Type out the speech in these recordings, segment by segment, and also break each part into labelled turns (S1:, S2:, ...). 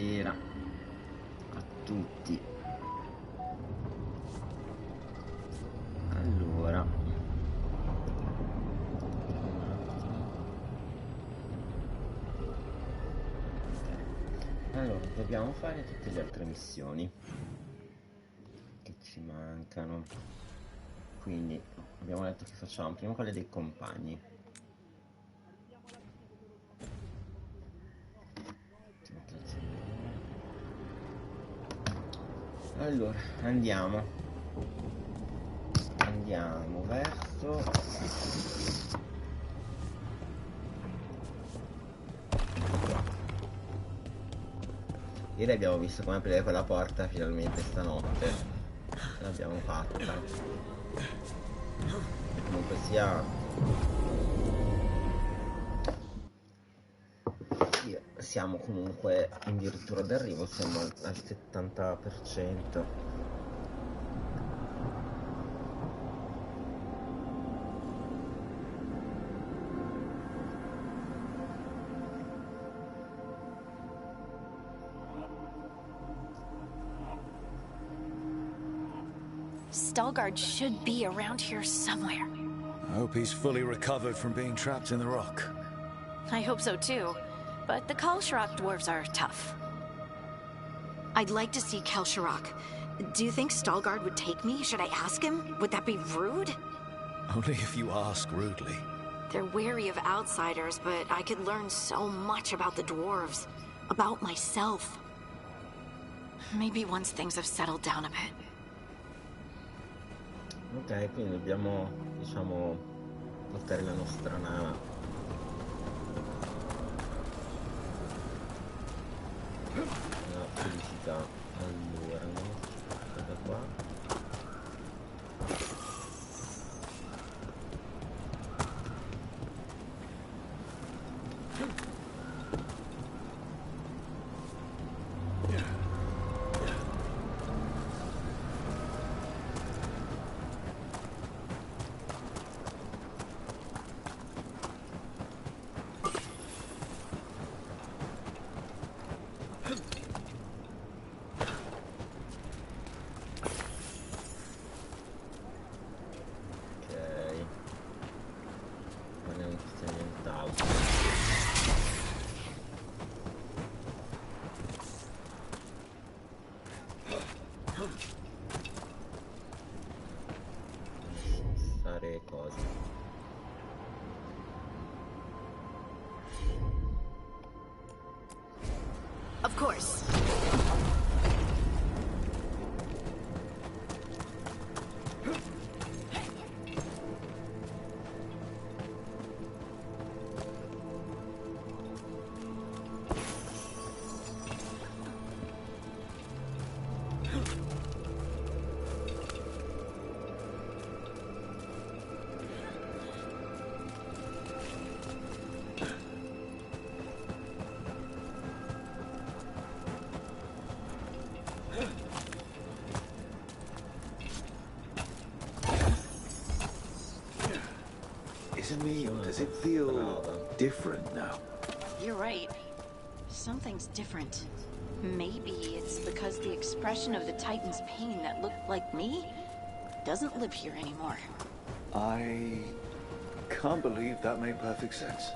S1: buonasera a tutti. Allora, dobbiamo fare tutte le altre missioni che ci mancano. Quindi abbiamo detto che facciamo prima quelle dei compagni. Allora, andiamo verso ieri abbiamo visto come aprire quella porta finalmente stanotte, l'abbiamo fatta. Comunque sia, siamo comunque addirittura d'arrivo, siamo al 70%.
S2: Stalgard should be around here somewhere.
S3: I hope he's fully recovered from being trapped in the rock.
S2: I hope so too, but the Kalsharok dwarves are tough.
S4: I'd like to see Kalsharok. Do you think Stalgard would take me? Should I ask him? Would that be rude?
S3: Only if you ask rudely.
S4: They're wary of outsiders, but I could learn so much about the dwarves. About myself.
S2: Maybe once things have settled down a bit.
S1: Ok, quindi dobbiamo, diciamo, portare la nostra nave. La felicità. Allora, no? Da qua.
S4: Of course.
S5: Does it feel different now?
S2: You're right. Something's different. Maybe it's because the expression of the Titan's pain that looked like me doesn't live here anymore.
S5: I can't believe that made perfect sense.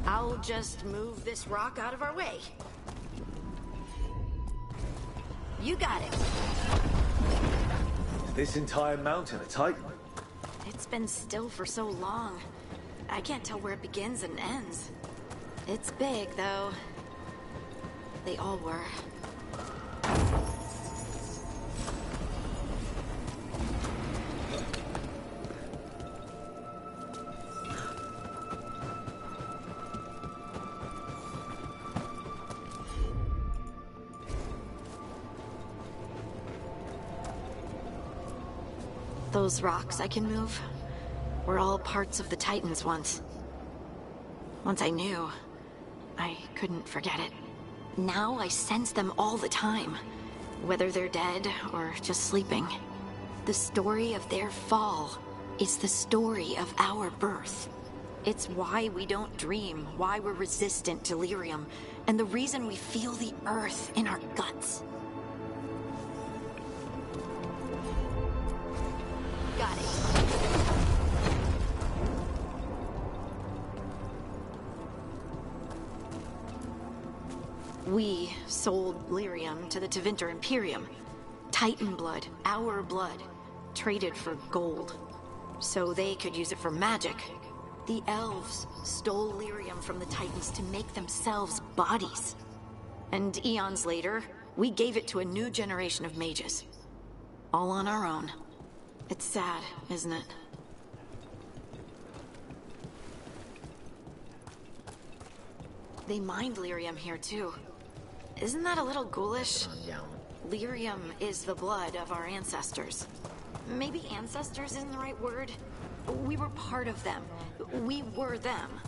S4: I'll just move this rock out of our way. You got it.
S5: this entire mountain a Titan?
S4: It's been still for so long. I can't tell where it begins and ends. It's big, though. They all were. Those rocks I can move were all parts of the Titans once. Once I knew, I couldn't forget it. Now I sense them all the time, whether they're dead or just sleeping. The story of their fall is the story of our birth. It's why we don't dream, why we're resistant to delirium, and the reason we feel the earth in our guts. Got it. We sold lyrium to the Tevinter Imperium. Titan blood, our blood, traded for gold. So they could use it for magic. The elves stole lyrium from the Titans to make themselves bodies. And eons later, we gave it to a new generation of mages. All on our own. It's sad, isn't it? They mined lyrium here, too. Isn't that a little ghoulish?
S1: Andiamo.
S4: Lyrium is the blood of our ancestors. Maybe ancestors isn't the right word. We were part of them. We were them.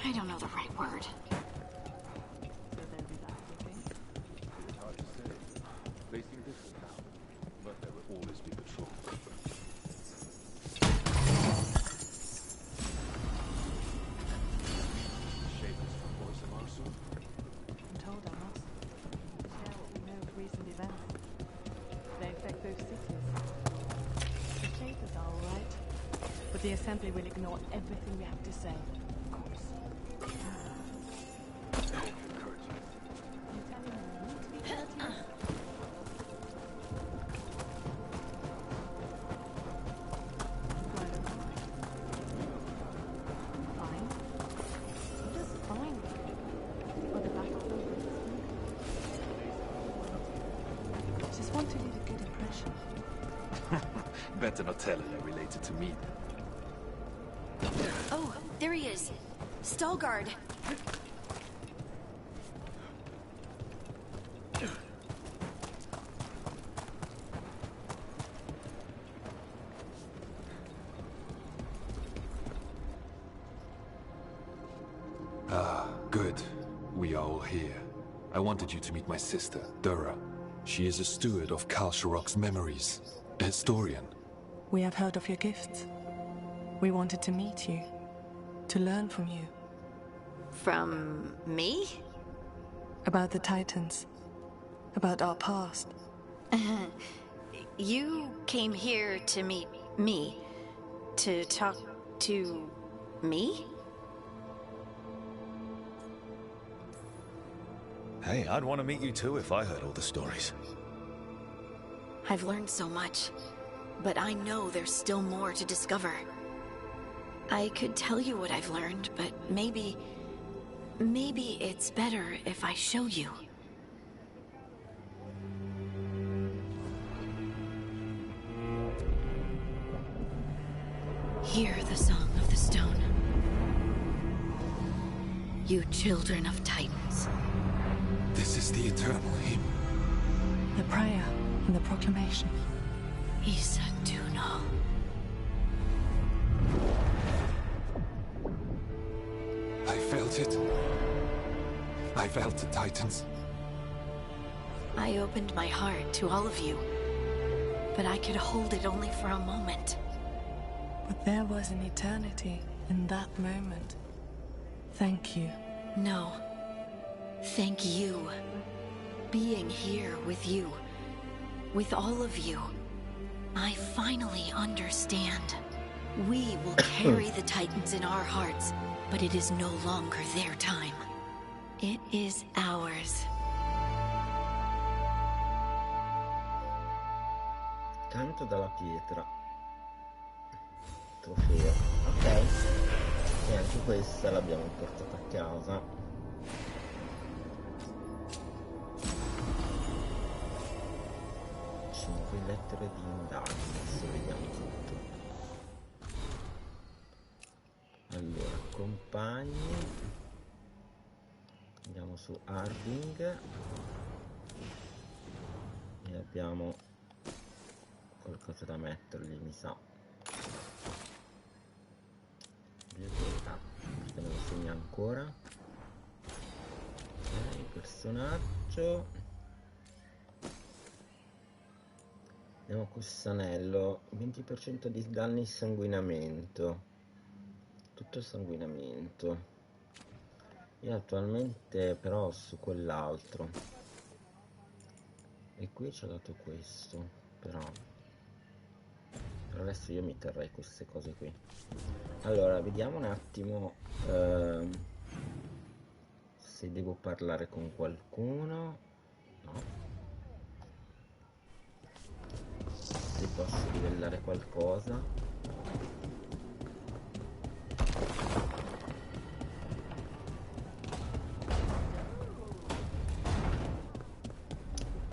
S4: I don't know the right word.
S6: They seem different now, but there will always be patrol. Shapers from Voice of Arsu.
S7: I'm told I must. Share what we know of recent events. They affect both cities. The Shapers are all right, but the Assembly will ignore everything we have to say.
S6: Of course.
S7: You're telling me we need to be courteous? Fine. Just fine. Or the battlefield will be smooth. I just want to leave a good impression.
S6: Better not tell her they're related to me.
S4: Oh, there he is. Stalgard.
S6: Ah, good. We are all here. I wanted you to meet my sister, Dura. She is a steward of Kalsharok's memories. A historian.
S7: We have heard of your gifts. We wanted to meet you, to learn from you.
S4: From me?
S7: About the Titans, about our past.
S4: You came here to meet me, to talk to me?
S3: Hey, I'd want to meet you too if I heard all the stories.
S4: I've learned so much, but I know there's still more to discover. I could tell you what I've learned, but maybe it's better if I show you. Hear the song of the stone. You children of Titans.
S6: This is the eternal hymn.
S7: The prayer and the proclamation.
S4: Isa Dunal.
S6: I felt it. I felt the Titans.
S4: I opened my heart to all of you, but I could hold it only for a moment.
S7: But there was an eternity in that moment. Thank you.
S4: No. Thank you. Being here with you. With all of you. I finally understand. We will carry the Titans in our hearts, but it is no longer their time. It is ours.
S1: Canto dalla pietra. Trofeo. Ok. E anche questa l'abbiamo portata a casa. 5 lettere di indagine, adesso vediamo tutto. Allora, compagni. Andiamo su Harding. E abbiamo qualcosa da mettergli, mi sa. Perché me lo segna ancora. Ok, personaggio. Andiamo con Sanello. 20% di danni sanguinamento. Tutto sanguinamento. Io attualmente però su quell'altro. E qui ci ho dato questo. Però per adesso io mi terrei queste cose qui. Allora, vediamo un attimo se devo parlare con qualcuno. No. Se posso livellare qualcosa.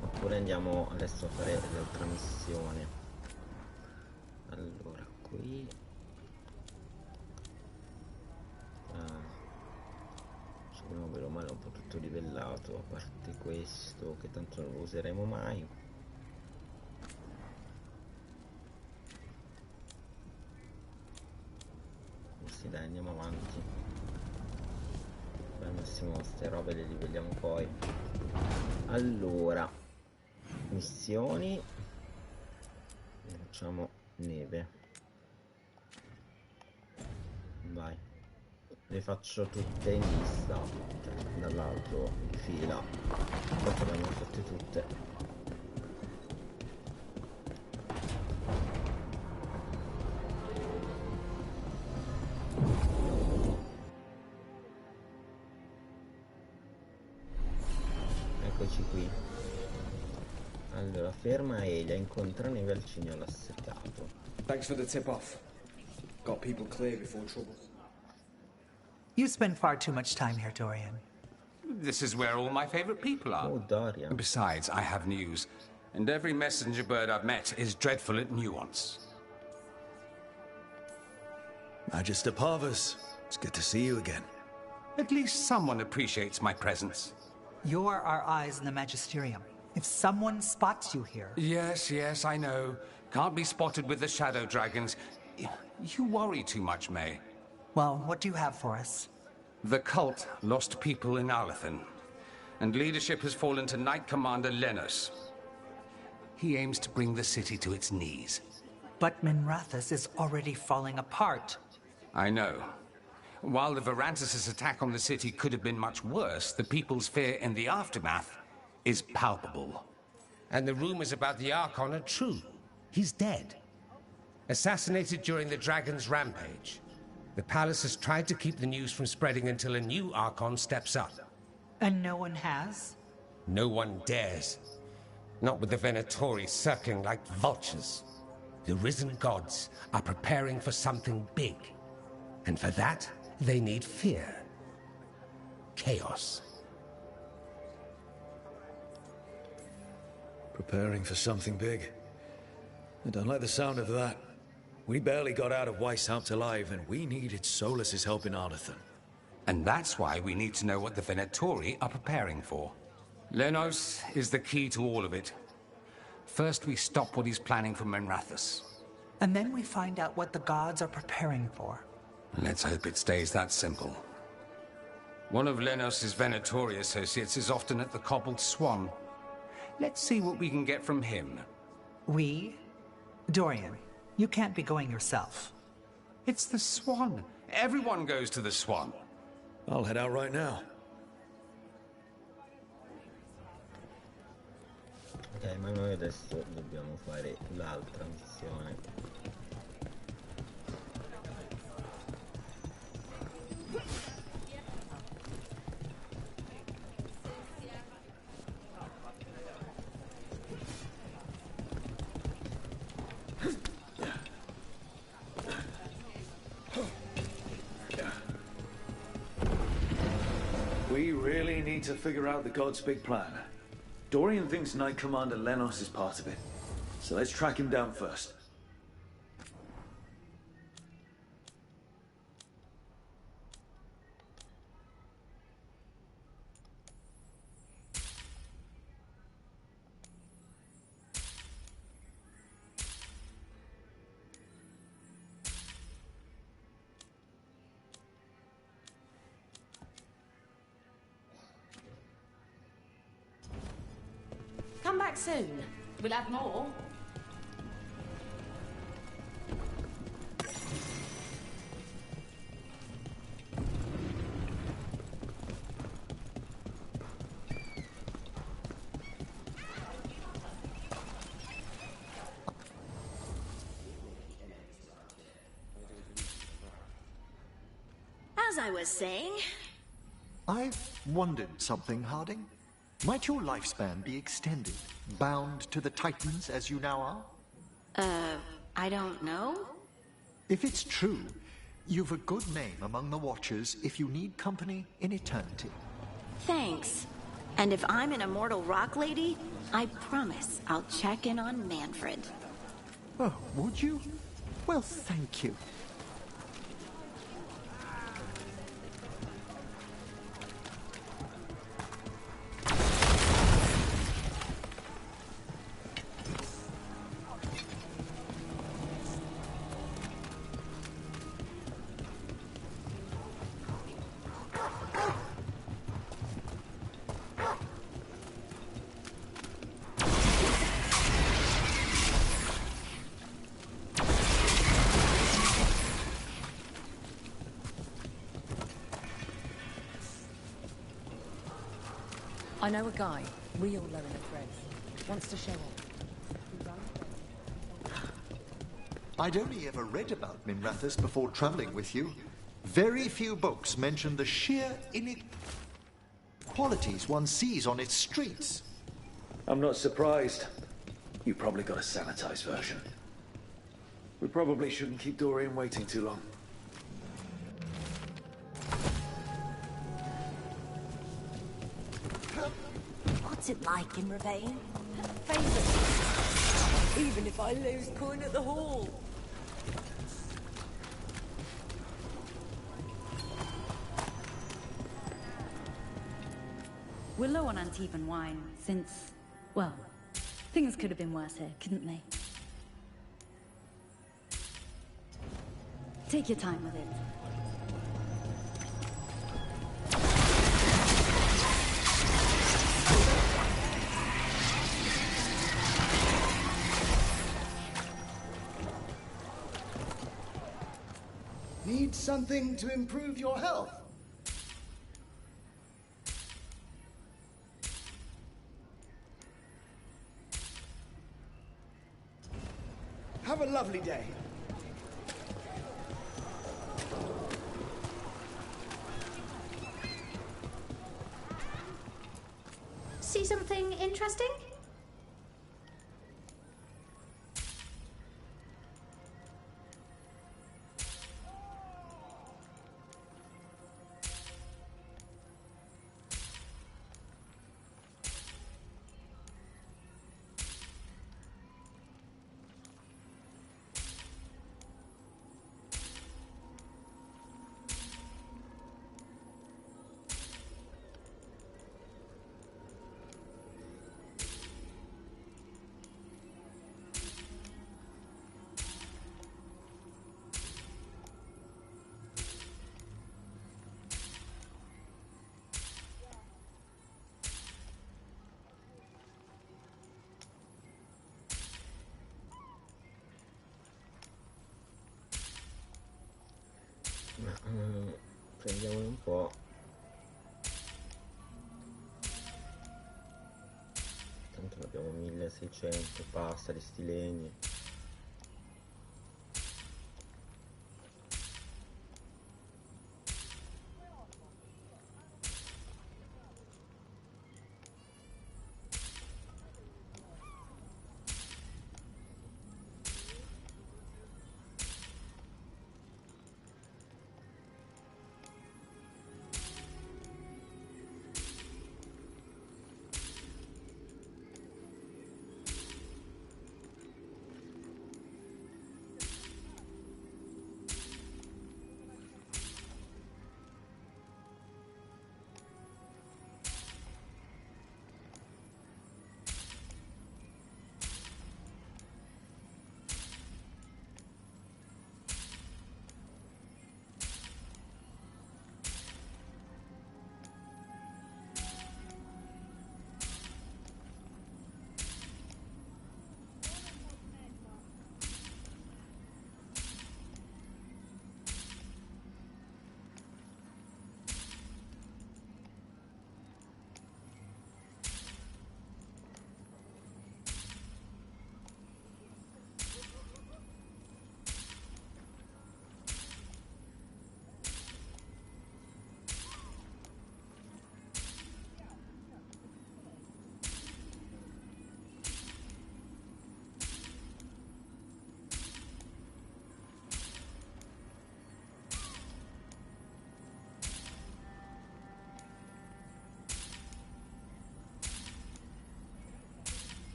S1: Oppure andiamo adesso a fare l'altra missione. Allora, qui bene o male un po' tutto livellato, a parte questo che tanto non lo useremo mai. Sì, dai, andiamo avanti. Al massimo queste robe le livelliamo poi. Allora, missioni, facciamo neve. Vai, le faccio tutte in lista, cioè dall'alto in fila, tanto le abbiamo fatte tutte. Eccoci qui. Allora, ferma Elia, incontra neve al cignolo assetato.
S8: Thanks for the tip-off. Got people clear before trouble.
S9: You spend far too much time here, Dorian.
S10: This is where all my favorite people are.
S1: Oh, Dorian.
S10: Besides, I have news. And every messenger bird I've met is dreadful at nuance.
S3: Magister Parvus, it's good to see you again.
S10: At least someone appreciates my presence.
S9: You're our eyes in the Magisterium. If someone spots you here...
S10: Yes, I know. Can't be spotted with the shadow dragons. You worry too much, May.
S9: Well, what do you have for us?
S10: The cult lost people in Arlethan, and leadership has fallen to Knight Commander Lenos. He aims to bring the city to its knees.
S9: But Minrathous is already falling apart.
S10: I know. While the Varantis' attack on the city could have been much worse, the people's fear in the aftermath is palpable.
S11: And the rumors about the Archon are true. He's dead. Assassinated during the Dragon's rampage. The palace has tried to keep the news from spreading until a new Archon steps up.
S9: And no one has?
S11: No one dares. Not with the Venatori circling like vultures. The risen gods are preparing for something big. And for that, they need fear. Chaos.
S3: Preparing for something big. I don't like the sound of that. We barely got out of Weishaupt alive, and we needed Solas's help in Arlethan.
S10: And that's why we need to know what the Venatori are preparing for. Lenos is the key to all of it. First, we stop what he's planning for Minrathous.
S9: And then we find out what the gods are preparing for.
S10: Let's hope it stays that simple. One of Lenos' Venatori associates is often at the Cobbled Swan. Let's see what we can get from him.
S9: We? Dorian, you can't be going yourself.
S10: It's the Swan. Everyone goes to the Swan.
S3: I'll head out right now.
S1: Ok, ma noi adesso dobbiamo fare l'altra missione.
S5: need to figure out the God's big plan. Dorian thinks Knight Commander Lenos is part of it. So let's track him down first.
S12: Come back soon. We'll have more.
S2: As I was saying...
S13: I've wondered something, Harding. Might your lifespan be extended, bound to the Titans as you now are?
S2: I don't know.
S13: If it's true, you've a good name among the Watchers if you need company in eternity.
S2: Thanks. And if I'm an immortal rock lady, I promise I'll check in on Manfred.
S13: Oh, would you? Well, thank you.
S14: I know a guy, real low in the threads. Wants to show off.
S13: I'd only ever read about Minrathous before traveling with you. Very few books mention the sheer inequalities one sees on its streets.
S5: I'm not surprised. You probably got a sanitized version. We probably shouldn't keep Dorian waiting too long.
S15: What's it like in Ravane? Favourite. Even if I lose coin at the hall.
S16: We're low on Antibon wine, since, well, things could have been worse here, couldn't they? Take your time with it.
S17: Need something to improve your health? Have a lovely day.
S15: See something interesting?
S1: Prendiamone un po'. Tanto ne abbiamo 1600, pasta di sti legni.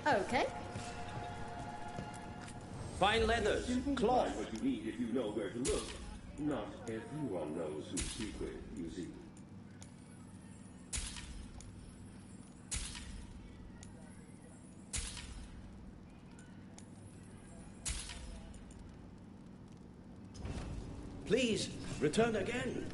S12: Okay.
S11: Fine leathers, cloth.
S18: What you need if you know where to look. Not everyone knows who's secret, you see.
S11: Please, return again.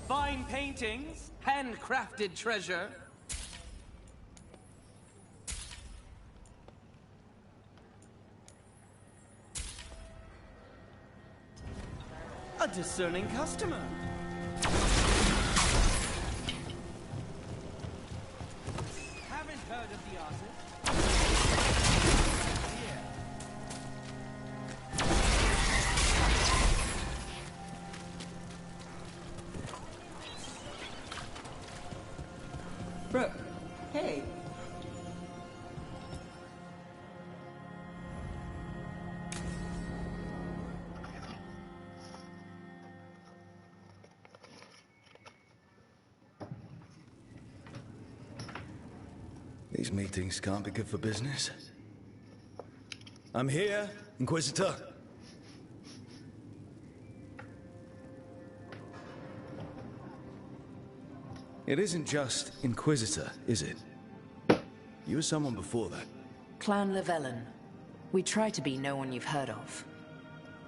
S19: Fine paintings, handcrafted treasure. A discerning customer. Haven't heard of the artist?
S20: Bro, hey.
S3: These meetings can't be good for business. I'm here, Inquisitor. It isn't just Inquisitor, is it? You were someone before that.
S14: Clan Llewellyn. We try to be no one you've heard of.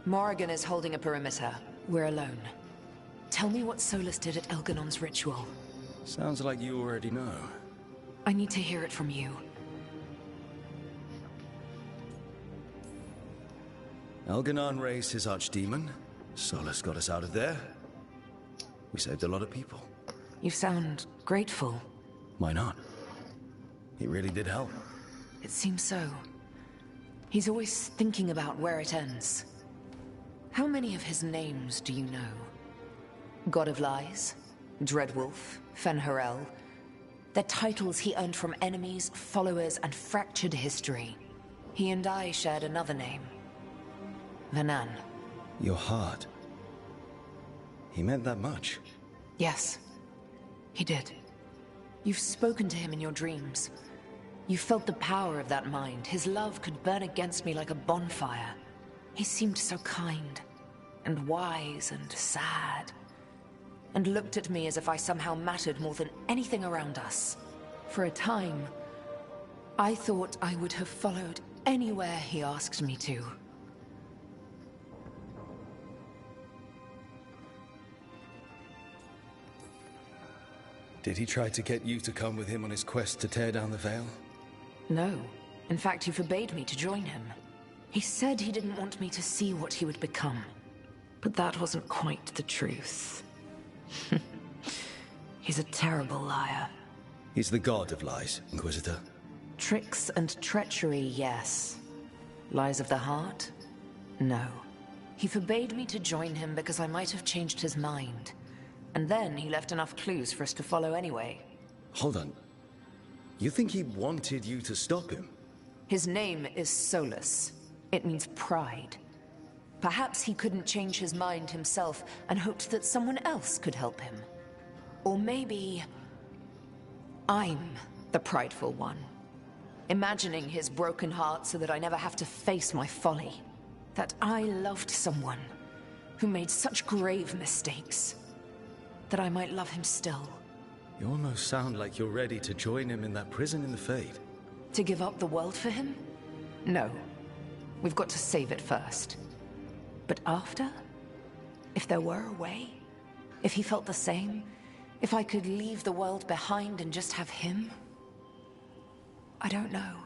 S14: Morrigan is holding a perimeter. We're alone. Tell me what Solus did at Elganon's ritual.
S3: Sounds like you already know.
S14: I need to hear it from you.
S3: Elganon raised his archdemon. Solus got us out of there. We saved a lot of people.
S14: You sound grateful.
S3: Why not? He really did help.
S14: It seems so. He's always thinking about where it ends. How many of his names do you know? God of Lies, Dreadwolf, Fen'Harel. They're titles he earned from enemies, followers, and fractured history. He and I shared another name. Vanan.
S3: Your heart. He meant that much.
S14: Yes, he did. You've spoken to him in your dreams. You felt the power of that mind. His love could burn against me like a bonfire. He seemed so kind, and wise, and sad, and looked at me as if I somehow mattered more than anything around us. For a time, I thought I would have followed anywhere he asked me to.
S3: Did he try to get you to come with him on his quest to tear down the Veil?
S14: No. In fact, he forbade me to join him. He said he didn't want me to see what he would become. But that wasn't quite the truth. He's a terrible liar.
S3: He's the god of lies, Inquisitor.
S14: Tricks and treachery, yes. Lies of the heart? No. He forbade me to join him because I might have changed his mind. And then he left enough clues for us to follow anyway.
S3: Hold on. You think he wanted you to stop him?
S14: His name is Solus. It means pride. Perhaps he couldn't change his mind himself and hoped that someone else could help him. Or maybe I'm the prideful one, imagining his broken heart so that I never have to face my folly. That I loved someone who made such grave mistakes, that I might love him still.
S3: You almost sound like you're ready to join him in that prison in the Fade.
S14: To give up the world for him? No. We've got to save it first. But after? If there were a way? If he felt the same? If I could leave the world behind and just have him? I don't know.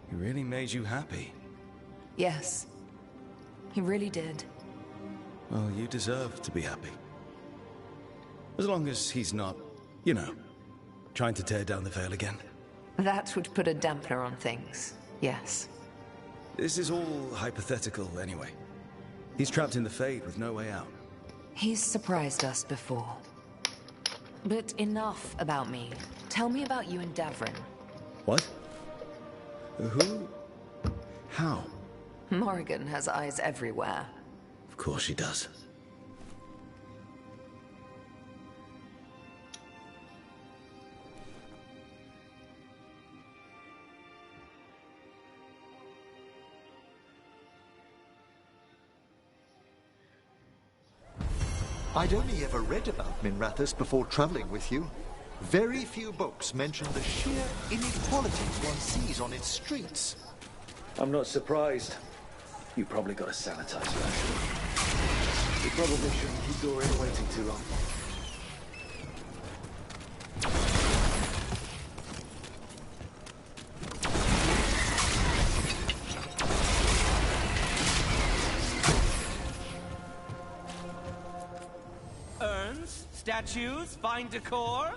S3: He really made you happy.
S14: Yes. He really did.
S3: Well, you deserve to be happy. As long as he's not, you know, trying to tear down the veil again.
S14: That would put a dampener on things, yes.
S3: This is all hypothetical anyway. He's trapped in the Fade with no way out.
S14: He's surprised us before. But enough about me. Tell me about you and Davrin.
S3: What? Who? How?
S14: Morrigan has eyes everywhere.
S3: Of course she does.
S13: I'd only ever read about Minrathous before traveling with you. Very few books mention the sheer inequalities one sees on its streets.
S5: I'm not surprised. You probably got a sanitized version. You probably shouldn't keep Dorian waiting too long.
S19: Urns, statues, fine decor.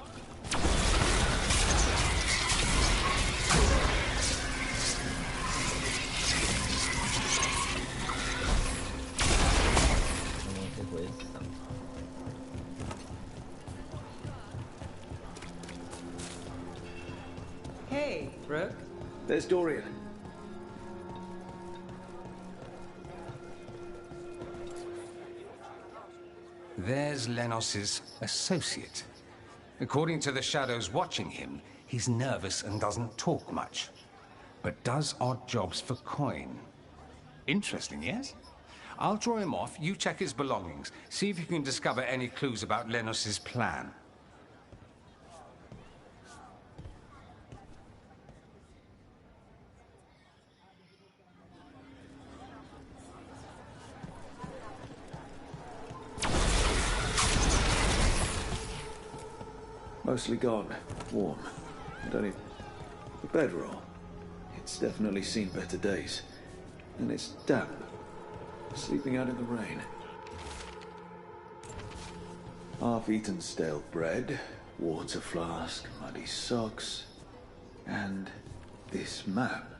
S20: Hey, Brooke.
S5: There's Dorian.
S10: There's Lenos's associate. According to the shadows watching him, he's nervous and doesn't talk much, but does odd jobs for coin. Interesting, yes? I'll draw him off, you check his belongings, see if you can discover any clues about Lenos's plan.
S5: Mostly gone. Warm. And only the bedroll. It's definitely seen better days. And it's damp. Sleeping out in the rain. Half-eaten stale bread, water flask, muddy socks, and this map.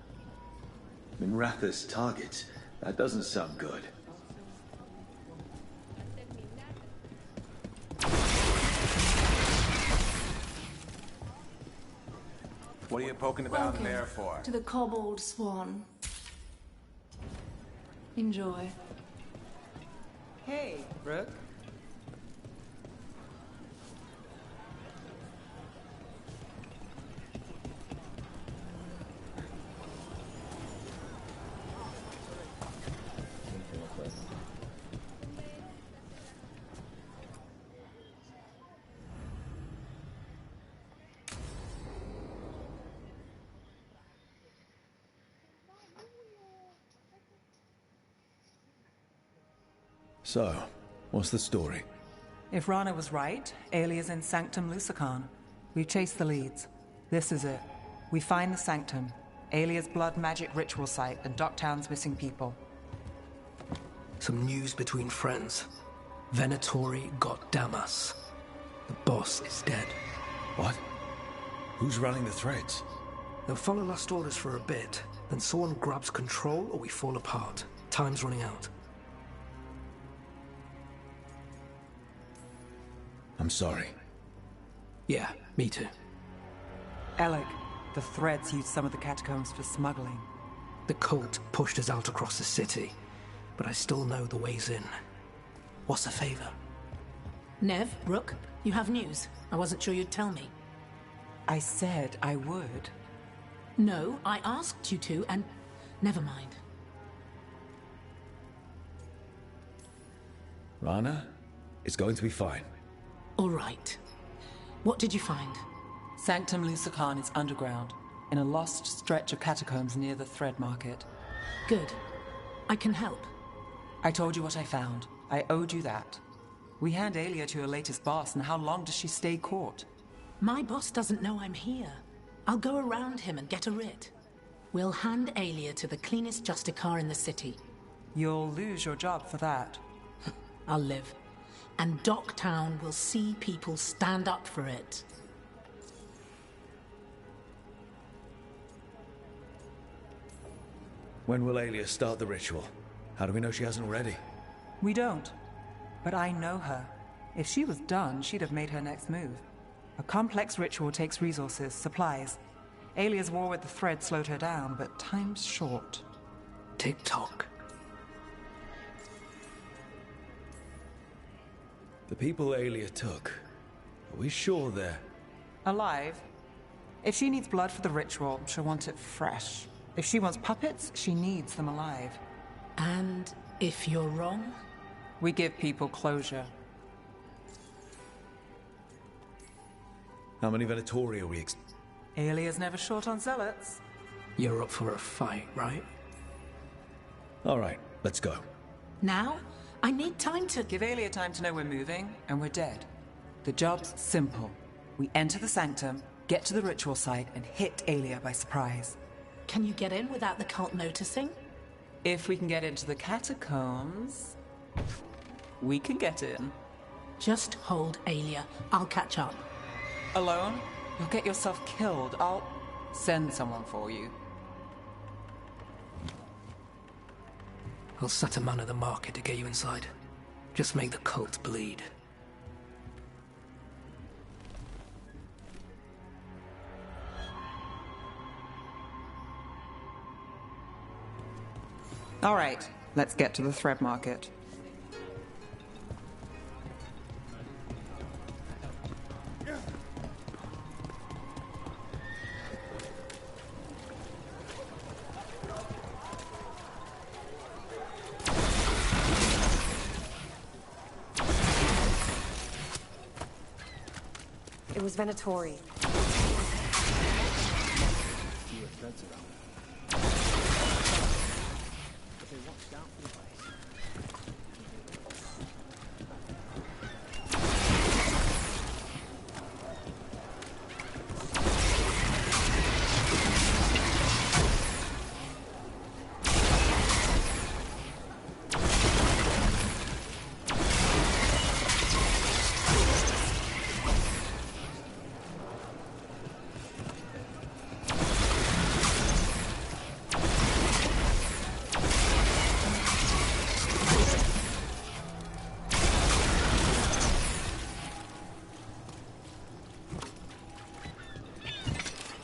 S5: Minrathous targets. That doesn't sound good.
S21: What are you poking about in there for?
S22: To the Cobbled Swan. Enjoy.
S20: Hey, Brooke.
S3: So, what's the story?
S9: If Rana was right, Alia's in Sanctum Lucican. We've chased the leads. This is it. We find the Sanctum, Alia's blood magic ritual site, and Docktown's missing people.
S23: Some news between friends. Venatori got Damas. The boss is dead.
S3: What? Who's running the threads?
S23: They'll follow last orders for a bit, then someone grabs control or we fall apart. Time's running out.
S3: I'm sorry.
S23: Yeah, me too.
S9: Alec, the Threads used some of the catacombs for smuggling.
S23: The cult pushed us out across the city, but I still know the ways in. What's the favor?
S4: Nev, Rook, you have news. I wasn't sure you'd tell me.
S9: I said I would.
S4: No, I asked you to, and never mind.
S3: Rana, it's going to be fine.
S4: All right. What did you find?
S9: Sanctum Lusacan is underground, in a lost stretch of catacombs near the Thread Market.
S4: Good. I can help.
S9: I told you what I found. I owed you that. We hand Aelia to her latest boss, and how long does she stay caught?
S4: My boss doesn't know I'm here. I'll go around him and get a writ. We'll hand Aelia to the cleanest Justicar in the city.
S9: You'll lose your job for that.
S4: I'll live. And Docktown will see people stand up for it.
S3: When will Aelia start the ritual? How do we know she hasn't already?
S9: We don't. But I know her. If she was done, she'd have made her next move. A complex ritual takes resources, supplies. Aelia's war with the Thread slowed her down, but time's short.
S23: Tick-tock.
S3: The people Aelia took, are we sure they're...
S9: Alive? If she needs blood for the ritual, she'll want it fresh. If she wants puppets, she needs them alive.
S4: And if you're wrong?
S9: We give people closure.
S3: How many Venatori are we
S9: Aelia's never short on zealots.
S23: You're up for a fight, right?
S3: All right, let's go.
S4: Now? I need time to...
S9: Give Aelia time to know we're moving, and we're dead. The job's simple. We enter the sanctum, get to the ritual site, and hit Aelia by surprise.
S4: Can you get in without the cult noticing?
S9: If we can get into the catacombs, we can get in.
S4: Just hold Aelia. I'll catch up.
S9: Alone? You'll get yourself killed. I'll send someone for you.
S23: I'll set a man at the market to get you inside. Just make the cult bleed.
S9: All right, let's get to the Thread Market.
S6: It was Venatori.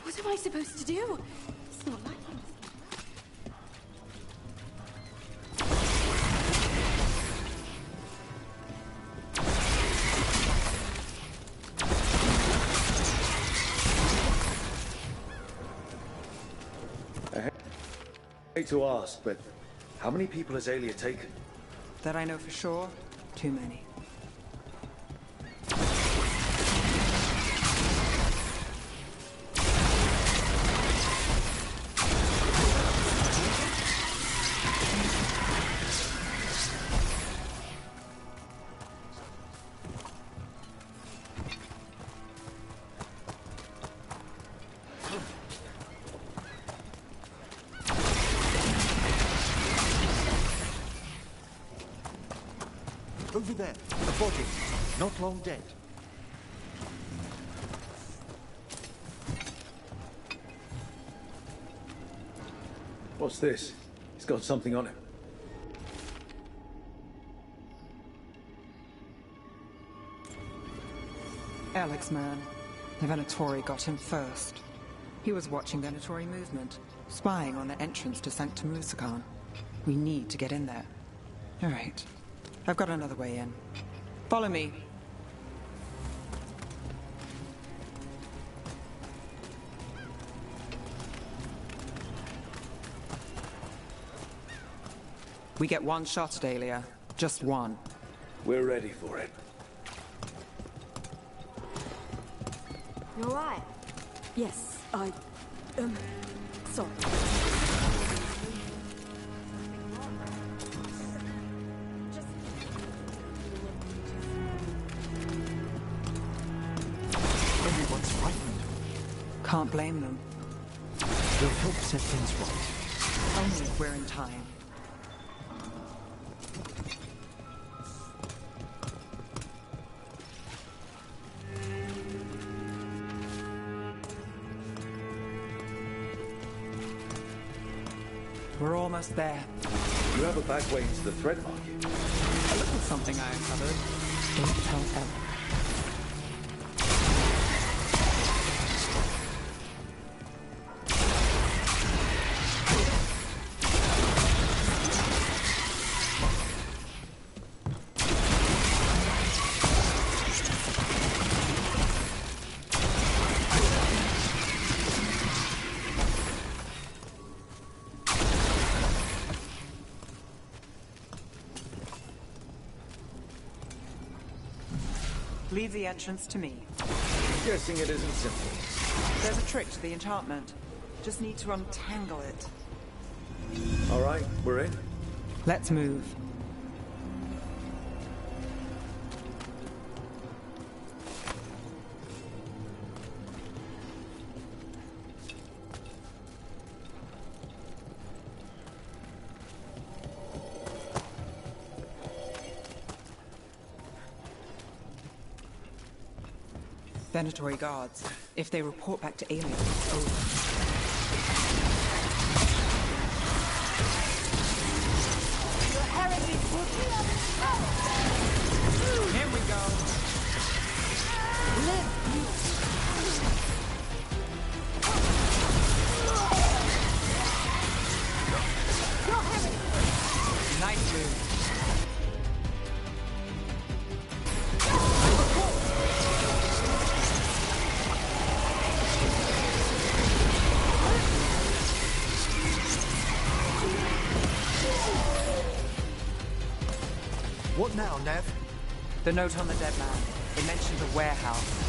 S15: What am I supposed to do? It's not like him.
S3: I hate to ask, but how many people has Aelia taken?
S9: That I know for sure, too many.
S13: Over there, a body, not long dead.
S3: What's this? He's got something on him.
S9: Alex man. The Venatori got him first. He was watching Venatori movement, spying on the entrance to St. Tamusakan. We need to get in there. All right. I've got another way in. Follow me. We get one shot at Alia. Just one.
S5: We're ready for it.
S15: You alright? Yes, sorry.
S13: Everyone's frightened.
S9: Can't blame them.
S13: We'll help set things right.
S9: Only if we're in time. We're almost there.
S5: You have a back way into the thread market.
S9: A little something I uncovered. Don't tell Ellen. Leave the entrance to me.
S5: Guessing it isn't simple.
S9: There's a trick to the enchantment. Just need to untangle it.
S5: All right, we're in.
S9: Let's move. Venatori guards. If they report back to Alien, it's over.
S15: Your heritage will be upheld.
S9: Here we go.
S15: Live, your heritage.
S9: Nice move.
S13: What now, Nev?
S9: The note on the dead man. It mentioned a warehouse.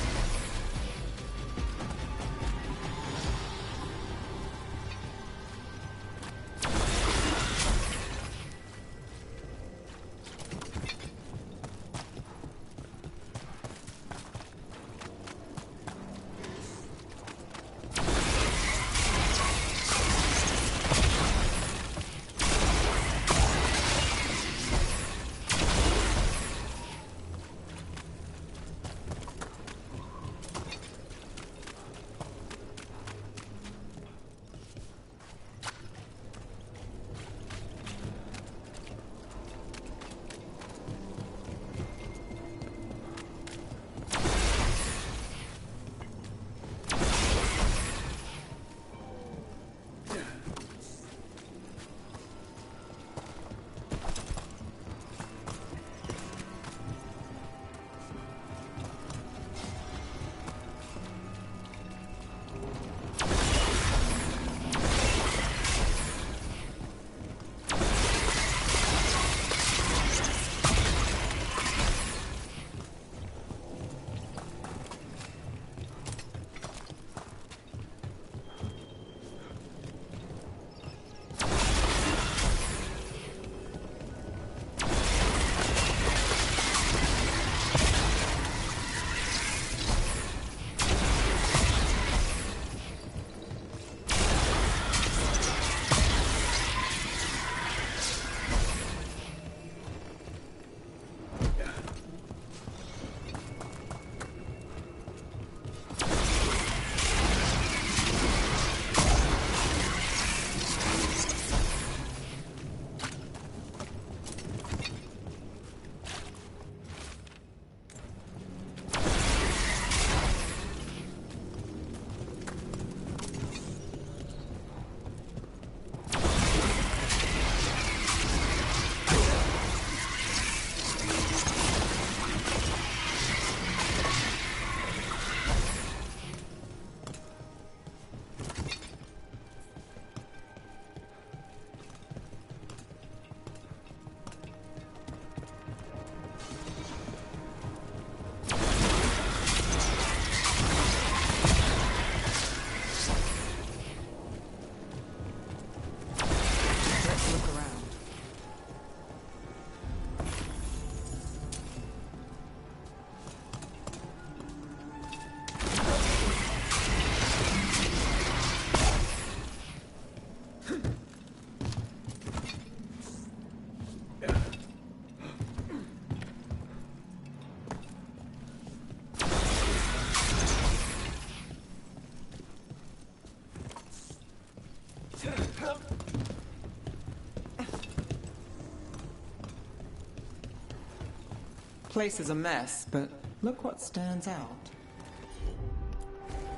S9: Place is a mess, but look what stands out.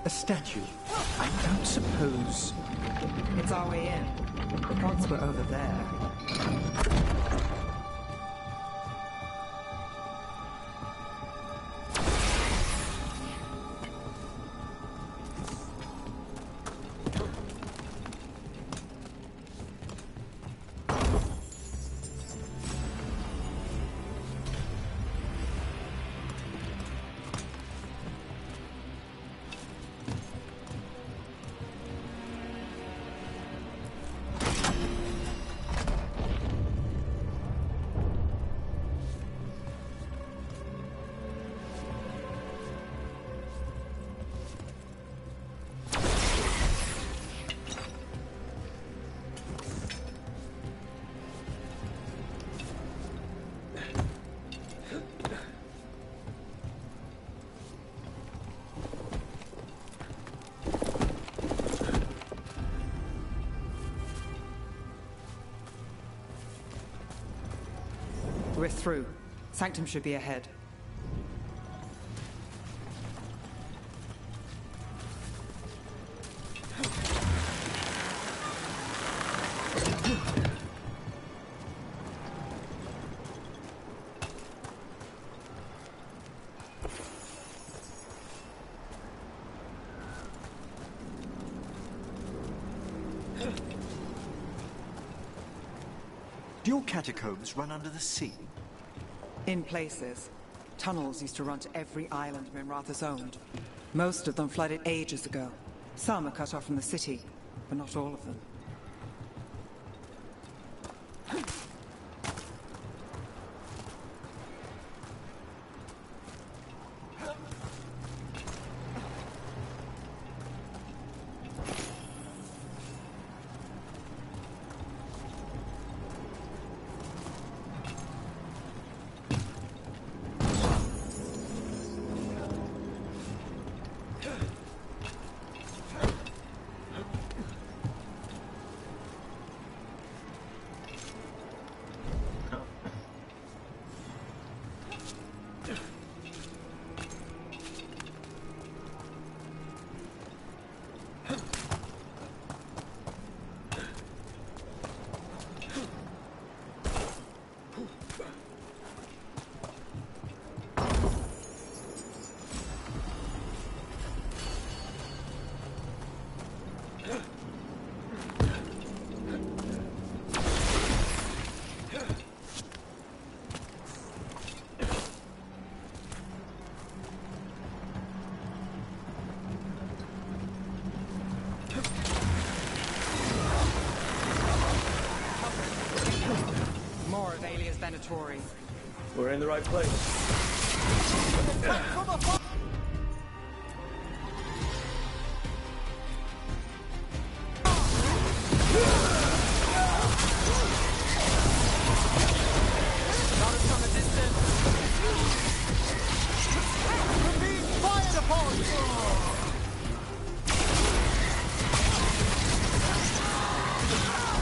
S13: A statue. I don't suppose...
S9: It's our way in. The gods were over there. We're through. Sanctum should be ahead.
S13: Do your catacombs run under the sea?
S9: In places. Tunnels used to run to every island Minrathous owned. Most of them flooded ages ago. Some are cut off from the city, but not all of them.
S3: We're in the right place.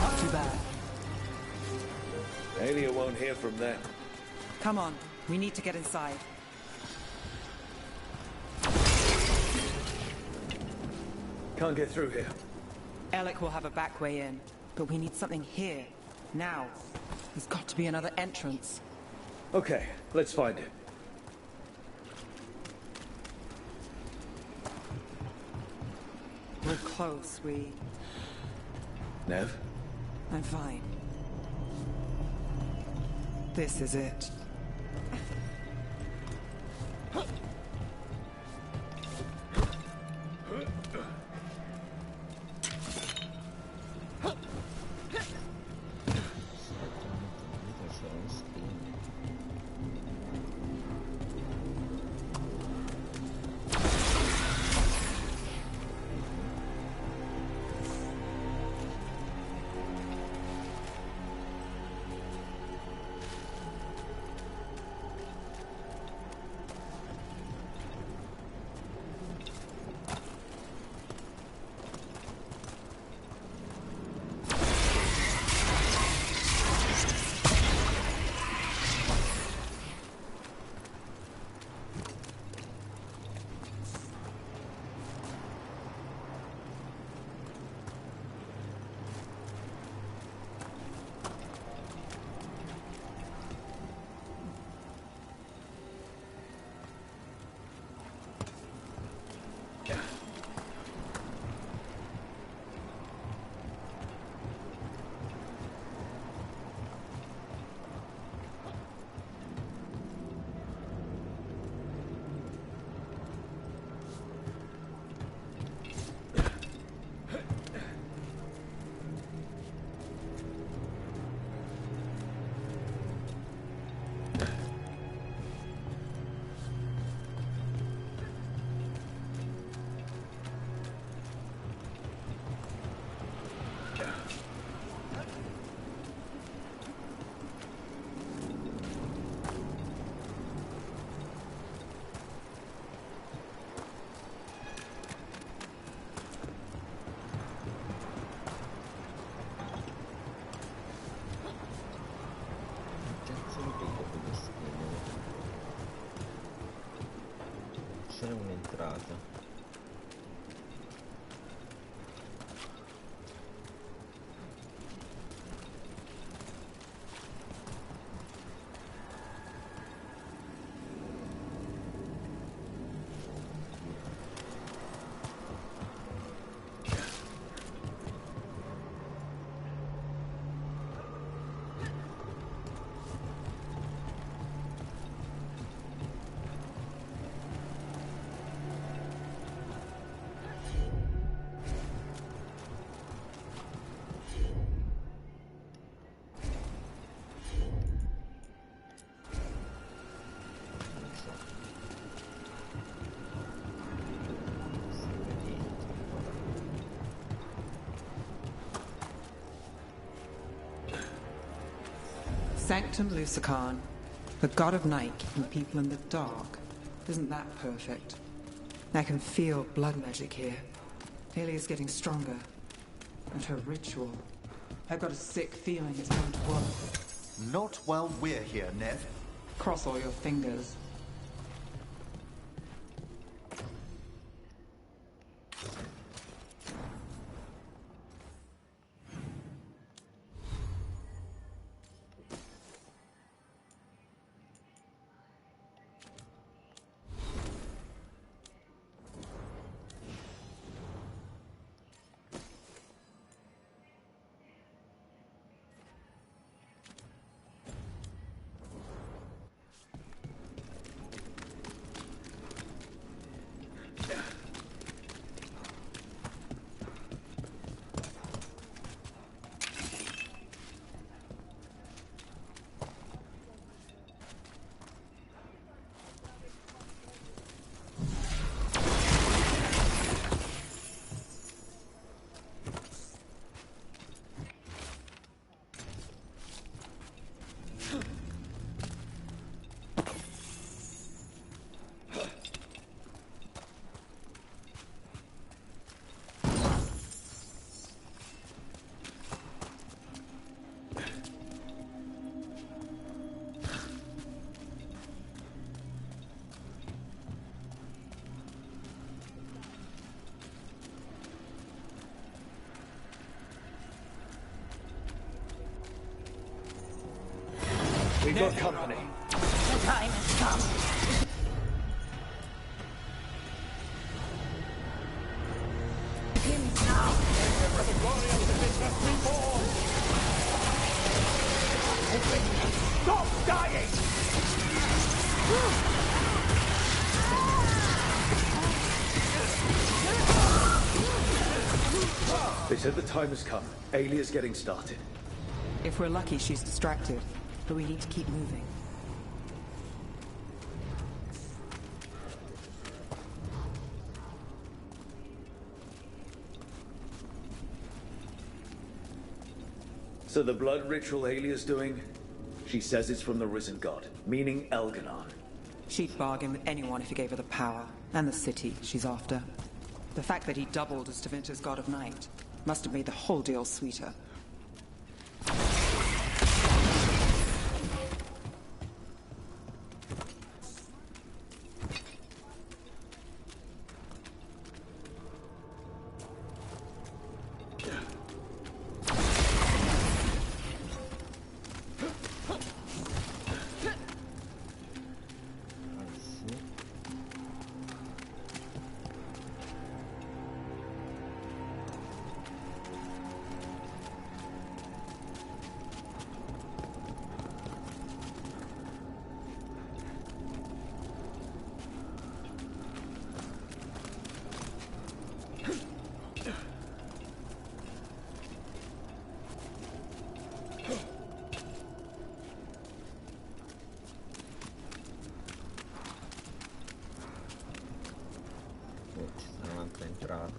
S9: Not too bad.
S3: Alia won't hear from them.
S9: Come on, we need to get inside.
S3: Can't get through here.
S9: Alec will have a back way in, but we need something here, now. There's got to be another entrance.
S3: Okay, let's find it.
S9: We're close,
S3: Nev?
S9: I'm fine. This is it.
S1: essere un'entrata.
S9: Sanctum Lucican, the god of night keeping people in the dark. Isn't that perfect? I can feel blood magic here. Alia's getting stronger. And her ritual. I've got a sick feeling it's going to work.
S13: Not while we're here, Nev.
S9: Cross all your fingers.
S3: We've got company.
S2: The time has come. Begins now. For the glory of the business reborn.
S21: Stop dying!
S3: They said the time has come. Alia's getting started.
S9: If we're lucky, she's distracted. But we need to keep moving.
S3: So the blood ritual Alia's doing, she says it's from the risen god, meaning Elganon.
S9: She'd bargain with anyone if he gave her the power, and the city she's after. The fact that he doubled as Tevinter's god of night must have made the whole deal sweeter.
S1: Un'altra entrata.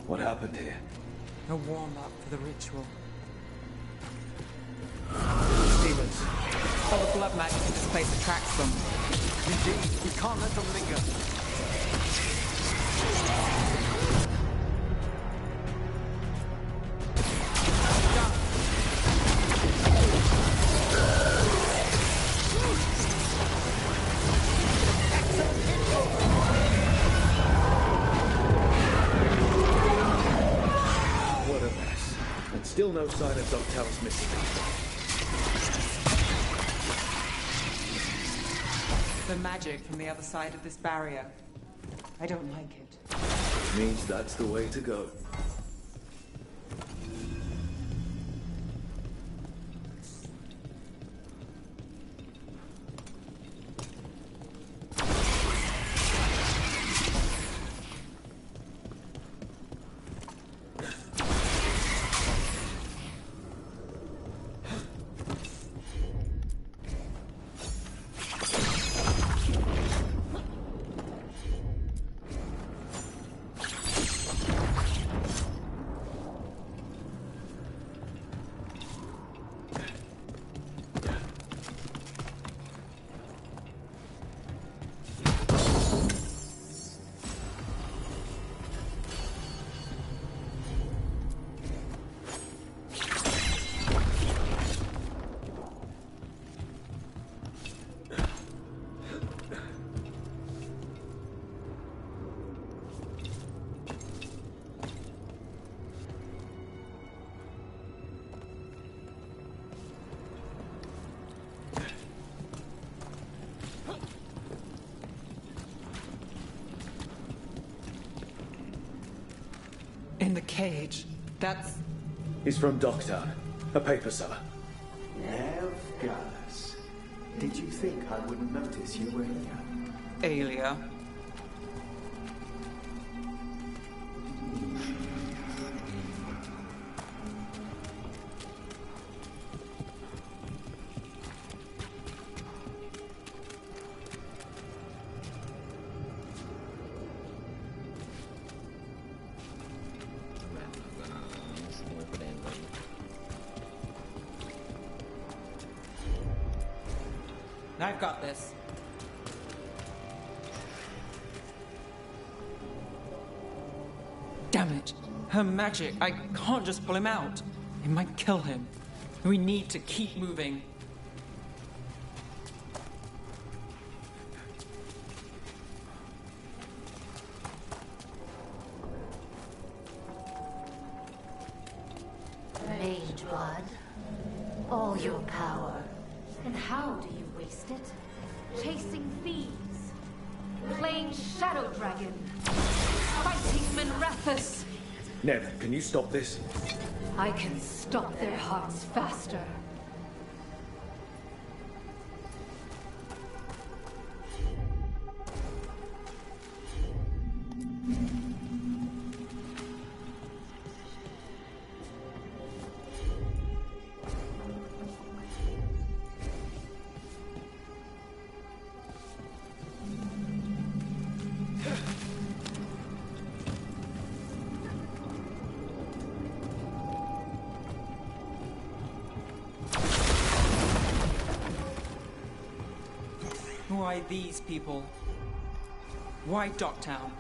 S5: What happened here?
S9: A warm-up for the ritual.
S3: Demons.
S9: All the blood magic in this place attracts them.
S3: Indeed, we can't let them linger. What a mess. And still no sign of Dogtown's missing.
S9: The magic from the other side of this barrier. I don't like it.
S5: Means that's the way to go.
S9: In the cage. That's...
S5: He's from Dogtown, a paper seller.
S13: Nev Gallus. Did you think I wouldn't notice you were here?
S9: Aelia. I've got this. Damn it. Her magic. I can't just pull him out. It might kill him. We need to keep moving.
S6: Mage blood. All your power. And how do you waste it? Chasing thieves. Playing Shadow Dragon. Fighting Minrathus.
S5: Nev, can you stop this?
S6: I can stop their hearts faster.
S9: Why these people? Why Dogtown?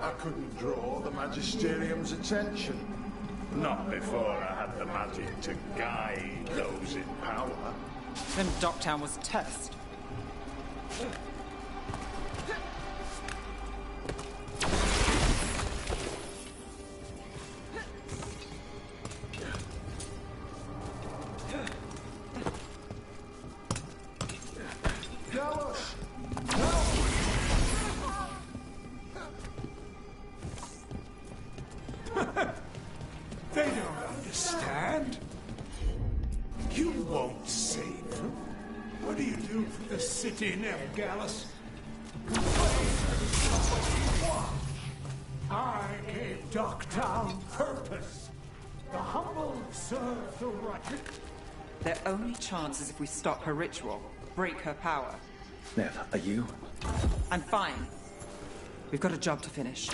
S7: I couldn't draw the Magisterium's attention. Not before I had the magic to guide those in power.
S9: Then Dogtown was test.
S7: They don't understand. You won't save them. What do you do for the city, Nev Gallus? I gave Dogtown purpose. The humble serve the right.
S9: Their only chance is if we stop her ritual, break her power.
S5: Nev, are you?
S9: I'm fine. We've got a job to finish.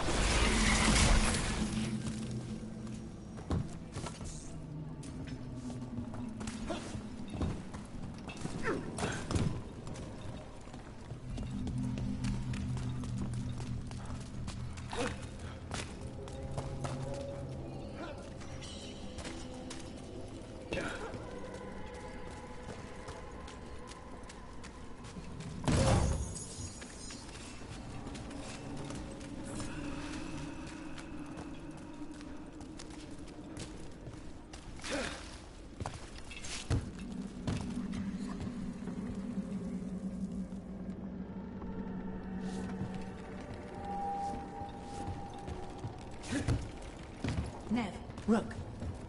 S4: Rook,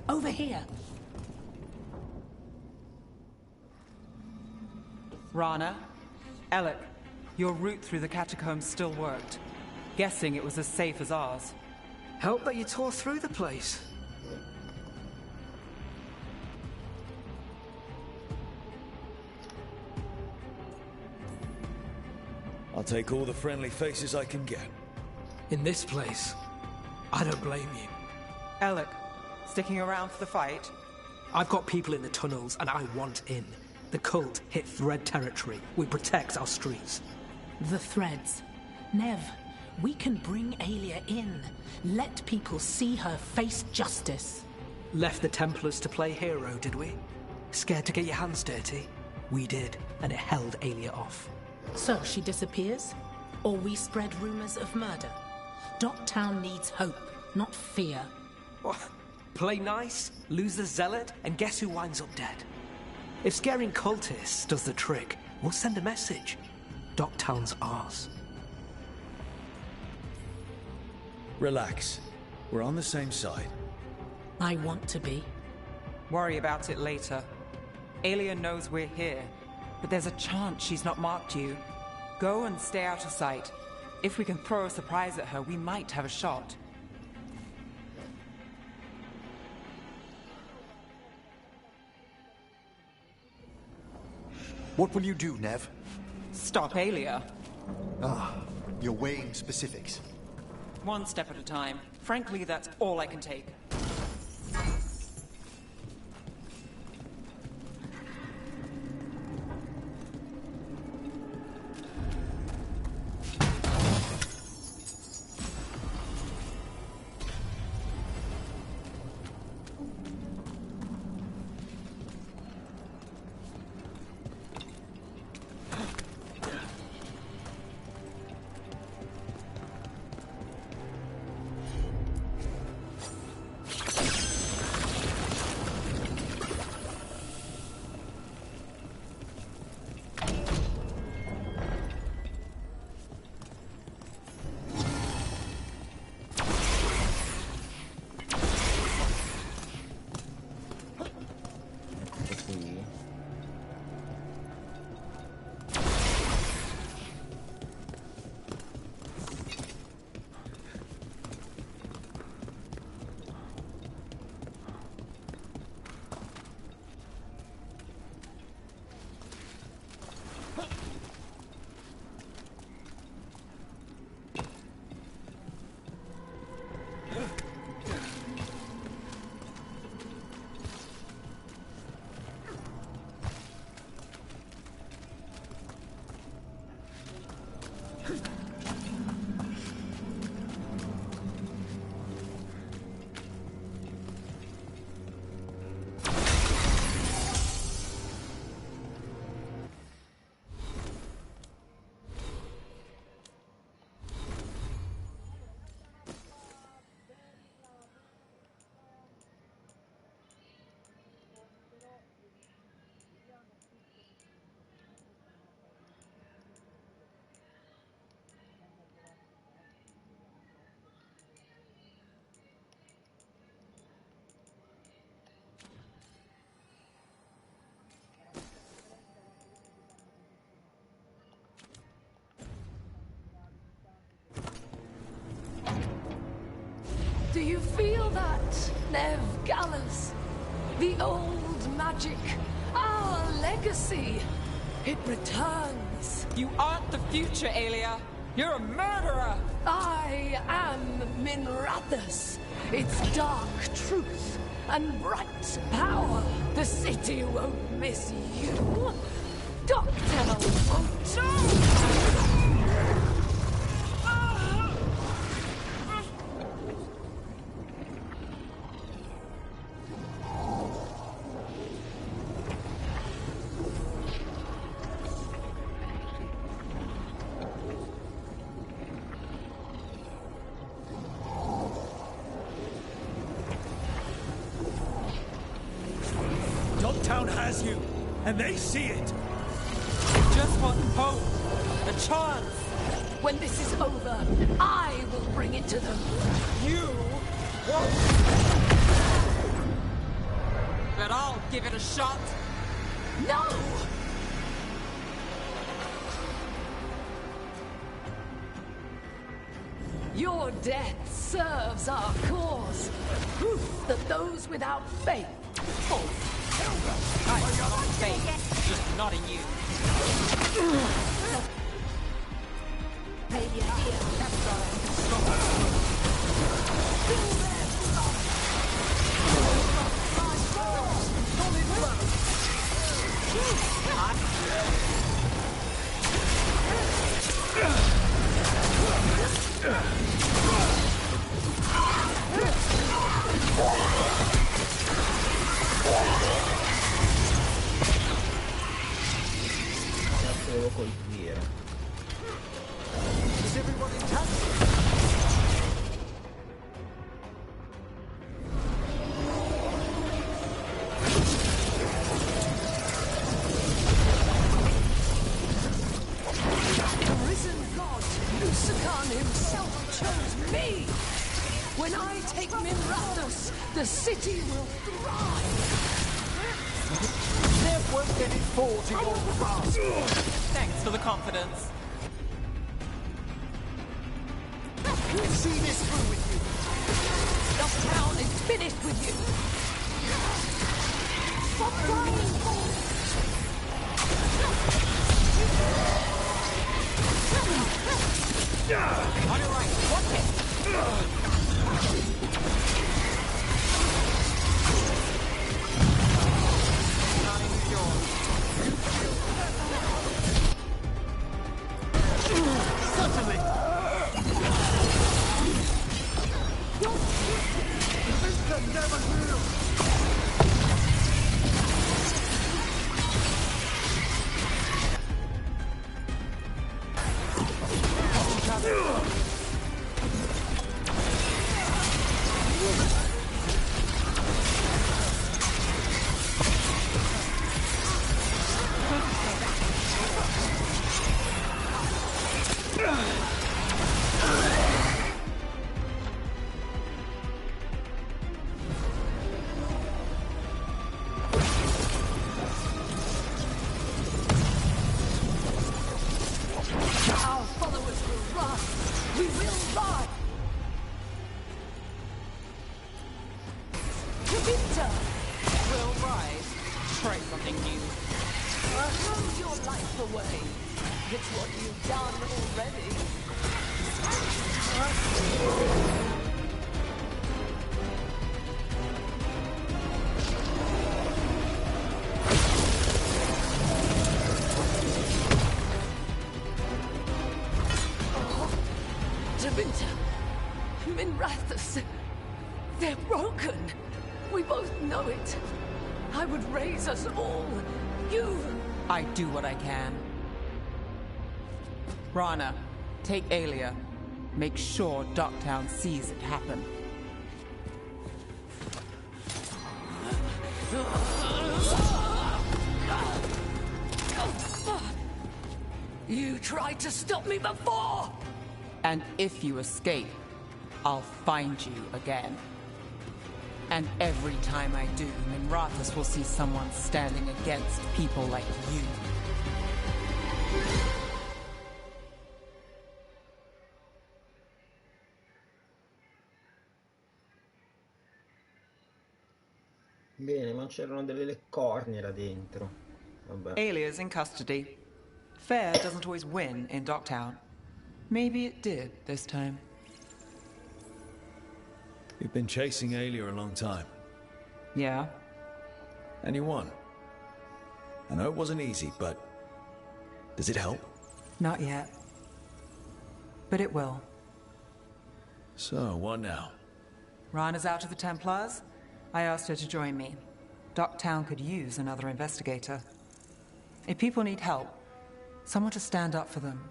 S4: over here.
S9: Rana, Alec, your route through the catacombs still worked. Guessing it was as safe as ours.
S23: Help that you tore through the place.
S3: I'll take all the friendly faces I can get.
S23: In this place, I don't blame you.
S9: Alec, sticking around for the fight?
S23: I've got people in the tunnels, and I want in. The cult hit Thread territory. We protect our streets.
S4: The threads. Nev, we can bring Aelia in. Let people see her face justice.
S23: Left the Templars to play hero, did we? Scared to get your hands dirty? We did, and it held Aelia off.
S4: So she disappears? Or we spread rumors of murder? Docktown needs hope, not fear.
S23: What? Play nice, lose the zealot, and guess who winds up dead? If scaring cultists does the trick, we'll send a message. Docktown's ours.
S3: Relax. We're on the same side.
S4: I want to be.
S9: Worry about it later. Aelia knows we're here, but there's a chance she's not marked you. Go and stay out of sight. If we can throw a surprise at her, we might have a shot.
S13: What will you do, Nev?
S9: Stop Aelia.
S13: Ah, you're weighing specifics.
S9: One step at a time. Frankly, that's all I can take.
S6: Do you feel that, Nev Gallus? The old magic, our legacy. It returns.
S9: You aren't the future, Aelia. You're a murderer.
S6: I am Minrathus. Its dark truth and bright power. The city won't miss you. Docktown won't too.
S3: Docktown has you, and they see it.
S9: Just want hope. A chance.
S6: When this is over, I will bring it to them.
S9: You won't.
S23: but I'll give it a shot.
S4: No! Your death serves our cause. Proof that those without faith fall.
S23: I have not faith, just not in you.
S4: Maybe here. That's all right.
S1: Devo colpire.
S13: Is everyone intact?
S4: The risen god, Lucican himself, chose me. When I take Minrathous, the city will thrive.
S13: There won't any falls in your grasp.
S23: Thanks for the confidence.
S13: We'll see this through with you.
S4: The town is finished with you. Stop crying.
S23: On your right, watch it.
S13: Certainly. This never will.
S4: Our followers will rise. We will rise. Winter,
S23: Will rise. Try something new.
S4: throw your life away. It's what you've done already. Winter, Minrathous, they're broken. We both know it. I would raise us all. You.
S23: I do what I can. Rana, take Aelia. Make sure Docktown sees it happen.
S4: You tried to stop me before!
S23: And if you escape, I'll find you again. And every time I do, Minrathous will see someone standing against people like you.
S1: Bene, ma c'erano delle cornie là dentro. Vabbè.
S9: Aelia's in custody. Fair doesn't always win in Docktown. Maybe it did this time.
S3: You've been chasing Aelia a long time.
S9: Yeah?
S3: And you won. I know it wasn't easy, but does it help?
S9: Not yet. But it will.
S3: So, what now?
S9: Rana's out of the Templars. I asked her to join me. Docktown could use another investigator. If people need help, someone to stand up for them.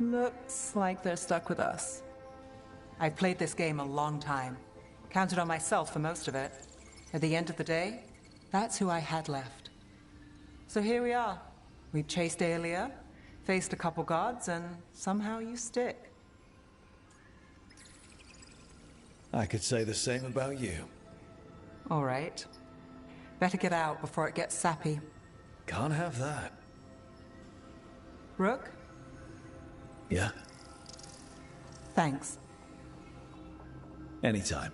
S9: Looks like they're stuck with us. I've played this game a long time. Counted on myself for most of it. At the end of the day, that's who I had left. So here we are. We've chased Aelia, faced a couple gods, and somehow you stick.
S3: I could say the same about you.
S9: All right. Better get out before it gets sappy.
S3: Can't have that.
S9: Rook?
S3: Yeah?
S9: Thanks.
S3: Anytime.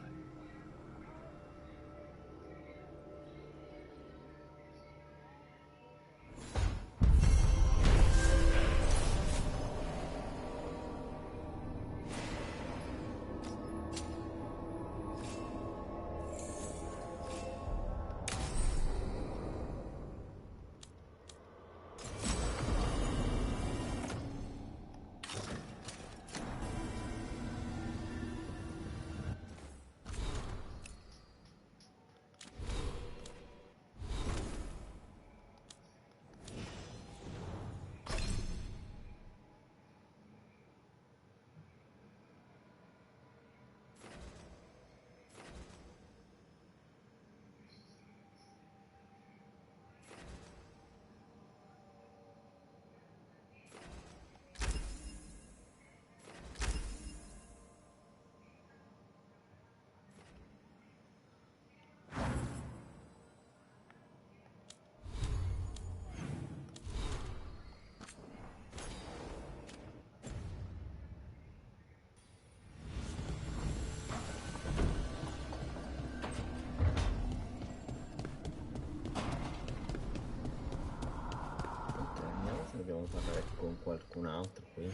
S1: Dobbiamo parlare con qualcun altro qui.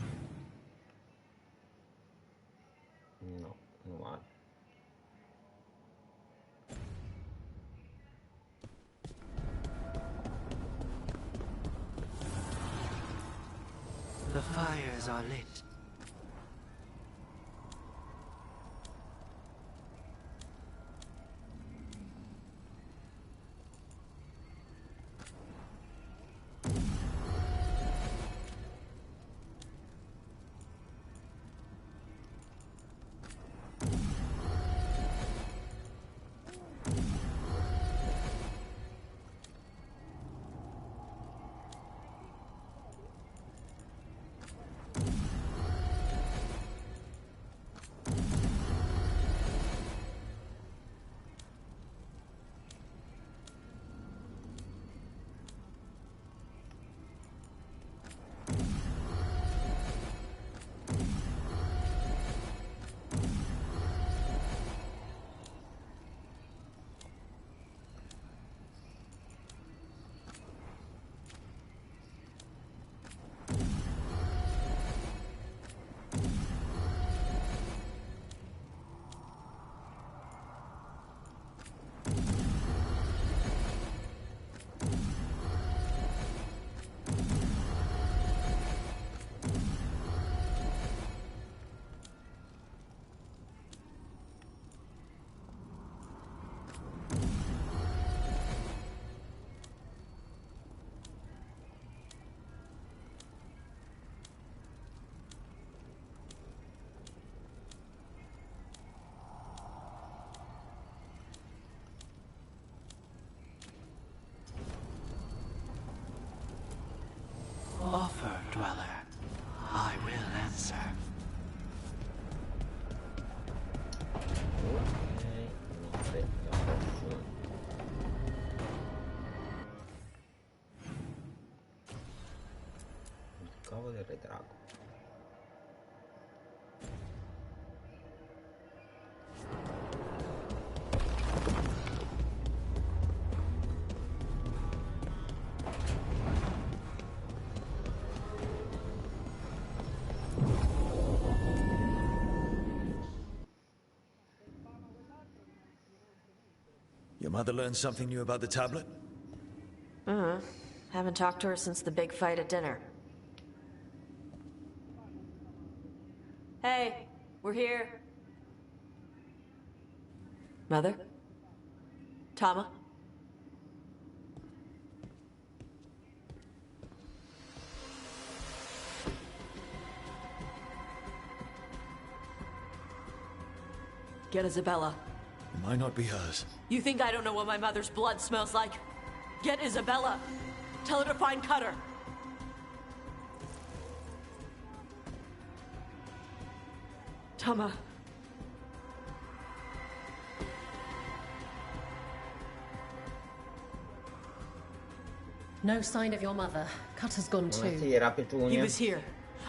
S1: No, non vale.
S8: The fires are lit. Offer, dweller. I will answer.
S1: Il cavo del re drago.
S3: Your mother learned something new about the tablet?
S16: Haven't talked to her since the big fight at dinner. Hey, we're here. Mother? Tama? Get Isabella.
S3: It might not be hers.
S16: You think I don't know what my mother's blood smells like? Get Isabella. Tell her to find Cutter. Tama.
S12: No sign of your mother. Cutter's gone too.
S1: Buonasera, Petunia.
S16: He was here.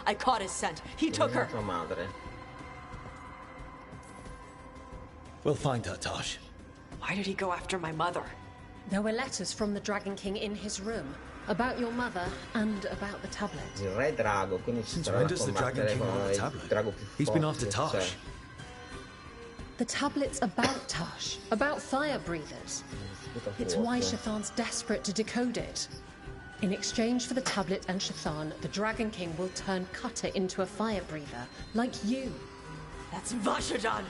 S16: I caught his scent. He took her.
S1: Tua madre.
S3: We'll find her, Tosh.
S16: Why did he go after my mother?
S12: There were letters from the Dragon King in his room about your mother and about the tablet.
S1: Il re drago, quindi ci
S3: Since
S1: sarà
S3: when
S1: da
S3: does the Dragon
S1: combattere
S3: King
S1: con
S3: want the
S1: il
S3: tablet?
S1: drago più
S3: He's been
S1: forte
S3: after
S1: che c'è.
S3: Tosh.
S12: The tablet's about Tosh, about fire breathers. It's why Shathan's desperate to decode it. In exchange for the tablet and Shathan, the Dragon King will turn Cutter into a fire breather, like you.
S16: That's Vashadan!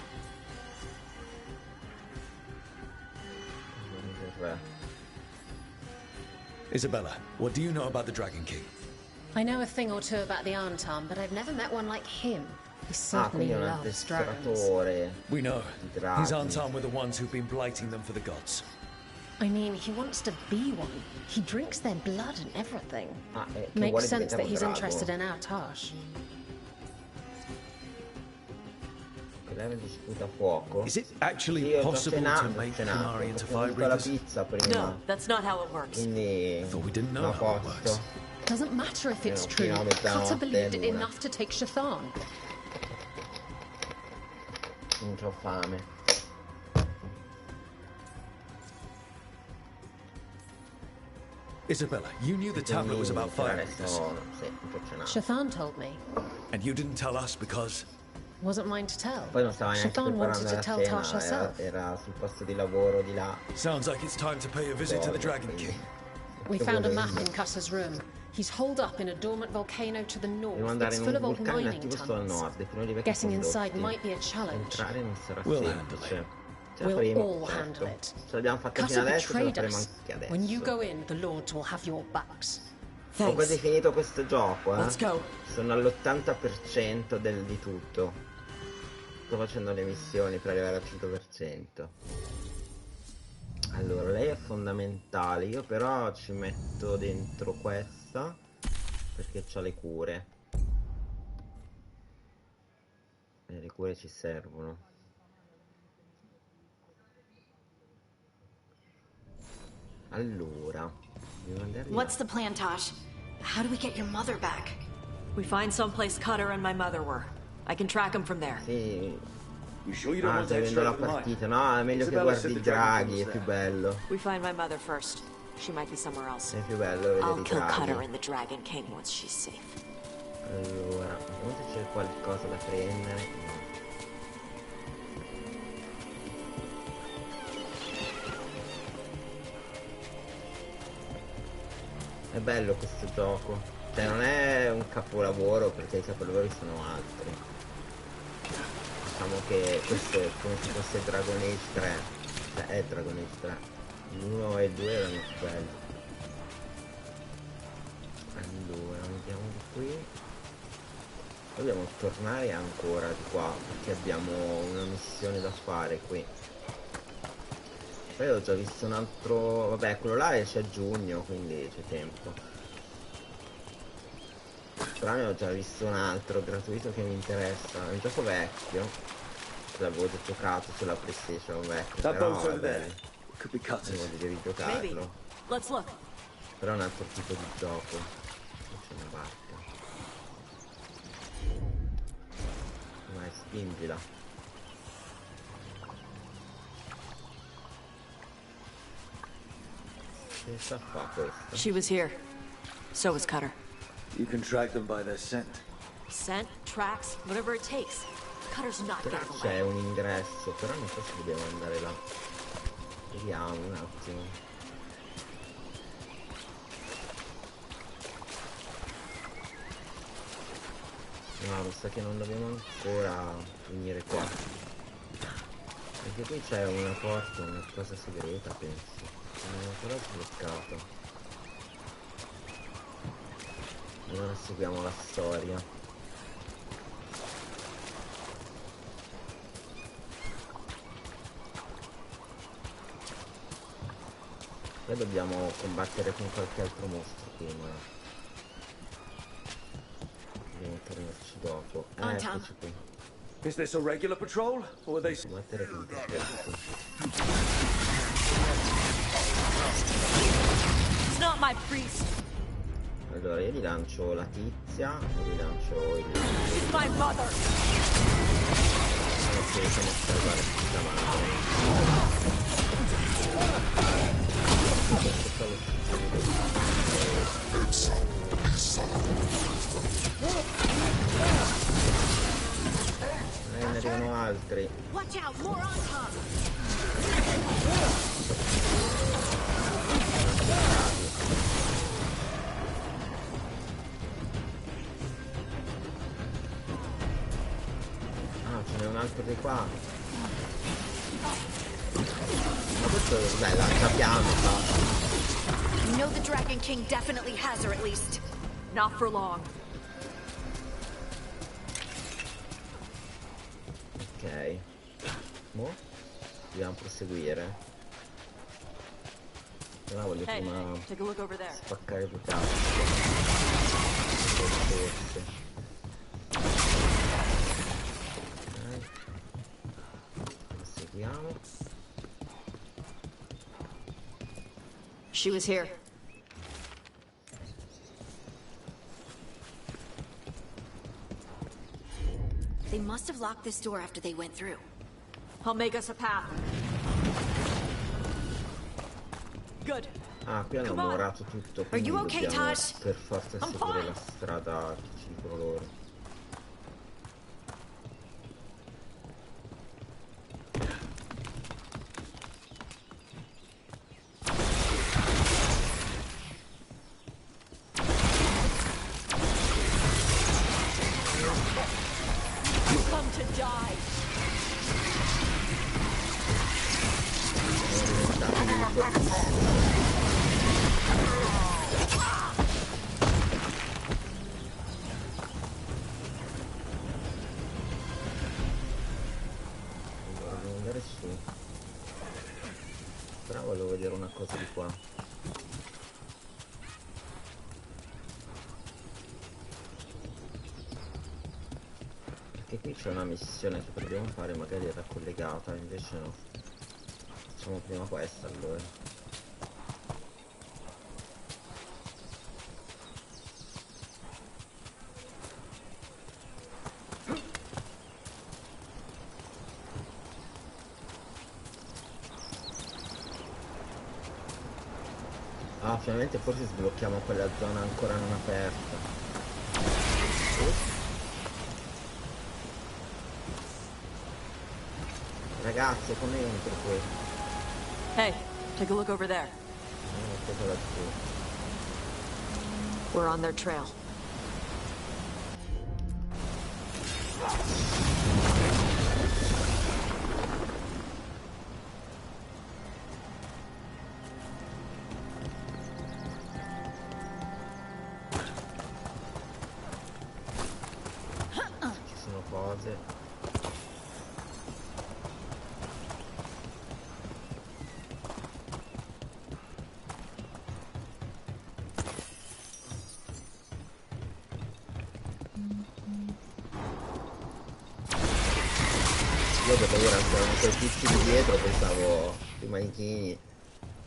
S3: Isabella, what do you know about the Dragon King?
S12: I know a thing or two about the Antam, but I've never met one like him. He certainly
S1: quindi è un
S12: loves dragons.
S1: addestratore.
S3: We know.
S1: Di draghi.
S3: His Antam were the ones who've been blighting them for the gods.
S12: I mean, he wants to be one. He drinks their blood and everything.
S1: Che
S12: Makes
S1: vuole
S12: sense
S1: diventare
S12: that
S1: un
S12: he's
S1: drago.
S12: interested in our Tosh.
S1: Leva di sputa fuoco.
S3: Is it actually
S1: Sì, ho già
S3: possible to
S1: cenato,
S3: make
S1: ho cenato.
S3: Kunari into
S1: Ho
S3: fire
S1: finito la
S3: breathers?
S1: pizza prima.
S16: No, that's not how it works.
S1: Quindi
S3: I thought we didn't know
S1: a
S3: how it
S1: posto.
S3: works.
S12: Doesn't matter if it's
S1: Fino
S12: true.
S1: a mezzanotte,
S12: Cutter believed it
S1: l'una.
S12: enough to take Shathan.
S1: Non c'ho fame.
S3: Isabella, you knew the tablet was about fire breathers.
S1: Sì, ho cenato.
S12: Shathan told me.
S3: And you didn't tell us because...
S12: Wasn't mine to tell.
S1: Poi non stava neanche
S12: Shathan wanted
S1: preparando
S12: to
S1: la
S12: tell
S1: cena,
S12: Tosh herself.
S1: era sul posto di lavoro di là.
S3: Sounds like it's time to pay a visit to the Dragon King.
S12: We found a map in Cutter's room. He's holed up in a dormant volcano to the north.
S1: Devo andare
S12: It's
S1: in
S12: full
S1: un
S12: of old
S1: vulcano
S12: mining
S1: inattivo sto al
S12: tunnels.
S1: nord, è pieno di vecchi
S12: Getting inside
S1: condotti.
S12: might be a challenge.
S1: Entrare non sarà
S3: We'll
S1: semplice. Ce la
S12: We'll
S1: faremo,
S12: all
S1: certo.
S12: handle it.
S1: Ce l'abbiamo fatta fino
S12: Cutter
S1: adesso, ce la
S12: betrayed
S1: faremo
S12: us.
S1: anche adesso.
S12: When you go in, the Lords will have your backs.
S1: Ho quasi finito questo gioco,
S16: Let's go.
S1: Sono all'80% di tutto. Sto facendo le missioni per arrivare al 100%. Allora, lei è fondamentale. Io però ci metto dentro questa perché c'ha le cure. E le cure ci servono. Allora, devo andare
S2: What's the plan, Tosh? How do we get your mother back?
S16: We find someplace Cutter and my mother were. I can track him from there.
S1: Sì.
S5: You sure you don't want to
S1: Stai
S5: head
S1: vedendo la
S5: straight to the
S1: partita.
S5: mine?
S1: No, è meglio che
S5: Isabella
S1: guardi
S5: said
S1: i
S5: the Dragon
S1: draghi,
S5: King
S1: è
S5: was
S1: più
S5: there.
S1: bello.
S16: We find my mother first. She might be somewhere else.
S1: È più bello vedere
S2: I'll
S1: i
S2: kill Cutter
S1: draghi.
S2: and the Dragon King once she's safe.
S1: Allora, vediamo se c'è qualcosa da prendere. No. È bello questo gioco. Cioè non è un capolavoro perché i capolavori sono altri. Diciamo che questo è come se fosse Dragon Age 3. Cioè è Dragon Age 3. L'1 e il 2 erano più belli. Allora, andiamo di qui. Dobbiamo tornare ancora di qua perché abbiamo una missione da fare qui. Poi ho già visto un altro... Vabbè, quello là esce a giugno, quindi c'è tempo. Però ne ho già visto un altro gratuito che mi interessa. È un gioco vecchio. L'avevo già giocato sulla PlayStation vecchio. Però vabbè, devo di rigiocarlo.
S16: Let's look.
S1: Però è un altro tipo di gioco. C'è una barca. Vai, spingila. Che sta a fa questo?
S16: She was here. So was Cutter.
S5: You can track them by their scent.
S16: Scent, tracks, whatever it takes. Cutter's not getting away.
S1: C'è un ingresso, però non so se dobbiamo andare là. Vediamo un attimo. No, mi sa che non dobbiamo ancora finire qua. Perché qui c'è una porta, una cosa segreta, penso. Non è ancora sbloccato. Allora seguiamo la storia. Poi dobbiamo combattere con qualche altro mostro prima. Dobbiamo tornarci dopo. Eccoci qui.
S5: Is this a regular patrol, or are they...
S1: Combattere con questi.
S16: It's not my priest.
S1: Allora io gli lancio la tizia e gli lancio il...
S16: She's my mother.
S1: Ok, siamo a salvare questa madre. Ne arrivano altri.
S2: Watch out, more on top.
S1: Ah, ce n'è un altro di qua. Ma questo, beh, la capiamo,
S2: You know the Dragon King definitely has her at least.
S16: Not for long.
S1: Ok. Mo? Dobbiamo proseguire. Però voglio prima
S16: take a look over there.
S1: spaccare più cazzo. Ok. Proseguiamo.
S2: She was here. They must have locked this door after they went through.
S16: I'll make us a path. Good.
S1: Ah, qui hanno lavorato tutto, quindi dobbiamo per forza seguire la strada che ci dicono loro.
S16: Come to die.
S1: Allora, devo andare su. Però volevo vedere una cosa di qua. Perché qui c'è una missione che dobbiamo fare, magari era collegata, invece no. Facciamo prima questa allora. Ah, finalmente forse sblocchiamo quella zona ancora non aperta. Ragazzi, come entro qui?
S16: Hey, take a look over there. We're on their trail.
S1: Ci sono cose. Io dopo ora c'erano quei tizi di dietro, pensavo i manichini,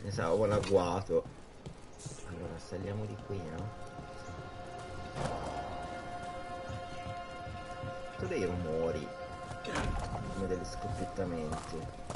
S1: pensavo un agguato. Allora saliamo di qui, no? Sono dei rumori come degli scoppiettamenti.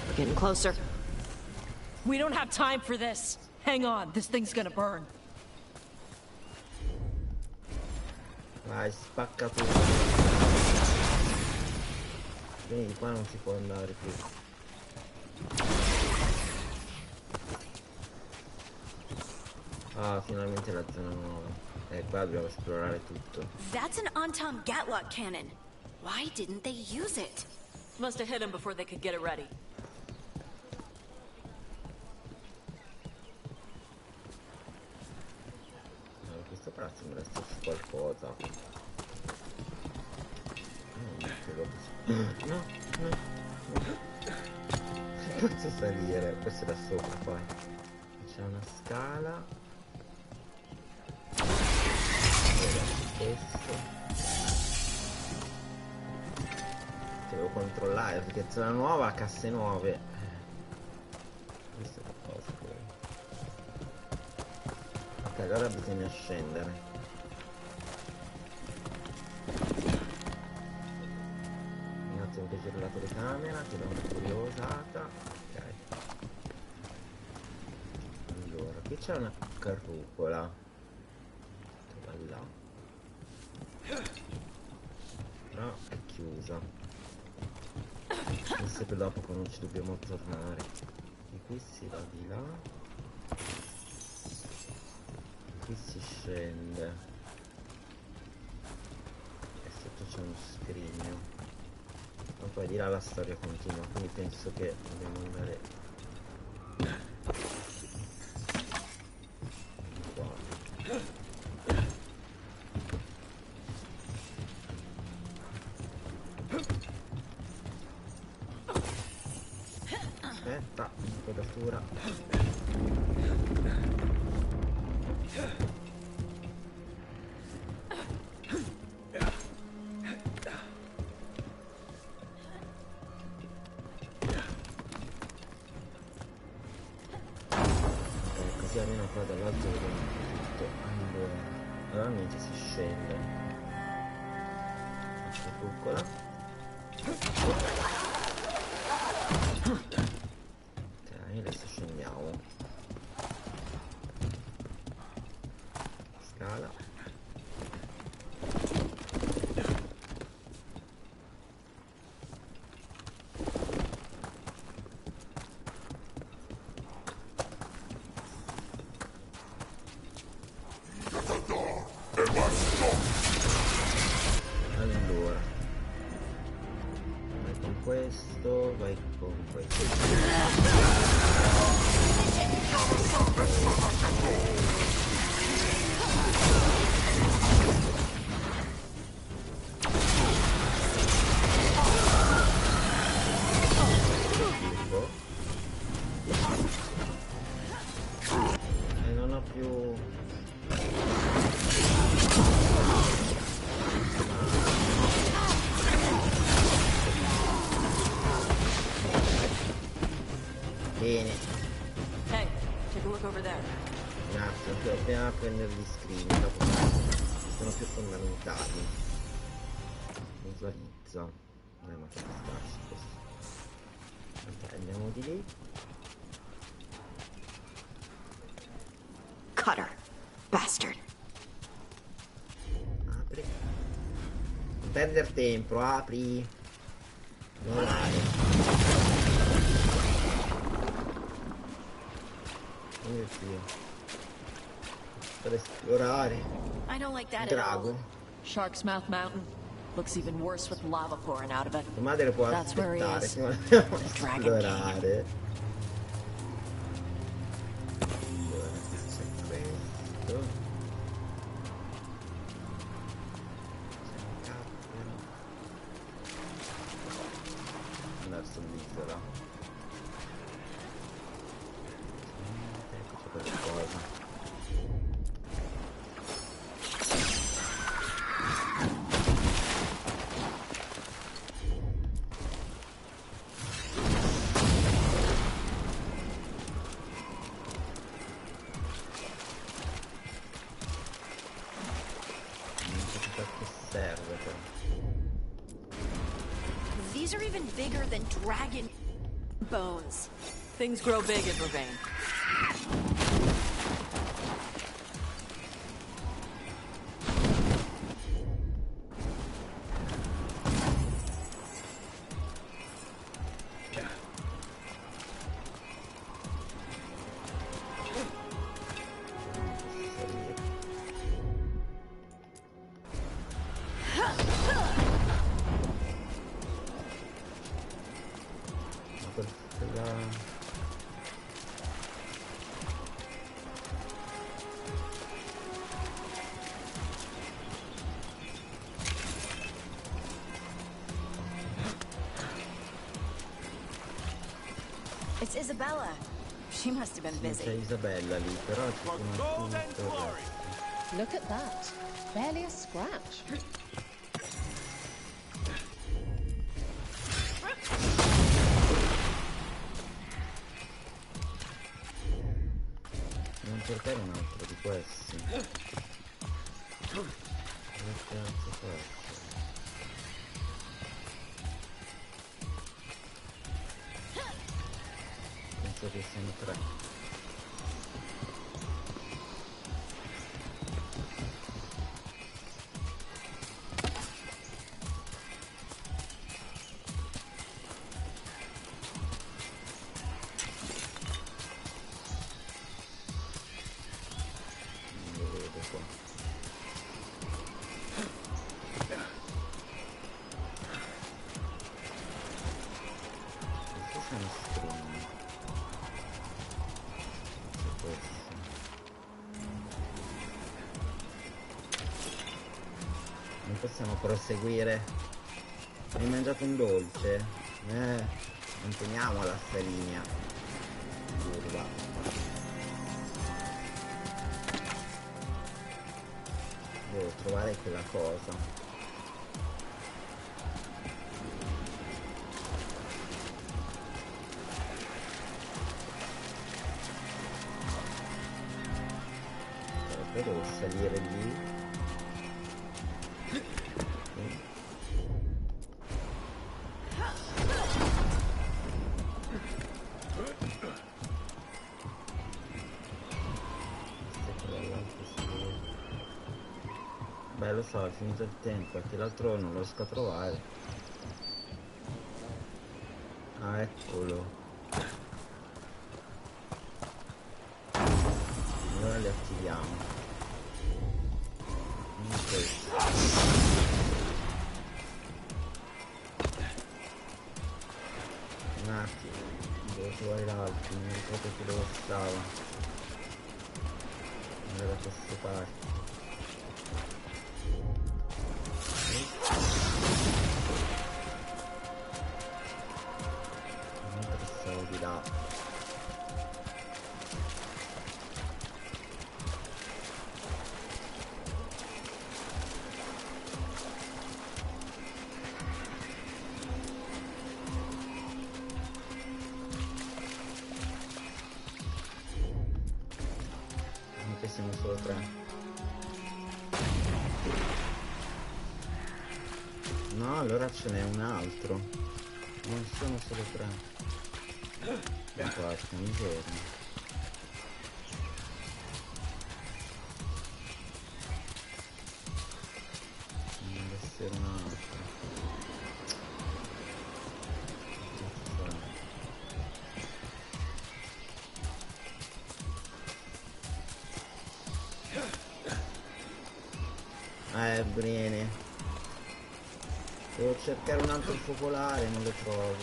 S16: We're getting closer. We don't have time for this. Hang on, this thing's gonna burn.
S1: Vai, spacca tutto. Quindi qua non si può andare più. Ah, finalmente la zona nuova. Qua dobbiamo esplorare tutto.
S2: That's an Anton Gatlock cannon. Why didn't they use it?
S16: Must have hit him before they could get it ready.
S1: Allora, questo Ora sembra esserci qualcosa. No. Non posso salire, questo è da sopra poi. C'è una scala. Questo. Devo controllare perché c'è la nuova, casse nuove. Questo è qualcosa poi. Ok, allora bisogna scendere. Che giro la telecamera, che da una curiosata. Ok. Allora, qui c'è una carrucola. Che va là. Però è chiusa. Forse per dopo quando ci dobbiamo tornare. E qui si va di là. E qui si scende. E sotto c'è uno scrigno. Ma poi di là la storia continua, quindi penso che dobbiamo andare qua. Aspetta, inquadratura. Almeno qua dall'alto vediamo tutto. Allora niente, si scende. Questa piccola. Ok, adesso scendiamo. Scala. Allora, vai con questo, vai con questo. E non ho più... Bene.
S16: Hey, take a look over there.
S1: Un attimo, dobbiamo prendere gli screen, dopo sono più fondamentali. Visualizza. Ma che cascarci questo. Ok, andiamo di lì.
S2: Cutter. Bastard.
S1: Apri. Non perdere tempo, apri. Non mio Dio. Per esplorare.
S16: I don't like that
S1: Drago.
S16: Shark's Mouth Mountain looks even worse with lava pouring out of it.
S1: Tua madre può
S16: That's where he
S1: aspettare
S16: is.
S1: fino a esplorare. Allora, c'è questo. C'è andare sull'isola. Ecco, c'è qualcosa.
S2: These are even bigger than dragon bones.
S16: Things grow big in Vervain.
S2: It's Isabella. She must have been busy.
S1: C'è Isabella lì, però ci sono tutto.
S12: Look at that. Barely a scratch.
S1: Non cercare un altro di questi. Che cazzo questo? Penso che siano 3. Non possiamo proseguire. Hai mangiato un dolce? Non teniamo la sta linea. Curva. Devo trovare quella cosa. Poi devo salire lì. Beh, lo so, è finito il tempo, perché l'altro non lo riesco a trovare. Ah, eccolo. Allora li attiviamo. Un attimo, devo trovare l'altro, non ricordo più dove stava. Non era da queste parti. Non stavo di là. Siamo solo 3. No, allora ce n'è un altro. Non sono solo 3. Ma porca miseria. Deve essere un altro. Bene. Devo cercare un altro focolare, non lo trovo.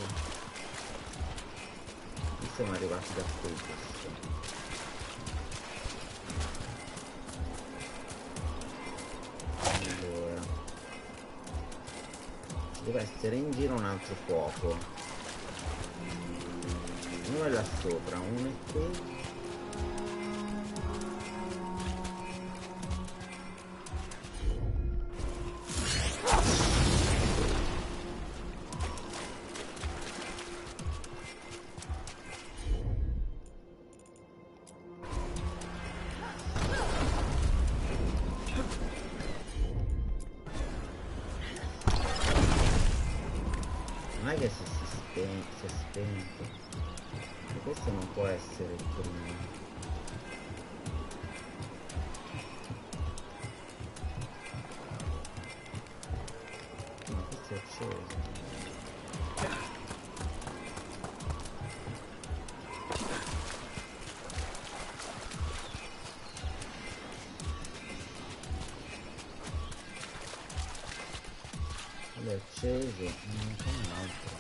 S1: Qui siamo arrivati da qui, questo. Allora. Ci deve essere in giro un altro fuoco. Uno è là sopra, uno è qui. Non è che si è spento. E questo non può essere il primo. No, questo è acceso. Quello è acceso, non c'è un altro.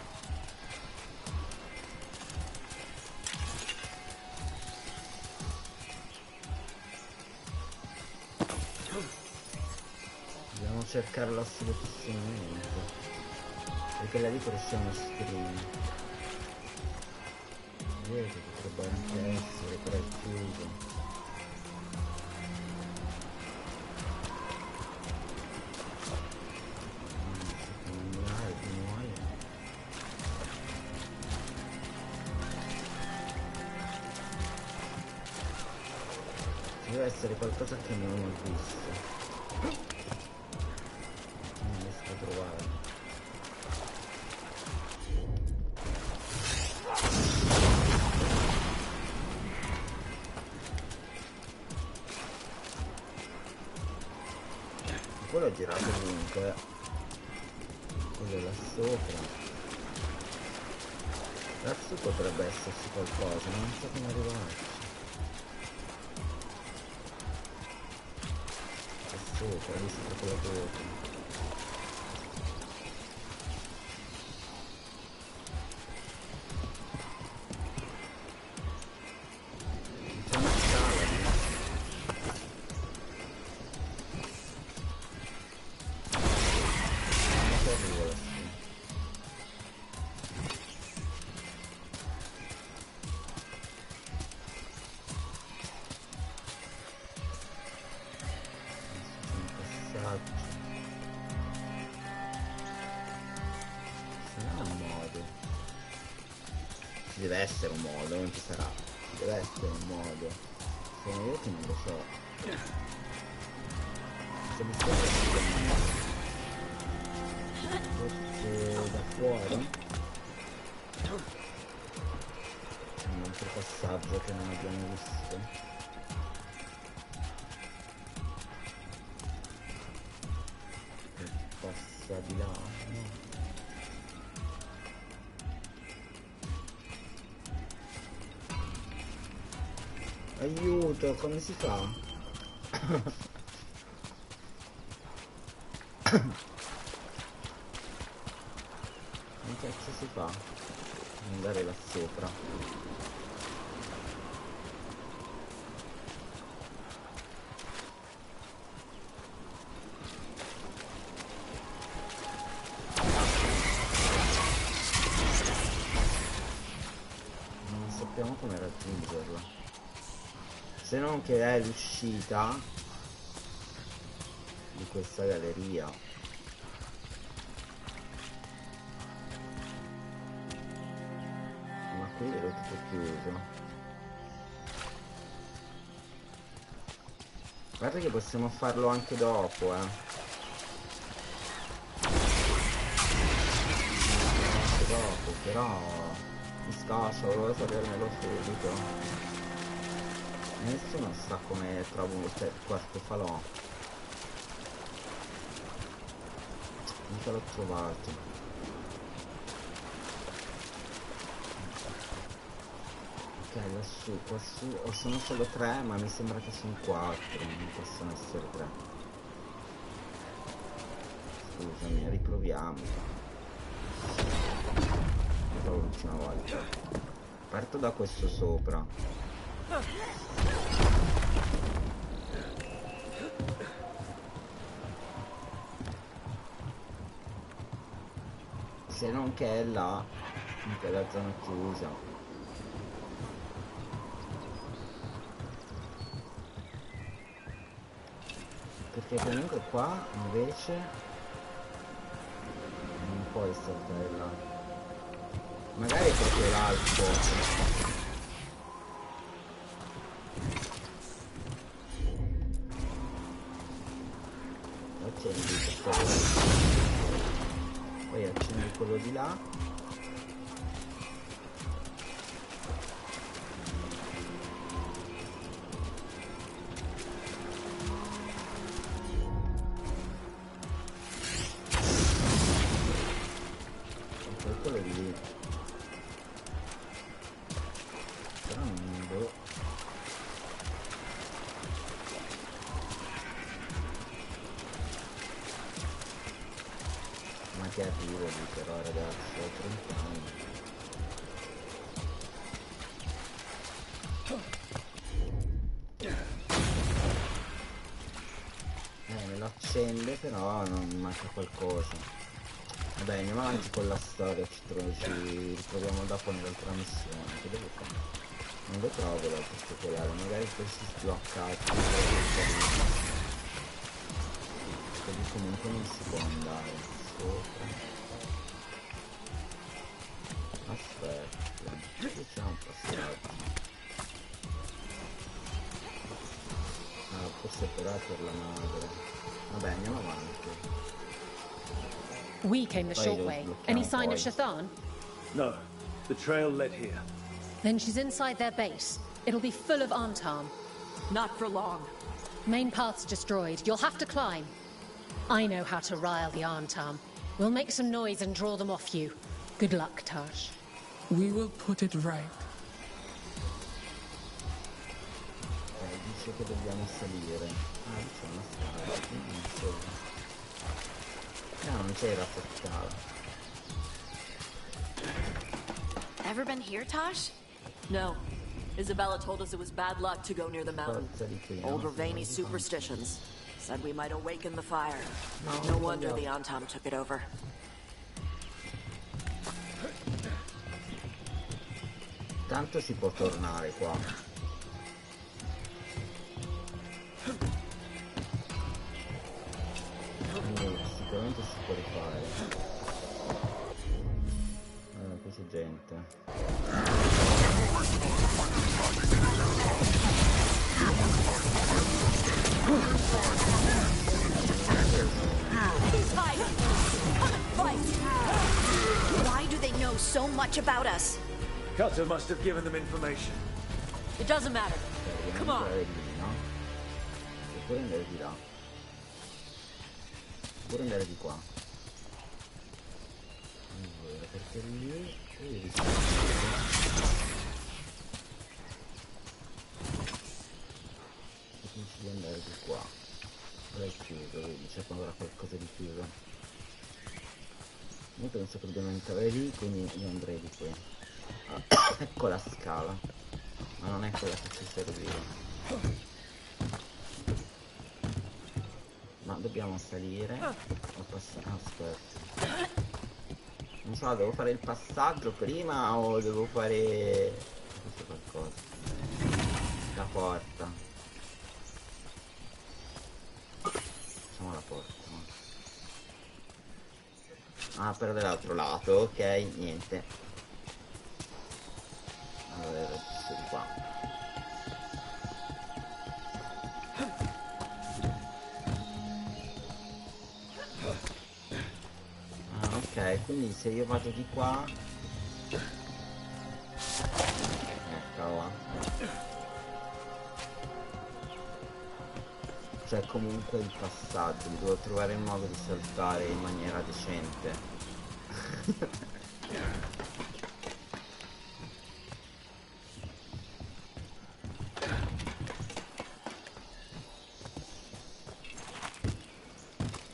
S1: Dobbiamo cercarlo assolutissimamente, perché là dietro c'è uno screen. Vedete, potrebbe anche essere, però è chiuso. Deve essere qualcosa che non ho visto. Non riesco a trovare. Poi l'ho girato ovunque. Quello là sopra. Adesso potrebbe esserci qualcosa, ma non so come arrivarci. Sopra, lì sopra quella torre. C'è una scala lì. Non so dove vuole essere. Ci deve essere un modo, non ci sarà. Ci deve essere un modo. Sono io che non lo so. Se mi sto forse da fuori. Un altro passaggio che non abbiamo visto. Passa di là, no? Aiuto, come si fa? Come cazzo si fa? Andare là sopra. Non sappiamo come raggiungerla. Se non che è l'uscita di questa galleria. Ma qui è tutto chiuso. Guarda che possiamo farlo anche dopo, dopo, però mi scoccia, volevo sapermelo subito. Nessuno sa come trovo questo falò. Mica l'ho trovato. Ok, lassù, quassù. O sono solo 3, ma mi sembra che sono 4. Non possono essere 3. Scusami, riproviamo. Riprovo l'ultima volta. Parto da questo sopra. Se non che è là, in quella zona chiusa. Perché comunque qua invece non puoi saltare là. Magari è proprio l'altro. Accendi questo, poi accendi quello di là. E poi quello di lì. Però non boh. Ma che arrivo lì però ragazzi, ho 30 anni. Me lo accende però non manca qualcosa. Vabbè, andiamo avanti con la storia, ci ritroviamo dopo nell'altra missione. Che devo fare? Non lo trovo l'altro speculare, magari poi si sblocca quindi comunque non si può andare sopra. Aspetta, qui c'è un passaggio. Ah, forse però è per la madre. Vabbè, andiamo avanti.
S12: We came the short way. Any sign of Shathan?
S3: No, the trail led here.
S12: Then she's inside their base. It'll be full of Antam.
S16: Not for long.
S12: Main path's destroyed. You'll have to climb. I know how to rile the Antam. We'll make some noise and draw them off you. Good luck, Tash.
S11: We will put it right.
S1: Dice che dobbiamo salire. Ah, c'è una scala. No, non c'era questa scala.
S2: Ever been here, Tosh?
S16: No. Isabella told us it was bad luck to go near the mountain. Old Ravani superstitions. Said we might awaken the fire. No wonder the Antam took it over.
S1: Tanto si può tornare qua. Quindi sicuramente si può rifare. Qui c'è gente.
S2: He's hiding. Come and fight. Why do they know so much about us?
S3: Cutter must have given them information.
S16: It doesn't matter. Come on.
S1: Puoi andare di là. Puoi andare di qua. Allora, perché lì devi di andare di qua. Ora è chiuso, vedi, c'è ancora qualcosa di chiuso. Io penso che dobbiamo entrare lì, quindi io andrei di qui. Ah, ecco la scala. Ma non è quella che ci serviva. Ma dobbiamo salire o passare? Aspetta. Non so, devo fare il passaggio prima o devo fare qualcosa? La porta. Facciamo la porta. Ah, per dall'altro lato, ok, niente. Allora, questo di qua. Ok, quindi se io vado di qua, eccola, c'è comunque il passaggio, devo trovare il modo di saltare in maniera decente.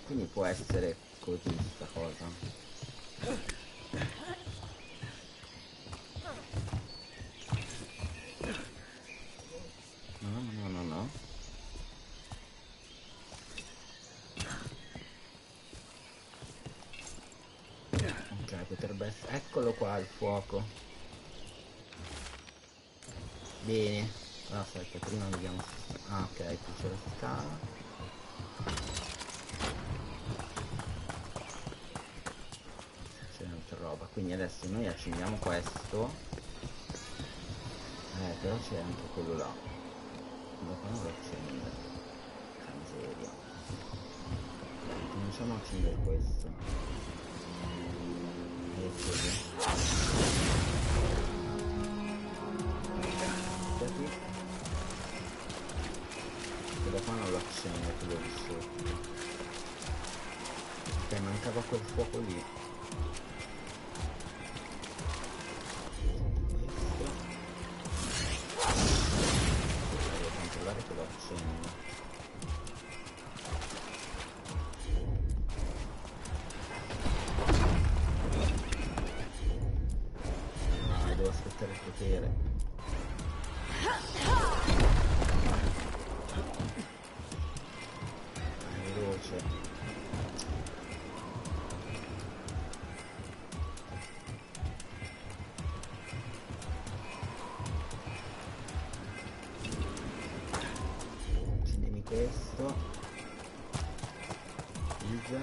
S1: Quindi può essere così sta cosa. No. Ok, potrebbe essere... Eccolo qua il fuoco. Bene. Aspetta, prima dobbiamo... Ah, ok, qui c'è la scala. Roba, quindi adesso noi accendiamo questo, però c'è anche quello là, dopo non lo accende, che miseria. Cominciamo a accendere questo e accende. E dopo non lo accende quello di sotto. Ok, mancava quel fuoco lì. Che lo accendo. No, devo aspettare il potere. Veloce. questo. Easy.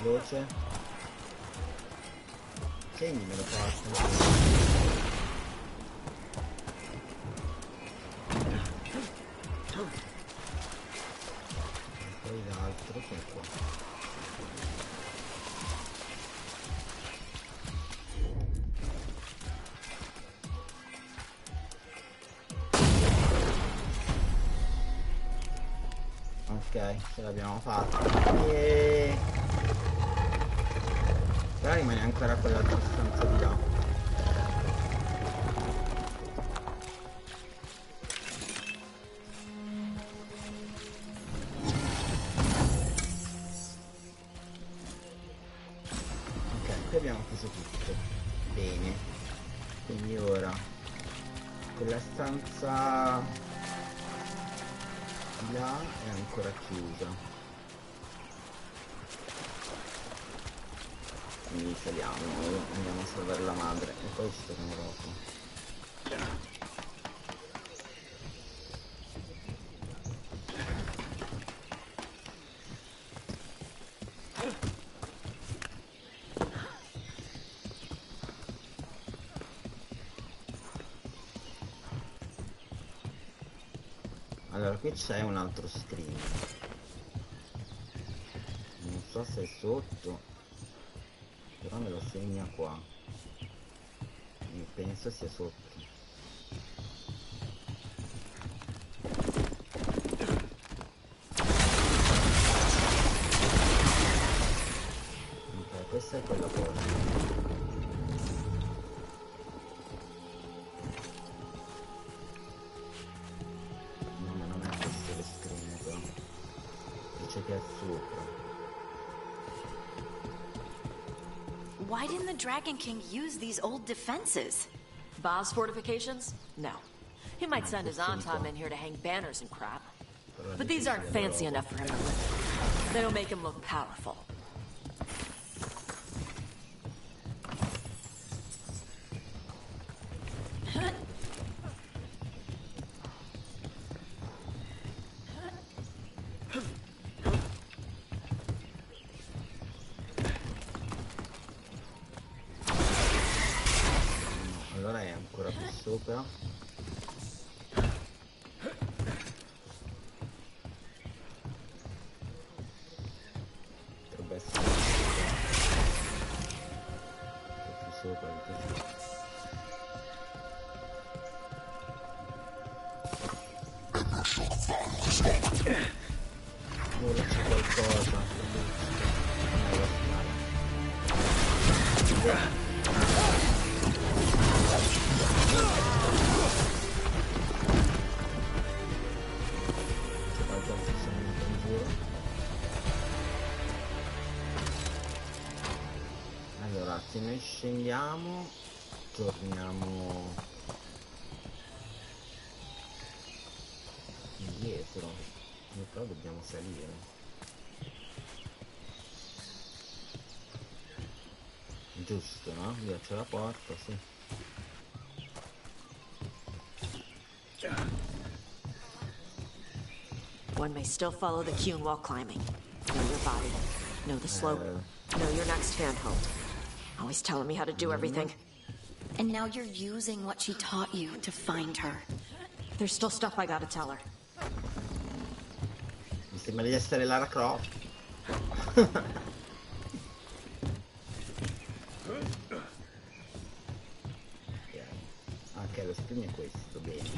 S1: Veloce. Segnimelo forte. Poi l'altro che è qua. Ok, ce l'abbiamo fatta. Però rimane ancora quell'altra stanza di là. Ok, qui abbiamo chiuso tutto. Bene. Quindi ora quella stanza di là è ancora chiusa. Quindi saliamo, andiamo a salvare la madre e poi ci torniamo dopo. Allora qui c'è un altro screen, non so se è sotto, però me lo segna qua. Io penso sia sotto. Ok, questa è quella porta. No, non è questo lo screen però. Dice che è sopra.
S2: Why didn't the Dragon King use these old defenses?
S16: Boss fortifications? No. He might send his Antam in here to hang banners and crap. But these aren't fancy enough for him to live in. They don't make him look powerful.
S1: Allora è ancora più sopra. Potrebbe essere più sopra di così. Ora c'è qualcosa. Allora, se noi scendiamo, torniamo indietro, noi però dobbiamo salire. Giusto, no? Lì c'è la porta, sì.
S16: One may still follow the Qun while climbing. Know your body. Know the slope. Know your next handhold. Always telling me how to do everything.
S2: And now you're using what she taught you to find her.
S16: There's still stuff I gotta tell her.
S1: Mi sembra di essere Lara Croft. Ok, lo screen è questo, bene.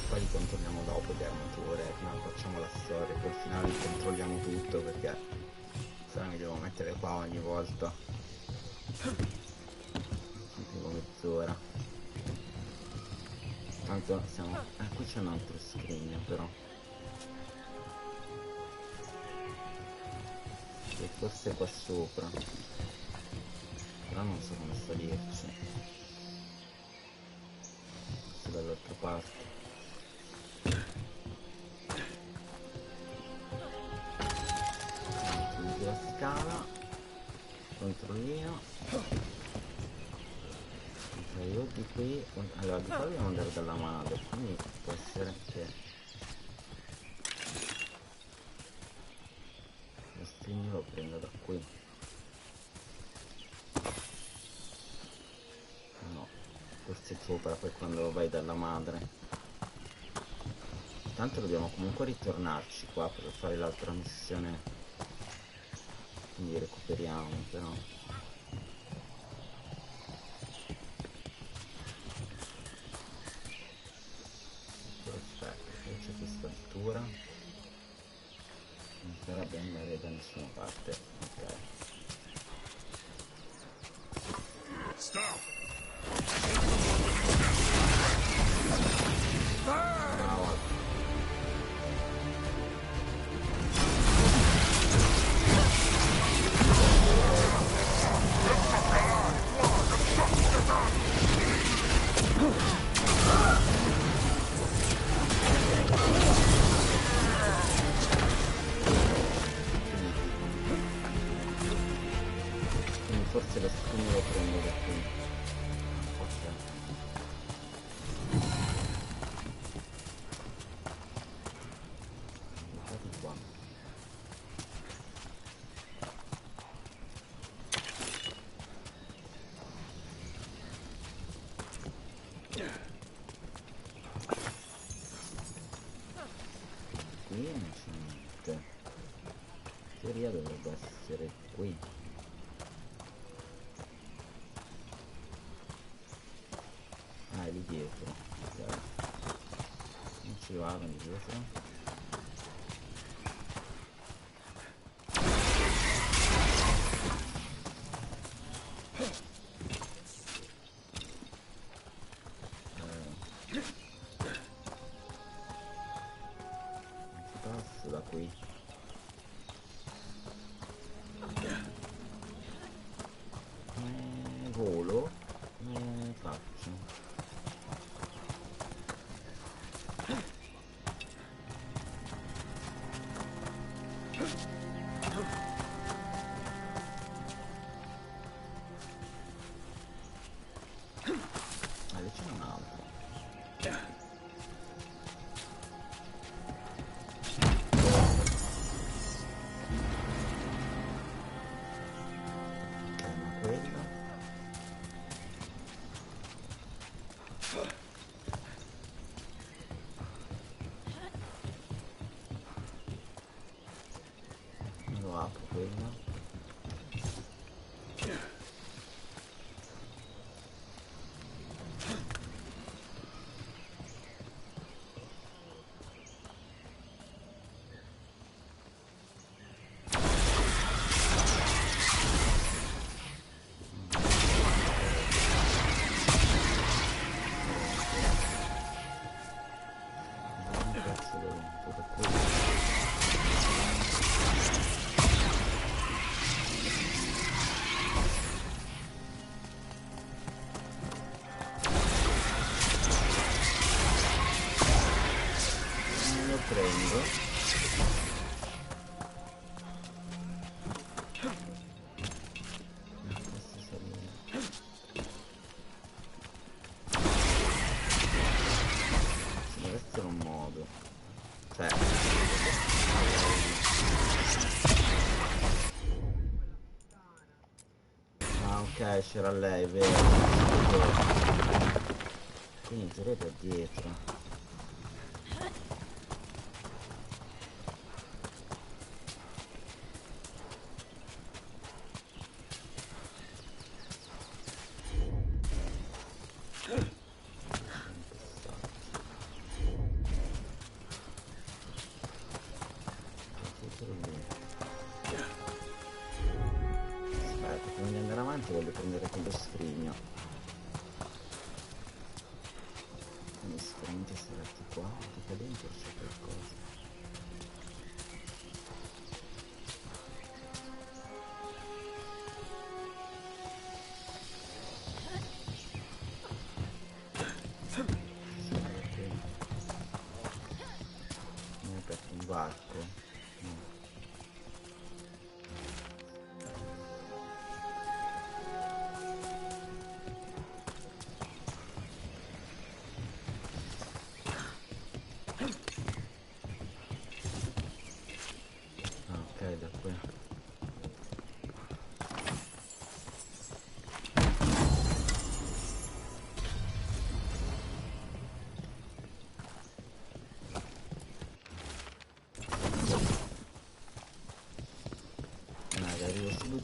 S1: Poi li controlliamo dopo le armature, prima facciamo la storia, poi al finale controlliamo tutto perché se no mi devo mettere qua ogni volta. Tipo mezz'ora. Tanto siamo... qui c'è un altro screen però. E forse qua sopra. Però non so come salirci. Forse dall'altra parte. La scala, controllino. Ok, io di qui, allora di qua dobbiamo andare dalla madre, quindi può essere che Quindi lo prendo da qui. No, forse sopra poi quando vai dalla madre. Tanto dobbiamo comunque ritornarci qua per fare l'altra missione. Quindi recuperiamo però. Perfetto, poi c'è questa altura. Non sarà ben andare da nessuna parte. Ok.
S7: Stop!
S1: Forse lo scudo lo prendo da qui. Ok. Guardate qua. Qui non c'è niente. In teoria dovrebbe essere qui. È lì dietro, ok. Non ci vado lì dietro. Non si passa da qui. Volo. Come faccio? Lì c'è un altro. Ok, ma quello. Lo apro quello. Lo prendo. Ci deve essere un modo. Cioè. Ah ok, c'era lei, vero? Quindi in teoria da dietro. Aspetta, prima di andare avanti voglio prendere quello scrigno. Quindi sicuramente sarà qua, anche qua dentro c'è qualcosa. Mi ha aperto un varco. No. Ah, ok, da qui.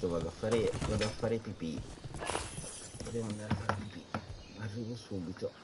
S1: intanto vado a fare pipì. Devo andare a fare pipì. Arrivo subito.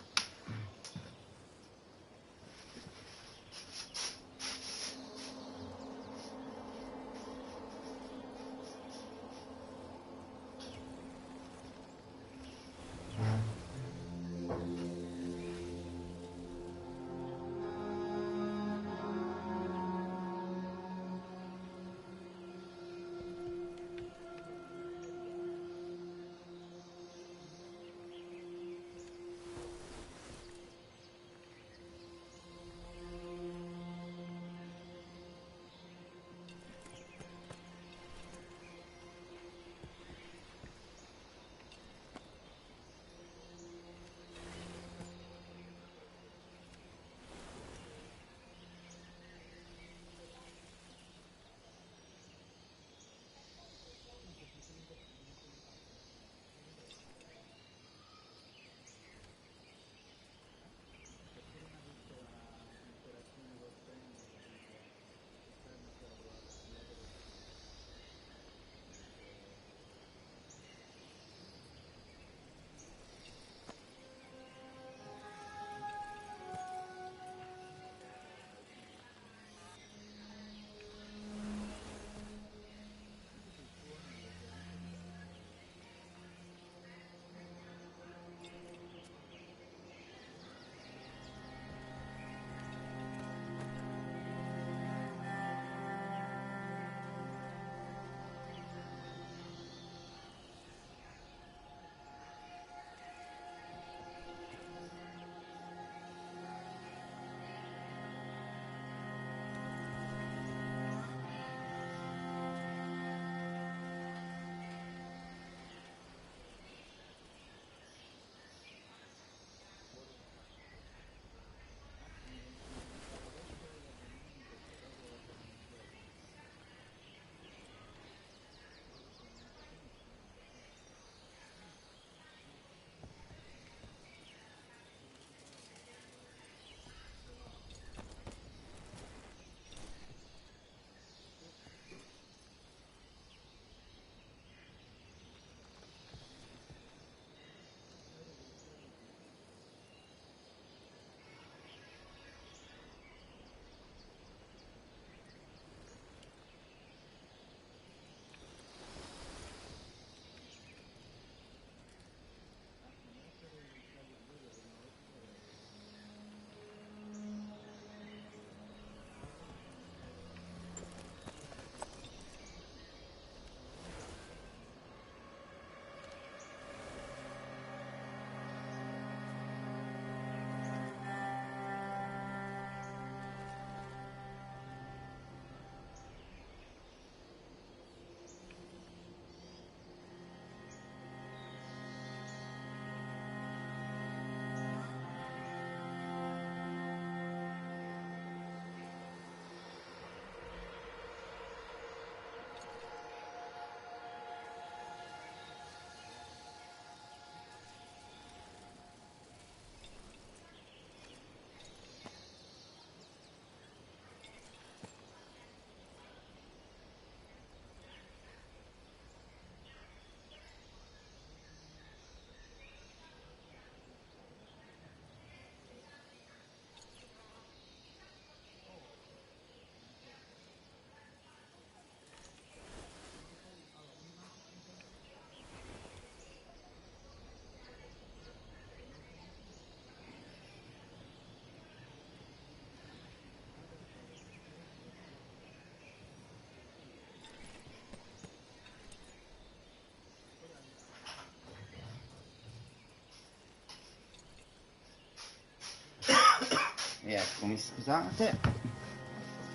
S1: E eccomi, scusate.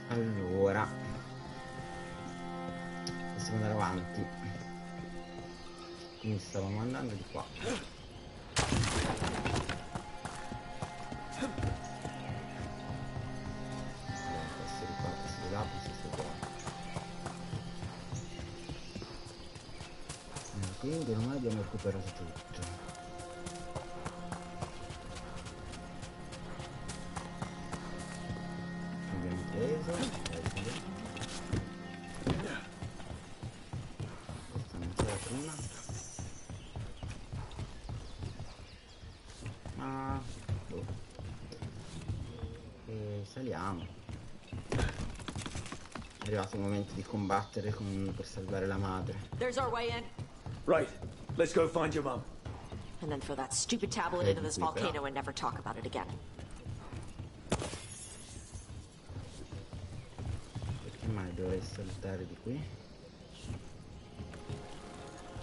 S1: Allora, possiamo andare avanti. Quindi stavamo andando di qua. Questo di qua, questo di là, questo di qua. Quindi ormai abbiamo recuperato tutto. Questo Saliamo. È arrivato il momento di combattere per salvare la madre.
S16: There's our way in.
S3: Right. Let's go find your mum.
S16: And then throw that stupid tablet into this volcano and never talk about it again.
S1: Perché mai dovrei saltare di qui?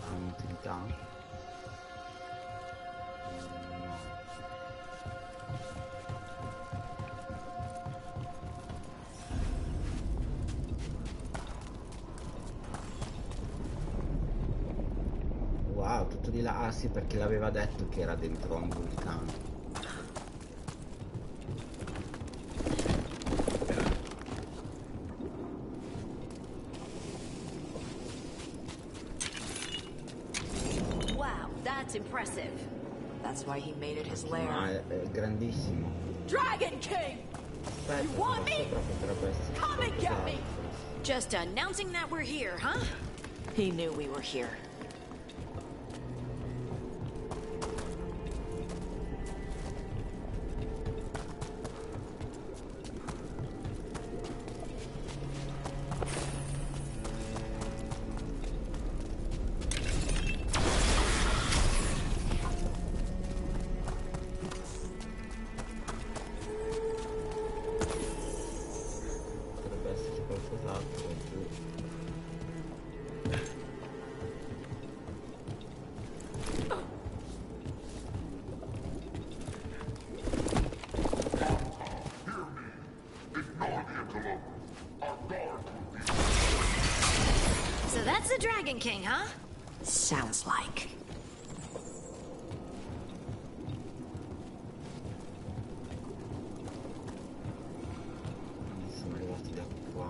S1: Ha un'utilità? No. Wow, tutto di là. Ah sì, perché l'aveva detto che era dentro un vulcano.
S16: Wow, that's impressive. That's why he made it his lair.
S1: Ma è grandissimo.
S16: Dragon King!
S1: Aspetta,
S16: You want me?
S1: potrebbe essere
S16: Come and get me!
S1: qualcos'altro.
S16: Just announcing that we're here, huh? He knew we were here.
S1: Potrebbe esserci qualcos'altro in più.
S2: So that's the Dragon King, huh?
S16: Sounds like.
S1: Siamo arrivati da qua.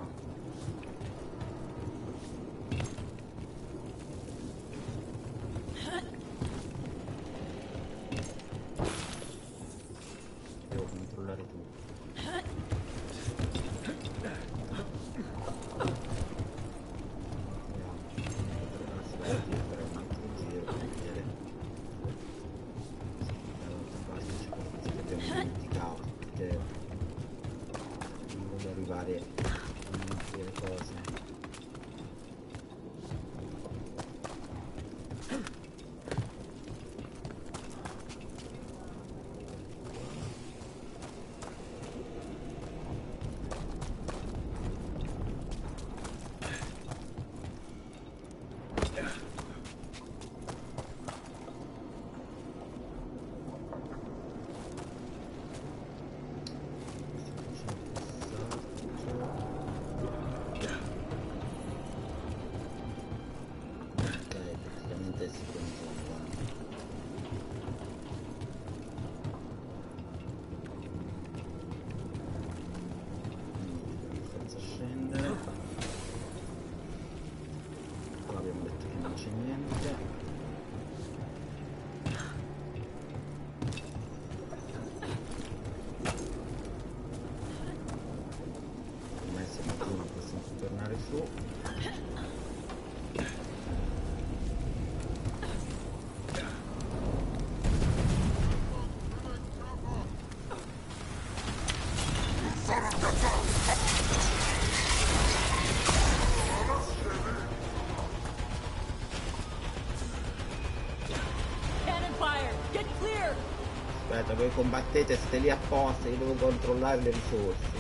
S1: Devo controllare tutto. Aspetti, fare un altro giro per vedere. Quasi c'è qualcosa che abbiamo dimenticato, perché non voglio arrivare a dimenticare le cose. Ok, praticamente si confondono. Quindi senza scendere. Qua abbiamo detto che non c'è niente. Ormai siamo giù, non possiamo più tornare su.
S16: Cannon fire! Get clear!
S1: Aspetta, voi combattete, siete lì apposta, io devo controllare le risorse.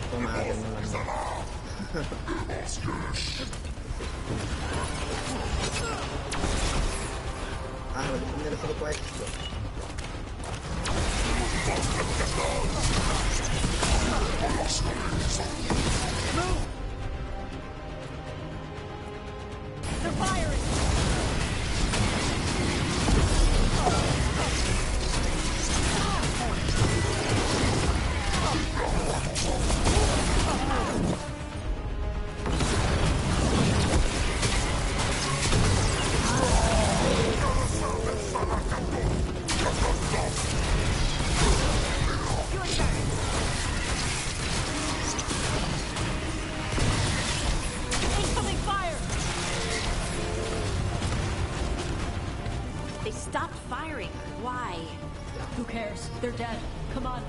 S1: Tua madre non la mia. Ah, devo prendere solo questo.
S16: They're firing! Your turn!
S2: They stopped firing. Why?
S6: Who cares? They're dead. Come on.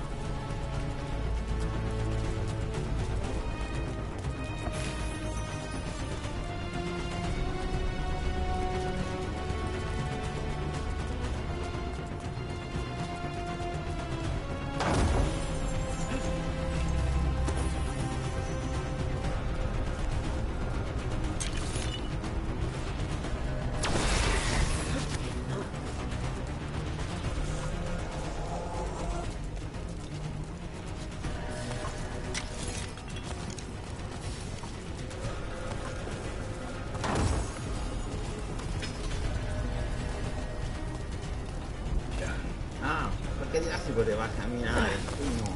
S1: Perché di là si poteva camminare, qui no.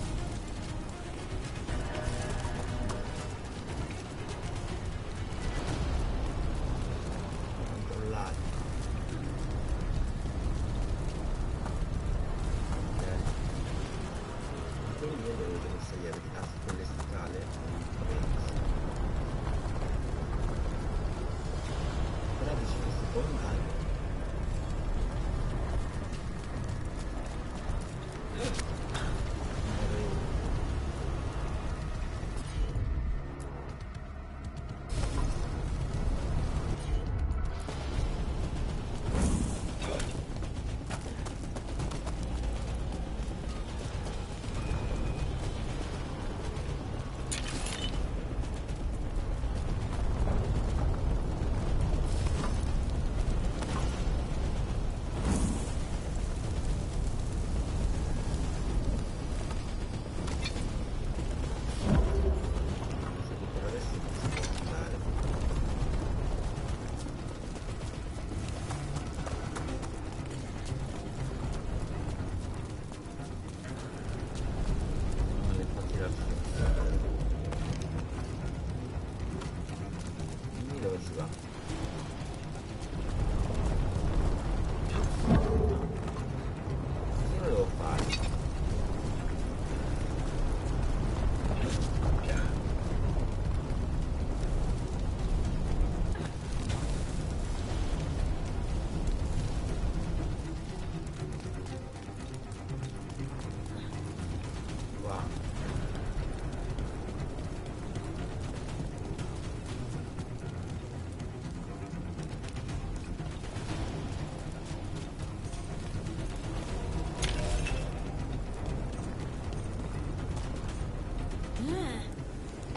S1: Controllare. Ok. Quindi io devo salire di là su quelle scale. Però dici che si può andare.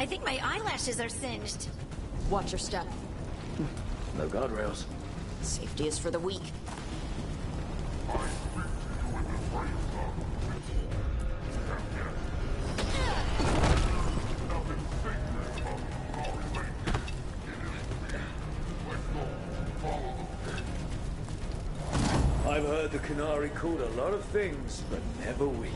S2: I think my eyelashes are singed.
S16: Watch your step.
S3: No guardrails.
S16: Safety is for the weak.
S3: I've heard the Canary called a lot of things, but never weak.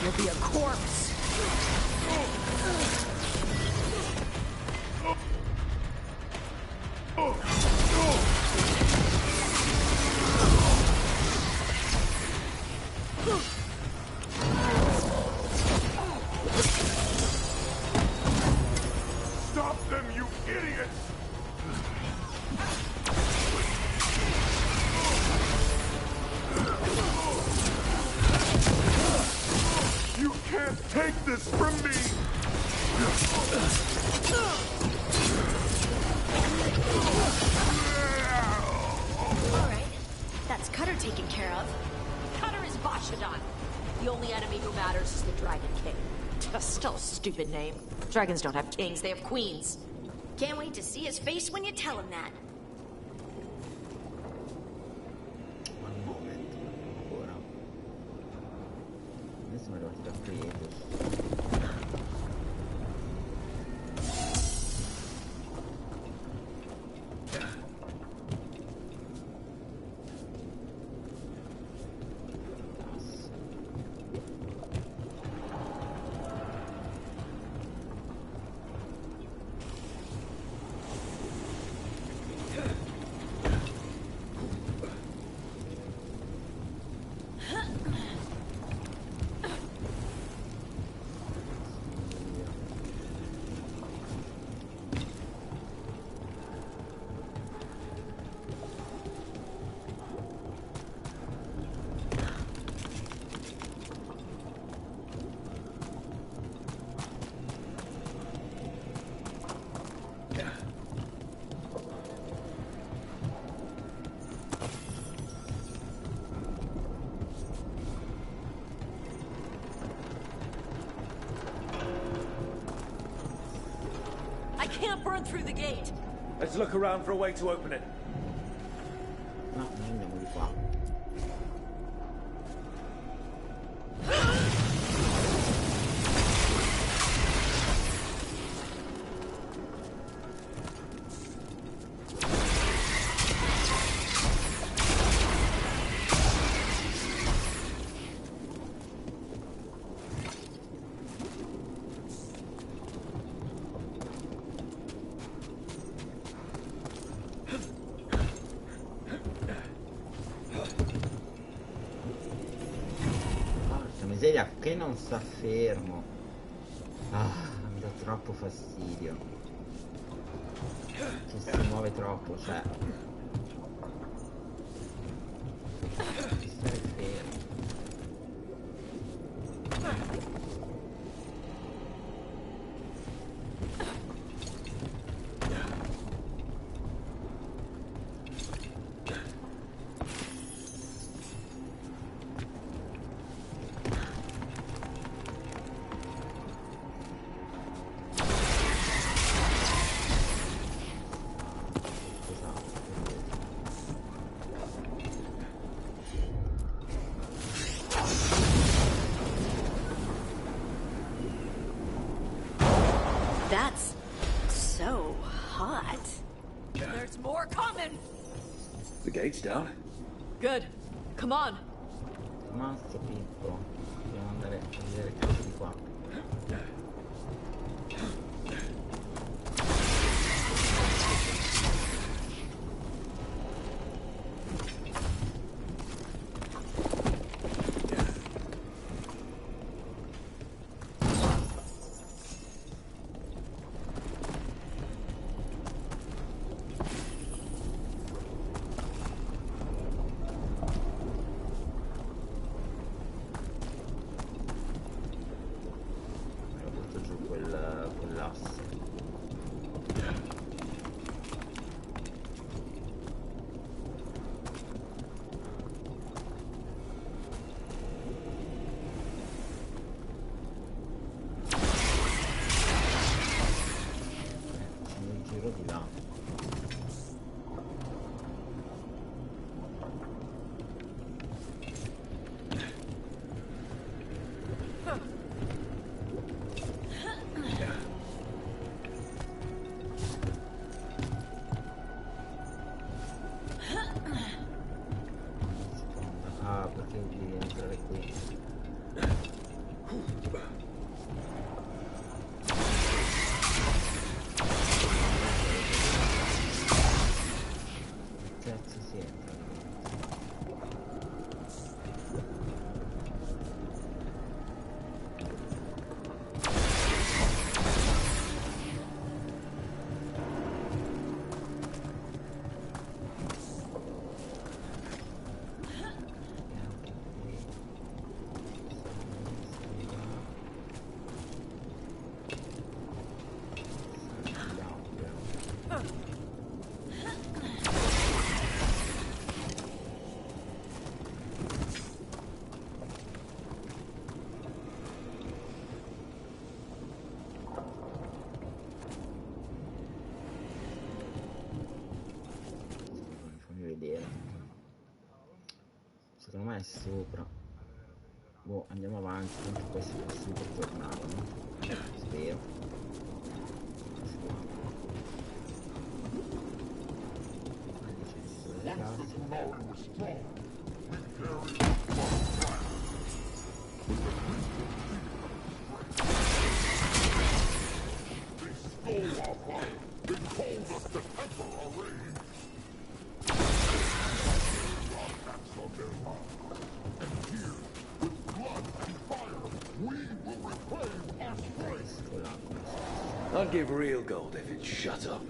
S16: You'll be a corpse.
S7: Stop them, you idiots! You can't take this from me!
S2: Alright, that's Cutter taken care of.
S16: Cutter is Vashadon. The only enemy who matters is the Dragon King. Still a stupid name. Dragons don't have kings, they have queens.
S2: Can't wait to see his face when you tell him that.
S1: One moment, ancora. Adesso sono arrivati da creative.
S16: I can't burn through the gate.
S3: Let's look around for a way to open it.
S1: No, noi andiamo di qua. Miseria, che non sta fermo. Mi dà troppo fastidio. Che si muove troppo, cioè. Devi stare fermo.
S2: That's so hot.
S16: There's more coming.
S3: The gate's down.
S16: Good. Come on.
S1: Mazzo piccolo. Dobbiamo andare a vedere cose di qua. Ho butto giù quell'asse. sopra. Boh, andiamo avanti, tanto questi possono tornare, no? Spero.
S3: I'd give real gold if it'd shut up.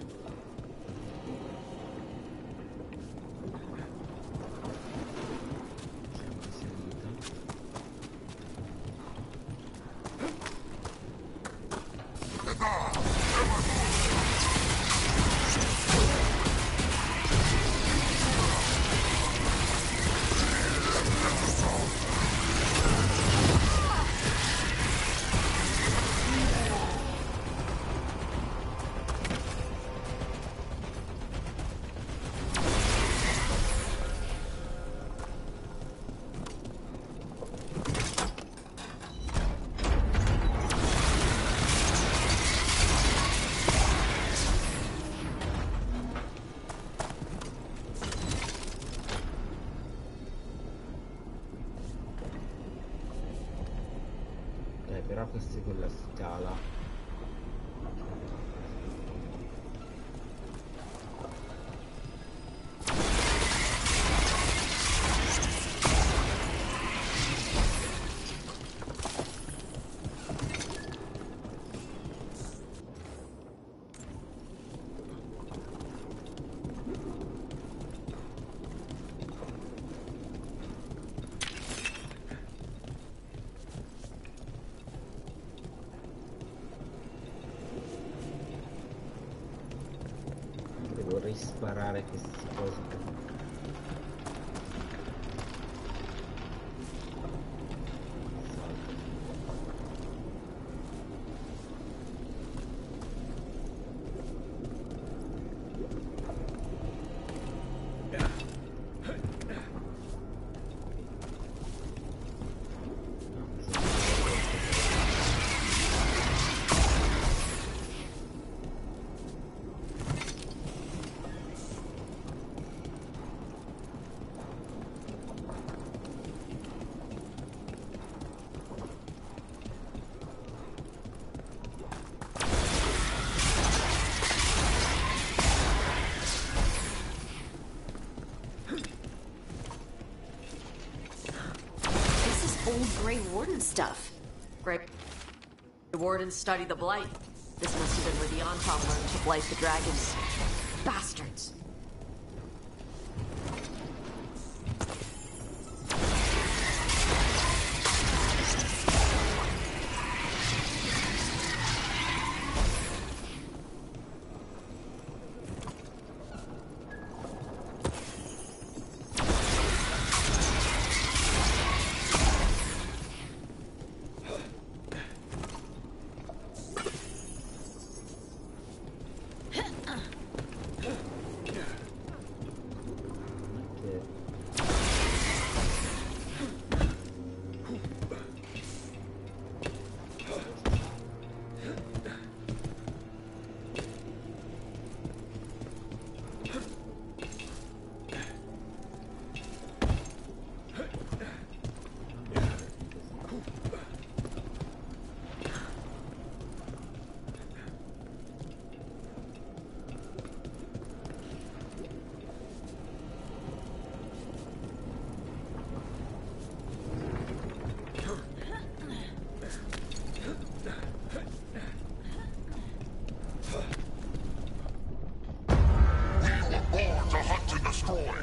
S1: Però questa è quella scala. Vorrei sparare queste cose.
S16: Old Grey Warden stuff. Grey Wardens study the Blight. This must have been where the Anton learned to blight the dragons. Bastards.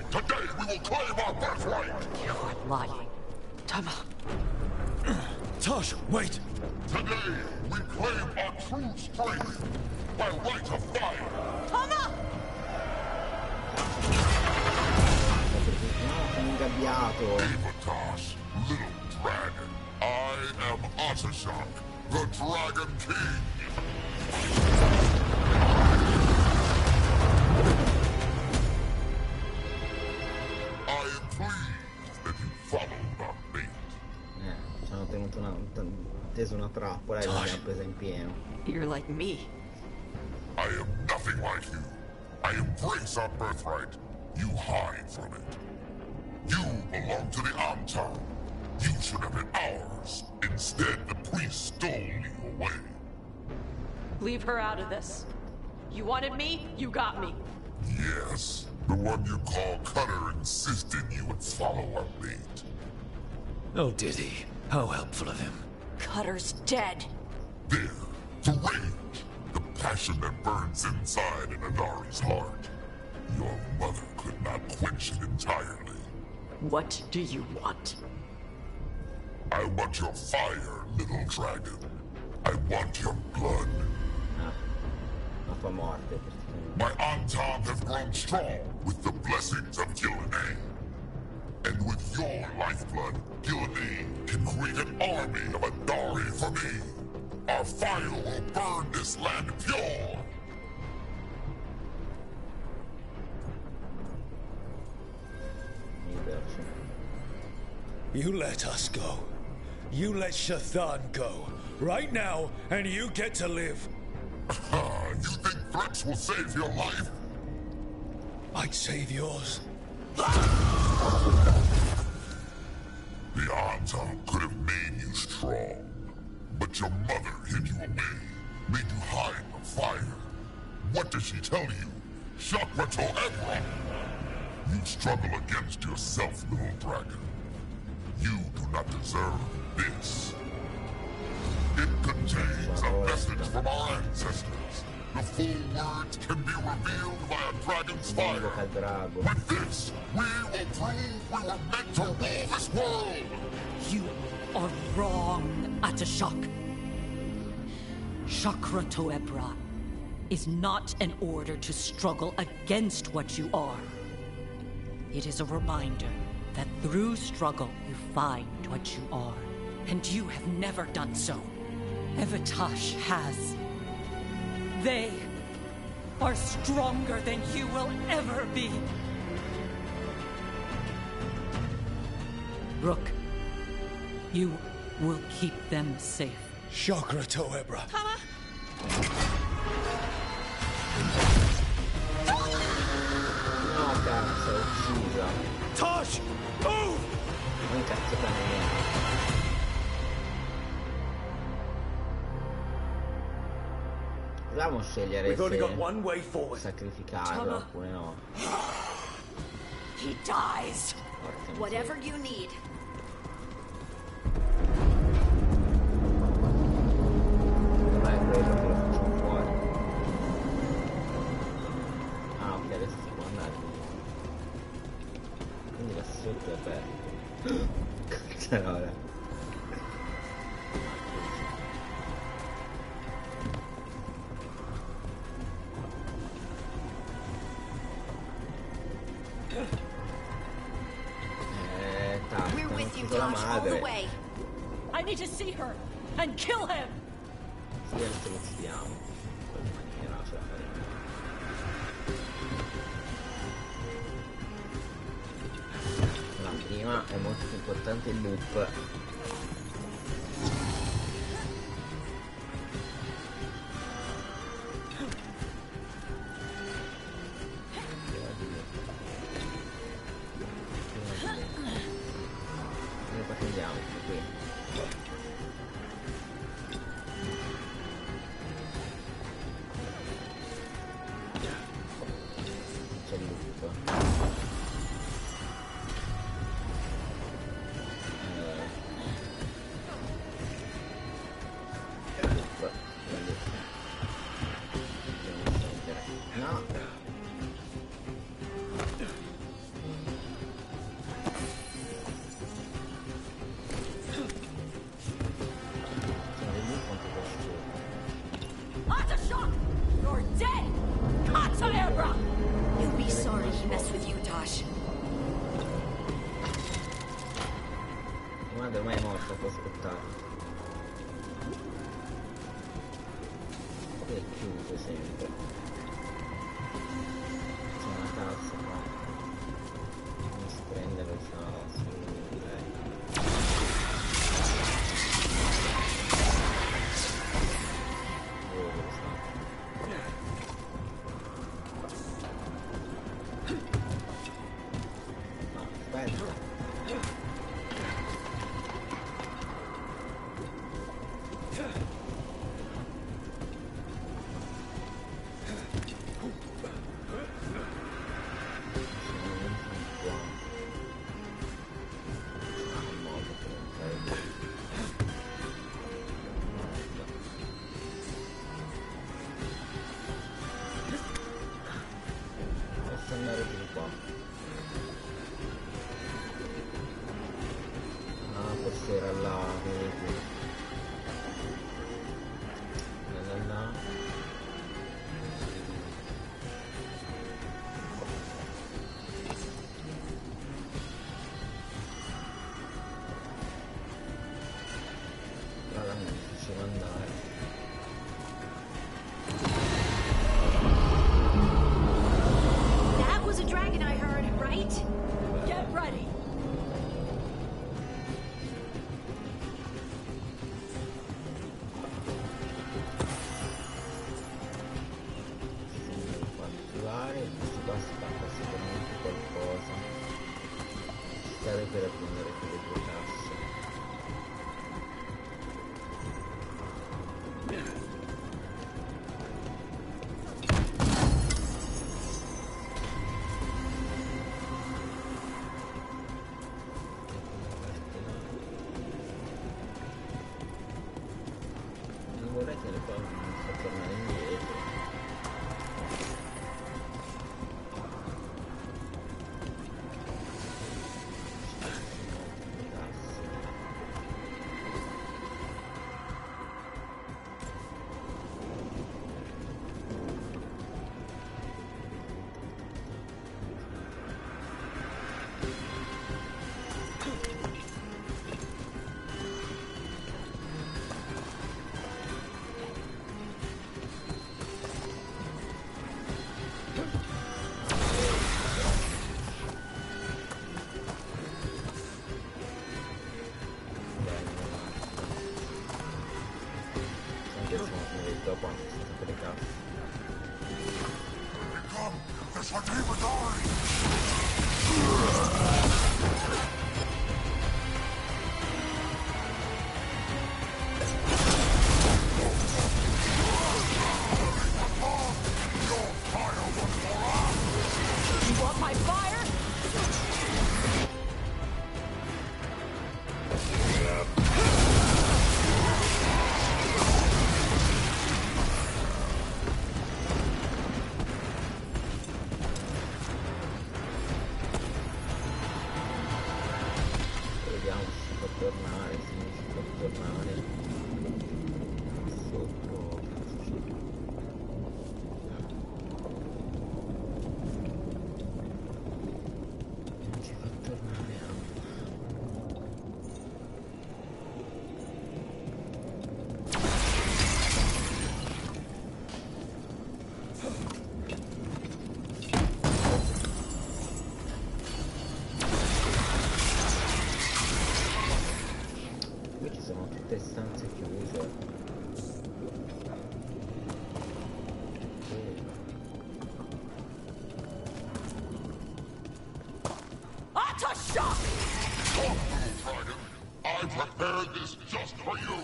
S14: Today we will claim our birthright!
S16: You're lying. Tama.
S3: Tosh, wait!
S14: Today we claim our true strength by right of fire!
S16: Tama!
S1: Sono ingabbiato.
S14: Avatas, little dragon. I am Ottershok, the Dragon King! I am pleased that you followed
S1: Ci hanno tenuto teso una trappola e l'abbiamo presa in pieno.
S16: You're like me.
S14: I am nothing like you. I embrace our birthright. You hide from it. You belong to the Amta. You should have been ours. Instead, the priest stole you away.
S16: Leave her out of this. You wanted me, you got me.
S14: Yes, the one you call Cutter insisted you would follow our lead.
S3: Oh, did he? How helpful of him.
S16: Cutter's dead.
S14: There, the rage, the passion that burns inside an Adari's heart. Your mother could not quench it entirely.
S16: What do you want?
S14: I want your fire, little dragon. I want your blood.
S1: La tua morte.
S14: My Anton have grown strong with the blessings of Gillian. And with your lifeblood, Gillian can create an army of Adari for me. Our fire will burn this land pure.
S3: You let us go. You let Shathan go. Right now, and you get to live.
S14: You think threats will save your life?
S3: I'd save yours.
S14: The Anton could have made you strong. But your mother hid you away, made you hide the fire. What does she tell you? Chakra to Ebra! You struggle against yourself, little dragon. You do not deserve this. It contains a message from our ancestors. The full words can be revealed by a dragon's fire. With this, we will prove we were meant to rule this world!
S17: You are wrong, Atashak. Chakra Toebra is not an order to struggle against what you are. It is a reminder that through struggle you find what you are. And you have never done so. Evatash has. They are stronger than you will ever be. Rook, you will keep them safe.
S3: Chakra Toebra.
S15: Tama!
S1: No, cazzo, uccisa.
S3: Tosh! Move!
S1: Non cazzo da niente. Dobbiamo scegliere se sacrificarlo oppure no.
S16: He dies. Whatever you need.
S1: Ma è quello che lo facciamo fuori. Ah, ok, adesso si può andare. Quindi là sotto è aperto. Cazzarola.
S16: We're with you, Tosh, all the way.
S17: I need to see her and kill him.
S1: Sì, adesso lo uccidiamo. No, ce la faremo. Ma prima è molto più importante il loop.
S16: You're dead! Katsaebra! You'll be sorry he messed with you, Tosh.
S1: Mia madre ormai è morta, può aspettare. Qui è chiuso sempre. C'è una tazza qua. Non si prende lo sa su lei. Cos'era là? Vedi? Là. Raga, non mi faceva andare.
S2: That was a dragon I heard, right?
S17: Get ready!
S1: Questo qua stacca sicuramente qualcosa. Serve per prendere quelle due casse. Non vorrei che le cose non fa tornare indietro.
S14: There's our neighbor dying!
S17: You want my fire?
S1: Vediamo se si può tornare, se non si può tornare. Sotto. Non si fa tornare. Qui ci sono tutte stanze chiuse.
S17: Shock!
S14: Dragon, I prepared this just for you!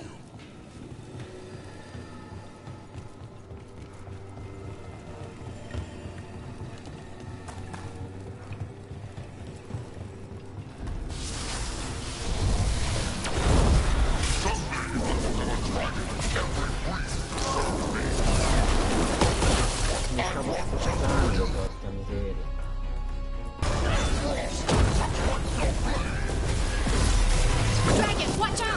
S1: Mi stavo spostando, porca miseria.
S2: Dragon, watch out!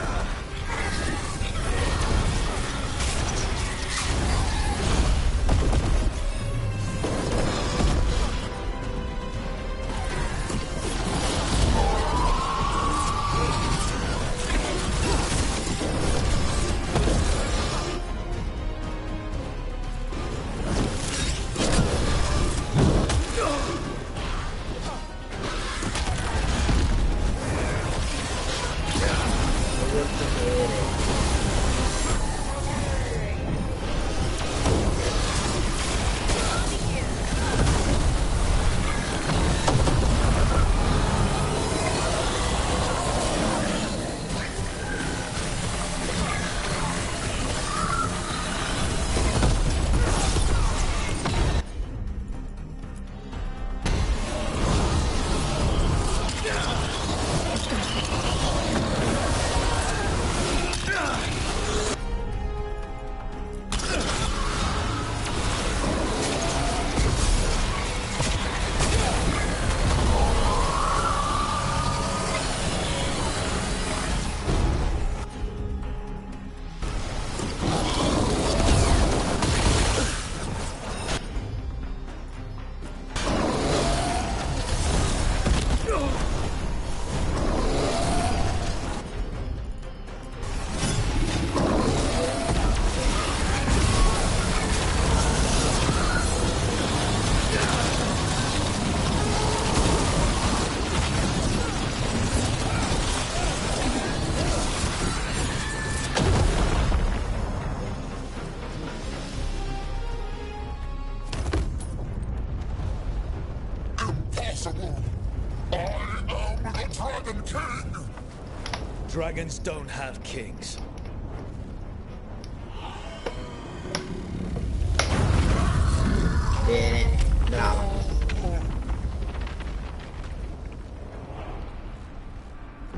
S3: Dragons don't have kings.
S1: Bene, brava.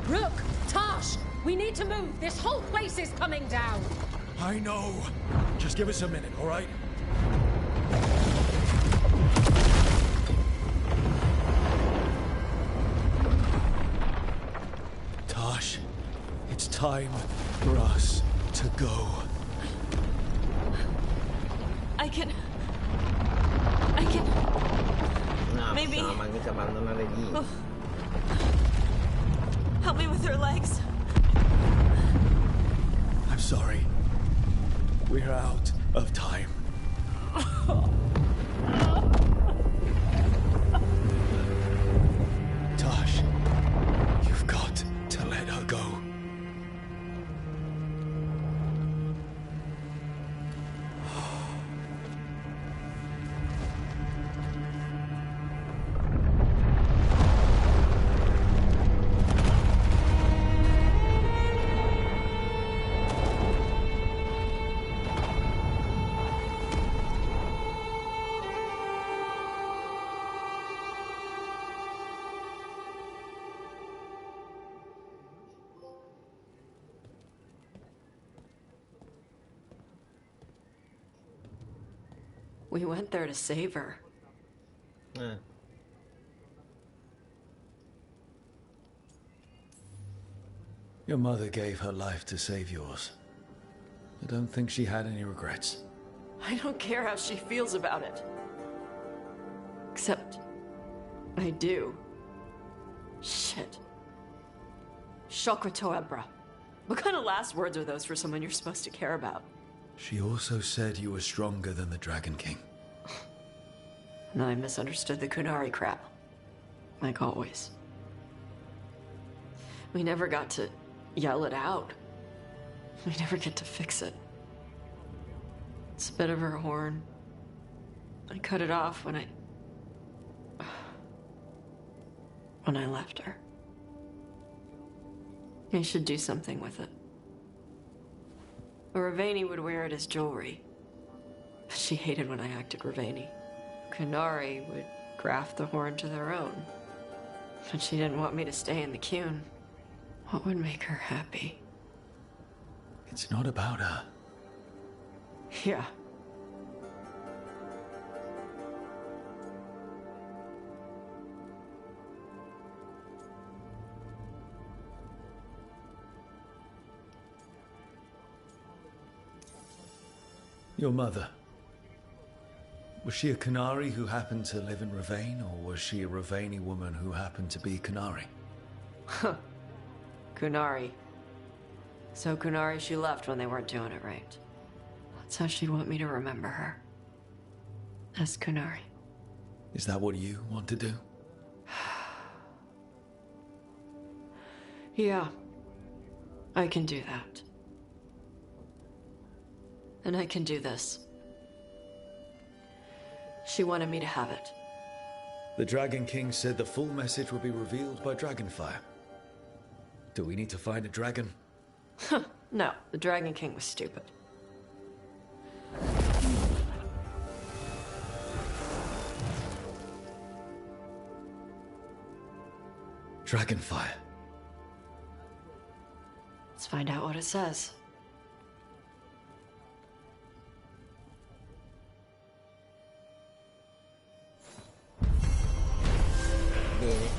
S12: Rook, Tash, we need to move. This whole place is coming down.
S3: I know. Just give us a minute, all right? Tash, it's time for us to go.
S1: No,
S2: Maybe.
S1: no, ma mica abbandonare lì.
S2: Oh. Help me with her legs.
S3: I'm sorry. We're out of time. Tash, you've got to let her go.
S16: We went there to save her.
S3: Your mother gave her life to save yours. I don't think she had any regrets.
S16: I don't care how she feels about it. Except, I do. Shit. Shokratoebra. What kind of last words are those for someone you're supposed to care about?
S3: She also said you were stronger than the Dragon King.
S16: And I misunderstood the Kunari crap. Like always. We never got to yell it out. We never get to fix it. It's a bit of her horn. I cut it off when I left her. I should do something with it. Ravani would wear it as jewelry. But she hated when I acted Ravani. Kunari would graft the horn to their own. But she didn't want me to stay in the Qun. What would make her happy?
S3: It's not about her.
S16: Yeah.
S3: Your mother. Was she a Kunari who happened to live in Ravane, or was she a Ravani woman who happened to be Kunari?
S16: Huh. Kunari. So Kunari she left when they weren't doing it right. That's how she'd want me to remember her. As Kunari.
S3: Is that what you want to do?
S16: Yeah. I can do that. And I can do this. She wanted me to have it.
S3: The Dragon King said the full message will be revealed by Dragonfire. Do we need to find a dragon?
S16: No, the Dragon King was stupid.
S3: Dragonfire.
S16: Let's find out what it says.
S1: Bene.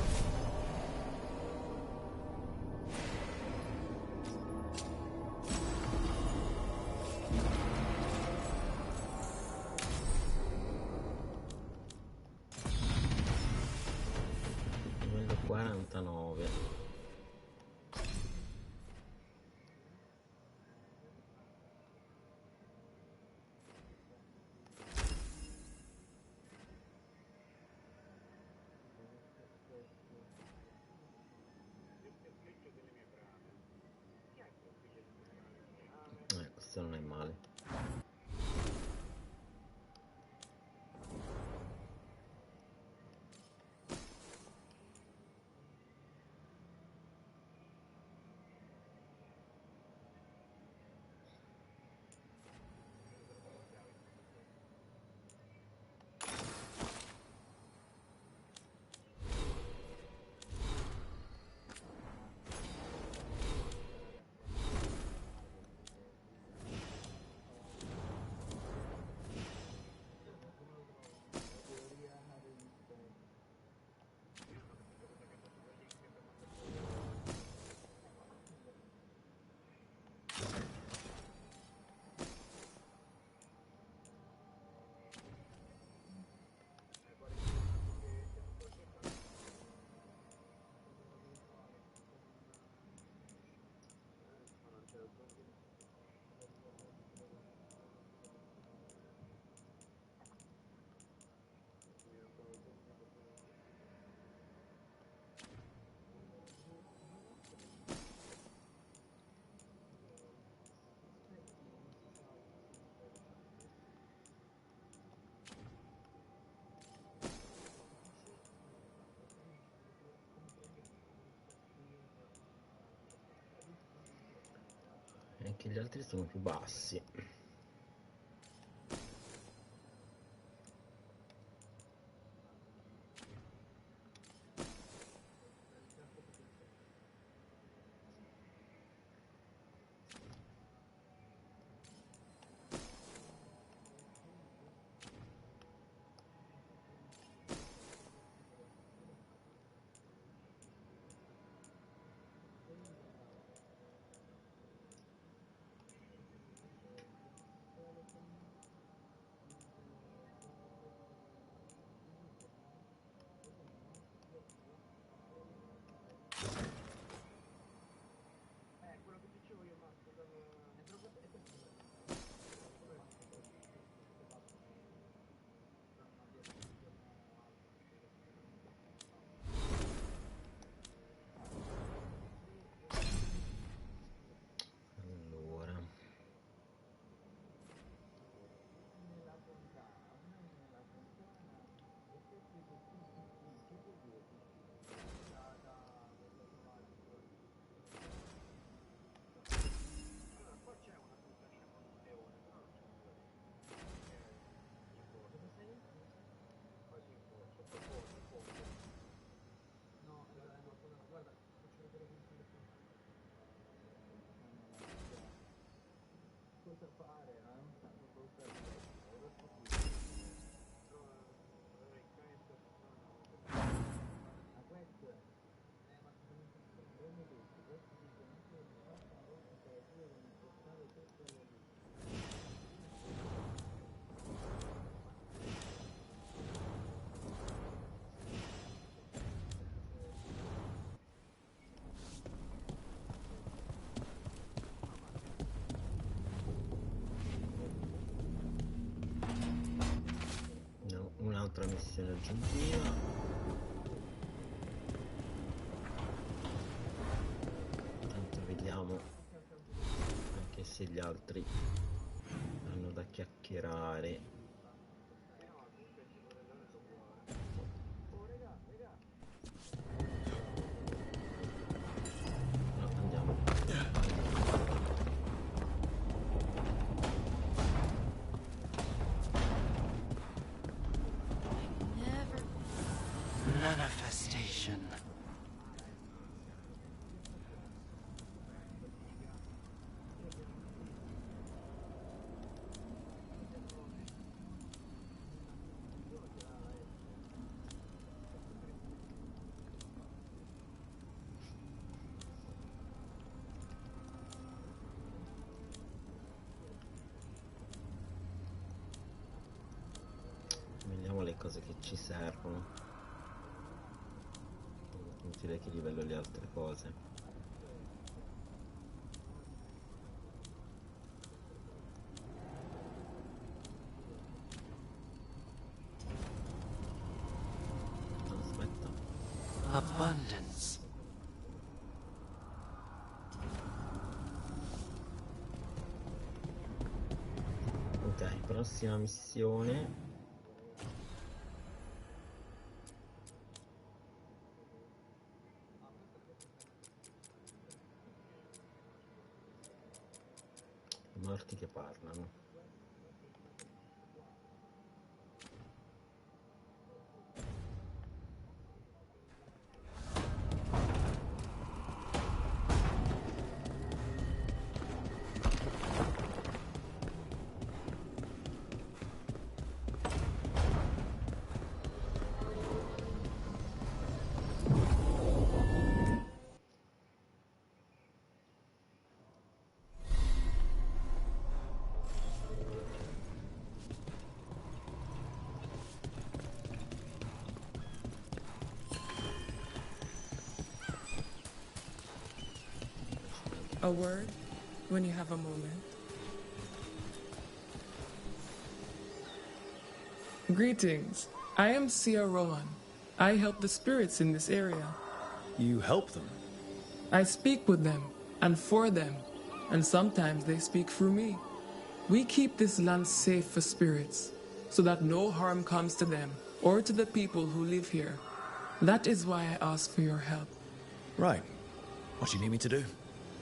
S1: Livello 49. Questo non è male. E anche gli altri sono più bassi. Un'altra missione aggiuntiva. Intanto vediamo anche se gli altri hanno da chiacchierare. No, andiamo.
S8: Manifestation.
S1: Vediamo le cose che ci servono. Inutile che livello le altre cose. No, aspetta.
S8: Abundance.
S1: Ok, prossima missione. Morti che parlano.
S11: A word when you have a moment. Greetings. I am Sia Rowan. I help the spirits in this area.
S3: You help them?
S11: I speak with them and for them, and sometimes they speak through me. We keep this land safe for spirits, so that no harm comes to them or to the people who live here. That is why I ask for your help.
S3: Right. What do you need me to do?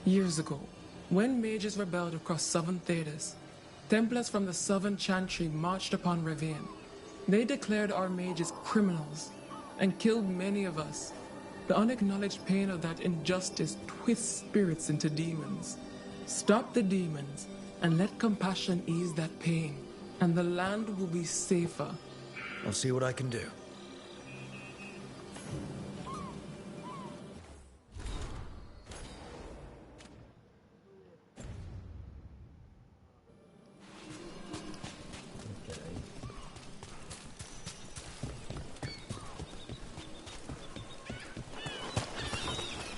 S11: Years ago, When mages rebelled across southern Thedas, Templars from the southern Chantry marched upon Ravine. They declared our mages criminals and killed many of us. The unacknowledged pain of that injustice twists spirits into demons. Stop the demons and let compassion ease that pain, and the land will be safer.
S3: I'll see what I can do.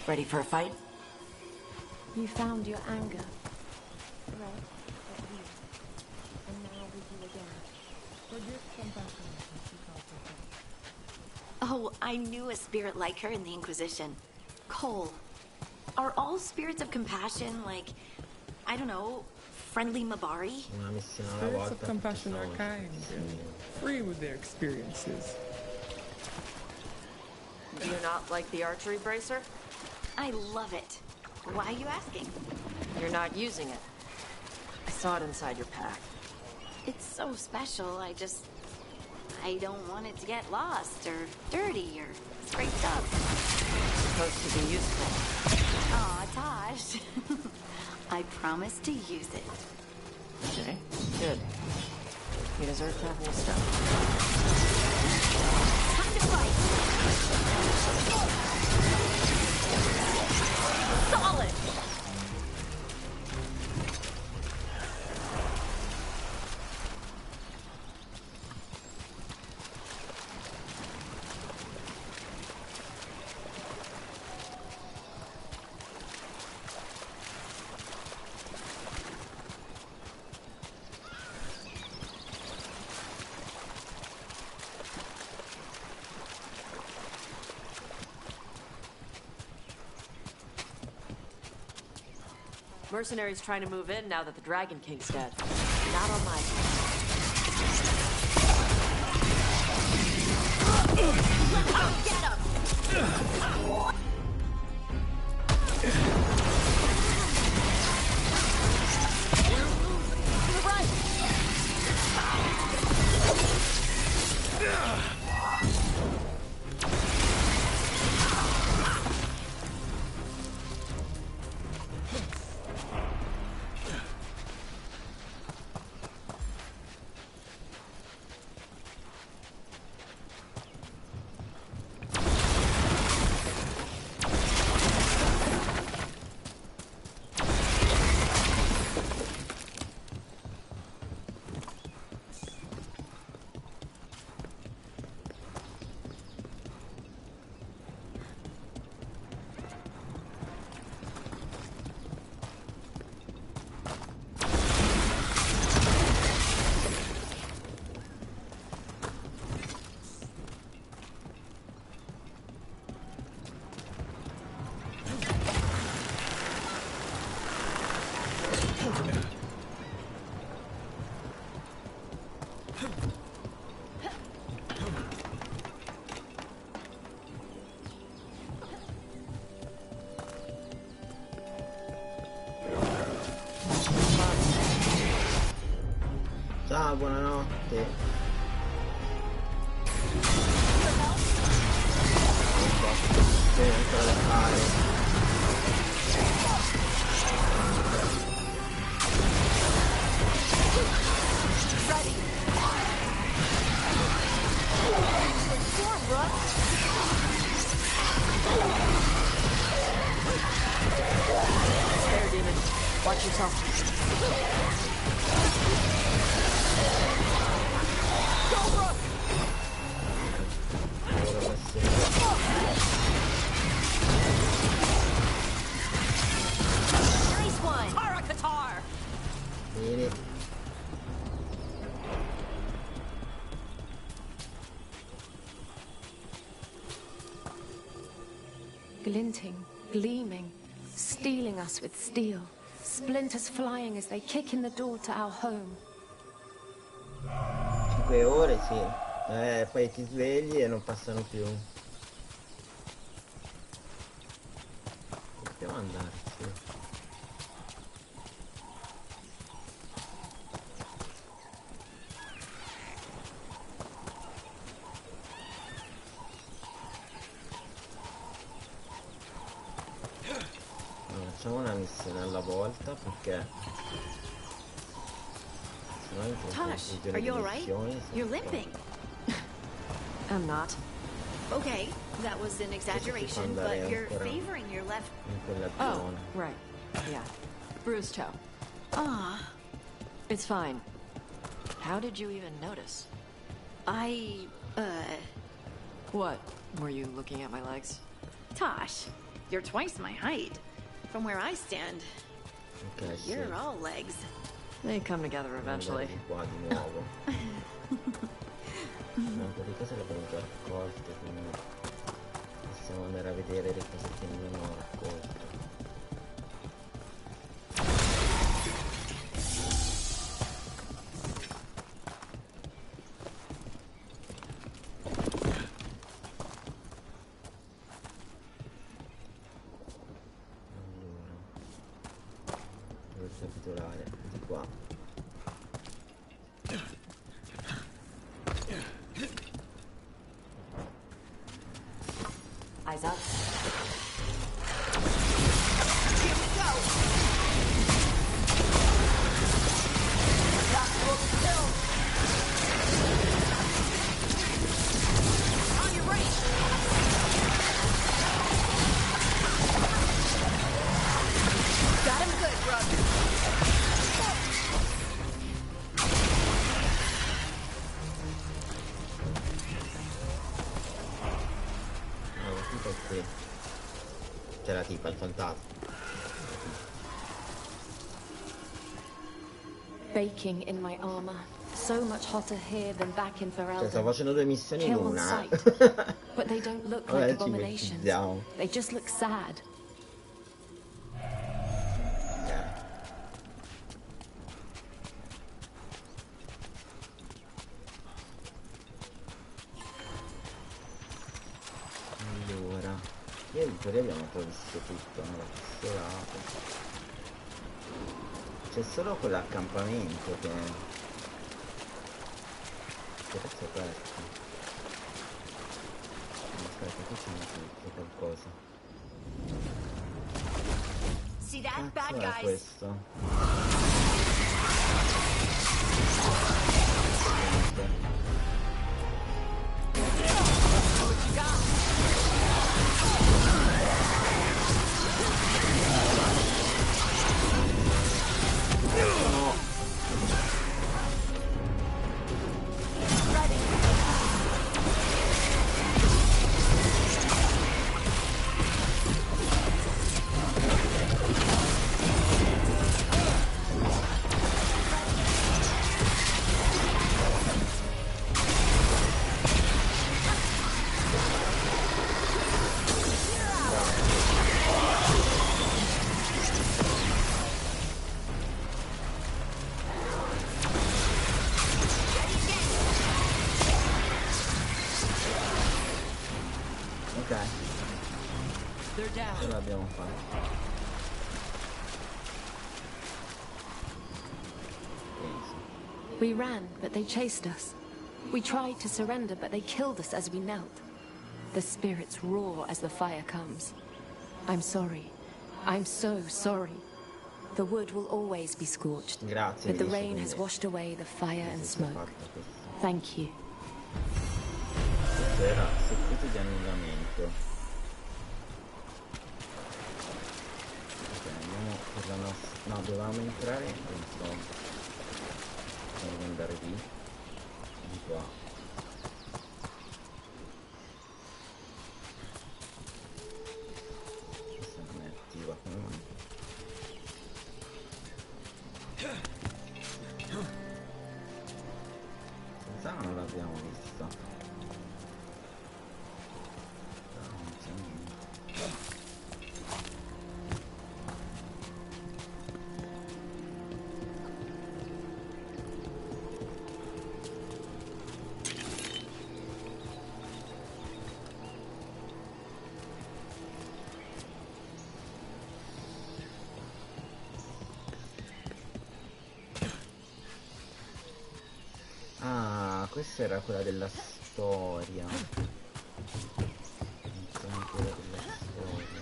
S10: Ready for a fight?
S6: You found your anger. Right, at you. And now with you again.
S2: Oh, I knew a spirit like her in the Inquisition. Cole. Are all spirits of compassion like, I don't know, friendly Mabari?
S11: Spirits of compassion are kind and free with their experiences.
S16: Do you not like the archery bracer?
S2: I love it. Why are you asking?
S16: You're not using it. I saw it inside your pack.
S2: It's so special, I don't want it to get lost or dirty or scraped up.
S16: It's supposed to be useful.
S2: Aw, Tosh. I promise to use it.
S16: Okay, good. You deserve to have more stuff.
S2: Time to fight! Solid!
S16: Mercenaries trying to move in now that the Dragon King's dead. Not on my
S2: Get him!
S1: Ciao, buonanotte. C'è ancora da fare.
S16: There, demon. Watch yourself.
S2: Nice one! Tara Qatar!
S1: Bene.
S6: Glinting, gleaming, stealing us with steel. Splinters flying as they kick in the door to our home.
S1: 5 ore, sì. Poi ti svegli e non passano più. Dobbiamo andare, sì. missione alla volta perché
S2: Tosh, are you alright? You're limping.
S16: I'm not.
S2: Okay, that was an exaggeration, but you're favoring your left.
S16: Oh, right. Yeah. Bruised toe.
S2: Ah.
S16: It's fine. How did you even notice? What? Were you looking at my legs?
S2: Tosh, you're twice my height. From where I stand,
S1: okay,
S2: you're all legs.
S16: They come together eventually.
S1: Qua di nuovo. Un po' di cose le abbiamo già raccolte, quindi possiamo andare a vedere le cose che non ho raccolto. Ricapitolare di qua.
S10: Eyes up.
S2: Here we go. On your right. Got him good, brother.
S1: C'è la tipa, il fantasma.
S6: Baking in my armor. So much hotter here than back in
S1: Cioè, sto
S6: Ferelden.
S1: facendo 2 missioni in
S6: Kill on
S1: una.
S6: sight. But they don't look
S1: Vabbè,
S6: like
S1: ci
S6: abominations.
S1: mettiamo.
S6: They just look sad.
S1: Allora, io in teoria abbiamo poi visto tutto, no? Da questo lato. C'è solo quell'accampamento che adesso è aperto. Aspetta, qui c'è qualcosa.
S2: See that, bad
S1: Cazzo è
S2: guys?
S1: questo? Ce l'abbiamo fatta.
S6: We ran, but they chased us. We tried to surrender, but they killed us as we knelt. The spirits roar as the fire comes. I'm sorry. I'm so sorry. The wood will always be scorched.
S1: Grazie,
S6: but the rain has washed away the fire and smoke. Thank you.
S1: Questo era segreto di annullamento. Per la nostra... No, dovevamo entrare, non so. Dobbiamo andare lì. Di qua. Questa non è attiva, come mai? Questa non l'abbiamo vista. Non c'è niente. Questa era quella della storia. Quella della storia.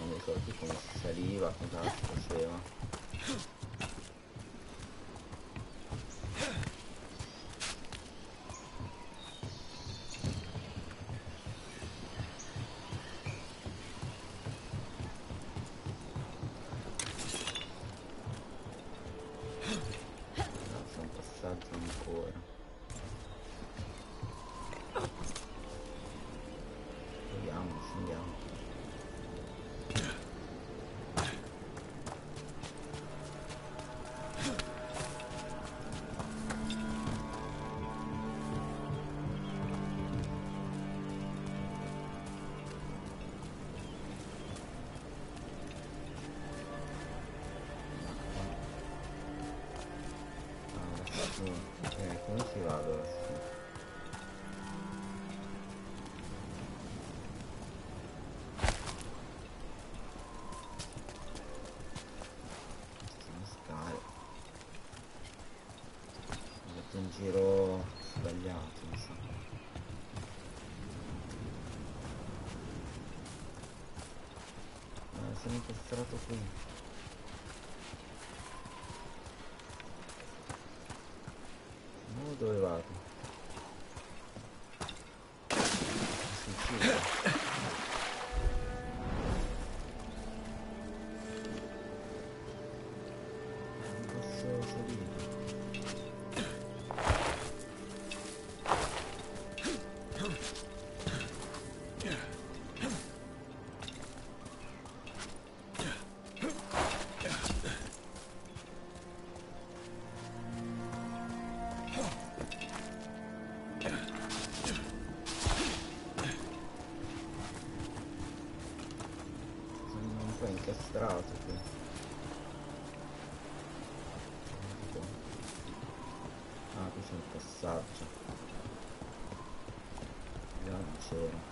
S1: mi ricordo più come si saliva, cosa si faceva. C'è un passaggio ancora. Vediamo, scendiamo. Come si va adesso? Sono scale. Ho fatto un giro sbagliato, mi sa. Sono incastrato qui. Dove vado? Suicido. Non posso salire. Incastrato qui. Ah, qui c'è un passaggio. Già non c'era.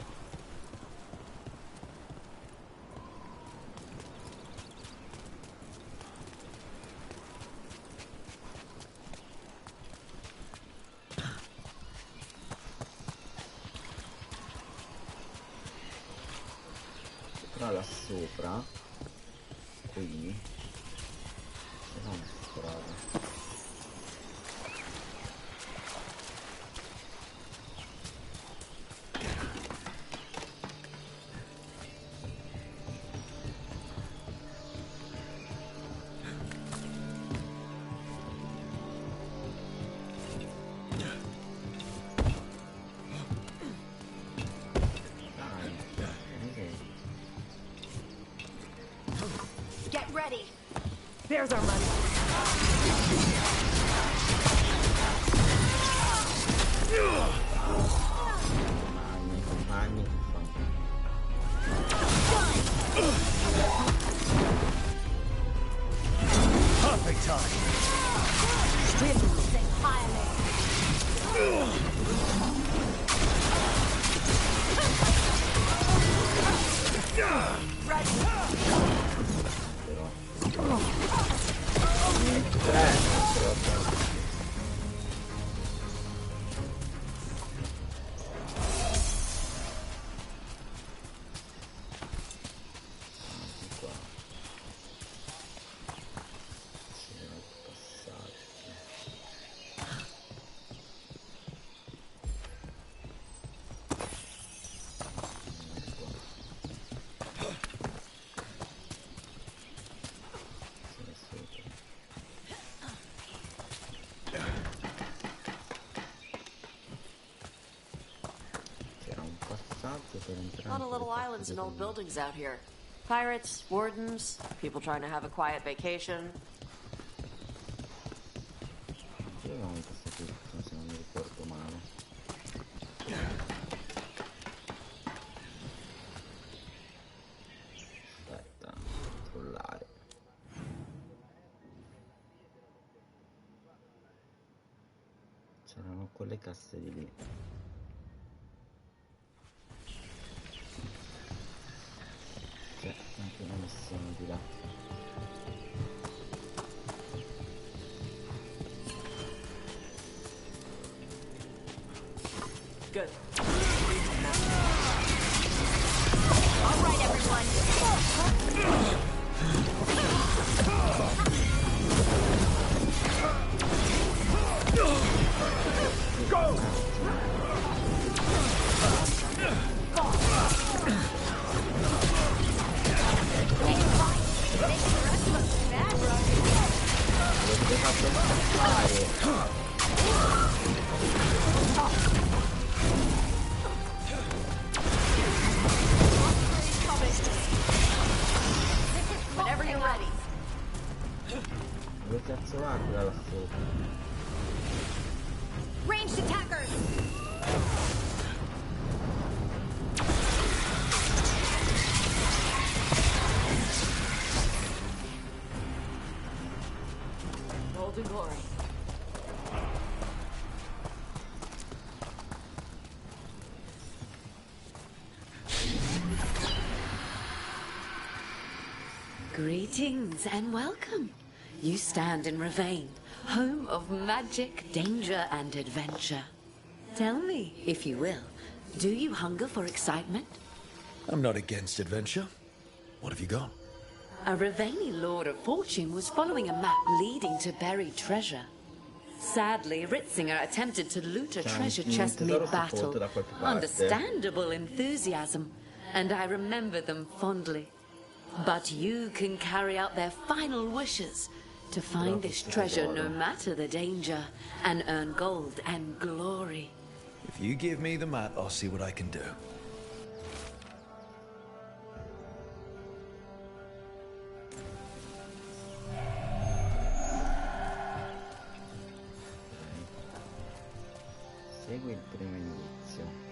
S1: Però là sopra qui c'è una strada.
S2: Get ready. There's our money.
S21: Perfect time.
S16: A lot of little islands and old buildings out here. Pirates, wardens, people trying to have a quiet vacation.
S1: Se non mi ricordo male. Aspetta, controllare. C'erano quelle casse di lì. C'è anche una missione di là.
S16: Good.
S2: All right, everyone.
S1: fatto scappare.
S6: Whenever you're ready.
S1: Dove cazzo va quella lassù?
S6: Ranged attackers.
S10: Golden glory.
S18: Greetings and welcome. You stand in Ravane, home of magic, danger, and adventure. Tell me, if you will, do you hunger for excitement?
S3: I'm not against adventure. What have you got?
S18: A Ravani Lord of Fortune was following a map leading to buried treasure. Sadly, Ritzinger attempted to loot a treasure chest mid-battle. Understandable enthusiasm, and I remember them fondly. But you can carry out their final wishes to find this treasure no matter the danger, and earn gold and glory.
S3: If you give me the map, I'll see what I can do.
S1: Segui il primo inizio.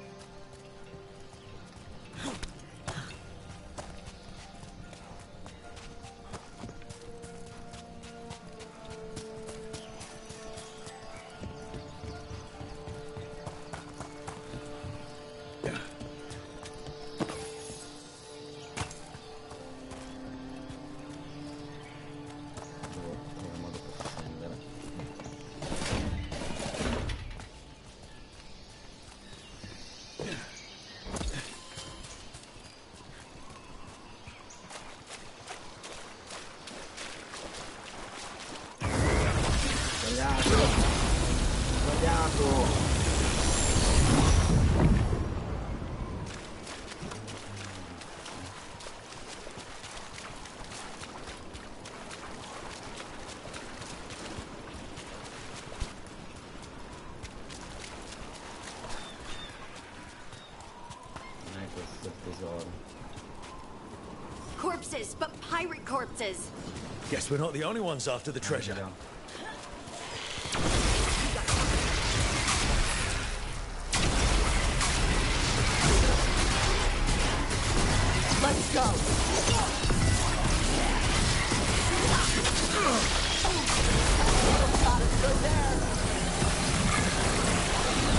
S2: Corpses, but pirate corpses.
S3: Guess we're not the only ones after the treasure.
S2: Let's go.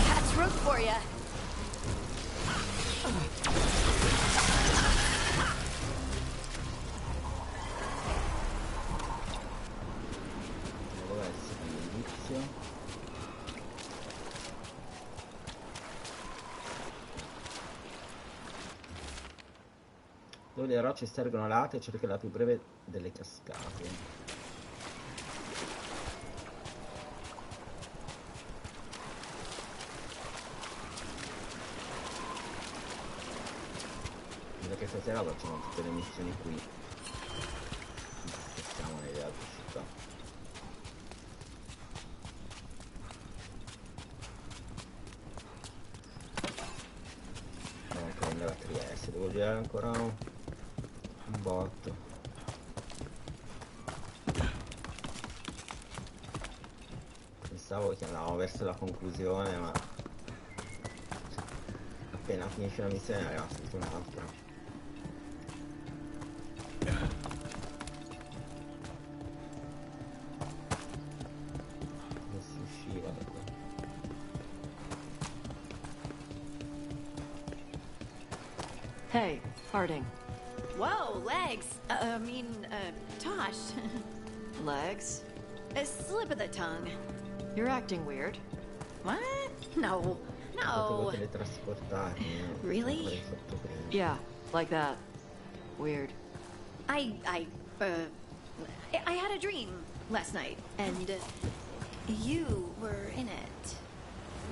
S2: Cat's root for ya.
S1: Dove le rocce stergono late, cerca la più breve delle cascate. Vedo che stasera facciamo tutte le missioni qui. Siamo nelle altre città. Devo ancora andare a Trieste, devo girare ancora un botto. Pensavo che andavamo verso la conclusione, ma appena finisce la missione ne arriva subito un'altra. Non si usciva da qua.
S10: Hey, Harding.
S2: Whoa, legs. Tosh.
S10: Legs?
S2: A slip of the tongue.
S10: You're acting weird.
S2: What? No. No. Really?
S10: Yeah, like that. Weird.
S2: I had a dream last night, and you were in it.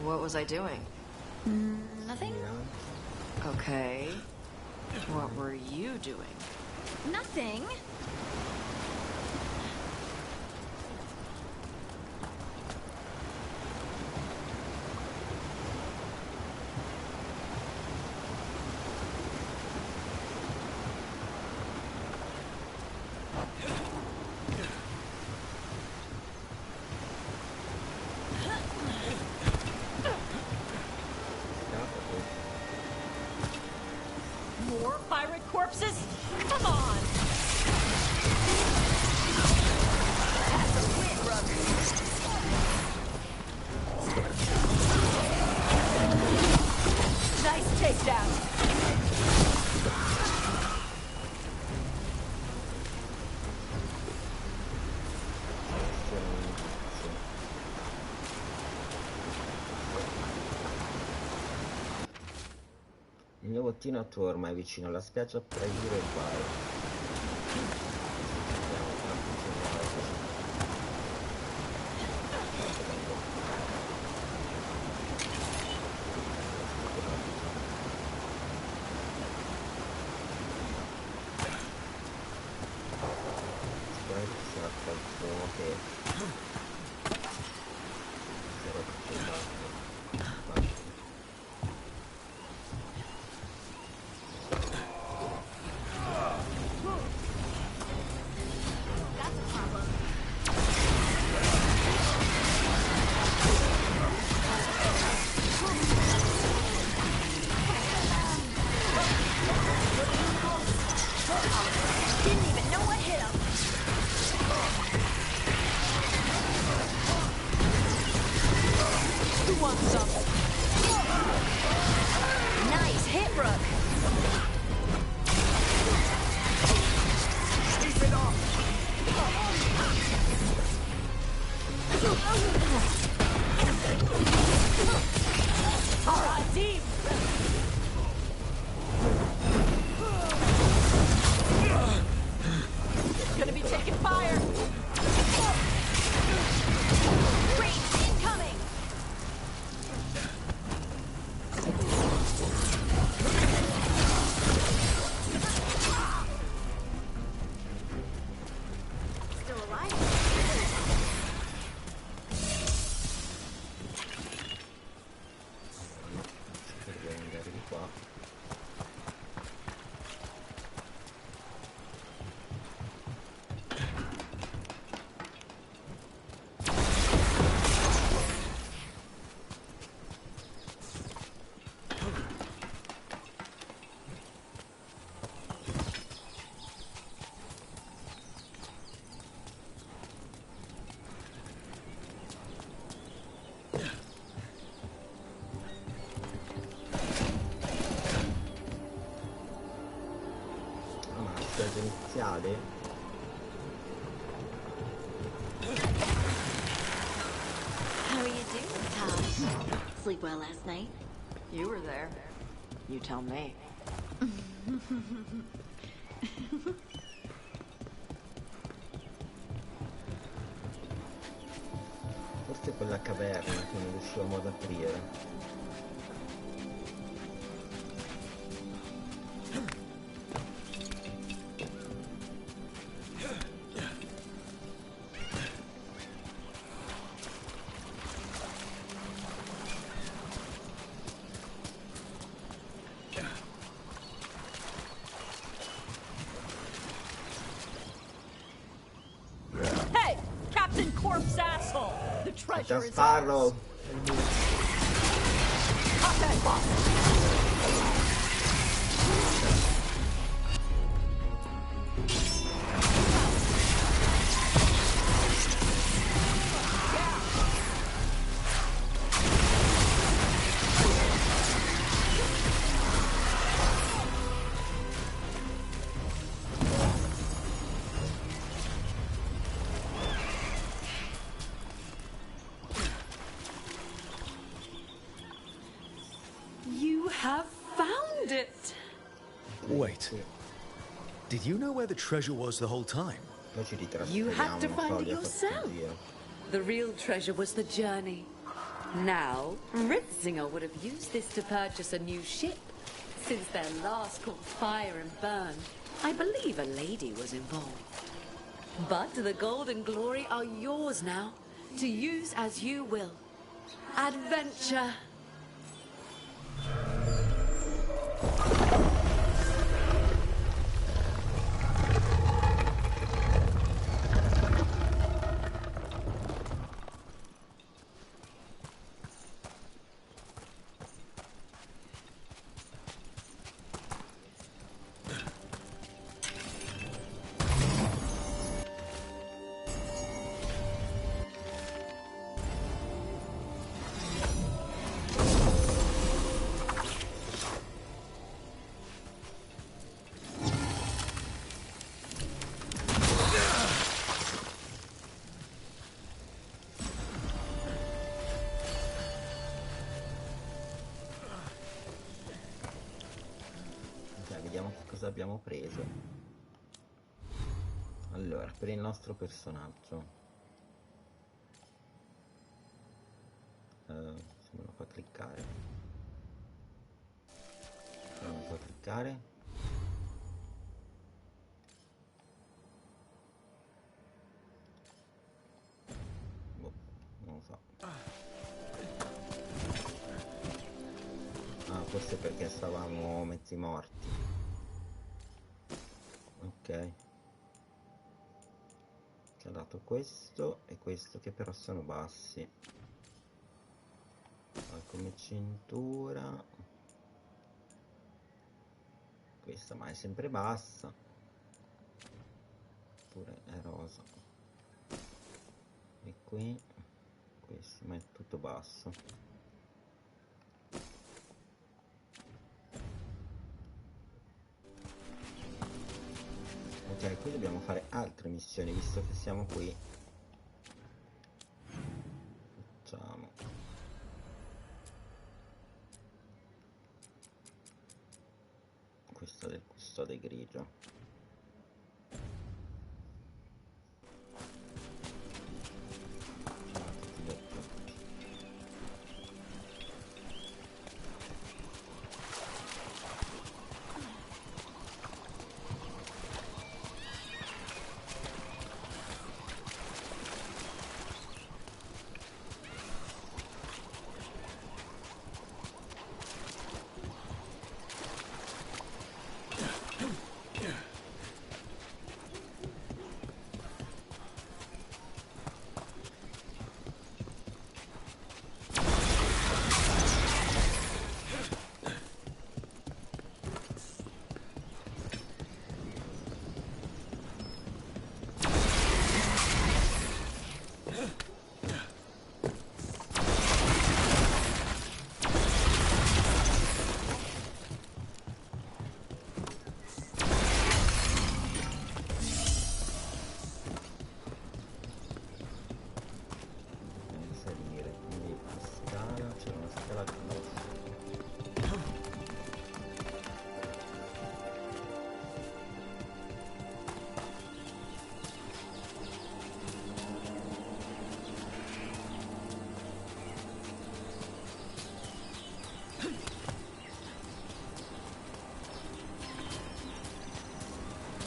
S10: What was I doing?
S2: Nothing?
S10: Okay. What were you doing?
S2: Nothing.
S1: bottino a tu ormai vicino alla spiaggia, preghiere e vai.
S18: Nice hit, Rook.
S23: Keep it off.
S18: Alright, team. Gonna be taking fire. Range incoming. Still alive?
S1: Devo andare di qua. Iniziale.
S2: How are you doing, Tosh? Sleep well last night?
S10: You were there. You tell me.
S1: Forse quella caverna che non riuscivamo ad aprire.
S18: Hey, Captain Corpse asshole! The treasure is
S1: Sparrow.
S18: ours. Hot that boss.
S17: You have found it!
S3: Wait. Did you know where the treasure was the whole time?
S18: You had to find it yourself. The real treasure was the journey. Now, Ritzinger would have used this to purchase a new ship. Since their last caught fire and burned, I believe a lady was involved. But the gold and glory are yours now, to use as you will. Adventure!
S1: l'abbiamo preso. Allora, per il nostro personaggio se me lo fa cliccare, se me lo fa cliccare, boh, non lo so. Forse perché stavamo mezzi morti. Ok, ci ha dato questo e questo, che però sono bassi. Come cintura questa, ma è sempre bassa, oppure è rosa. E qui questo, ma è tutto basso. Ok, qui dobbiamo fare altre missioni, visto che siamo qui. Facciamo questo del custode grigio.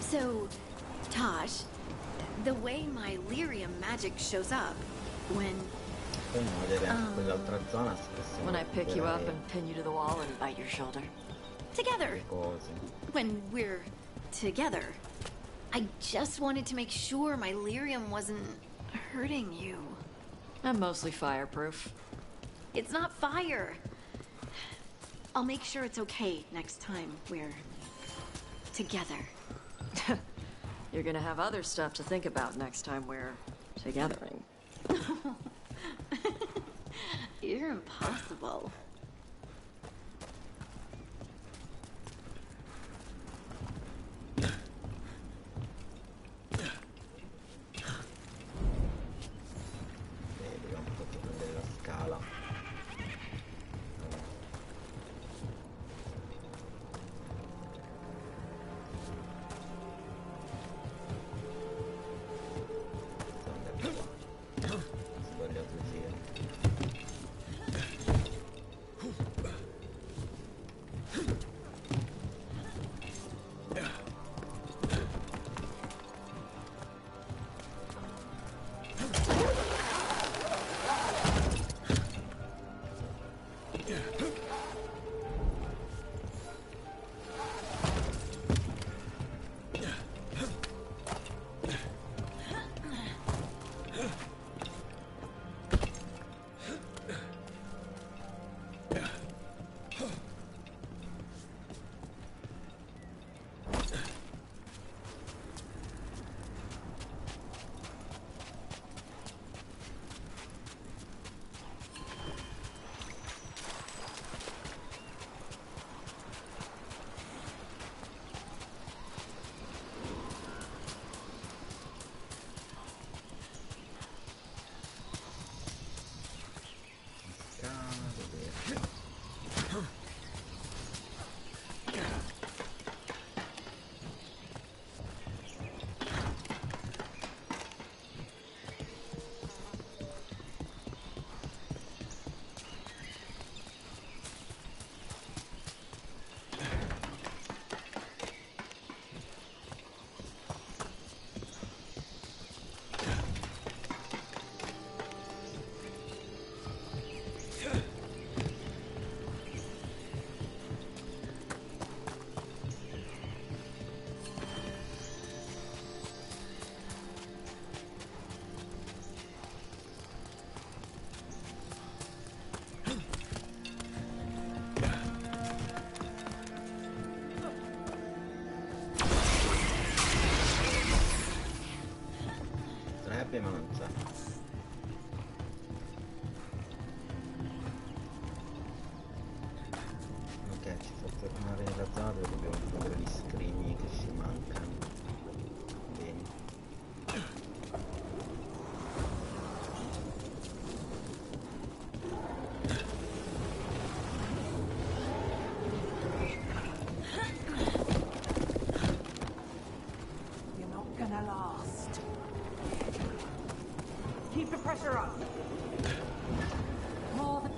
S2: So, Tosh, the way my lyrium magic shows up when...
S16: When I pick you up and pin you to the wall and bite your shoulder.
S2: Together. When we're together. I just wanted to make sure my lyrium wasn't hurting you.
S16: I'm mostly fireproof.
S2: It's not fire. I'll make sure it's okay next time we're together.
S16: You're gonna have other stuff to think about next time we're togethering.
S2: You're impossible.
S1: serve ma non c'è. Ok, ci fa tornare in zona dove dobbiamo prendere gli scrigni che ci mancano. Bene.
S9: You're not gonna last. Keep the pressure up. More than...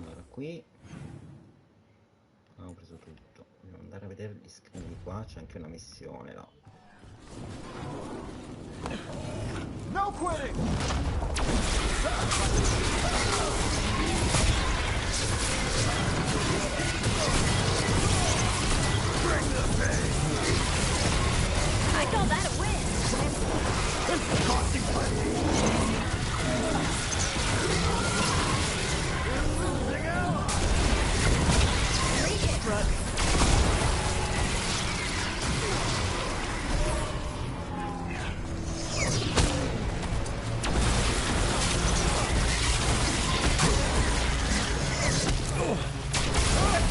S1: Allora, qui abbiamo preso tutto. Dobbiamo andare a vedere gli scrigni qua, c'è anche una missione là.
S21: No quitting! Bring the pain!
S2: I call that a win!
S21: It's costing plenty! Losing out!
S2: Great hit, Brooke.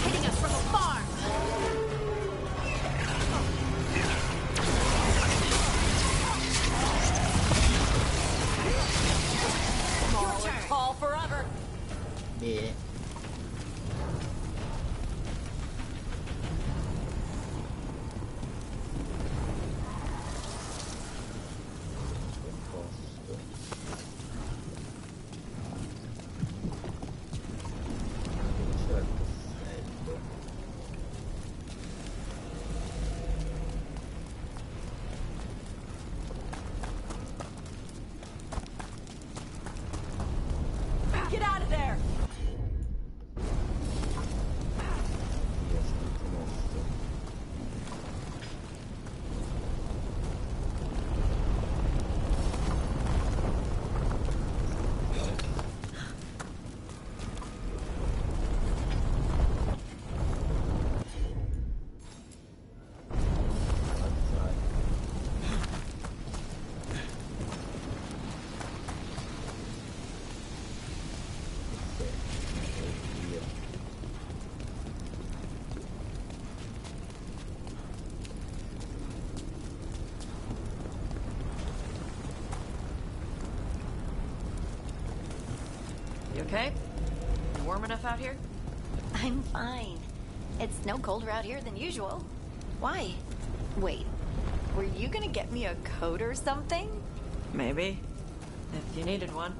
S2: Hitting us from afar! Your turn. Call forever.
S1: Bene.
S2: Get out of there!
S16: You okay? You warm enough out here?
S2: I'm fine. It's no colder out here than usual. Why? Wait, were you gonna get me a coat or something?
S16: Maybe. If you needed one.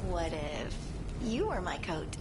S2: What if you were my coat?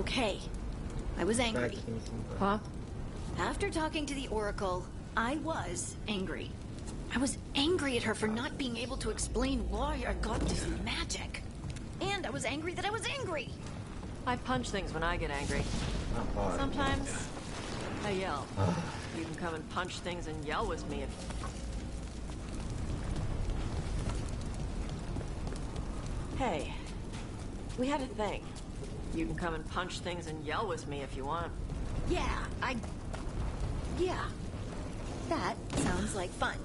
S2: Okay, I was angry.
S16: Huh?
S2: After talking to the Oracle, I was angry. I was angry at her for not being able to explain why I got this magic. And I was angry that I was angry.
S16: I punch things when I get angry. Sometimes I yell. You can come and punch things and yell with me if... Hey, we had a thing. You can come and punch things and yell with me if you want.
S2: Yeah, Yeah. That sounds like fun.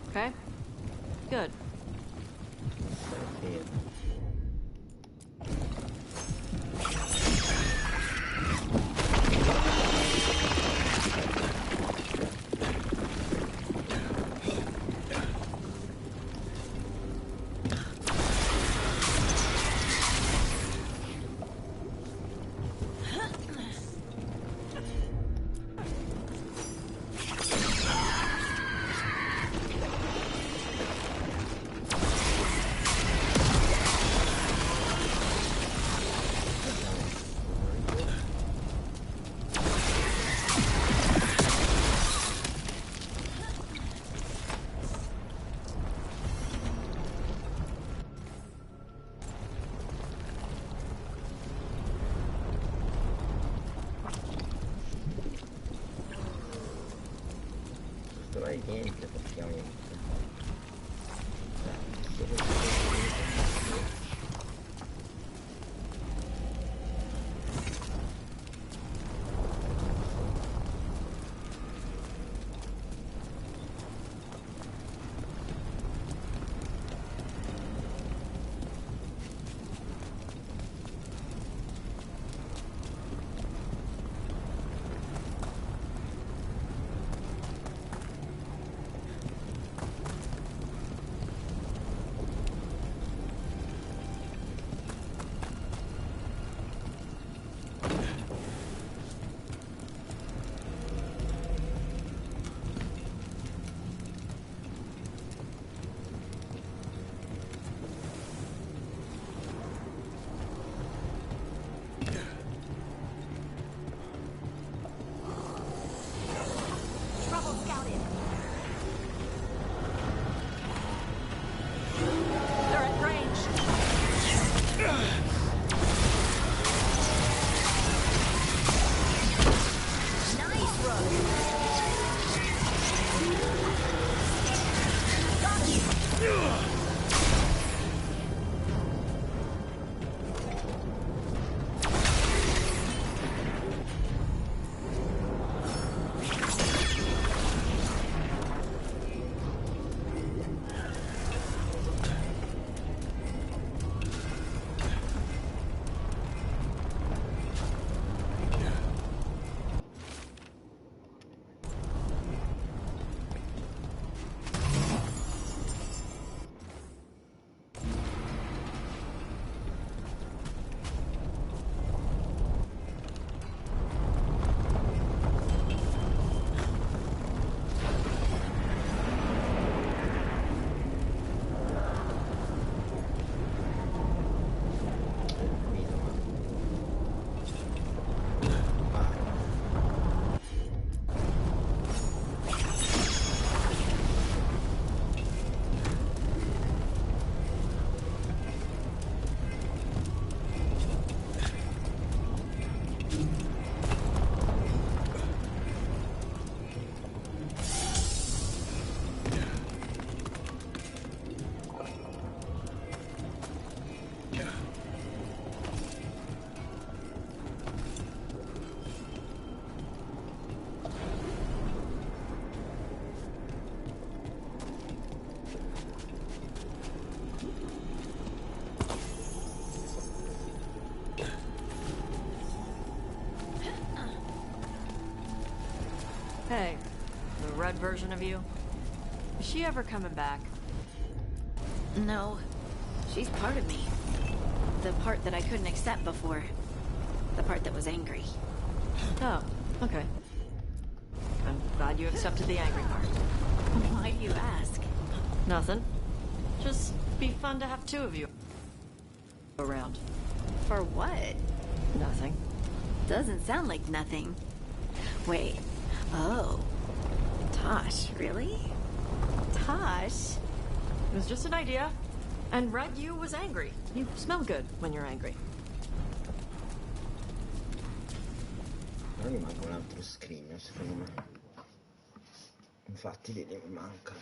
S16: Okay? Good.
S1: Niente, praticamente.
S16: Hey, the red version of you? Is she ever coming back?
S2: No. She's part of me. The part that I couldn't accept before. The part that was angry.
S16: Oh, okay. I'm glad you accepted the angry part.
S2: Why do you ask?
S16: Nothing. Just be fun to have two of you around.
S2: For what?
S16: Nothing.
S2: Doesn't sound like nothing. Wait. Oh. Tosh, really? Tosh?
S16: It was just an idea. And Red, you was angry. You smell good when you're angry.
S1: Però mi manca un altro screen, secondo me. Infatti vedi, mi manca.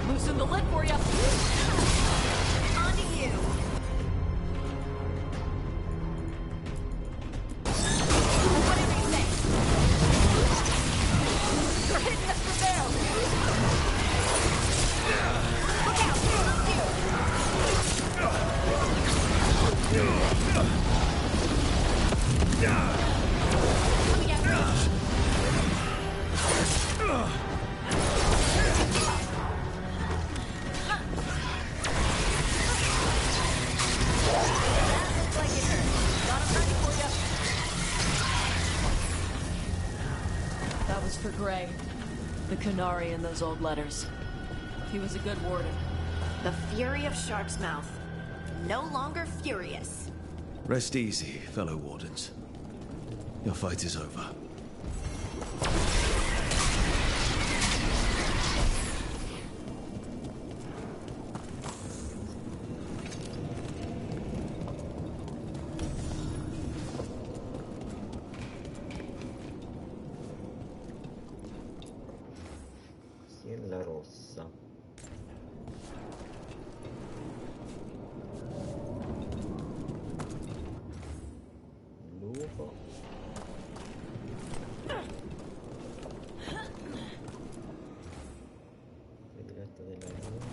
S16: Loosen the lid for you.
S2: On to you. Whatever you say.
S16: You're hitting us from there.
S2: Look out! Coming at reach.
S16: That was for Gray, the Canary in those old letters. He was a good warden.
S2: The fury of Sharp's Mouth. No longer furious.
S3: Rest easy, fellow wardens. Your fight is over.
S1: Stella rossa. Lupo. Prediletta della luna.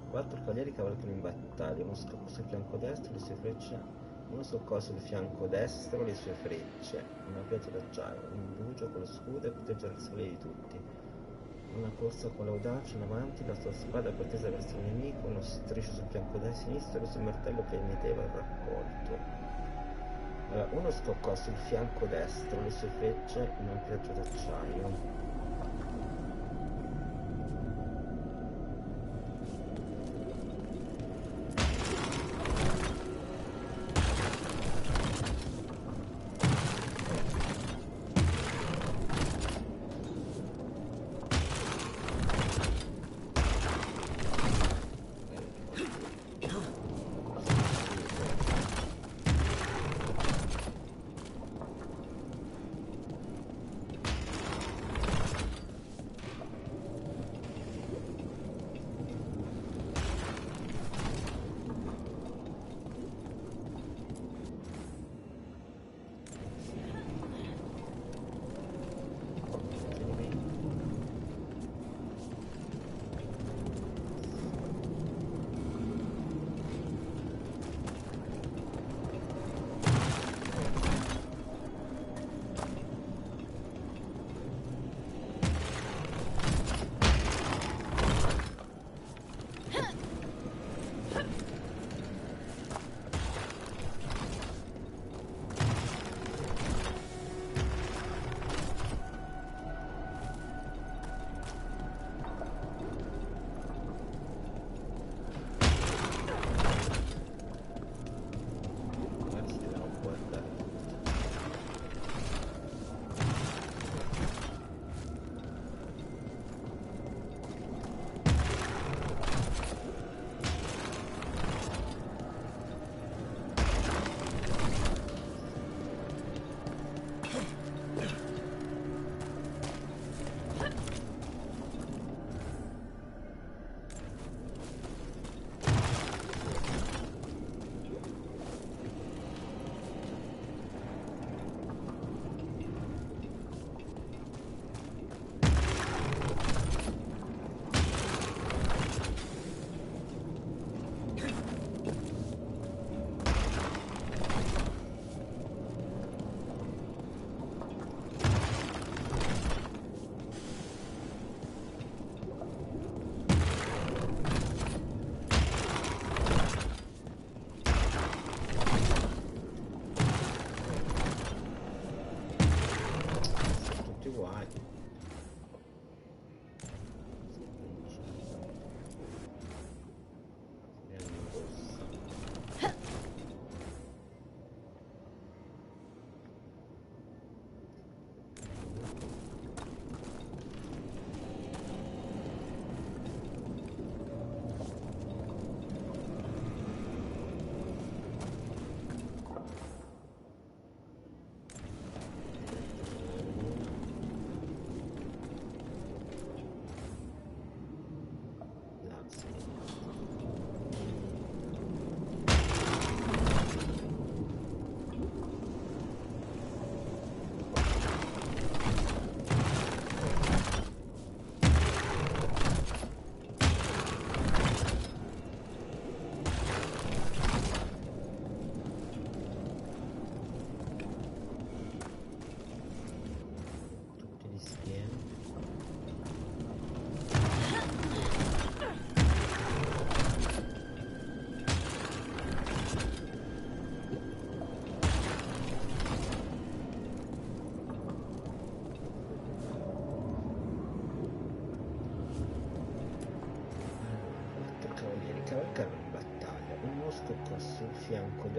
S1: Quattro cavalieri cavalcano in battaglia, uno scocco sul fianco destro, le sue frecce, uno scoccò sul fianco destro, le sue frecce, una pietra d'acciaio, un bugio con lo scudo e proteggere il sole di tutti. Una corsa con l'audacia in avanti, la sua spada protesa verso il nemico, uno striscio sul fianco sinistro e il suo martello che metteva il raccolto. Allora, uno scoccò sul fianco destro, le sue frecce, una pietra d'acciaio.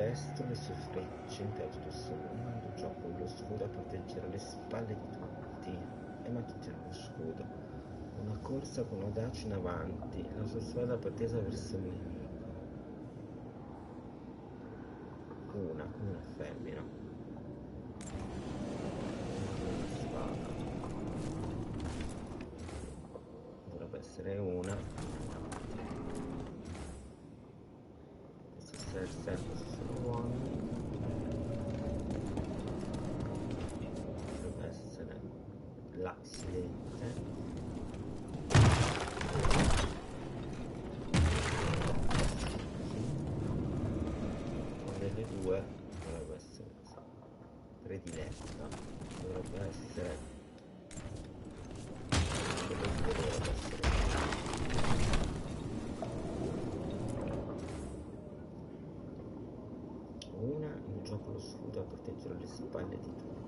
S1: destro, le sue frecce, in piazza tu solo, comando gioco lo scudo a proteggere le spalle di tutti. E ma chi tiene lo scudo? Una corsa con audacia in avanti, la sua strada protesa verso me. Una femmina. Una spada. Dovrebbe essere una. Questo sempre se sono uomini. Dovrebbe essere l'accidente. Delle due dovrebbe essere prediletta, dovrebbe essere una in gioco lo scudo a proteggere le spalle di tutti.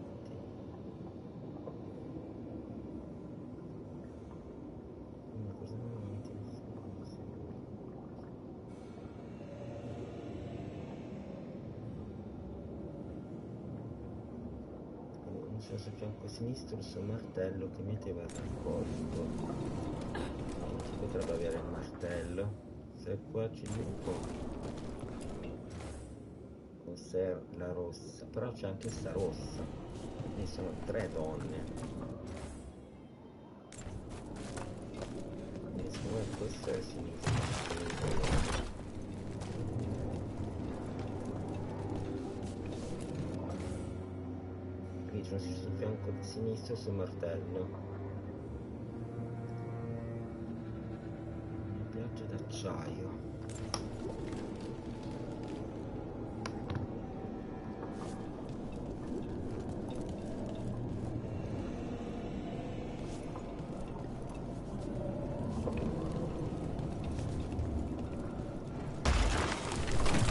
S1: Una cosa davanti. Sul fianco sinistro il suo martello che metteva il raccolto. Non si potrebbe avere il martello. Se qua ci dico cos'è la rossa, però c'è anche sta rossa. Quindi sono 3 donne. Quindi secondo me questo è il sinistro. Sul fianco sinistro sul martello. Una pioggia d'acciaio.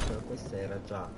S1: Però questa era già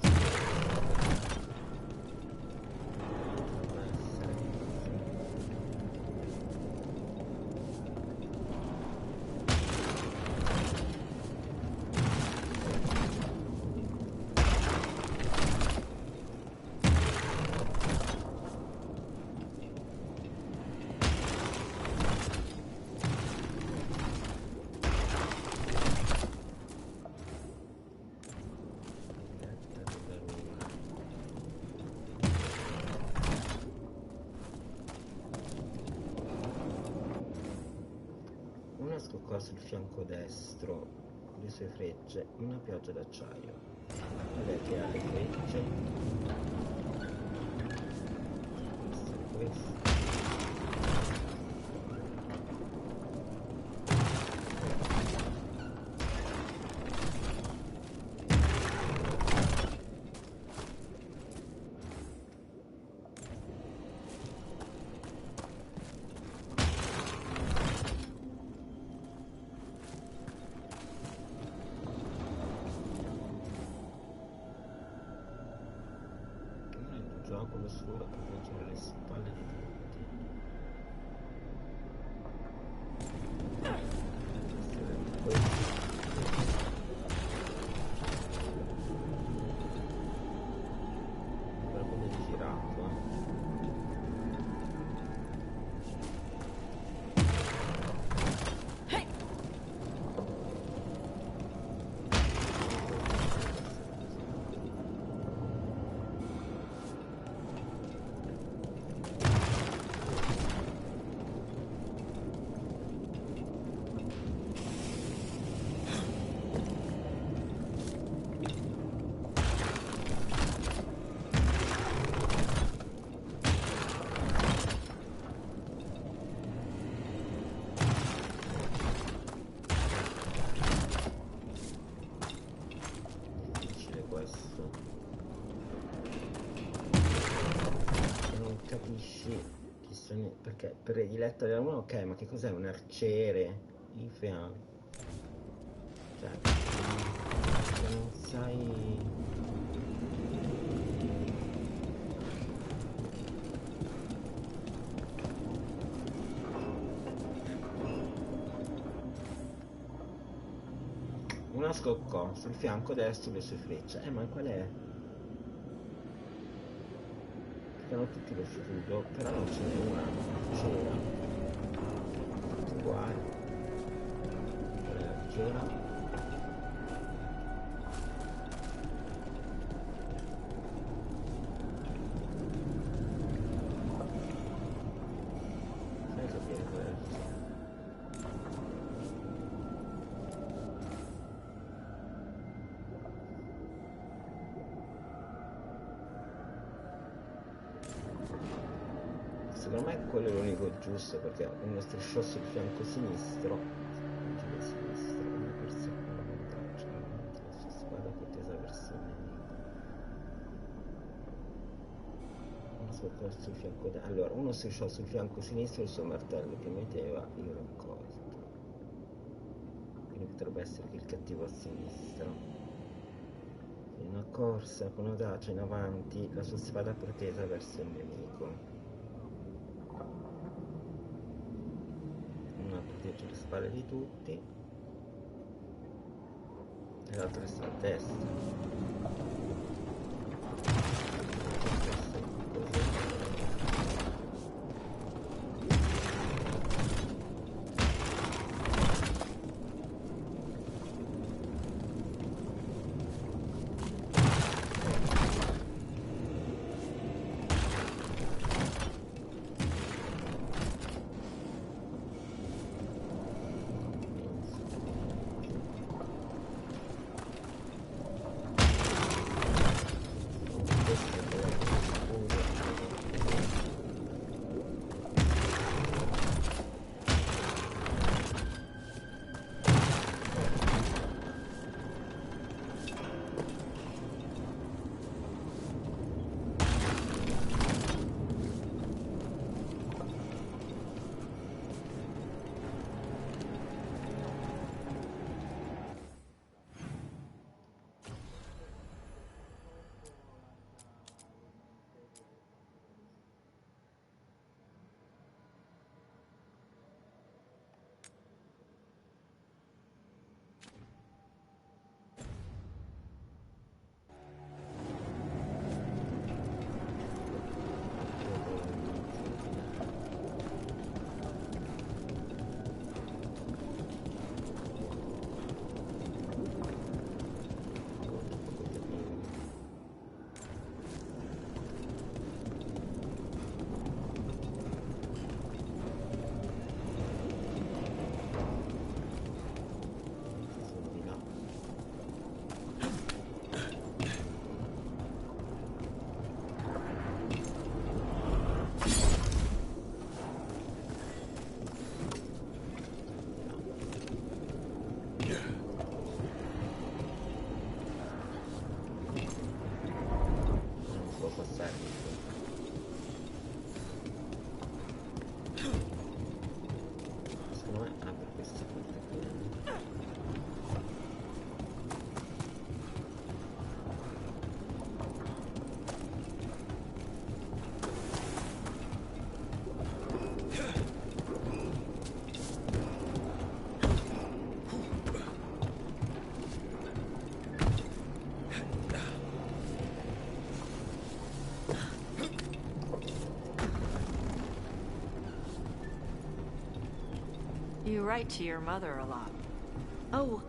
S1: qua sul fianco destro le sue frecce, una pioggia d'acciaio. Vedete che ha le frecce. Questo. Gioco lo scudo per proteggere le spalle di tutti. Però come è girato, perché prediletta della 1, ok, ma che cos'è? Un arciere in fianco, cioè non sai. Una scoccò sul fianco destro le sue frecce, ma qual è? Erano tutti lo scudo, però non ce n'è una, c'era. Tutti uguali. Qual era che c'era? Secondo me quello è l'unico giusto, perché uno strisciò sul fianco sinistro, giro sinistro, una persa con la vantaggio, la sua spada protesa verso il nemico. Uno strisciò sul fianco allora, uno strisciò sul fianco sinistro il suo martello che metteva il raccolto. Quindi potrebbe essere che il cattivo a sinistra. In una corsa con audacia in avanti, la sua spada protesa verso il nemico. Una protegge le spalle di tutti e l'altra sta a destra.
S16: You write to your mother a lot.
S2: Oh,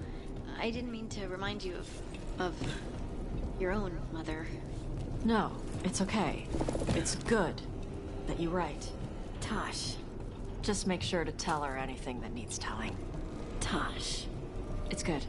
S2: I didn't mean to remind you of your own mother.
S16: No, it's okay. It's good that you write.
S2: Tosh.
S16: Just make sure to tell her anything that needs telling.
S2: Tosh.
S16: It's good.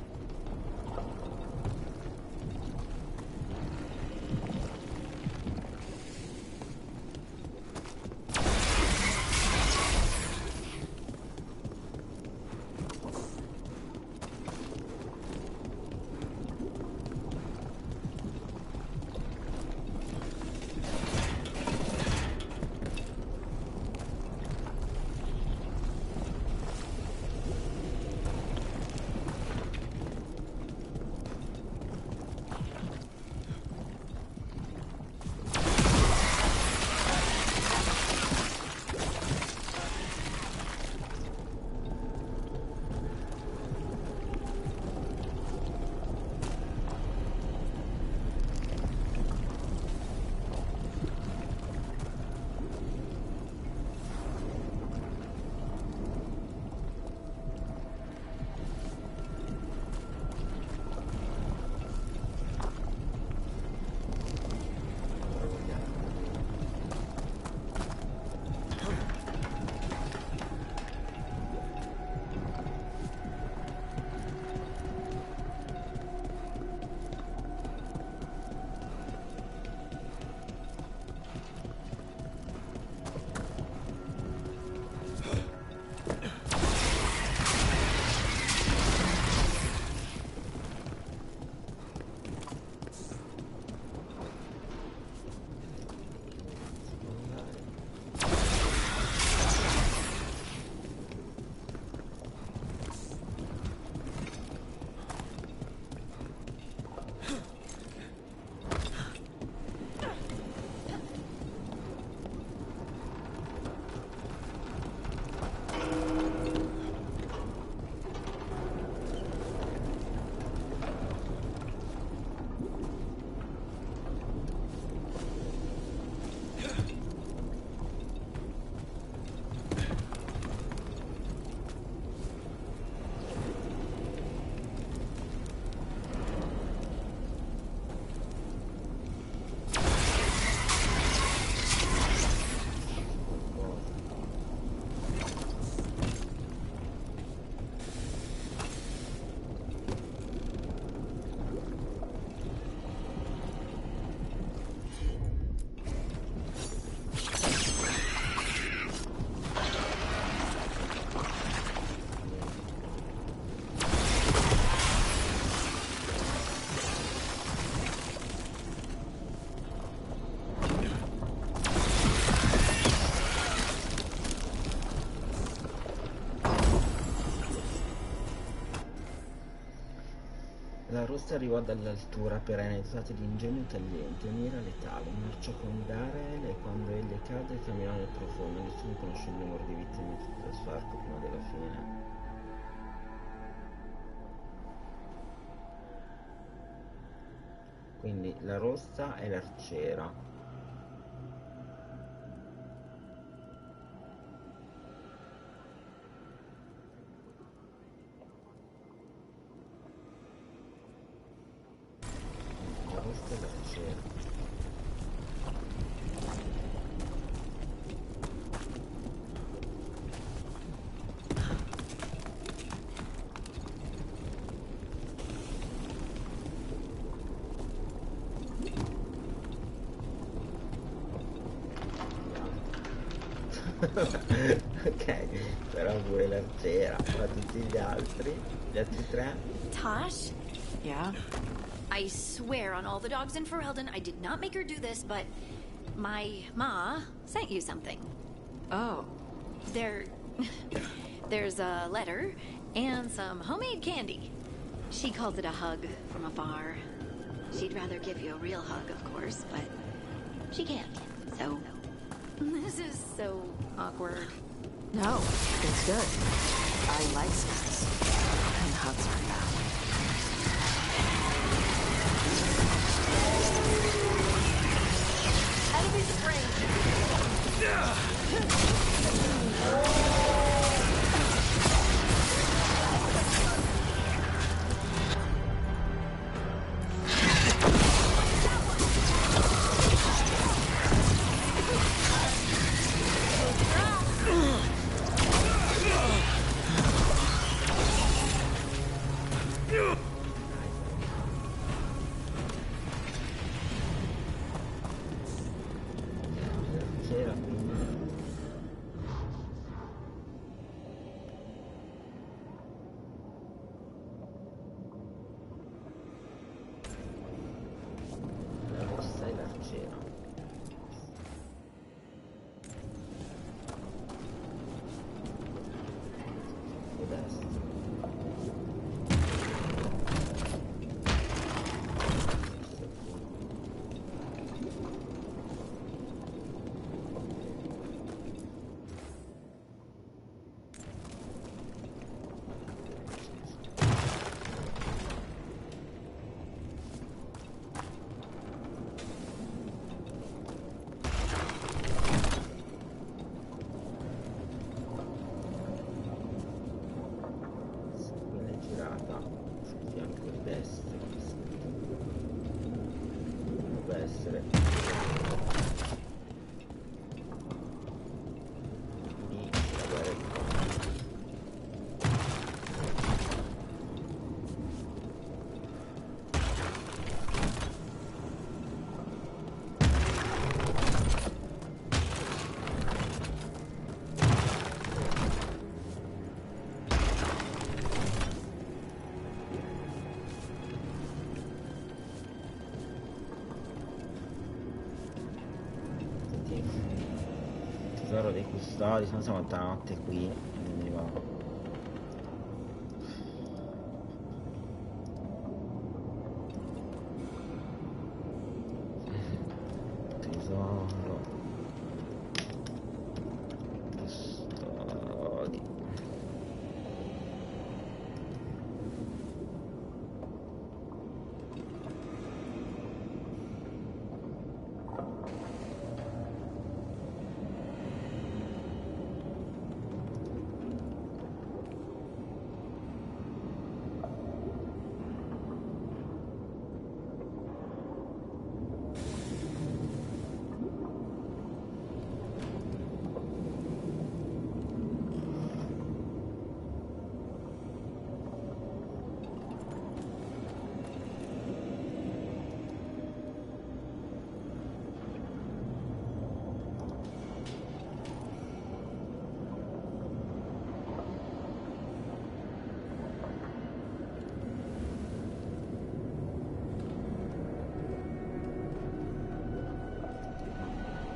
S1: rossa arrivò dall'altura perenne dotata di ingegno tagliente e mira letale. Marciò con Darel e quando egli cadde camminò nel profondo. Nessuno conosce il numero di vittime dello sbarco prima della fine. Quindi la rossa è l'arciera. La rossa è l'arciera. Ok, però pure l'arciera, ma tutti gli altri tre?
S2: Tosh?
S16: Yeah?
S2: I swear on all the dogs in Ferelden, I did not make her do this, but my ma sent you something.
S16: Oh.
S2: There's a letter and some homemade candy. She calls it a hug from afar. She'd rather give you a real hug, of course, but she can't, so... This is so awkward.
S16: No, it's good. I like kisses. And hugs are bad.
S2: Enemies
S1: Tesoro dei custodi, se no siamo tutta la notte qui. Quindi va. Tesoro. Custodi.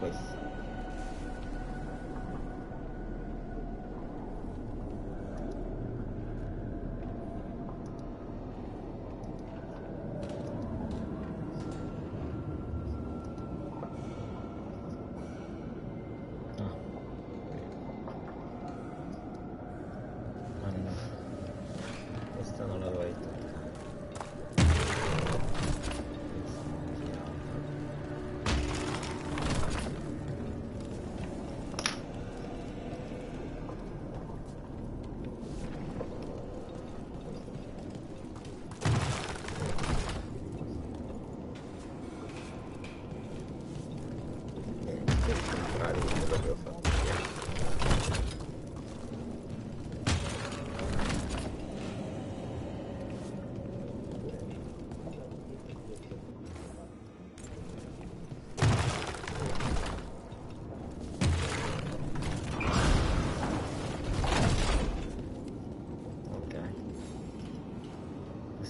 S1: Questo.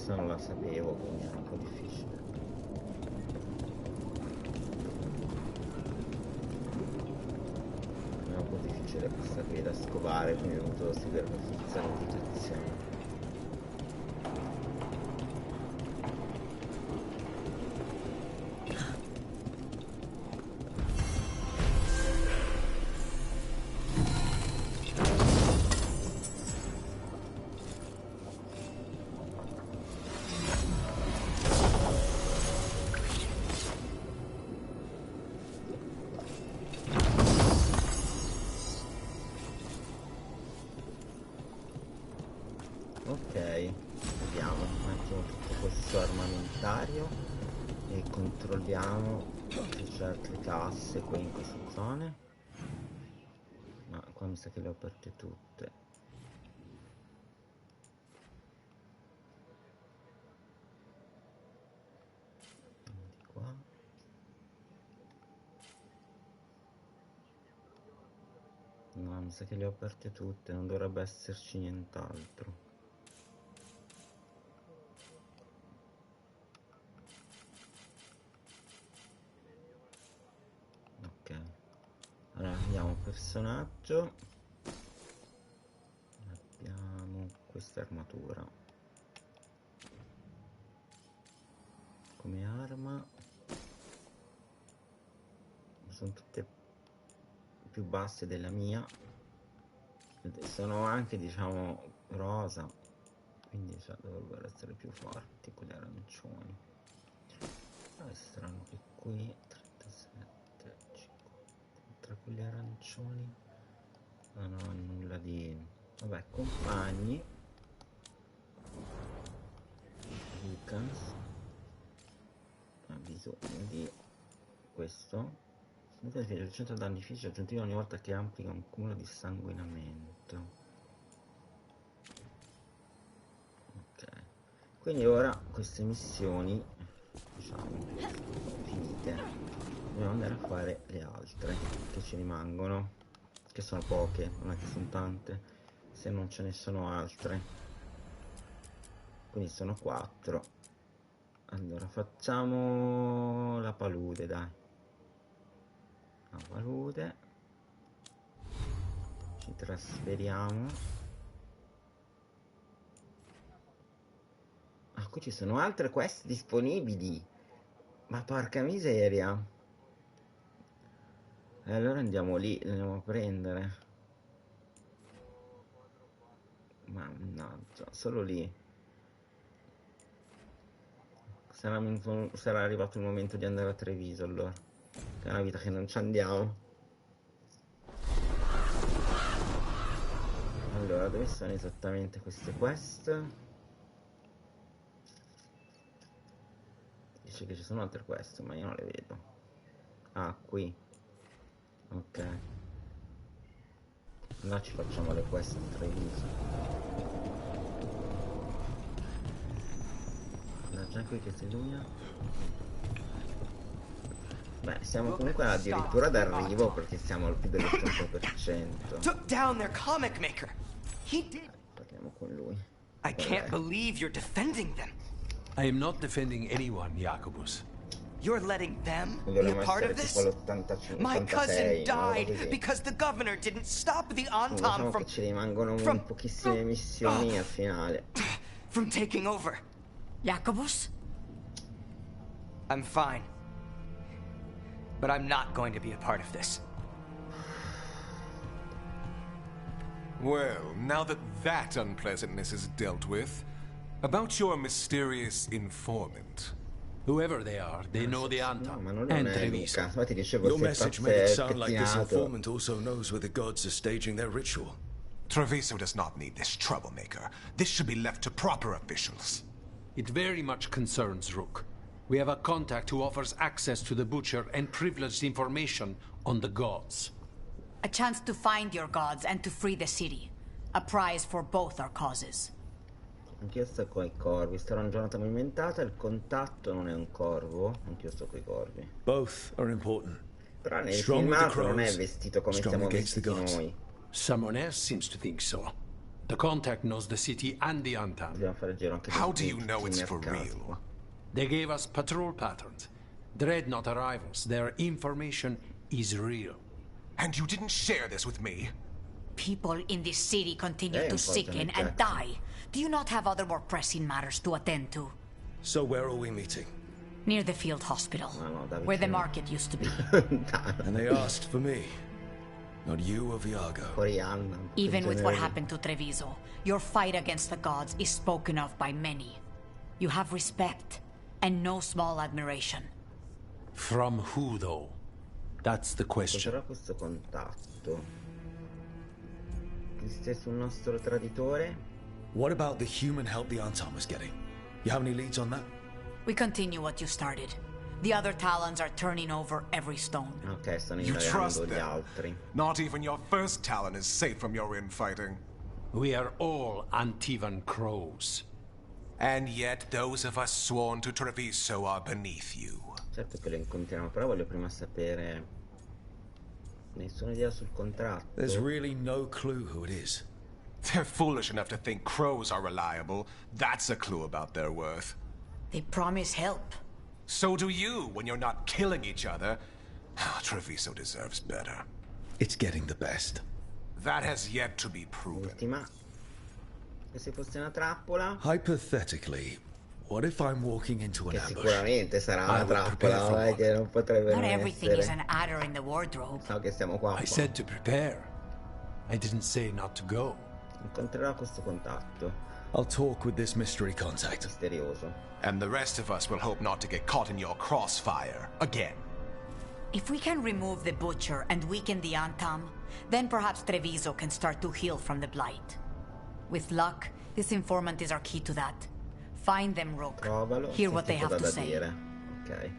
S1: questa non la sapevo, quindi era un po' difficile. È un po' difficile questa qui da scovare, quindi ho dovuto seguire per forza le indicazioni. Ok, vediamo un attimo tutto questo armamentario e controlliamo se c'è altre casse qui in queste zone. Ma qua mi sa che le ho aperte tutte. Di qua. No, mi sa che le ho aperte tutte, non dovrebbe esserci nient'altro. Ok, allora andiamo personaggio, abbiamo questa armatura come arma, sono tutte più basse della mia, sono anche diciamo rosa, quindi dovrebbero essere più forti quelle arancioni. È strano che qui 37, 50, tra quelle arancioni non ho nulla di... Vabbè, compagni Lucas ha bisogno di questo. Il centro danni fisici aggiuntivi ogni volta che applica un cumulo di sanguinamento. Ok, quindi ora queste missioni, diciamo, finite, dobbiamo andare a fare le altre che ci rimangono, che sono poche, non è che sono tante, se non ce ne sono altre, quindi sono 4. Allora facciamo la palude, dai, la palude, ci trasferiamo. Ah, qui ci sono altre quest disponibili, ma porca miseria. E allora andiamo lì, le andiamo a prendere. Mannaggia, solo lì. Sarà arrivato il momento di andare a Treviso allora, che è una vita che non ci andiamo. Allora, dove sono esattamente queste quest? Dice che ci sono altre quest, ma io non le vedo. Ah, qui. Ok. Allora ci facciamo le quest di Treviso. Già qui che si illumina. Beh, siamo comunque addirittura d'arrivo perché siamo al più dell'80%.
S23: Took down their comic maker. He did.
S1: Parliamo con lui.
S23: I can't believe you're defending them.
S19: I am not defending anyone, Jacobus.
S23: You're letting them be a part of this? My cousin died because the governor didn't stop the Antam from...
S1: ci rimangono pochissime missioni al finale.
S23: From taking over.
S18: Jacobus?
S23: I'm fine. But I'm not going to be a part of this.
S20: Well, now that that unpleasantness is dealt with, about your mysterious informant.
S19: Whoever they are, they know the Antam
S1: and Treviso.
S3: Your message made it sound like this informant also knows where the gods are staging their ritual.
S20: Treviso does not need this troublemaker. This should be left to proper officials.
S19: It very much concerns Rook. We have a contact who offers access to the Butcher and privileged information on the gods.
S22: A chance to find your gods and to free the city. A prize for both our causes.
S1: Anch'io sto coi corvi, starò una giornata movimentata, il contatto non è un corvo, anch'io sto coi corvi.
S3: Both are important.
S1: Però nel filmato non è vestito come siamo vestiti noi.
S19: Someone else seems to think so. The contact knows the city and the Antam.
S20: How do you know it's for real?
S19: They gave us patrol patterns. Dreadnought arrivals. Their information is real.
S20: And you didn't share this with me?
S22: People in this city continue to sicken and die. Do you not have other more pressing matters to attend to?
S3: So where are we meeting?
S22: Near the field hospital, where the market used to be.
S3: And they asked for me. Not you or Viago.
S22: Even with what happened to Treviso, your fight against the gods is spoken of by many. You have respect, and no small admiration.
S19: From who, though? That's the question.
S1: Cos'era questo contatto? Piste sul nostro traditore?
S3: What about the human help the Antam was getting? You have any leads on that?
S22: We continue what you started. The other Talons are turning over every stone.
S1: Ok, stanno
S20: You
S1: indagando
S20: trust
S1: gli
S20: them?
S1: altri.
S20: Not even your first Talon is safe from your infighting.
S19: We are all Antivan crows.
S20: And yet those of us sworn to Treviso are beneath you.
S1: Certo che lo incontriamo, però voglio prima sapere... Nessuna idea sul contratto.
S3: There's really no clue who it is.
S20: They're foolish enough to think crows are reliable. That's a clue about their worth.
S22: They promise help.
S20: So do you when you're not killing each other. Treviso deserves better.
S3: It's getting the best.
S20: That has yet to be proven.
S1: Ultima. E se fosse una trappola?
S3: Hypothetically, what if I'm walking into an
S1: Che
S3: ambush?
S1: sicuramente sarà una trappola, che non potrebbe
S22: Not
S1: non
S22: everything
S1: essere.
S22: is an adder in the wardrobe.
S1: So che siamo qua.
S19: I said to prepare. I didn't say not to go.
S1: Incontrerò questo contatto.
S3: I'll talk with this mystery contact.
S1: Misterioso.
S20: And the rest of us will hope not to get caught in your crossfire again.
S22: If we can remove the Butcher and weaken the Antam, then perhaps Treviso can start to heal from the Blight. With luck, this informant is our key to that. Find them, Rook.
S1: Provalo.
S22: Hear what they
S1: Senti
S22: have to
S1: cosa da
S22: say.
S1: dire. Ok.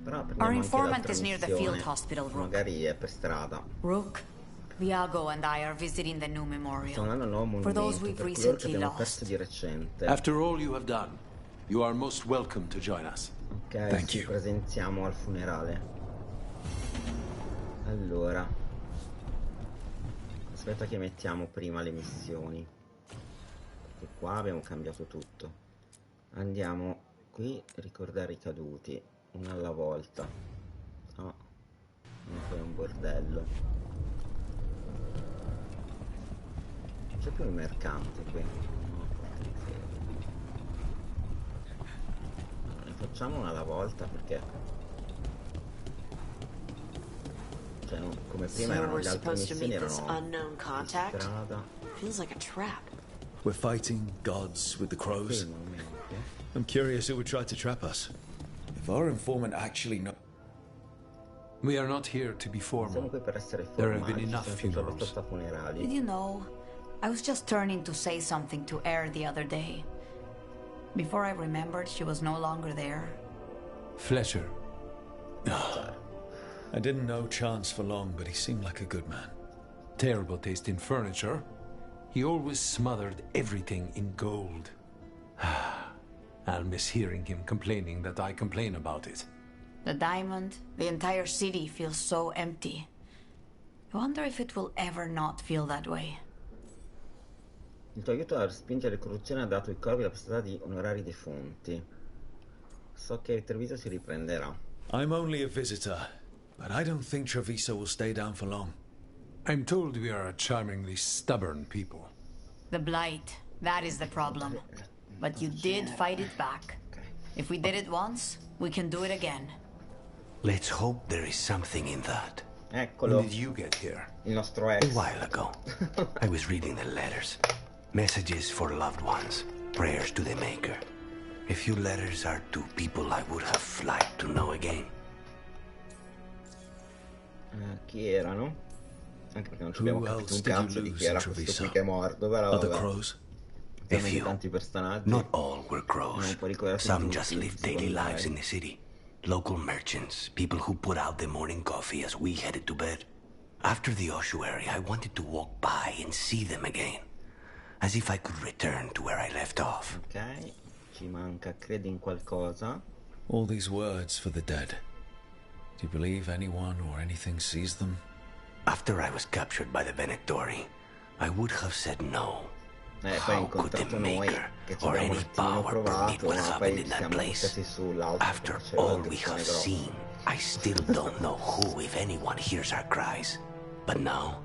S1: Però prendiamo
S22: Our
S1: anche
S22: informant
S1: l'altra
S22: is near the
S1: missione.
S22: field hospital, Rook.
S1: Magari è per strada.
S22: Rook, Viago and I are visiting the new memorial.
S1: Stiamo andando a un nuovo
S22: For those
S1: monumento
S22: we've
S1: per coloro che
S22: recently
S1: abbiamo
S22: lost.
S1: perso di recente.
S19: After all you have done, you are most welcome to join us.
S1: Ok,
S3: Thank
S1: ci
S3: you.
S1: presentiamo al funerale. Allora. Aspetta che mettiamo prima le missioni. Perché qua abbiamo cambiato tutto. Andiamo qui, ricordare i caduti. Una alla volta. No. Non poi è un bordello. Non c'è più il mercante qui. No, porca miseria. Ne facciamo una alla volta perché... Cioè, come prima
S16: So
S1: erano
S16: we're
S1: le altre
S16: supposed to
S1: missioni,
S16: meet this
S1: erano
S16: unknown
S1: di
S16: contact?
S1: strada.
S16: Feels like a trap.
S3: We're fighting gods with the crows. I'm curious who would try to trap us. If our informant actually knows...
S19: We are not here to be
S1: Siamo
S19: formal.
S1: qui per essere
S19: There have
S1: formali,
S19: been enough
S1: ci sono
S19: funerals.
S1: abbastanza funerali.
S22: Did you know, I was just turning to say something to Air the other day. Before I remembered, she was no longer there.
S19: Fletcher.
S3: I didn't know Chance for long, but he seemed like a good man.
S19: Terrible taste in furniture. He always smothered everything in gold. I'll miss hearing him complaining that I complain about it.
S22: The diamond, the entire city feels so empty. I wonder if it will ever not feel that way.
S1: Il tuo aiuto a respingere la corruzione ha dato ai corvi la possibilità di onorare i defunti. So che Treviso si riprenderà.
S3: I'm only a visitor, but I don't think Treviso will stay down for long.
S19: I'm told we are a charmingly stubborn people.
S22: The Blight, that is the problem. But you did fight it back. If we did it once, we can do it again.
S8: Let's hope there is something in that.
S1: Eccolo.
S19: When did you get here?
S1: Il nostro
S8: A
S1: ex.
S8: while ago. I was reading the letters. Messages for loved ones. Prayers to the Maker. A few letters are to people I would have liked to know again.
S1: Chi erano? Anche perché non ci
S3: Who
S1: abbiamo capito
S3: else
S1: un
S3: did you
S1: cazzo di
S3: lose
S1: chi era
S3: in
S1: questo
S3: Treviso?
S1: qui che è morto, però
S3: Other
S1: vabbè.
S3: crows?
S8: A
S1: Talmente
S8: few.
S1: tanti personaggi.
S8: Not all were crows.
S1: Non può ricordarsi
S8: Some
S1: tutti,
S8: just lived daily
S1: secondo me.
S8: lives in the city. Local merchants, people who put out the morning coffee as we headed to bed. After the ossuary, I wanted to walk by and see them again. As if I could return to where I left off.
S1: Ok, ci manca, credi in qualcosa?
S3: All these words for the dead. Do you believe anyone or anything sees them?
S8: After I was captured by the Venettori, I would have said no.
S1: Poi
S8: How could the
S1: incontrato noi
S8: Maker
S1: che ci
S8: or
S1: abbiamo un
S8: any
S1: attimino
S8: power permit
S1: provato,
S8: what
S1: ma
S8: happened
S1: poi
S8: in
S1: ci
S8: that
S1: siamo
S8: place?
S1: buttati sull'altro.
S8: After
S1: C'era
S8: all
S1: una
S8: we
S1: tensione
S8: have
S1: grossa.
S8: seen, I still don't know who, if anyone, hears our cries. But now,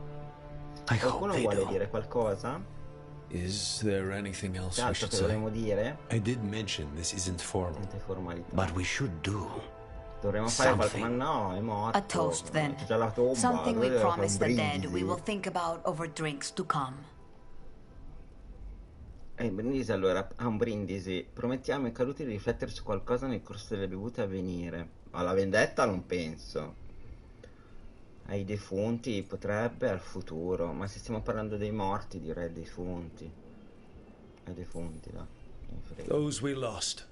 S8: I hope
S1: Qualcuno
S8: they
S1: vuole
S8: do.
S1: dire qualcosa?
S3: Is there anything else
S1: C'è
S3: we
S1: altro
S3: should
S1: che
S3: say?
S1: dovremmo dire?
S19: I did mention this isn't formal.
S1: Niente formalità.
S8: But we should do
S1: Dovremmo fare qualcosa, ma
S8: something.
S1: no, è morto.
S22: A toast, then.
S1: C'è già la tomba.
S22: Something we
S1: doveva fare un
S22: promise the dead
S1: brindisi.
S22: we will think about over drinks to come.
S1: Il brindisi allora, un brindisi. Promettiamo ai caduti di riflettere su qualcosa nel corso delle bevute a venire. Alla vendetta non penso. Ai defunti potrebbe, al futuro. Ma se stiamo parlando dei morti direi ai defunti. Ai defunti, dai.
S3: Those we lost.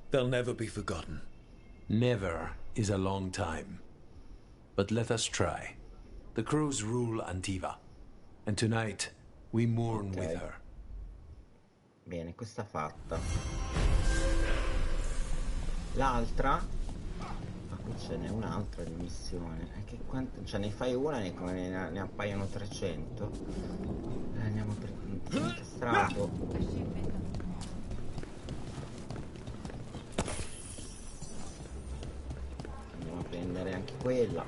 S3: They'll never be forgotten.
S19: Never is a long time. But let us try. The crows rule Antiva. And tonight, we mourn with her.
S1: Bene, questa fatta. L'altra, ma qui ce n'è un'altra di missione. Che cioè ne fai una e ne appaiono 300. Andiamo per incastrato. Andiamo a prendere anche quella.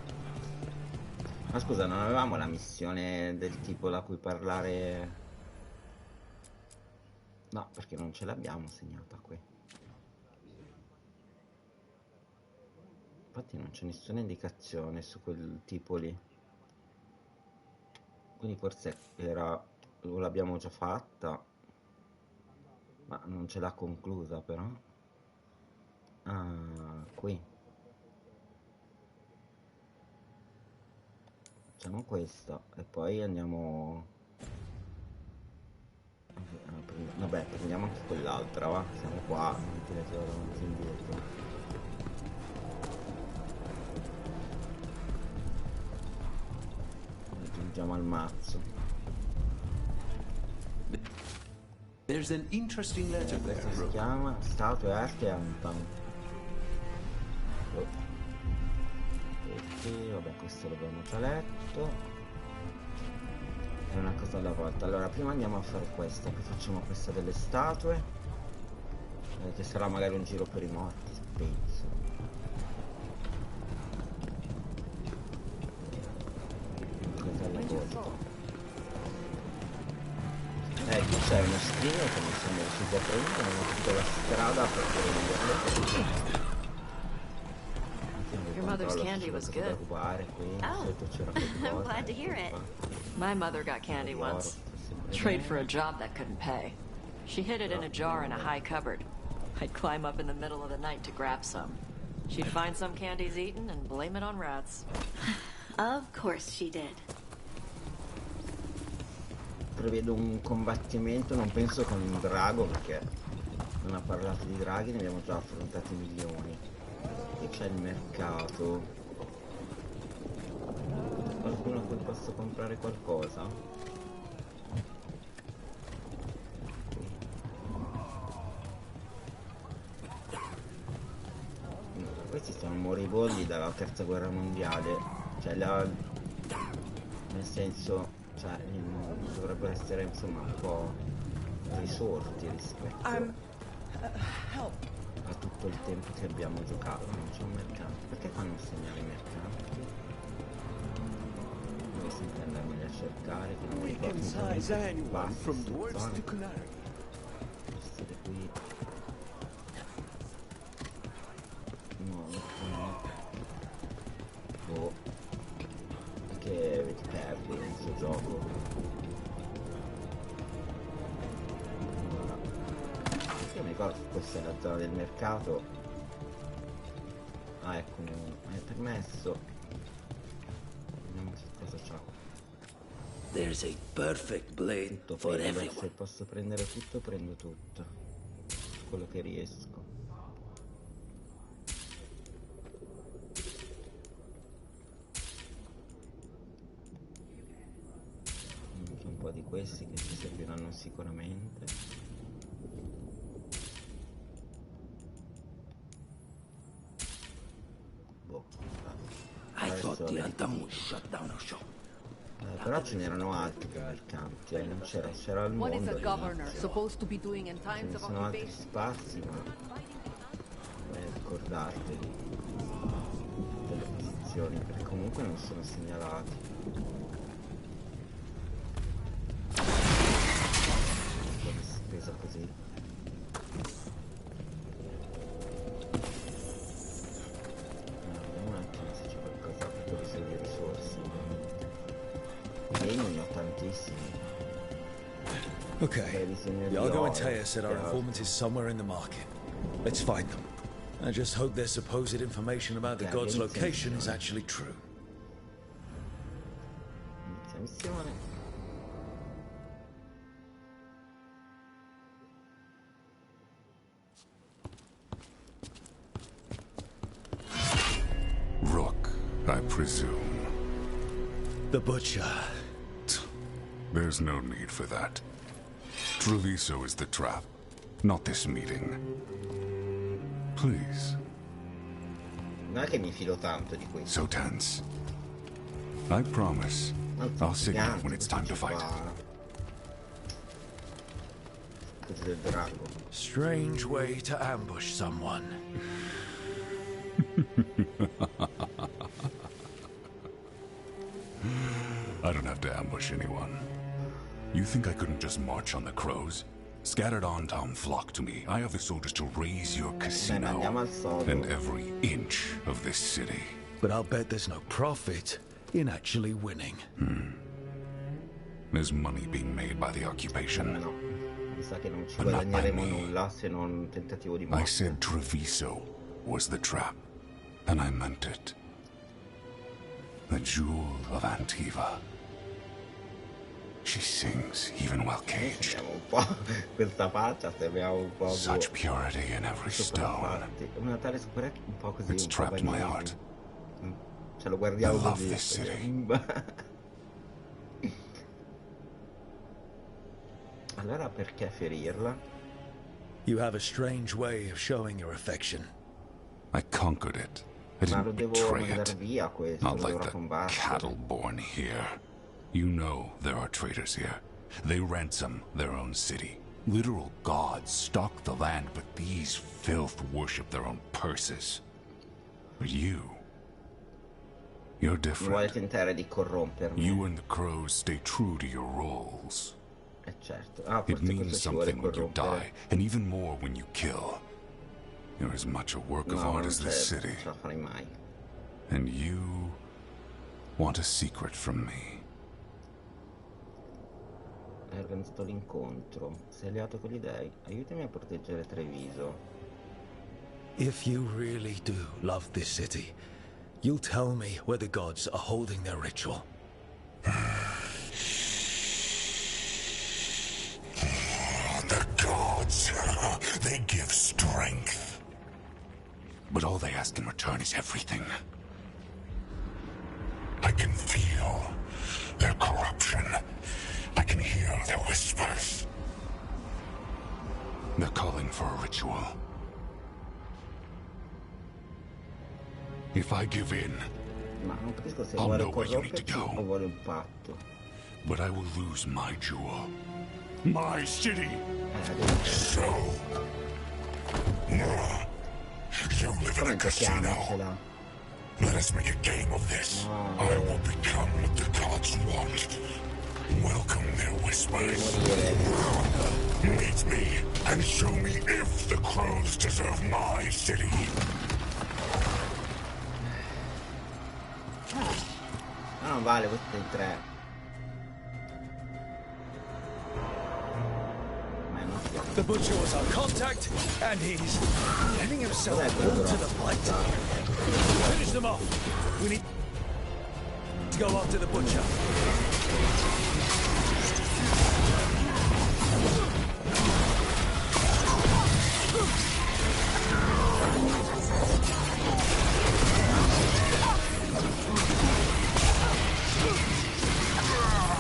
S1: Ma scusa, non avevamo la missione del tipo da cui parlare? No, perché non ce l'abbiamo segnata qui. Infatti non c'è nessuna indicazione su quel tipo lì. Quindi forse era... l'abbiamo già fatta. Ma non ce l'ha conclusa però. Ah, qui. Facciamo questa e poi andiamo... Vabbè, prendiamo anche quell'altra, va? Siamo qua, non tirate avanti e indietro. Aggiungiamo al mazzo.
S19: There's an interesting letter there.
S1: Questo si chiama Statue Arte Antam. Ok, vabbè, questo l'abbiamo già letto. È una cosa alla volta. Allora prima andiamo a fare questa, poi facciamo questa delle statue, che sarà magari un giro per i morti, penso. Cosa alla volta. Qui c'è uno scrigno che mi sembra si può prendere, non ho tutta la strada per prenderlo.
S16: Your mother's candy was good.
S2: Oh, I'm glad to hear it.
S16: My mother got candy once. Trade for a job that couldn't pay. She hid it in a jar in a high cupboard. I'd climb up in the middle of the night to grab some. She'd find some candies eaten and blame it on rats.
S2: Of course she did.
S1: Prevedo un combattimento, non penso con un drago perché non ha parlato di draghi, ne abbiamo già affrontati milioni. Qui c'è il mercato. Qualcuno a cui posso comprare qualcosa? Questi sono moribondi dalla terza guerra mondiale, cioè nel senso, cioè dovrebbero essere insomma un po' risorti rispetto a tutto il tempo che abbiamo giocato. Non c'è un mercato, perché fanno segnare i mercati? Dove sempre andarmeli a cercare, che non mi ricordo bassi, queste qui. No, che ti perdi nel suo gioco. Allora, io mi ricordo che questa è la zona del mercato. Ah, ecco, è permesso. Vediamo che cosa c'ha.
S21: There's a perfect blade for everyone.
S1: Se posso prendere tutto, prendo tutto. Quello che riesco. Un po' di questi che ci serviranno sicuramente. Boh,
S21: I thought the Antam would shut down our shop.
S1: Però ce n'erano altri mercanti, non c'era il
S6: What is
S1: mondo
S6: a governor
S1: all'inizio.
S6: supposed to be doing in
S1: Ce
S6: times
S1: ne
S6: of
S1: sono altri
S6: occupation?
S1: sparsi, ma ricordarteli delle posizioni, perché comunque non sono segnalati. Un po' di spesa così. Vediamo un attimo se c'è qualcosa per provvisore di risorse. Io ne ho tantissimi.
S3: Okay, Yago and Taya said our informant is somewhere in the market. Let's find them. I just hope their supposed information about the god's location is actually true.
S1: Missione.
S4: Rook, I presume.
S3: The butcher.
S4: There's no need for that. Treviso is the trap, not this meeting. Please.
S1: Non è che mi fido tanto di questo.
S4: So tense. I promise. I'll signal when it's time to fight.
S1: Del drago.
S3: Strange way to ambush someone.
S4: I don't have to ambush anyone. You think I couldn't just march on the crows? Scattered on town flock to me. I have the soldiers to raise your casino and every inch of this city.
S3: But I'll bet there's no profit in actually winning.
S4: There's money being made by the occupation.
S1: No, mi sa che non ci guadagneremo nulla se non un tentativo di morte.
S4: I said Treviso was the trap, and I meant it. The jewel of Antiva. She sings even while caged.
S1: Questa faccia sembriamo un po'.
S4: Such purity in every stone.
S1: Una tale sicurezza un po' così.
S4: It's trapped my heart.
S1: Ce lo guardiamo
S4: I love
S1: così.
S4: this city.
S1: Allora perché ferirla?
S3: You have a strange way of showing your affection.
S4: I conquered it. I didn't betray it. Not like the cattle born here. You know there are traitors here. They ransom their own city. Literal gods stock the land, but these filth worship their own purses. But you're different.
S1: Vuole tentare di corrompermi.
S4: You and the crows stay true to your roles.
S1: Certo.
S4: It means something when you die, and even more when you kill. You're as much a work of art as this city.
S1: Non ce la farei mai.
S4: And you want a secret from me.
S1: Hai organizzato l'incontro. Sei alleato con gli dei. Aiutami a proteggere Treviso.
S3: If you really do love this city, you'll tell me where the gods are holding their ritual.
S14: The gods, they give strength.
S4: But all they ask in return is everything.
S14: I can feel their corruption. I can hear their whispers.
S4: They're calling for a ritual. If I give in,
S1: Ma non capisco se
S4: I'll
S1: vuole
S4: know where you need to
S1: corromperci
S4: go.
S1: o vuole un patto.
S4: But I will lose my jewel. My city!
S14: So... You live in a casino. Let us make a game of this. I will become what the gods want. Welcome their whispers. Meet me and show me if the crows deserve my city.
S1: Ma non vale questo dei tre.
S3: The butcher was our contact, and he's letting himself fall to the blight. Finish them off. We need to go after the butcher.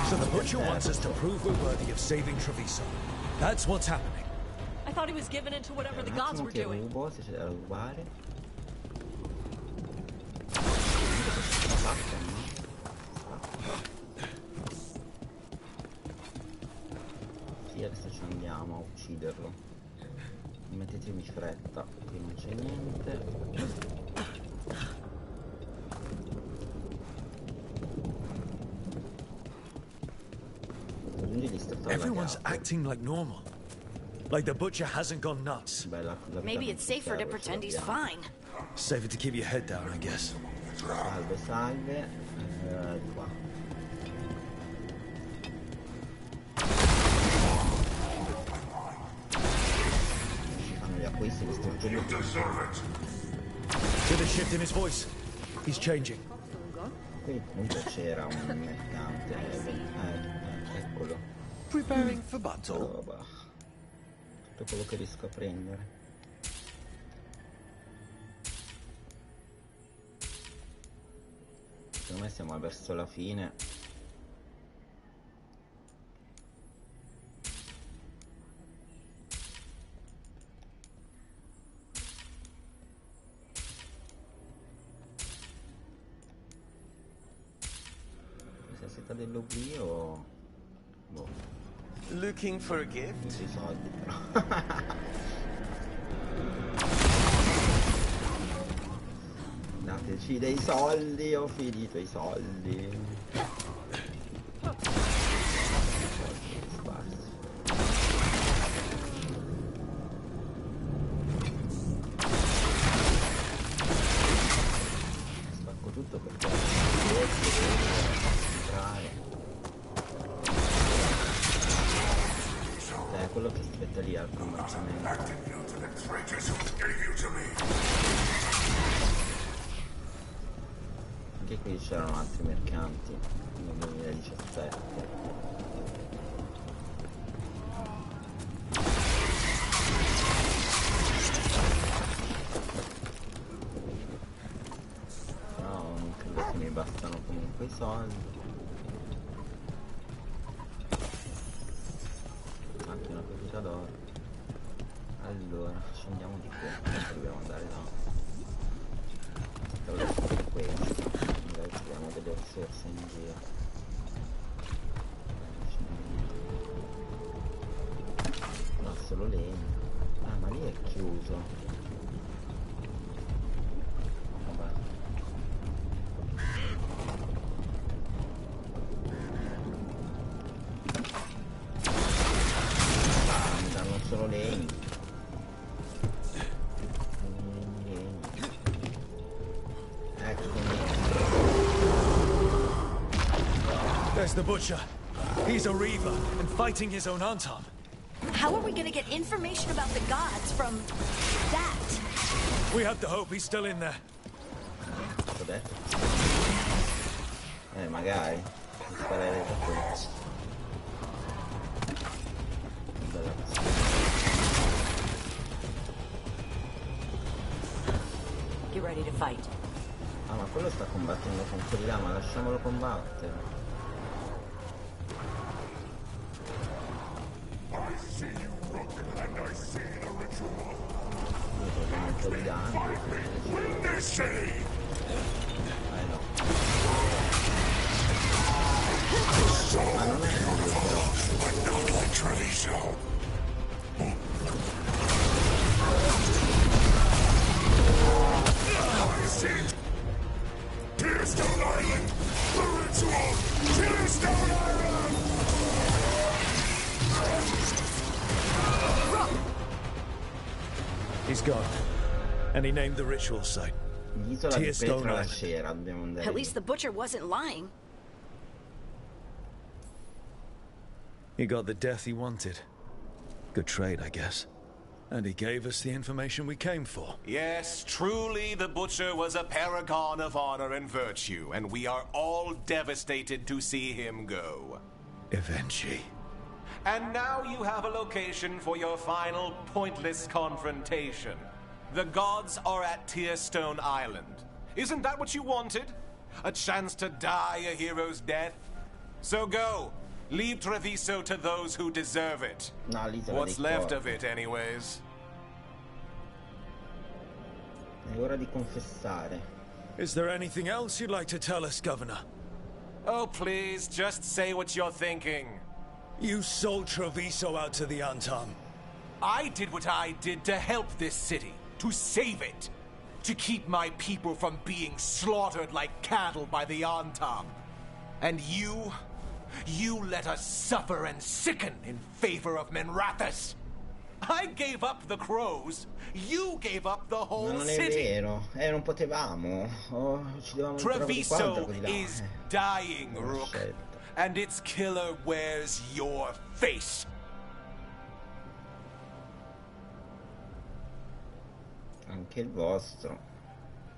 S3: So the butcher wants us to prove we're worthy of saving Treviso. That's what's happening.
S17: I thought he was given into whatever the gods were doing.
S1: ucciderlo. Mettetevi fretta, qui non c'è niente.
S3: Everyone's acting like normal. Like the butcher hasn't gone nuts.
S15: Maybe it's safer to pretend he's fine.
S3: Safer to keep your head down, I guess.
S1: Salve, salve. Di qua. Ci fanno gli acquisti, li distruggendo.
S3: Hear the shift in his voice. He's changing.
S1: Qui comunque c'era un mercante. Eccolo.
S3: Preparing for battle.
S1: Roba. Tutto quello che riesco a prendere. Secondo me siamo verso la fine. Questa seta dell'oblio. Boh.
S21: Looking for a gift?
S1: I soldi però. Dateci dei soldi, ho finito i soldi. Spacco tutto perché quello che aspetta lì al combattimento. Anche qui c'erano altri mercanti nel 2017. No, non credo che mi bastano comunque i soldi. Anche una pepita d'oro. Allora, scendiamo di qui. Dobbiamo andare là. Dovrei fare questo. Magari troviamo delle risorse in giro. No, solo legno. Ah, ma lì è chiuso. Solo lei.
S3: There's the butcher. He's a reaver and fighting his own Anton.
S15: How are we gonna get information about the gods from that?
S3: We have to hope he's still in there.
S1: Magari. Sparare da qui.
S17: Get ready to fight.
S1: Ah, ma quello sta combattendo con quelli là, ma lasciamolo combattere.
S14: I see you, Rook, and I see the ritual.
S1: Io togliamo un po' di danni. No. Ma non è ovvio però.
S14: But not like Treviso. Tearstone Island! The ritual! Tearstone Island!
S3: He's gone. And he named the ritual site. Tearstone Island.
S15: At least the butcher wasn't lying.
S3: He got the death he wanted. Good trade, I guess. And he gave us the information we came for.
S20: Yes, truly the butcher was a paragon of honor and virtue, and we are all devastated to see him go.
S3: Eventually.
S20: And now you have a location for your final pointless confrontation. The gods are at Tearstone Island. Isn't that what you wanted? A chance to die a hero's death? So go. Leave Treviso to those who deserve it. What's left of it, anyways.
S1: È ora di confessare.
S3: Is there anything else you'd like to tell us, Governor?
S20: Oh, please, just say what you're thinking.
S3: You sold Treviso out to the Antam.
S20: I did what I did to help this city, to save it, to keep my people from being slaughtered like cattle by the Antam. And you let us suffer and sicken in favor of Menrathus. I gave up the crows. You gave up the whole
S1: non è
S20: city.
S1: vero. Non potevamo. Ci dovevamo
S20: Treviso is dying, Rook. And its killer wears your face.
S1: Anche il vostro.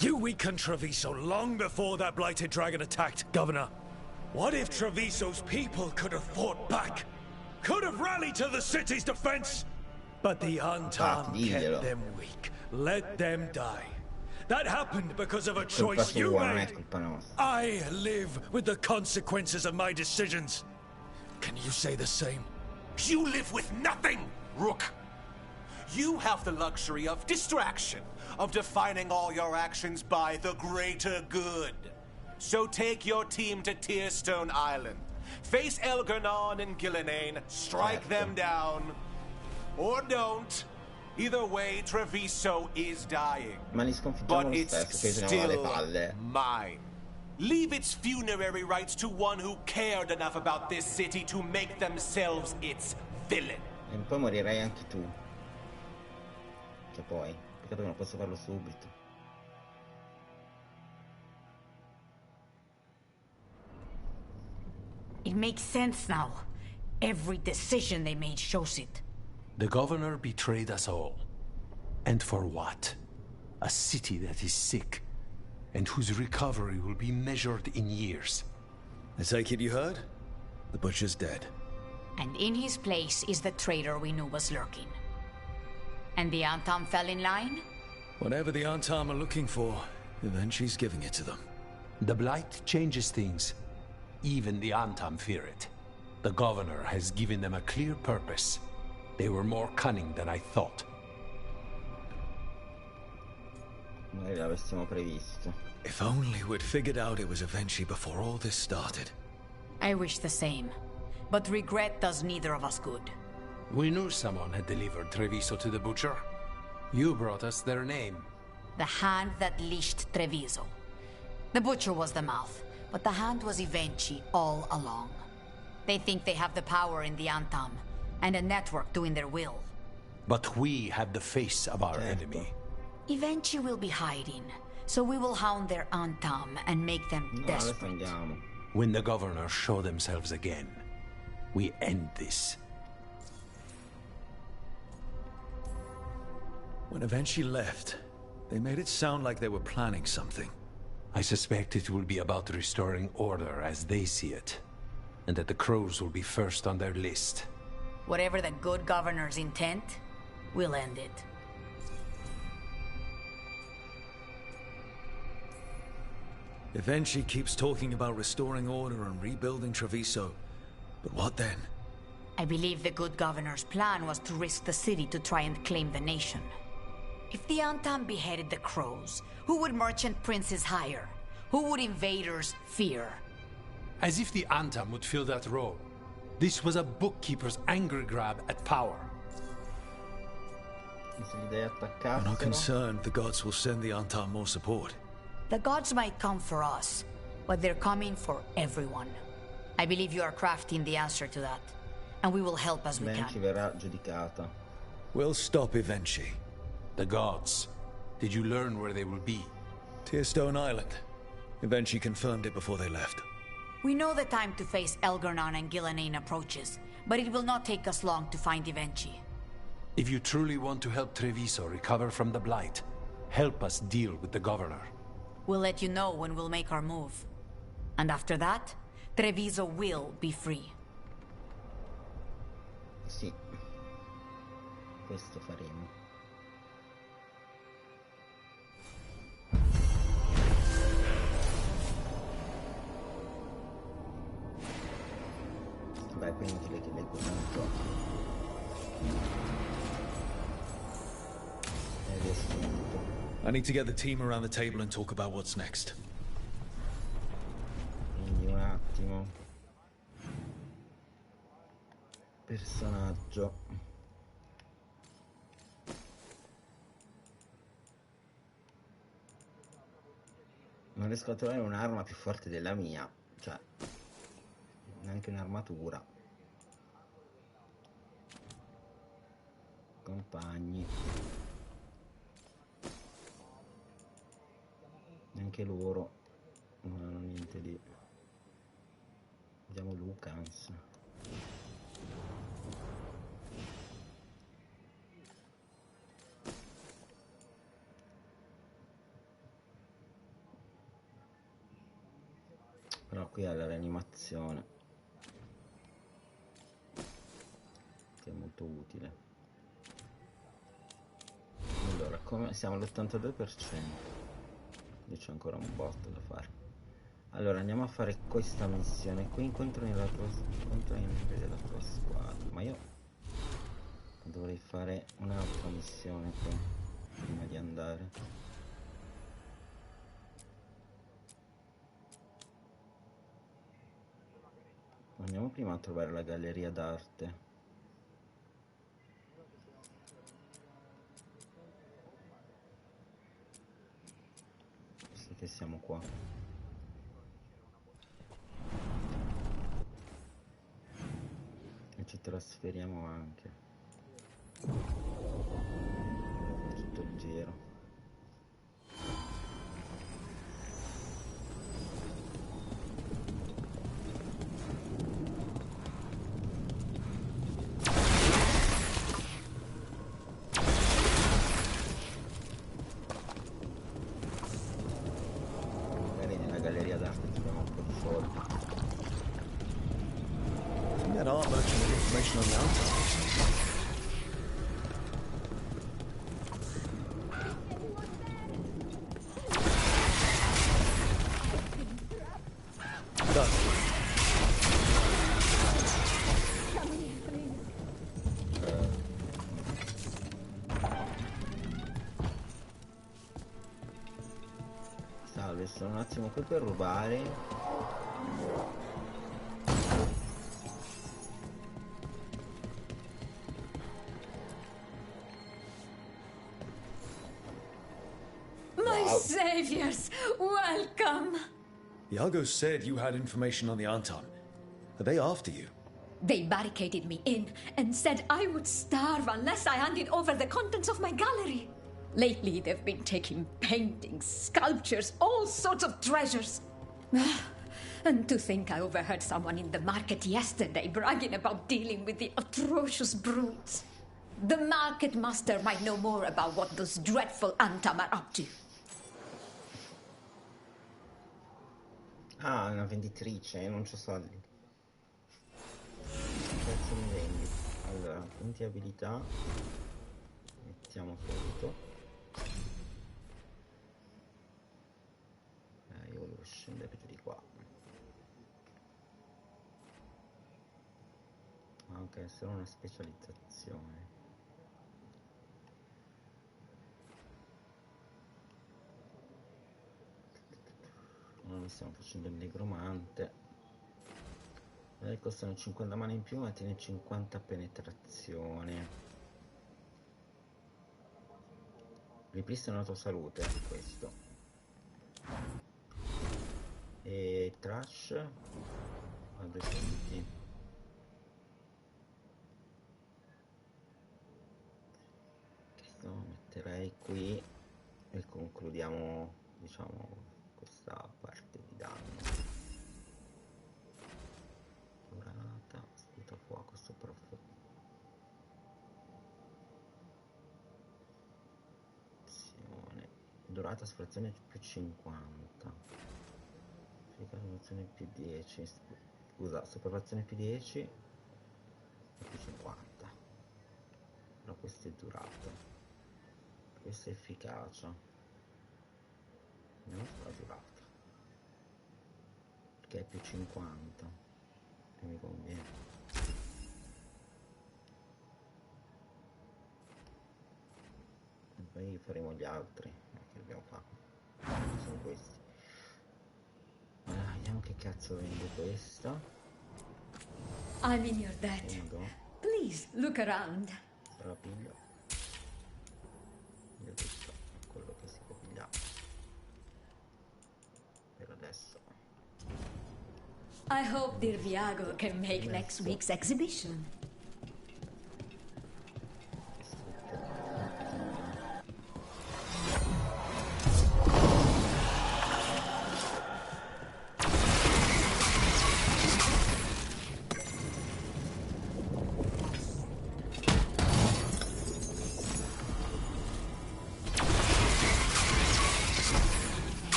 S3: You weakened Treviso long before that blighted dragon attacked, Governor. What if Treviso's people could have fought back? Could have rallied to the city's defense? But the Antam kept them weak. Let them die. That happened because of a choice you made. I live with the consequences of my decisions. Can you say the same?
S20: You live with nothing, Rook. You have the luxury of distraction, of defining all your actions by the greater good. So take your team to Tearstone Island. Face Elgernon and Gillenane, strike them down. Or don't. Either way, Treviso is dying.
S1: Ma li sconfiggiamo lo stesso, che teniamo alle palle.
S20: Mine. Leave its funerary rites to one who cared enough about this city to make themselves its villain.
S1: E poi morirai anche tu. Che poi, peccato che non posso farlo subito.
S22: It makes sense now. Every decision they made shows it.
S19: The governor betrayed us all. And for what? A city that is sick, and whose recovery will be measured in years.
S3: I take it you heard? The butcher's dead.
S22: And in his place is the traitor we knew was lurking. And the Antam fell in line?
S3: Whatever the Antam are looking for, Eventually's giving it to them.
S19: The Blight changes things. Even the Antam fear it. The governor has given them a clear purpose. They were more cunning than I thought.
S1: Magari l'avessimo previsto.
S3: If only we'd figured out it was Eventually before all this started.
S22: I wish the same. But regret does neither of us good.
S19: We knew someone had delivered Treviso to the butcher. You brought us their name.
S22: The hand that leashed Treviso. The butcher was the mouth, but the hand was Eventually all along. They think they have the power in the Antam, and a network doing their will.
S19: But we have the face of our enemy.
S22: Eventually will be hiding, so we will hound their Antam and make them desperate.
S19: When the governors show themselves again, we end this.
S3: When Eventually left, they made it sound like they were planning something.
S19: I suspect it will be about restoring order as they see it, and that the crows will be first on their list.
S22: Whatever the good governor's intent, we'll end it.
S3: Eventually keeps talking about restoring order and rebuilding Treviso. But what then?
S22: I believe the good governor's plan was to risk the city to try and claim the nation. If the Antam beheaded the crows, who would merchant princes hire? Who would invaders fear?
S19: As if the Antam would fill that role. This was a bookkeeper's angry grab at power.
S3: I'm not concerned the gods will send the Antam more support.
S22: The gods might come for us, but they're coming for everyone. I believe you are crafting the answer to that, and we will help as we can.
S1: Verrà giudicata.
S3: We'll stop Eventually.
S19: The gods. Did you learn where they will be?
S3: Tearstone Island. Eventually confirmed it before they left.
S22: We know the time to face Elgernon and Gillenane approaches, but it will not take us long to find Eventually.
S19: If you truly want to help Treviso recover from the Blight, help us deal with the governor.
S22: We'll let you know when we'll make our move. And after that, Treviso will be free.
S1: Sì. Questo faremo. Beh, quindi direi che leggo tanto. E adesso tutto.
S3: I need to get the team around the table and talk about what's next.
S1: Quindi un attimo. Personaggio. Non riesco a trovare un'arma più forte della mia, cioè neanche un'armatura. Compagni, neanche loro non hanno niente di. Vediamo Lucans. Però qui ha la rianimazione, che è molto utile. Allora, come siamo all'82%, io c'ho ancora un botto da fare. Allora andiamo a fare questa missione qui, incontro i membri della tua squadra, ma io dovrei fare un'altra missione qui prima di andare. Andiamo prima a trovare la galleria d'arte. Visto che siamo qua. E ci trasferiamo anche. Tutto il giro. Salve, sono un attimo qui per rubare.
S6: Saviors, welcome!
S3: Iago said you had information on the Anton. Are they after you?
S6: They barricaded me in and said I would starve unless I handed over the contents of my gallery. Lately, they've been taking paintings, sculptures, all sorts of treasures. And to think I overheard someone in the market yesterday bragging about dealing with the atrocious brutes. The market master might know more about what those dreadful Antam are up to.
S1: Ah, una venditrice, non c'ho soldi. Che cazzo mi vendi? Allora, punti abilità. Mettiamo subito. Io volevo scendere più di qua. Ah, ok, solo una specializzazione. Noi stiamo facendo il negromante. Costano 50 mana in più, ma tiene 50 penetrazione. Ripristina la tua salute, questo. E trash a 2 punti. Questo metterei qui e concludiamo, diciamo, questa parte di danno. Durata, sputa fuoco, sopraffazione. Durata, sfrazione più 50. Sopraffazione più 10. Scusa, sopraffazione più 10 e più 50. Però questa è durata. Questa è efficacia. Andiamo sulla durata. Perché è più 50. E mi conviene. E poi faremo gli altri. Che abbiamo fatto. Sono questi. Allora, vediamo che cazzo vende questa.
S6: I'm in your debt. Please, look around.
S1: La piglio. Io tutto quello che si può pigliare. adesso.
S18: I hope Dir Viago can make next week's exhibition.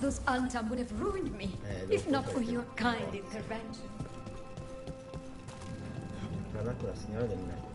S18: Those Antam would have ruined me if not for your kind intervention.
S1: Parla con la signora del mercato.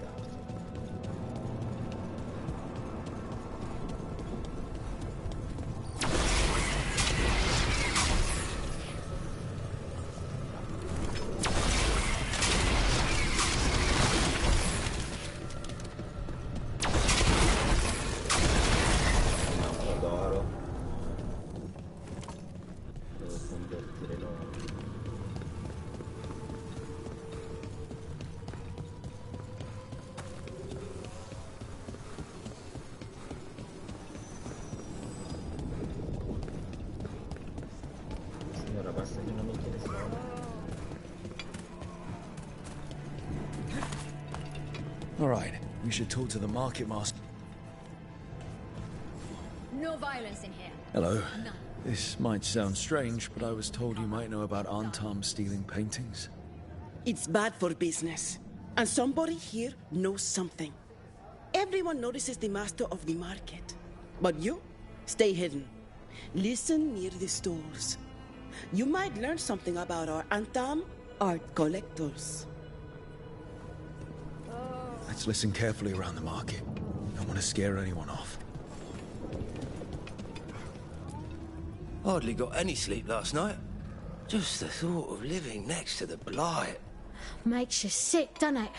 S3: All right, we should talk to the market master.
S2: No violence in here.
S3: Hello. This might sound strange, but I was told you might know about Antam stealing paintings.
S5: It's bad for business. And somebody here knows something. Everyone notices the master of the market. But you, stay hidden. Listen near the stores. You might learn something about our Antam art collectors.
S3: Let's listen carefully around the market. Don't want to scare anyone off.
S21: Hardly got any sleep last night. Just the thought of living next to the blight.
S12: Makes you sick, doesn't it?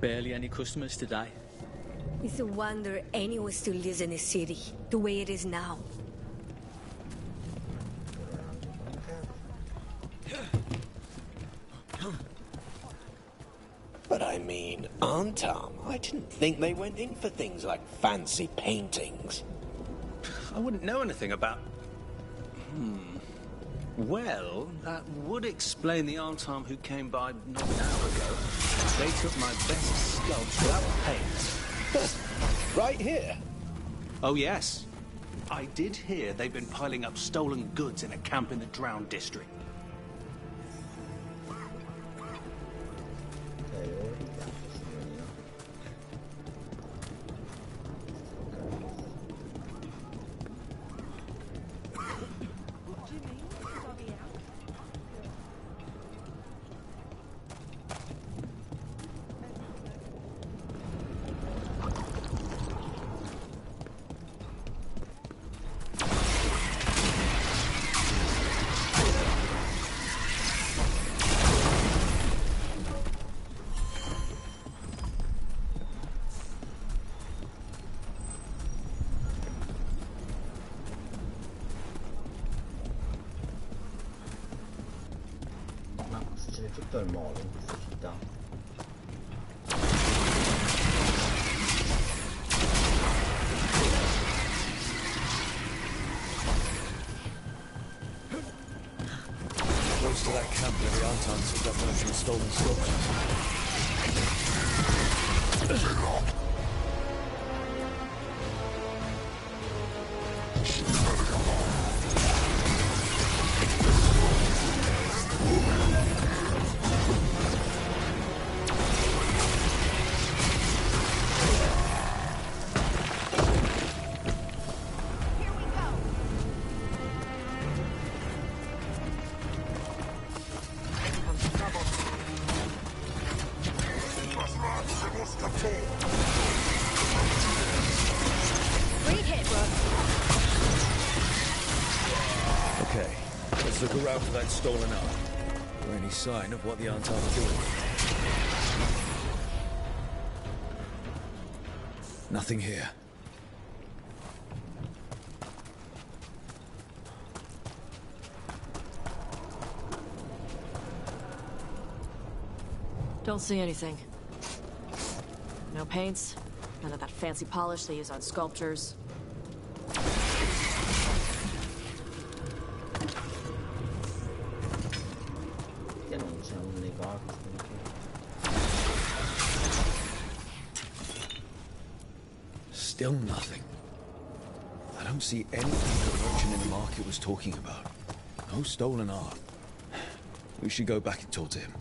S7: Barely any customers today.
S13: It's a wonder anyone still lives in the city, the way it is now.
S8: But I mean, Antam, I didn't think they went in for things like fancy paintings.
S7: I wouldn't know anything about... Well, that would explain the Antam who came by not an hour ago. They took my best sculpts without paint.
S8: Right here?
S7: Oh, yes. I did hear they've been piling up stolen goods in a camp in the Drowned district.
S1: Tutto il modo in questa città.
S3: Close to that camp where the Antam took up one of the stolen sculptures.
S2: Great hit, bro.
S3: Let's look around for that stolen arm. Or any sign of what the Antam are doing. Nothing here.
S16: Don't see anything. No paints, none of that fancy polish they use on sculptures.
S3: Still nothing. I don't see anything the merchant in the market was talking about. No stolen art. We should go back and talk to him.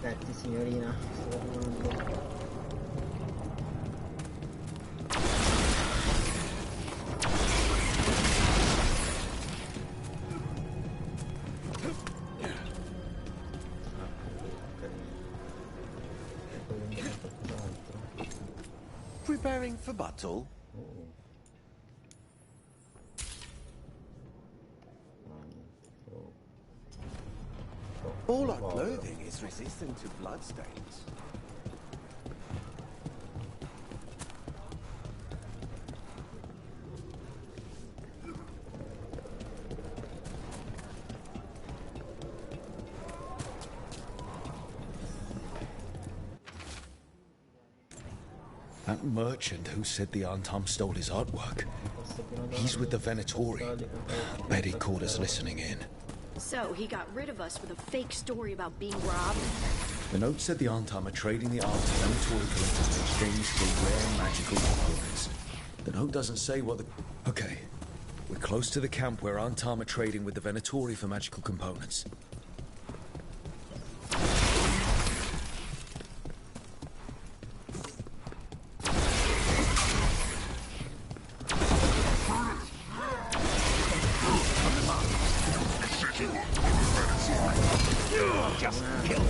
S1: Aspetti, signorina, sto tornando.
S9: Preparing for battle? All our clothing is resistant to bloodstains.
S3: That merchant who said the Antam stole his artwork. He's with the Venatori. Bet he caught us listening in.
S15: So, he got rid of us with a fake story about being robbed?
S3: The note said the Antam are trading the art to Venatori collectors in exchange for rare magical components. The note doesn't say what the... Okay. We're close to the camp where Antam are trading with the Venatori for magical components.
S9: Just kill.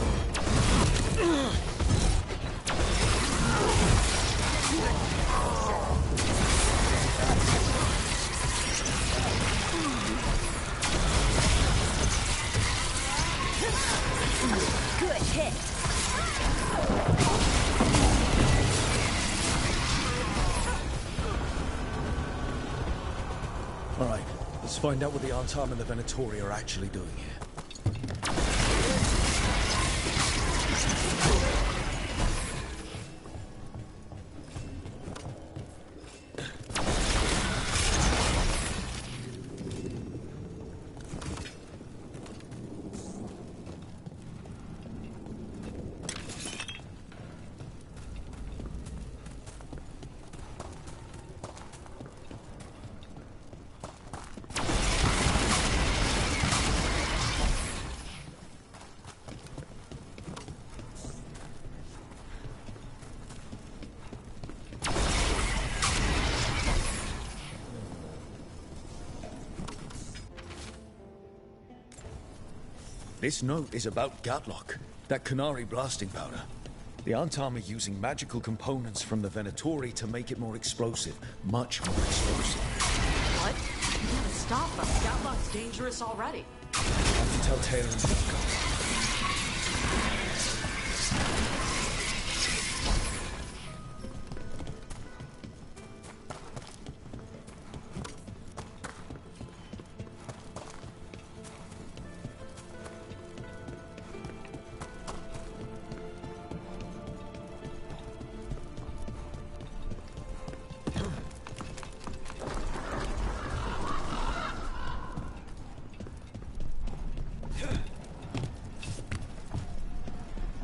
S15: Good hit.
S3: All right, let's find out what the Antam and the Venatori are actually doing here. This note is about Gatlock, that Canary blasting powder. The Antam are using magical components from the Venatori to make it more explosive. Much more explosive.
S16: What? You gotta stop them. Gatlock's dangerous already.
S3: I have to tell Taylor and Jocko.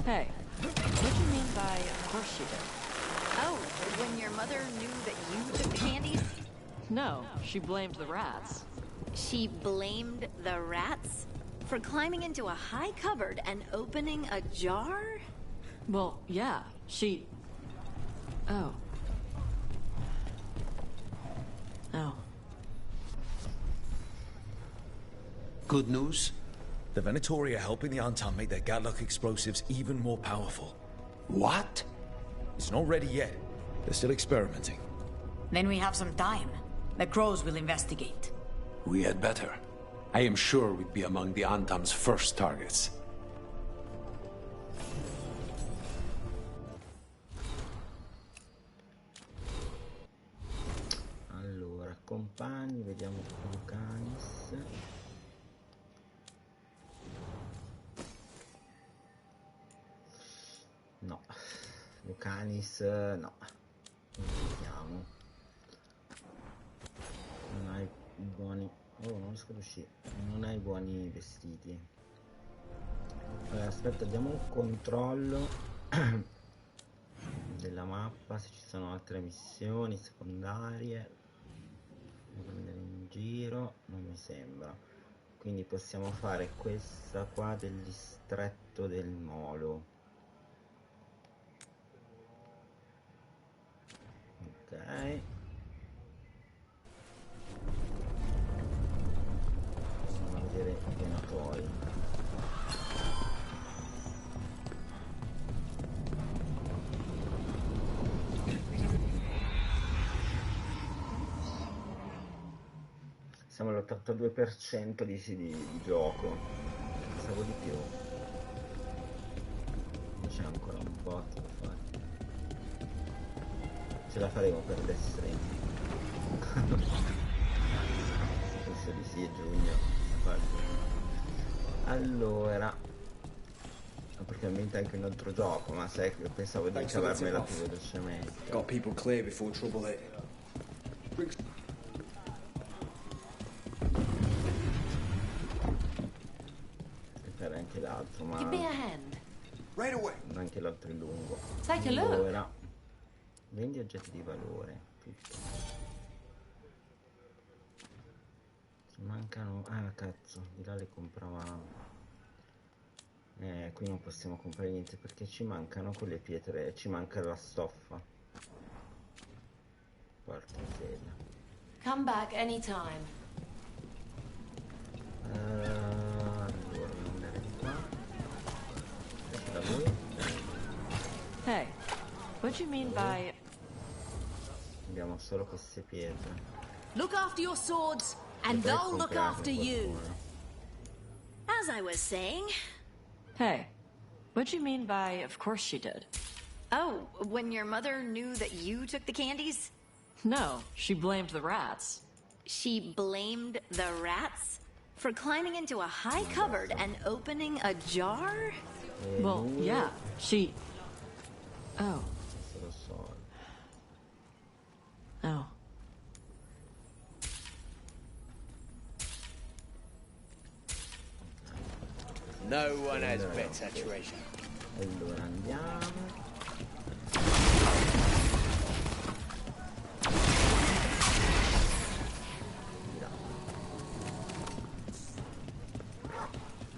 S16: Hey, what do you mean by of course she did?
S15: Oh, when your mother knew that you took the candies?
S16: No, she blamed the rats.
S15: She blamed the rats? For climbing into a high cupboard and opening a jar?
S16: Well, yeah, she... Oh.
S7: Good news?
S3: The Venatori are helping the Antam make their Gatlock explosives even more powerful.
S7: What?
S3: It's not ready yet. They're still experimenting.
S22: Then we have some time. The Crows will investigate.
S19: We had better. I am sure we'd be among the Antam's first targets.
S1: Allora, compagni, vediamo Lucanis. No, Lucanis no. Non vediamo. Non hai buoni... Oh, non riesco ad uscire. Non hai buoni vestiti. Allora, aspetta, diamo un controllo della mappa, se ci sono altre missioni secondarie da prendere in giro. Non mi sembra. Quindi possiamo fare questa qua del distretto del molo. Ok. Andiamo a vedere i venatori. Siamo all'82% di gioco. Pensavo di più. C'è ancora un po' da fare. Ce la faremo per destri. Penso di sì, giugno. Allora, perché ambienta anche un altro gioco, ma sai che pensavo di cavarmela più velocemente.
S10: Got people clear before trouble hit.
S1: Fare anche l'altro, ma
S18: Give me a hand.
S10: Right away.
S1: anche l'altro è lungo.
S18: Take a look.
S1: Allora, vendi oggetti di valore, tutto. Ci mancano... Ah, cazzo, di là le compravamo. Qui non possiamo comprare niente perché ci mancano quelle pietre, ci manca la stoffa. Porca miseria.
S18: Come back anytime.
S1: Allora, devo andare di qua. Da lui.
S16: Hey, what do you mean by...
S1: Abbiamo solo queste pietre.
S15: Look after your swords, and they'll look after you. As I was saying...
S16: Hey, what do you mean by, of course she did?
S2: Oh, when your mother knew that you took the candies?
S16: No, she blamed the rats.
S2: She blamed the rats? For climbing into a high cupboard and opening a jar?
S16: Well, yeah, she... Oh. Oh.
S21: No one has better treasure.
S1: Allora andiamo.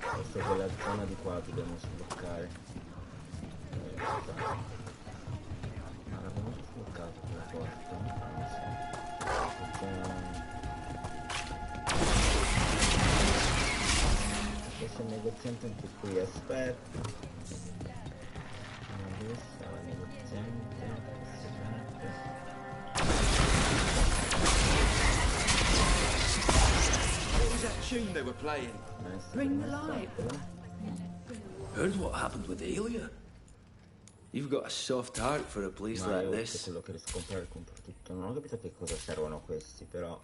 S1: Questa è quella zona di qua che dobbiamo sbloccare. Ma l'abbiamo sbloccato quella porta? Non so. Questo è il negoziante anche qui, aspetta. Dove sta il negoziante?
S10: What was that tune they were playing?
S18: Bring the light.
S21: Heard what happened with Aelia? You've got a soft heart for a place like this.
S1: Quello che riesco a comprare compro tutto. Non ho capito che cosa servono questi, però.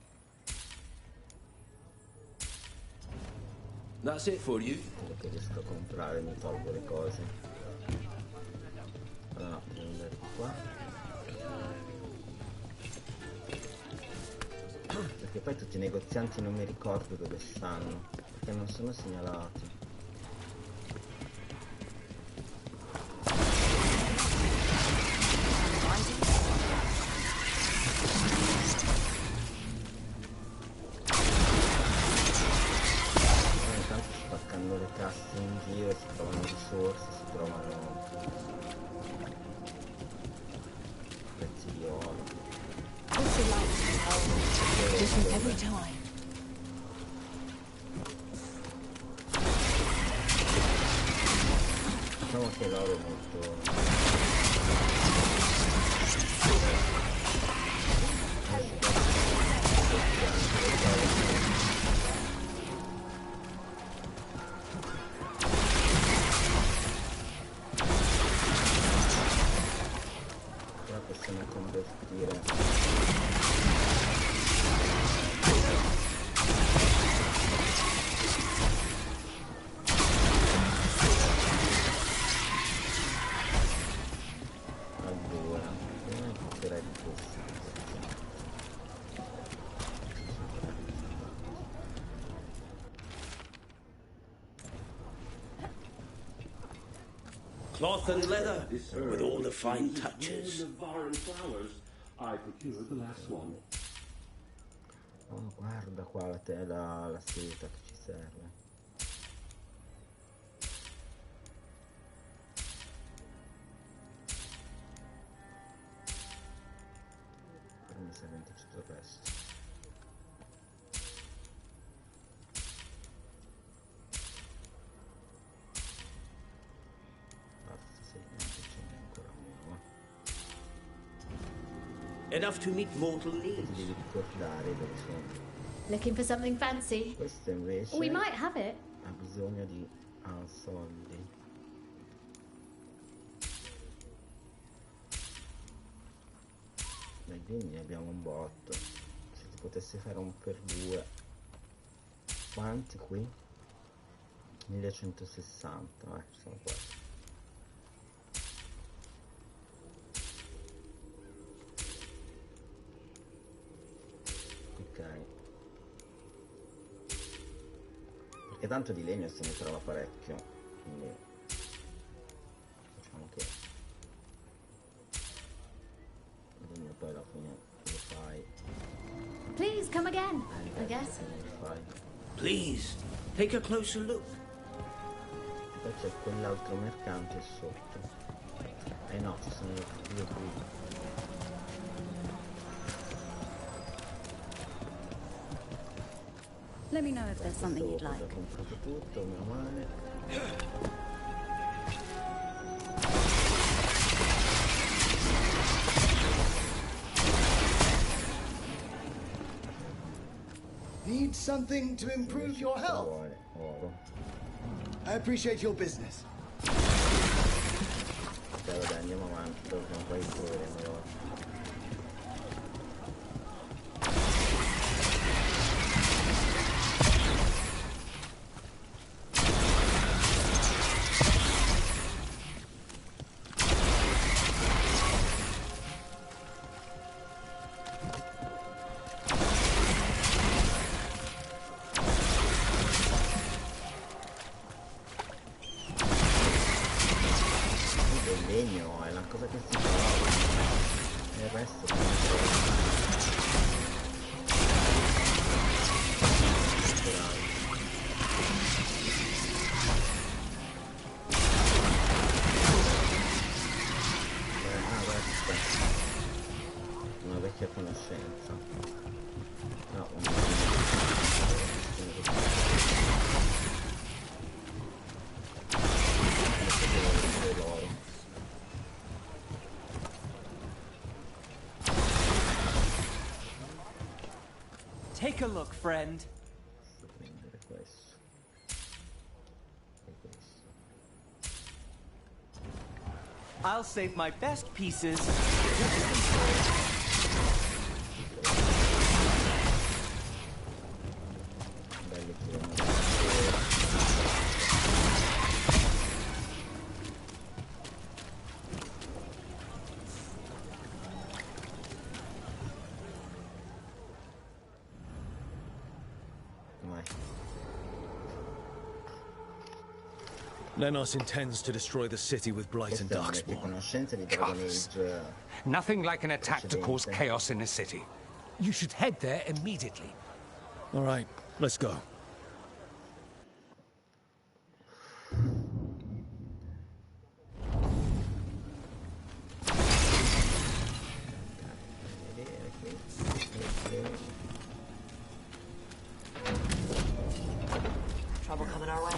S21: That's it for you.
S1: Quello che riesco a comprare, mi tolgo le cose. Allora, devo andare di qua. Perché poi tutti i negozianti non mi ricordo dove stanno, perché non sono segnalati. Intanto spaccando le casse in giro si trovano risorse, si trovano pezzi di oro.
S13: Different every time.
S1: anche l'oro è molto... Ora possiamo convertire
S21: Cloth and leather, with all the fine touches.
S1: Oh, guarda qua la tela, la seta che ci serve. Però mi serve anche tutto il resto.
S21: Enough to meet mortal needs.
S1: Ti devi ricordare dove sono.
S15: Looking for something fancy?
S1: Questo invece
S15: We might have it.
S1: ha bisogno di soldi. Dai, quindi ne abbiamo un botto. Se ti potessi fare un per due. Quanti qui? 1160, sono quasi. Perché tanto di legno se ne trova parecchio, quindi facciamo che il legno poi alla fine lo fai.
S15: Please come again, I guess.
S21: Please, take a closer look.
S1: Poi c'è quell'altro mercante sotto. No, ci sono due qui.
S15: Let me know if there's something you'd like.
S1: Ho comprato tutto, meno male.
S4: Need something to improve your health? I appreciate your business.
S1: Dai, andiamo avanti, dobbiamo poi troveremo l'oro. È la cosa che si trova, e il resto non una vecchia conoscenza. No,
S11: Take a look, friend. I'll save my best pieces.
S3: Lenos intends to destroy the city with Blight and Darkspawn.
S23: Nothing like an attack to cause chaos in the city. You should head there immediately.
S3: All right, let's go.
S18: Trouble coming our way.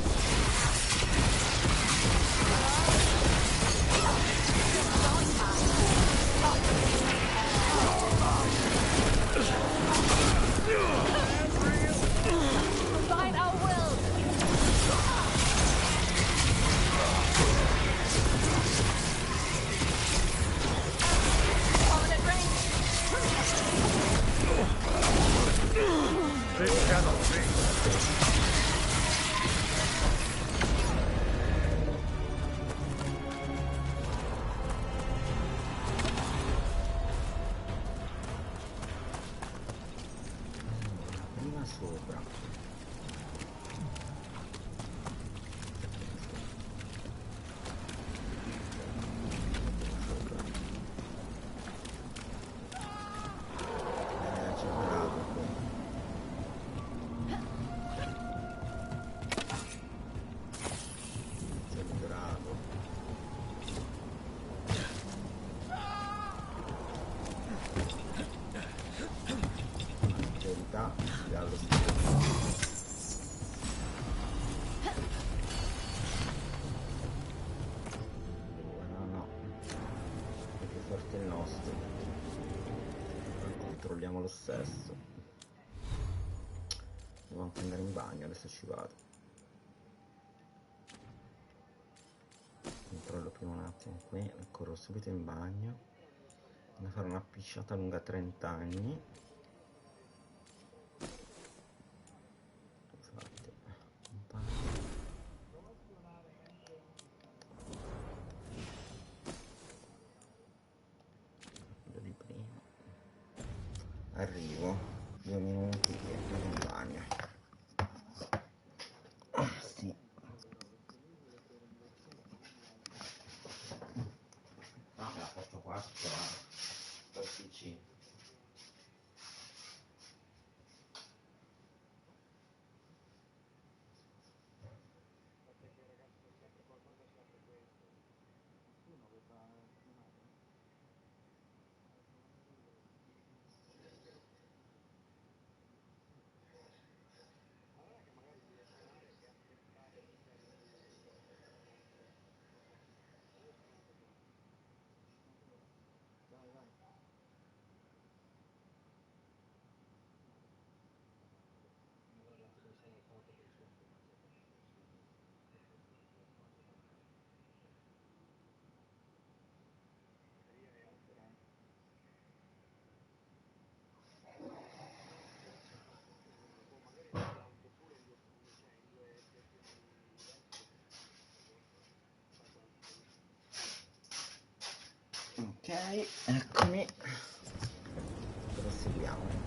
S1: parte il nostro. Controlliamo lo stesso. Devo anche andare in bagno, adesso ci vado. Controllo prima un attimo qui, corro subito in bagno. Devo fare una pisciata lunga 30 anni. Infatti, un bagno. Di prima. Arrivo, 2 minuti e vado in bagno. Sì. Ah, me la porto qua, per PC. Ok, eccomi. Proseguiamo.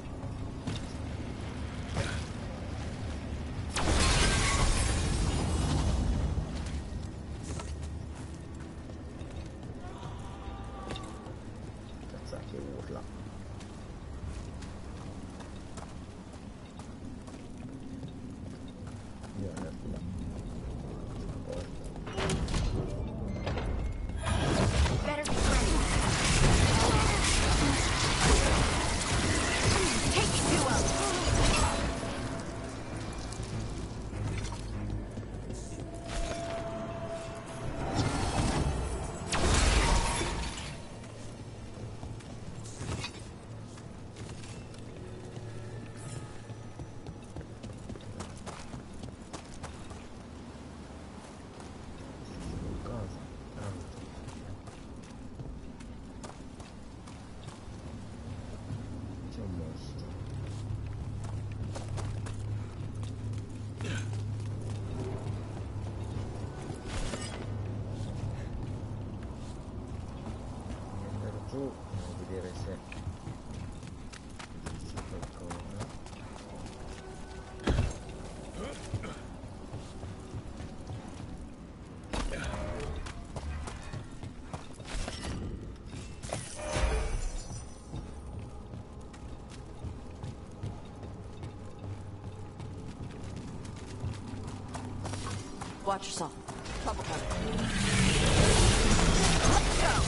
S1: Cazzo che urla. Io adesso la porta. Vedere se c'è qualcosa.
S18: Watch yourself. Trouble coming.
S15: Let's go!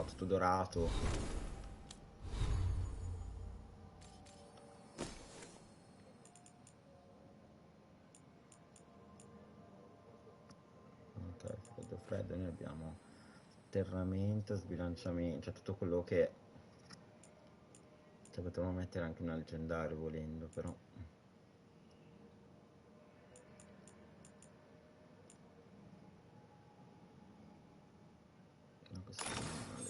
S1: Tutto dorato. Ok, freddo, noi abbiamo atterramento, sbilanciamento, cioè tutto quello che potremmo mettere anche un leggendario volendo, però no, questo non è male.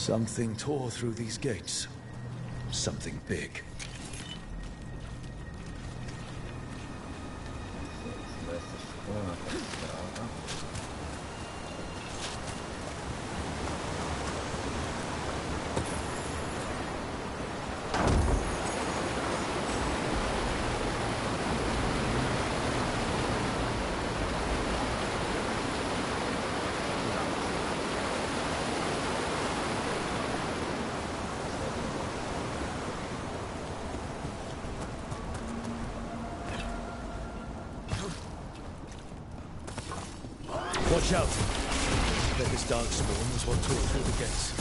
S3: Something tore through these gates. Something big. Watch out! I bet this darkspawn was what tore through the gates.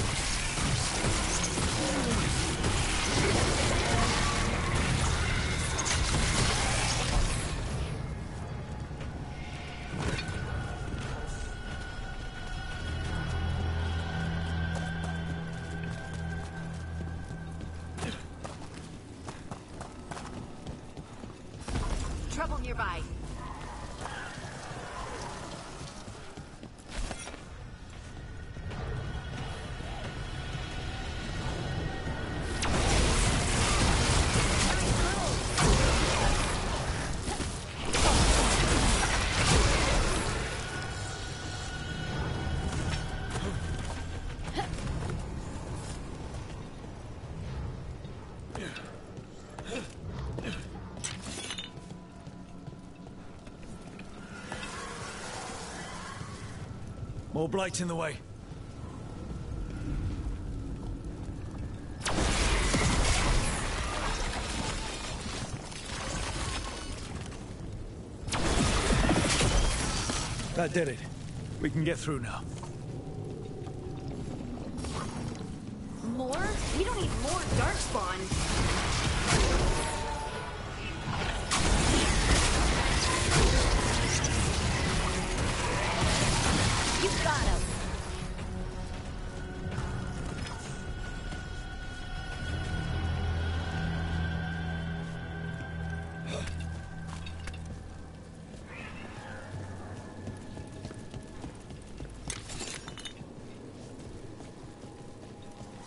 S15: Trouble nearby.
S3: More blights in the way. That did it. We can get through now.
S15: More? We don't need more darkspawn. You got him.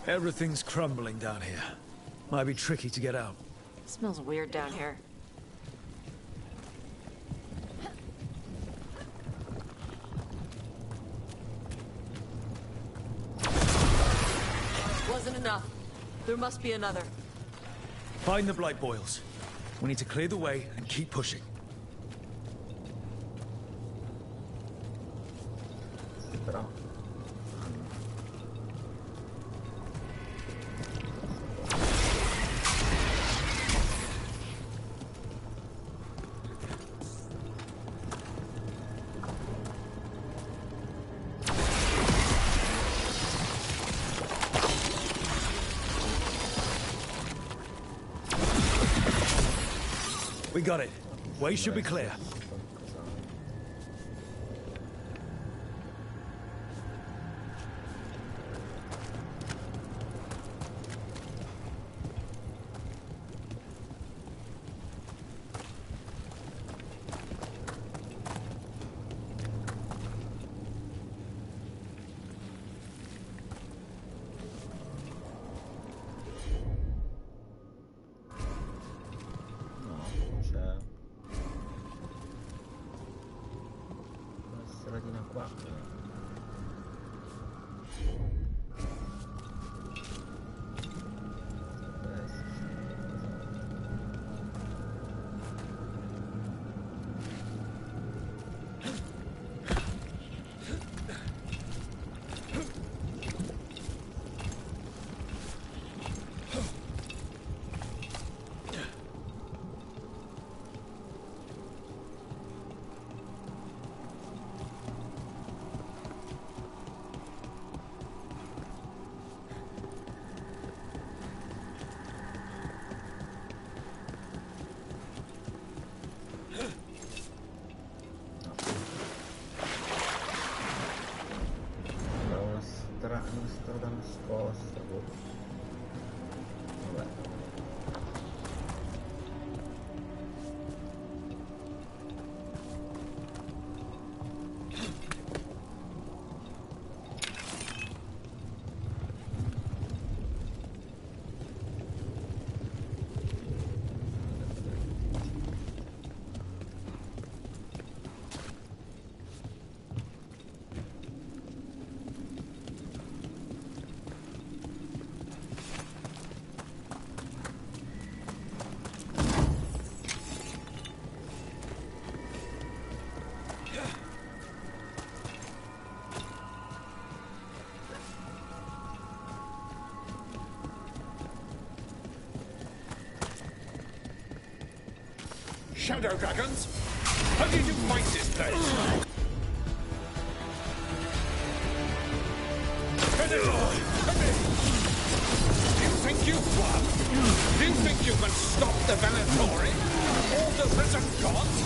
S3: Everything's crumbling down here. Might be tricky to get out.
S16: Smells weird down here.
S18: Wasn't enough. There must be another.
S3: Find the blight boils. We need to clear the way and keep pushing.
S1: Però...
S3: We got it. Way should be clear.
S23: shadow dragons? How did you find this place? Come in! Do you think you've won? Do you think you can stop the Venatori? All the risen gods?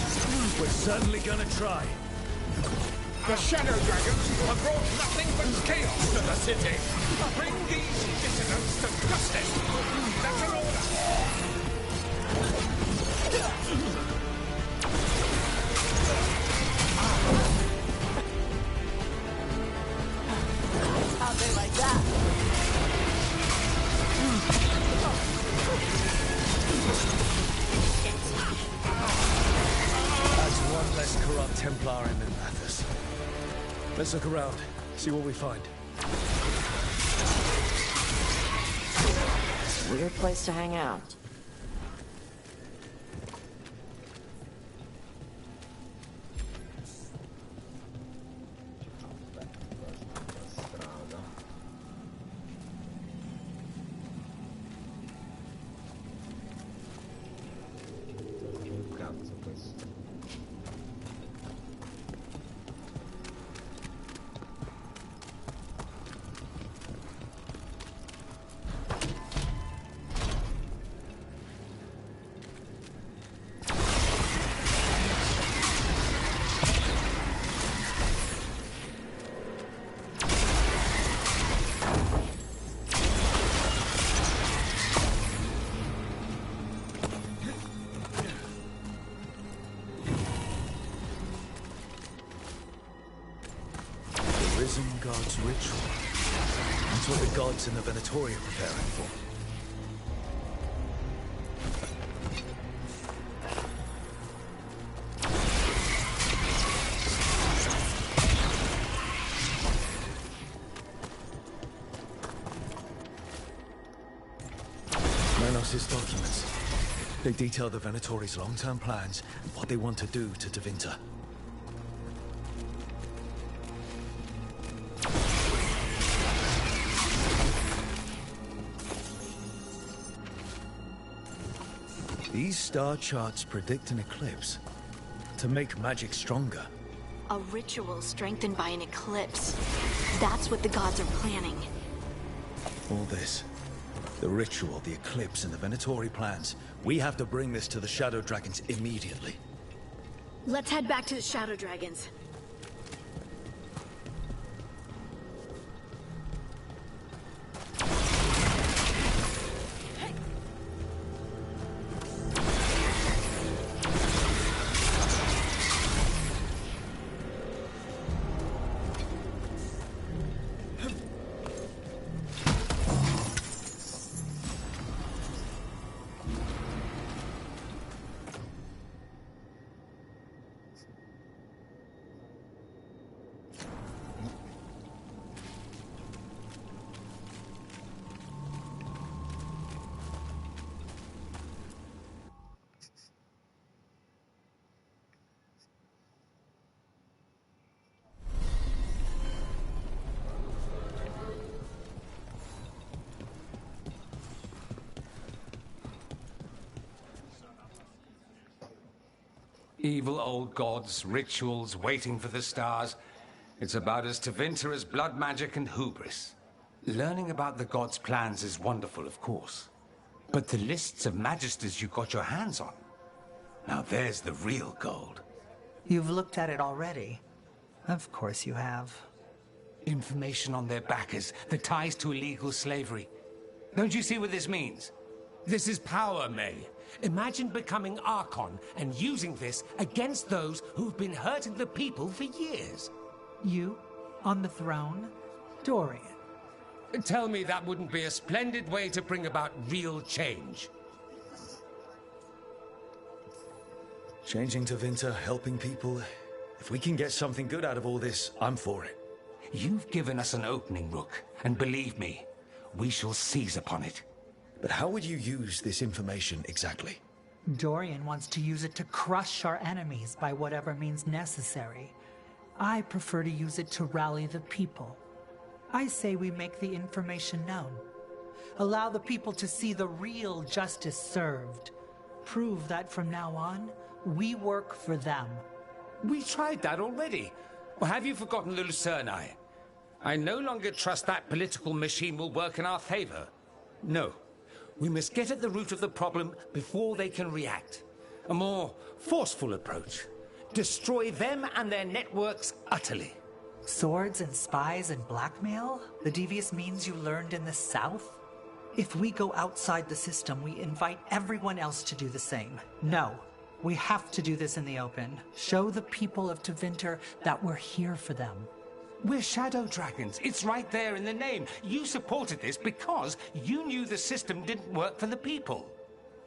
S3: We're certainly gonna try.
S23: The shadow dragons have brought nothing but chaos to the city. Bring these dissidents to justice. That's an order.
S15: Out there like that.
S3: That's one less corrupt Templar in Mathis. Let's look around, see what we find.
S16: Weird place to hang out.
S3: Risen God's ritual. That's what the gods in the Venatori are preparing for. Manos' documents. They detail the Venatori's long-term plans and what they want to do to Tevinter. These star charts predict an eclipse to make magic stronger.
S15: A ritual strengthened by an eclipse. That's what the gods are planning.
S3: All this. The ritual, the eclipse, and the Venatori plans. We have to bring this to the Shadow Dragons immediately.
S15: Let's head back to the Shadow Dragons.
S23: Evil old gods, rituals, waiting for the stars. It's about as Tevinter as blood magic and hubris. Learning about the gods' plans is wonderful, of course. But the lists of magisters you got your hands on, now there's the real gold.
S14: You've looked at it already. Of course you have.
S23: Information on their backers, the ties to illegal slavery. Don't you see what this means? This is power, May. Imagine becoming Archon and using this against those who've been hurting the people for years.
S14: You? On the throne? Dorian.
S23: Tell me that wouldn't be a splendid way to bring about real change.
S3: Changing Tevinter, helping people. If we can get something good out of all this, I'm for it.
S23: You've given us an opening, Rook, and believe me, we shall seize upon it.
S3: But how would you use this information exactly?
S14: Dorian wants to use it to crush our enemies by whatever means necessary. I prefer to use it to rally the people. I say we make the information known. Allow the people to see the real justice served. Prove that from now on, We work for them.
S23: We tried that already. Or have you forgotten the Lucerni? I no longer trust that political machine will work in our favor. No. We must get at the root of the problem before they can react. A more forceful approach. Destroy them and their networks utterly.
S14: Swords and spies and blackmail? The devious means you learned in the South? If we go outside the system, we invite everyone else to do the same. No. We have to do this in the open. Show the people of Tevinter that we're here for them.
S23: We're shadow dragons. It's right there in the name. You supported this because you knew the system didn't work for the people.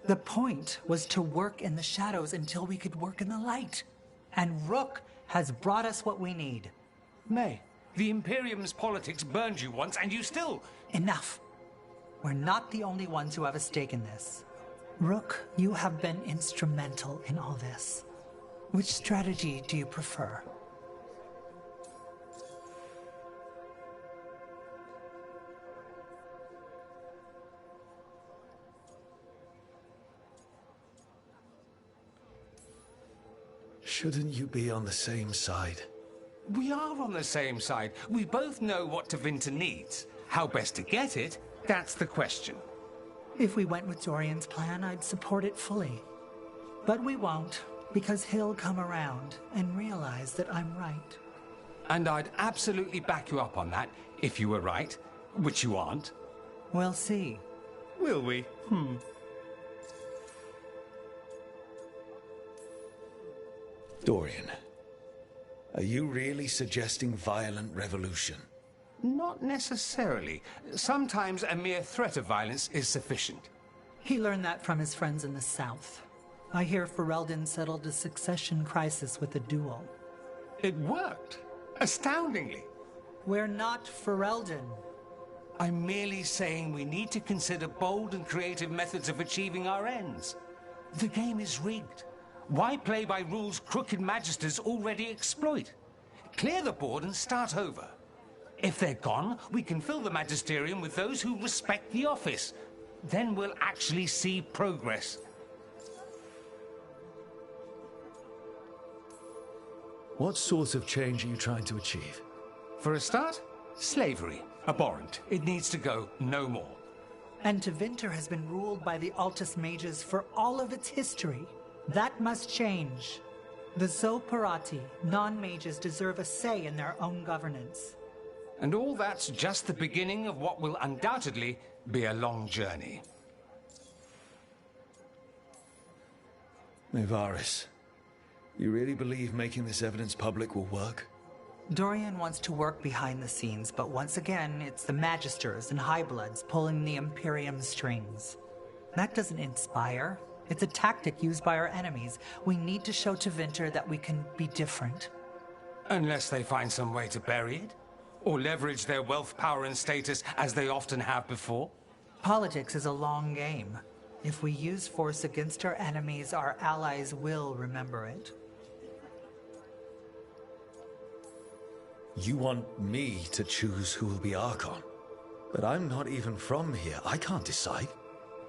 S14: The point was to work in the shadows until we could work in the light. And Rook has brought us what we need.
S23: May, the Imperium's politics burned you once and you still...
S14: Enough. We're not the only ones who have a stake in this. Rook, you have been instrumental in all this. Which strategy do you prefer?
S3: Shouldn't you be on the same side?
S23: We are on the same side. We both know what Tevinter needs. How best to get it, that's the question.
S14: If we went with Dorian's plan, I'd support it fully. But we won't, because he'll come around and realize that I'm right.
S23: And I'd absolutely back you up on that, if you were right, which you aren't.
S14: We'll see.
S23: Will we?
S3: Dorian, are you really suggesting violent revolution?
S23: Not necessarily. Sometimes a mere threat of violence is sufficient.
S14: He learned that from his friends in the South. I hear Ferelden settled a succession crisis with a duel.
S23: It worked. Astoundingly.
S14: We're not Ferelden.
S23: I'm merely saying we need to consider bold and creative methods of achieving our ends. The game is rigged. Why play by rules crooked magisters already exploit? Clear the board and start over. If they're gone, we can fill the magisterium with those who respect the office. Then we'll actually see progress.
S3: What sort of change are you trying to achieve?
S23: For a start, slavery. Abhorrent. It needs to go no more.
S14: And Tevinter has been ruled by the Altus Mages for all of its history. That must change. The Zoparati, non-mages, deserve a say in their own governance.
S23: And all that's just the beginning of what will undoubtedly be a long journey.
S3: Nevaris, you really believe making this evidence public will work?
S14: Dorian wants to work behind the scenes, but once again, it's the Magisters and Highbloods pulling the Imperium's strings. That doesn't inspire. It's a tactic used by our enemies. We need to show Tevinter that we can be different.
S23: Unless they find some way to bury it? Or leverage their wealth, power, and status as they often have before?
S14: Politics is a long game. If we use force against our enemies, our allies will remember it.
S3: You want me to choose who will be Archon? But I'm not even from here. I can't decide.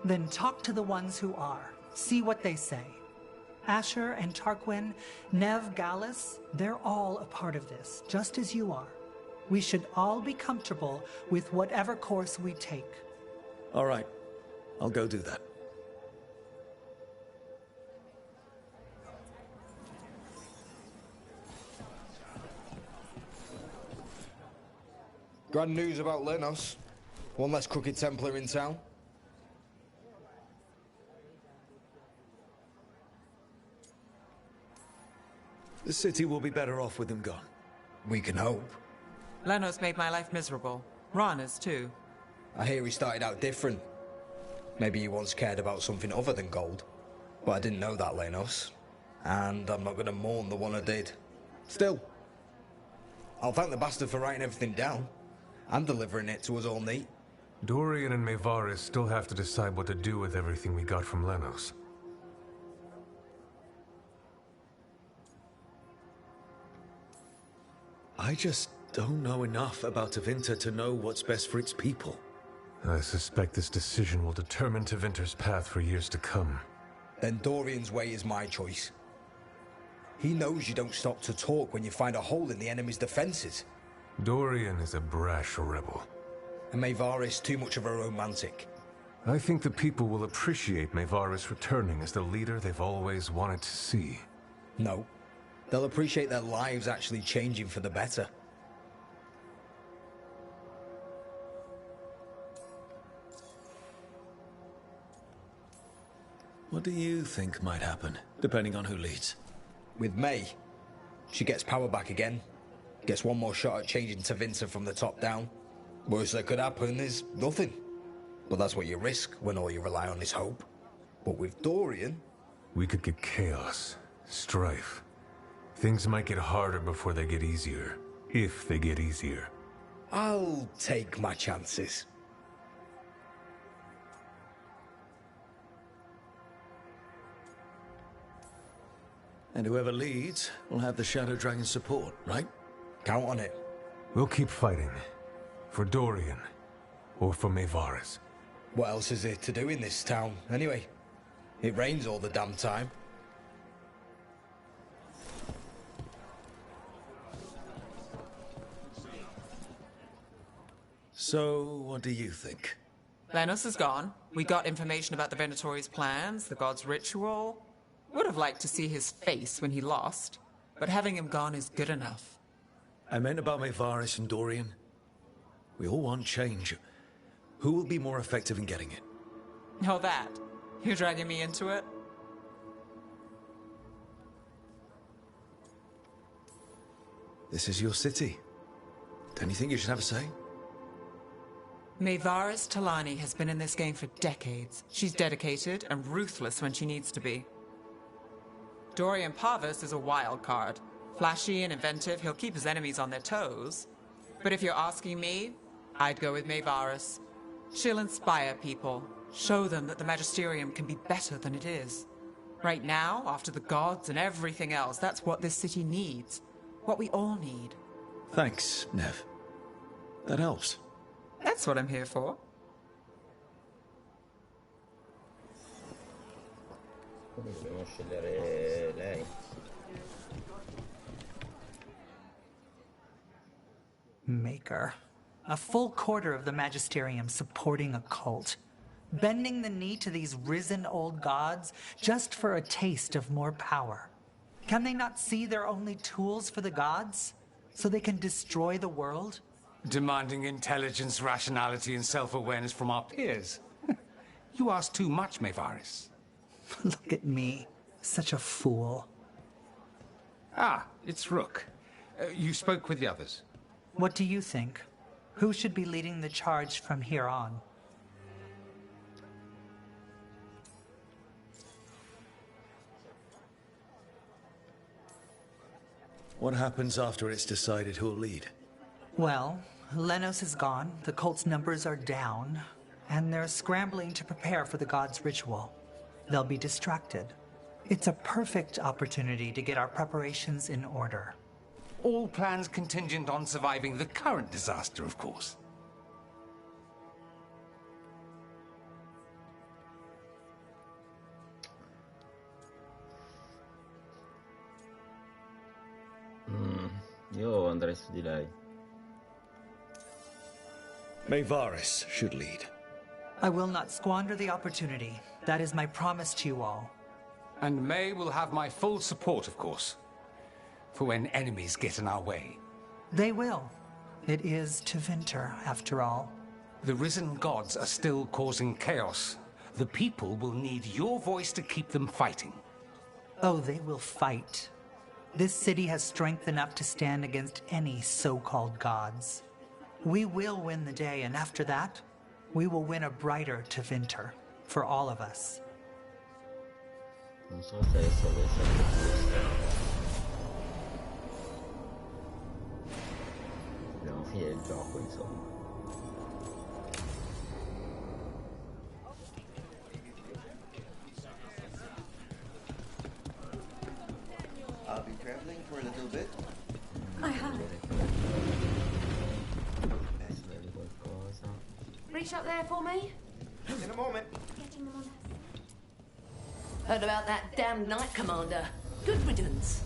S14: Then talk to the ones who are. See what they say. Asher and Tarquin, Nev, Gallus, they're all a part of this, just as you are. We should all be comfortable with whatever course we take.
S3: All right. I'll go do that.
S10: Grand news about Lenos. One less crooked Templar in town.
S3: The city will be better off with them gone.
S10: We can hope.
S6: Lenos made my life miserable. Rana's too.
S10: I hear he started out different. Maybe he once cared about something other than gold. But I didn't know that, Lenos. And I'm not going to mourn the one I did. Still, I'll thank the bastard for writing everything down. And delivering it to us all neat.
S17: Dorian and Nevaris still have to decide what to do with everything we got from Lenos.
S3: I just don't know enough about Tevinter to know what's best for its people.
S17: I suspect this decision will determine Tevinter's path for years to come.
S10: Then Dorian's way is my choice. He knows you don't stop to talk when you find a hole in the enemy's defenses.
S17: Dorian is a brash rebel.
S10: And Maevaris too much of a romantic.
S17: I think the people will appreciate Maevaris returning as the leader they've always wanted to see.
S10: No. They'll appreciate their lives actually changing for the better.
S5: What do you think might happen, depending on who leads?
S10: With May, she gets power back again. Gets one more shot at changing Tevinter from the top down. Worst that could happen is nothing. But that's what you risk when all you rely on is hope. But with Dorian...
S17: We could get chaos, strife. Things might get harder before they get easier. If they get easier.
S10: I'll take my chances.
S5: And whoever leads will have the Shadow Dragon's support, right?
S10: Count on it.
S17: We'll keep fighting. For Dorian. Or for Maevaris.
S10: What else is there to do in this town, anyway? It rains all the damn time.
S5: So, what do you think?
S6: Lenos is gone. We got information about the Venatori's plans, the god's ritual. Would have liked to see his face when he lost, but having him gone is good enough.
S5: I meant about Maevaris and Dorian. We all want change. Who will be more effective in getting it?
S6: Oh, that? You're dragging me into it?
S5: This is your city. Don't you think you should have a say?
S6: Maevaris Talani has been in this game for decades. She's dedicated and ruthless when she needs to be. Dorian Parvis is a wild card. Flashy and inventive, he'll keep his enemies on their toes. But if you're asking me, I'd go with Maevaris. She'll inspire people, show them that the Magisterium can be better than it is. Right now, after the gods and everything else, that's what this city needs. What we all need.
S5: Thanks, Nev. That helps.
S6: That's what I'm here for.
S1: Dobbiamo scegliere lei.
S14: Maker. A full quarter of the Magisterium supporting a cult. Bending the knee to these risen old gods just for a taste of more power. Can they not see they're only tools for the gods? So they can destroy the world?
S23: Demanding intelligence, rationality, and self-awareness from our peers. You ask too much, Maevaris.
S14: Look at me. Such a fool.
S23: Ah, it's Rook. You spoke with the others.
S14: What do you think? Who should be leading the charge from here on?
S5: What happens after it's decided who'll lead?
S14: Well, Lenos is gone, the cult's numbers are down, and they're scrambling to prepare for the god's ritual. They'll be distracted. It's a perfect opportunity to get our preparations in order.
S23: All plans contingent on surviving the current disaster, of course.
S1: Io andrei su di lei.
S5: Maevaris should lead.
S14: I will not squander the opportunity. That is my promise to you all.
S23: And May will have my full support, of course. For when enemies get in our way.
S14: They will. It is Tevinter, after all.
S23: The risen gods are still causing chaos. The people will need your voice to keep them fighting.
S14: Oh, they will fight. This city has strength enough to stand against any so-called gods. We will win the day, and after that, we will win a brighter Tevinter for all of us.
S1: Non so se adesso dobbiamo finire il gioco, insomma.
S9: I'll be traveling for a little bit.
S15: I have. Reach up there for me.
S9: In a moment.
S15: Getting them on.
S18: Heard about that damned Knight Commander. Good riddance.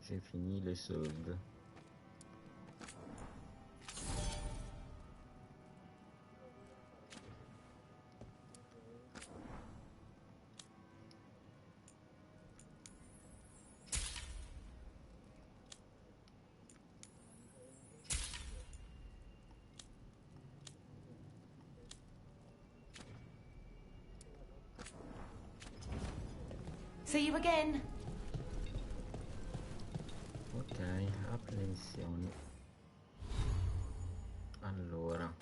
S1: J'ai fini les soldes.
S15: See you again.
S1: Ok, apri le missioni. Allora.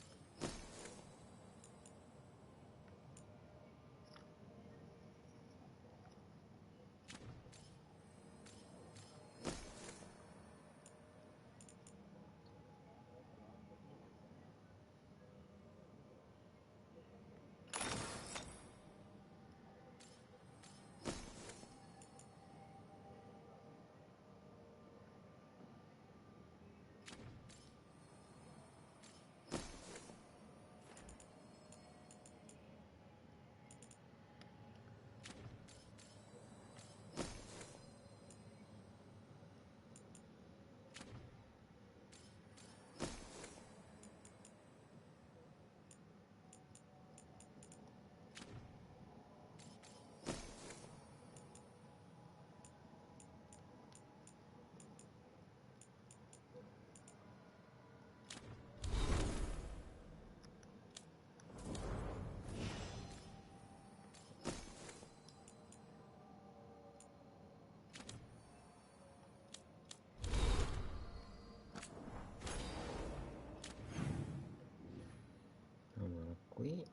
S1: Allora, qui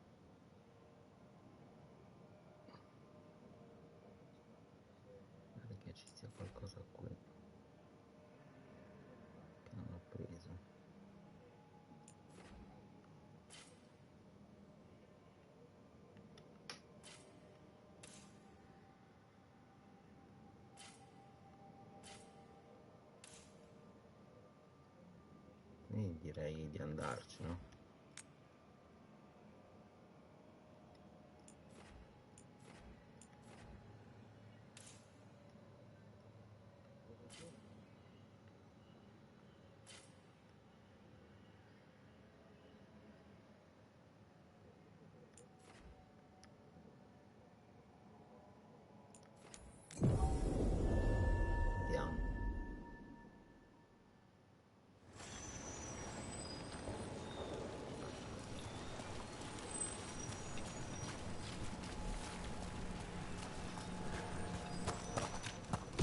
S1: pare che ci sia qualcosa qui che non ho preso. Quindi direi di andarci, no? Andiamo.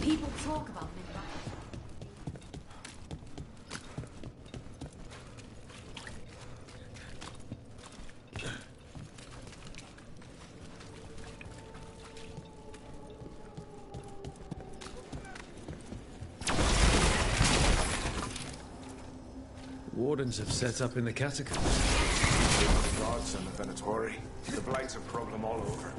S15: People talk about midnight.
S5: Wardens have set up in the catacombs.
S3: Gods and the Venatori. The Blight's a problem all over.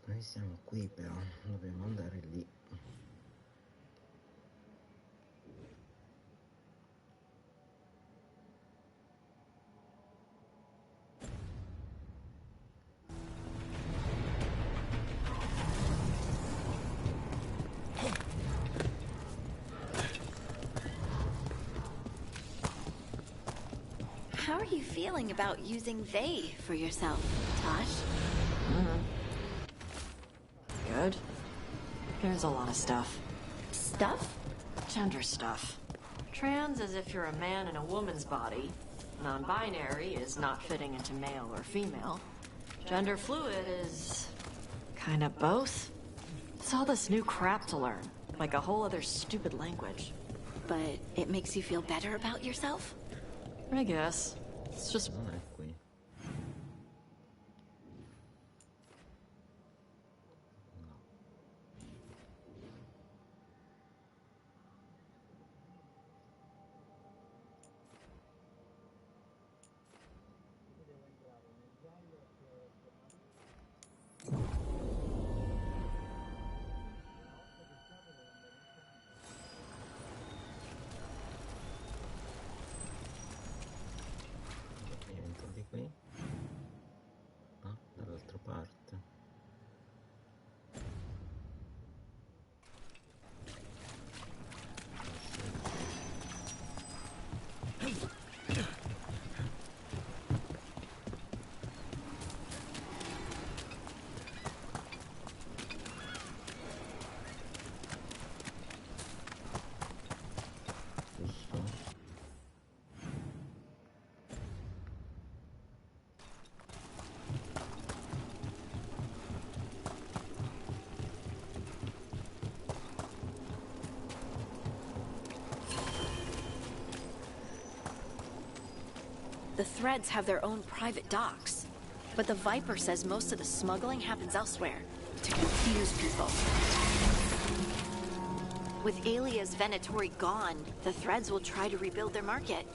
S1: Noi siamo qui però, dobbiamo andare lì.
S2: How are you feeling about using they for yourself, Tosh?
S16: Good. There's a lot of stuff.
S2: Stuff?
S16: Gender stuff. Trans as if you're a man in a woman's body. Non-binary is not fitting into male or female. Gender fluid is kind of both.
S2: What's all this new crap to learn? Like a whole other stupid language. But it makes you feel better about yourself? I guess. It's just...
S1: Non è qui. Entro di qui. Ah, dall'altra parte.
S2: The Threads have their own private docks. But the Viper says most of the smuggling happens elsewhere, to confuse people. With Alia's Venatori gone, the Threads will try to rebuild their market.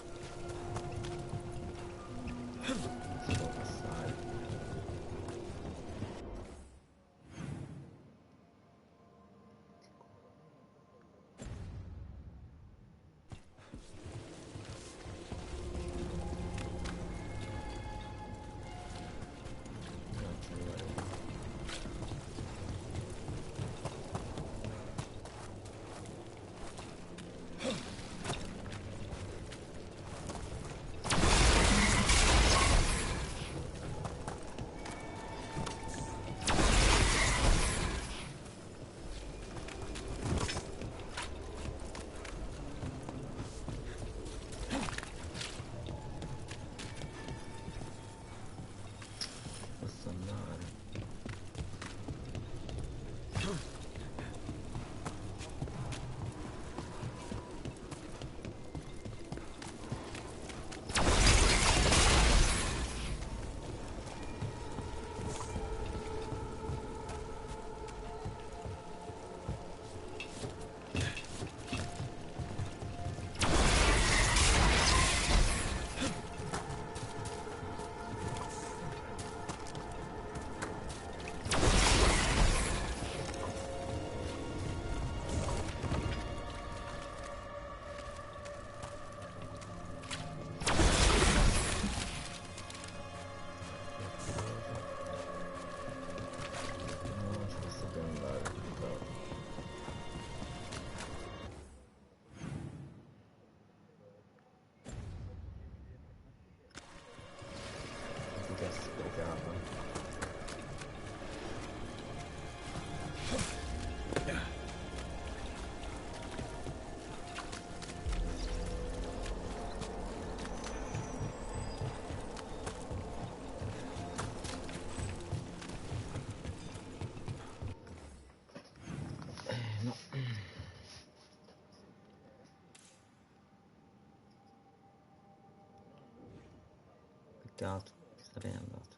S1: Peccato, sarei andato.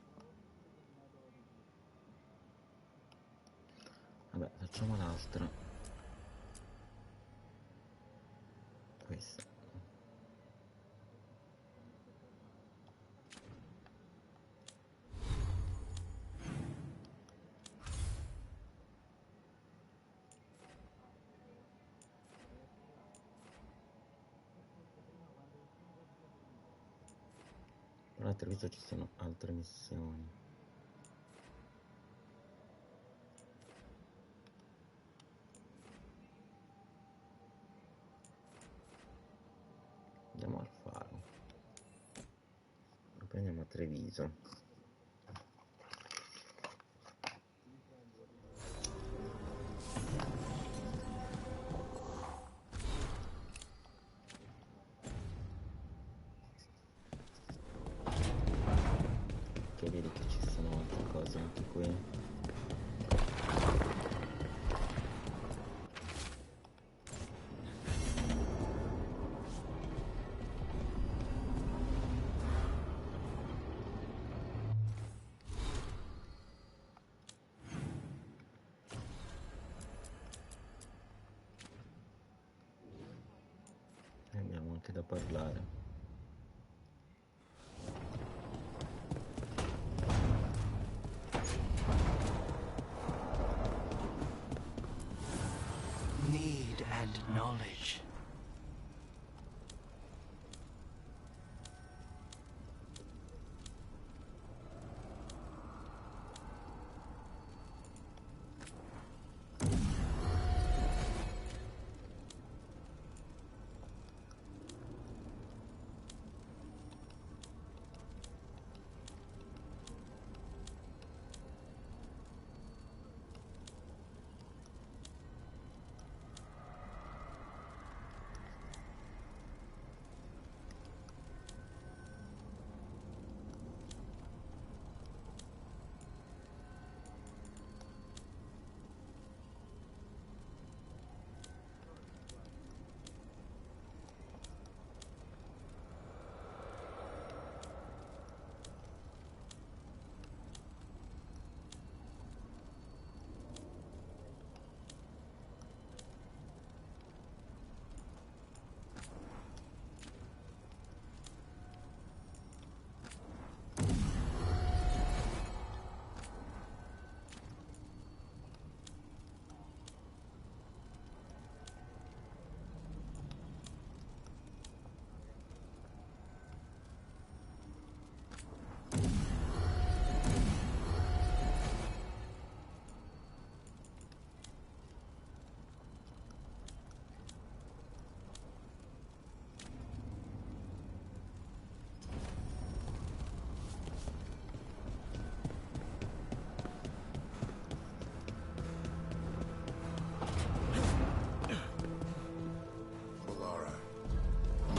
S1: Vabbè, facciamo l'altra. Questa. Però a Treviso ci sono altre missioni. Andiamo al faro. Poi andiamo a Treviso. Che vedi che ci sono altre cose anche qui. anche da parlare.
S11: Need and knowledge.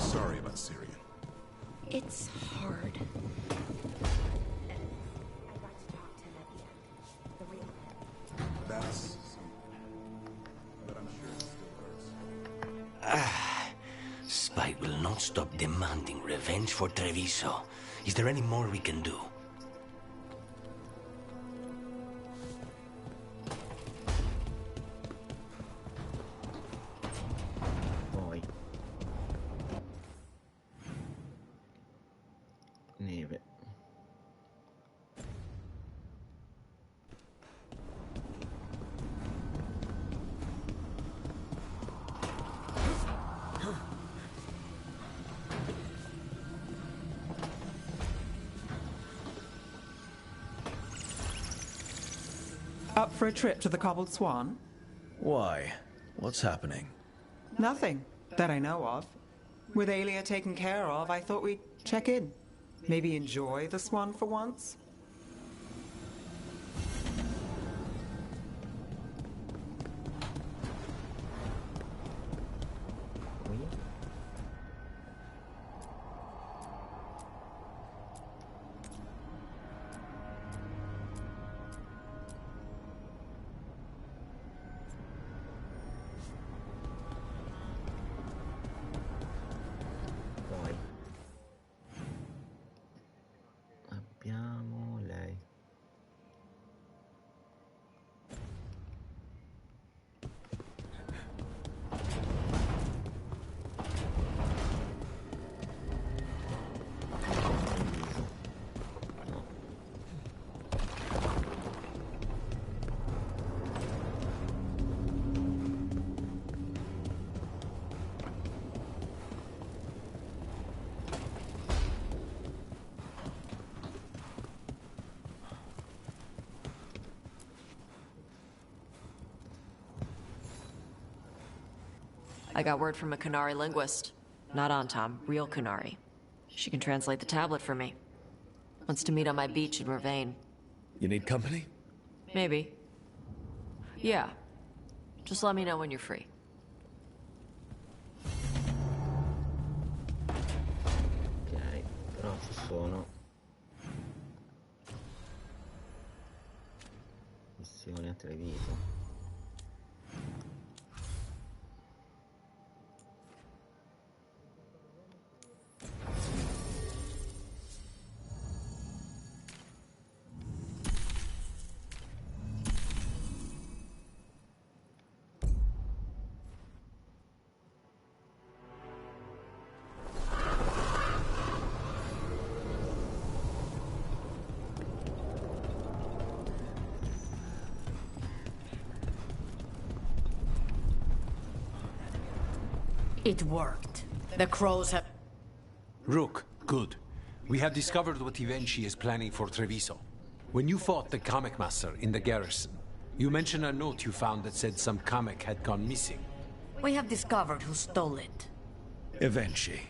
S8: Sorry about Syrian.
S2: It's hard.
S8: That's but I'm sure it still hurts.
S21: Spite will not stop demanding revenge for Treviso. Is there any more we can do?
S1: Poi neve.
S6: Up for a trip to the Cobbled Swan?
S5: Why? What's happening?
S6: Nothing that I know of. With Aelia taken care of, I thought we'd check in. Maybe enjoy the Swan for once?
S1: Poi abbiamo lei.
S16: I got word from a Qunari linguist. Not Antam, real Qunari. She can translate the tablet for me. Wants to meet on my beach in Ravane.
S5: You need company?
S16: Maybe. Yeah. Just let me know when you're free.
S1: Ok, però ci sono missioni a Treviso.
S22: It worked. The crows have...
S19: Rook, good. We have discovered what Ivenchi is planning for Treviso. When you fought the Kamek Master in the garrison, you mentioned a note you found that said some Kamek had gone missing.
S22: We have discovered who stole it.
S5: Ivenchi.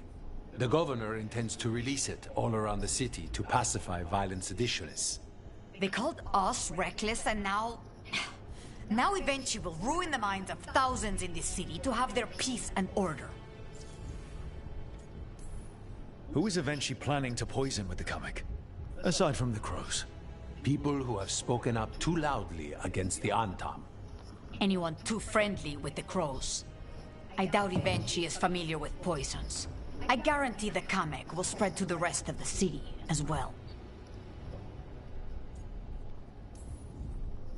S19: The governor intends to release it all around the city to pacify violent seditionists.
S22: They called us reckless, and now... Now Ivenchi will ruin the minds of thousands in this city to have their peace and order.
S5: Who is Ivenchi planning to poison with the Kamek? Aside from the crows.
S19: People who have spoken up too loudly against the Antam.
S22: Anyone too friendly with the crows. I doubt Ivenchi is familiar with poisons. I guarantee the Kamek will spread to the rest of the city as well.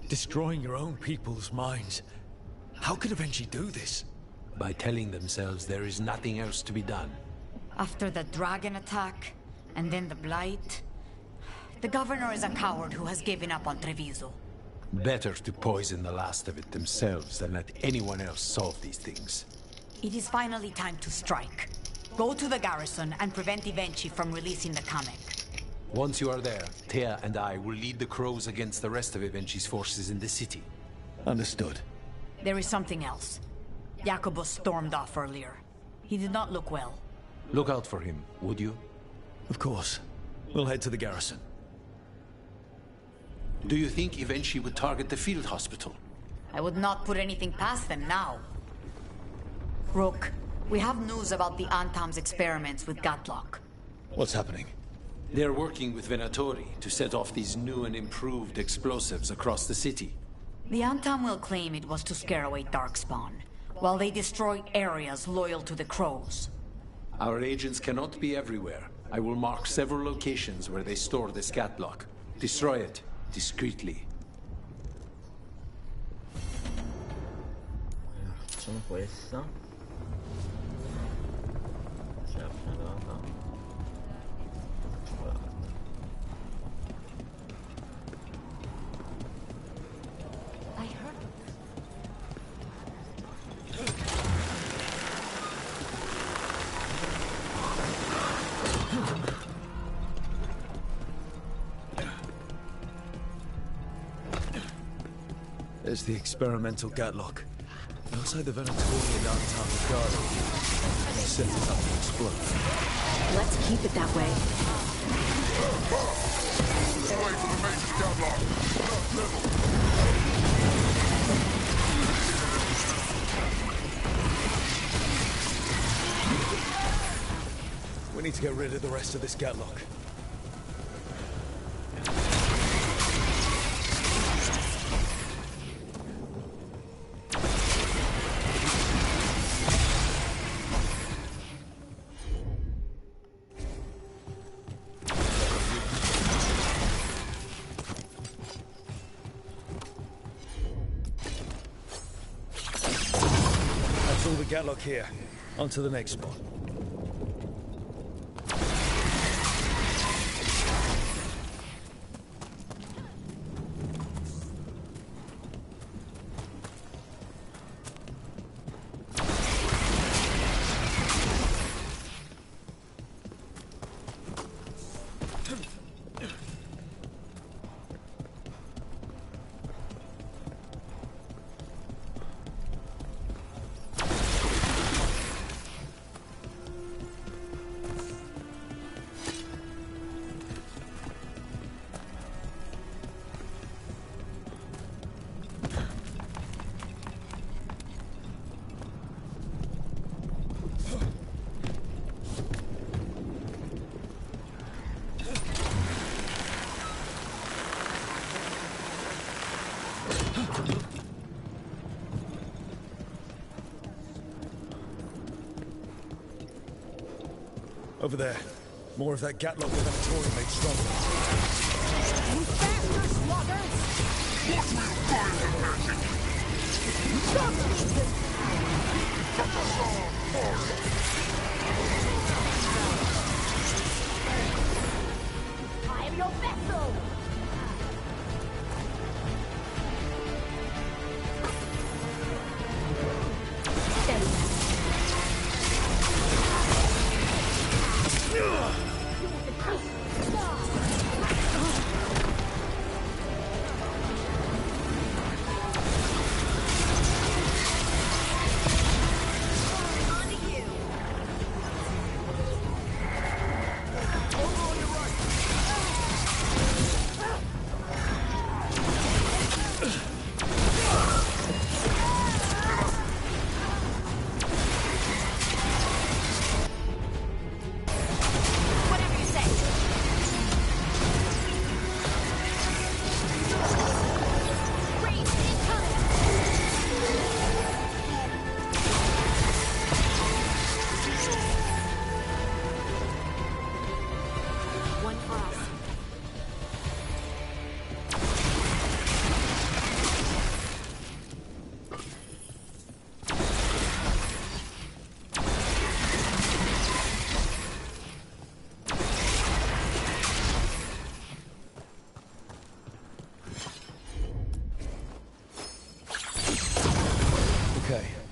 S5: Destroying your own people's minds. How could Ivenchi do this?
S19: By telling themselves there is nothing else to be done.
S22: After the dragon attack, and then the blight, the governor is a coward who has given up on Treviso.
S19: Better to poison the last of it themselves than let anyone else solve these things.
S22: It is finally time to strike. Go to the garrison and prevent Ivenchi from releasing the Kamek.
S19: Once you are there, Thea and I will lead the crows against the rest of Ivenchi's forces in the city.
S5: Understood.
S22: There is something else. Jacobus stormed off earlier. He did not look well.
S19: Look out for him, would you?
S5: Of course. We'll head to the garrison.
S19: Do you think Ivenchi would target the field hospital?
S22: I would not put anything past them now. Rook, we have news about the Antam's experiments with Gatlock.
S5: What's happening?
S19: They're working with Venatori to set off these new and improved explosives across the city.
S22: The Antam will claim it was to scare away Darkspawn, while they destroy areas loyal to the Crows.
S19: Our agents cannot be everywhere. I will mark several locations where they store this Gatlock. Destroy it, discreetly.
S1: Facciamo questa. C'è appena data. Facciamo l'altra.
S22: I heard.
S5: There's the experimental Gatlock. Outside the Venatorian Antam garden. Set it up to explode.
S2: Let's keep it that way.
S3: Away from the major Gatlock!
S5: We need to get rid of the rest of this Gatlock. That's all the Gatlock here. On to the next spot. Over there. More of that Gatlock with Venatorian made stronger.
S15: You faster, sluggers!
S3: What's my fire magic?
S15: I am your vessel!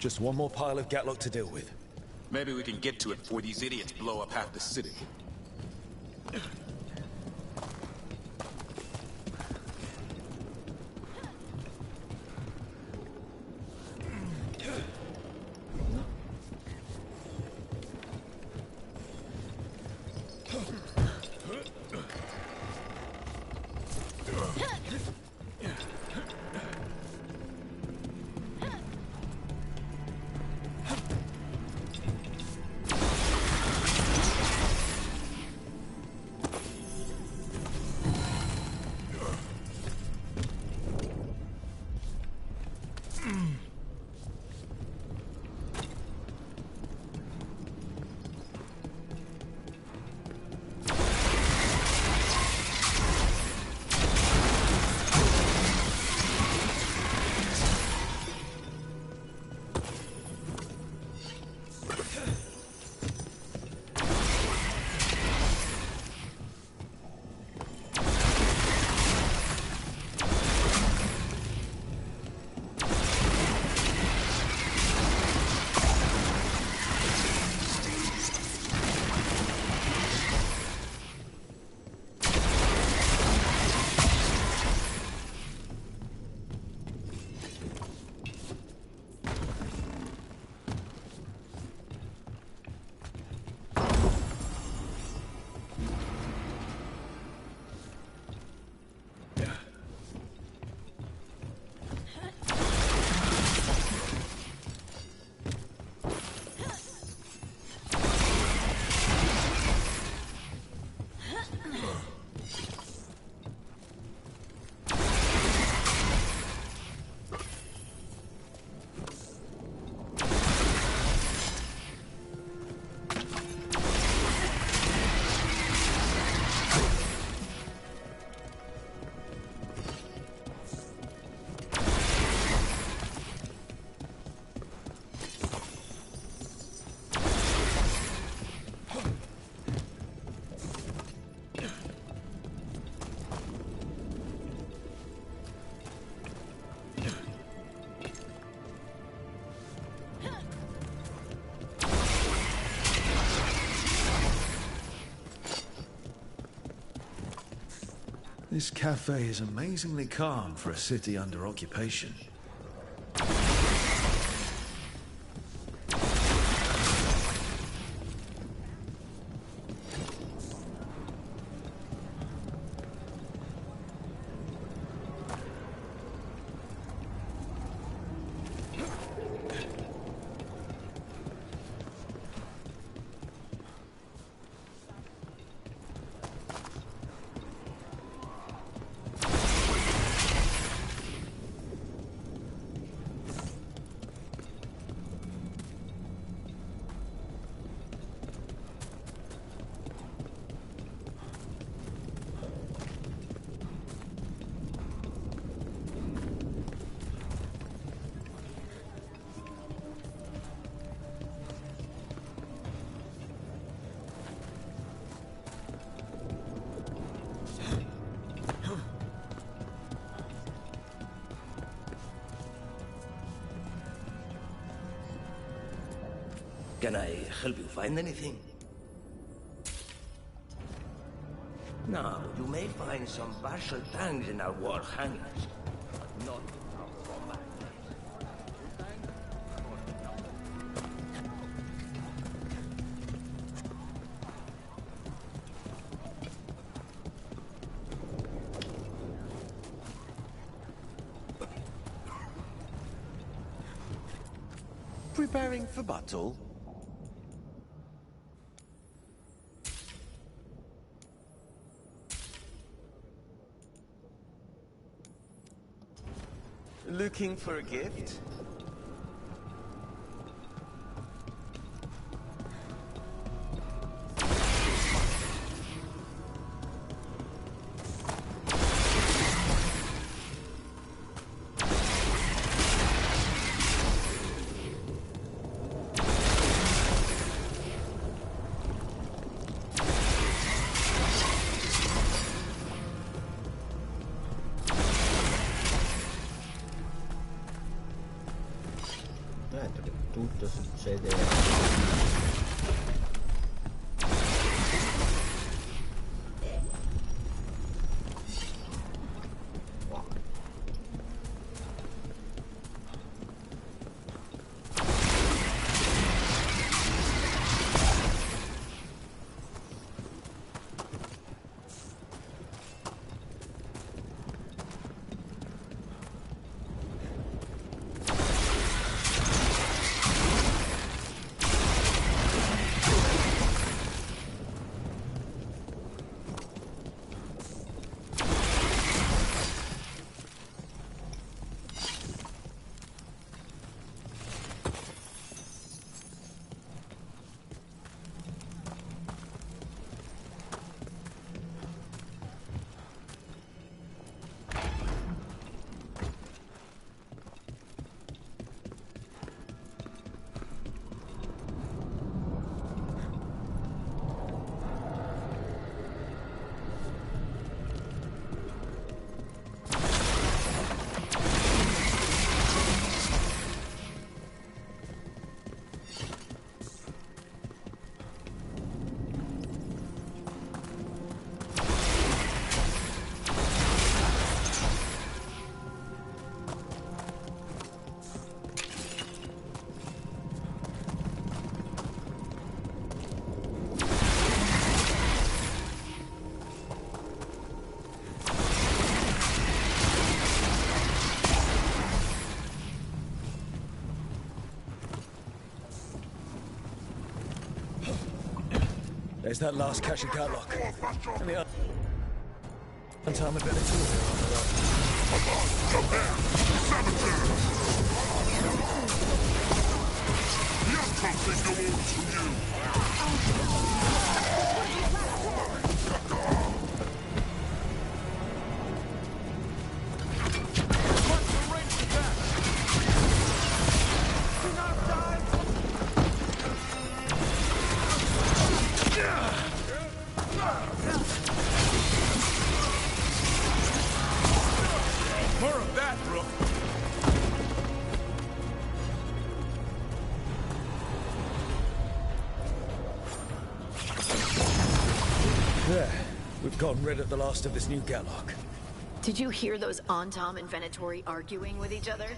S5: Just one more pile of Gatlock to deal with.
S8: Maybe we can get to it before these idiots blow up half the city.
S5: This cafe is amazingly calm for a city under occupation.
S21: Can I help you find anything? Now, you may find some partial tanks in our war hangars. Not our combat.
S7: Preparing for battle? Looking for a gift?
S1: tutto succede.
S3: There's that last cache of Catlock. And the untimely Venezuela on the road. More of that, Rook. There. We've gotten rid of the last of this new Gatlock.
S2: Did you hear those Antom and Venatori arguing with each other?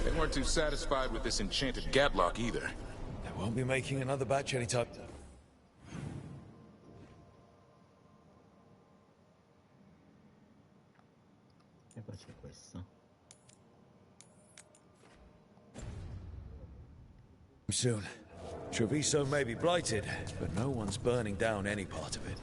S12: They weren't too satisfied with this enchanted Gatlock either.
S3: They won't be making another batch anytime.
S1: E poi c'è questo.
S3: Soon. Treviso may be blighted, but no one's burning down any part of it.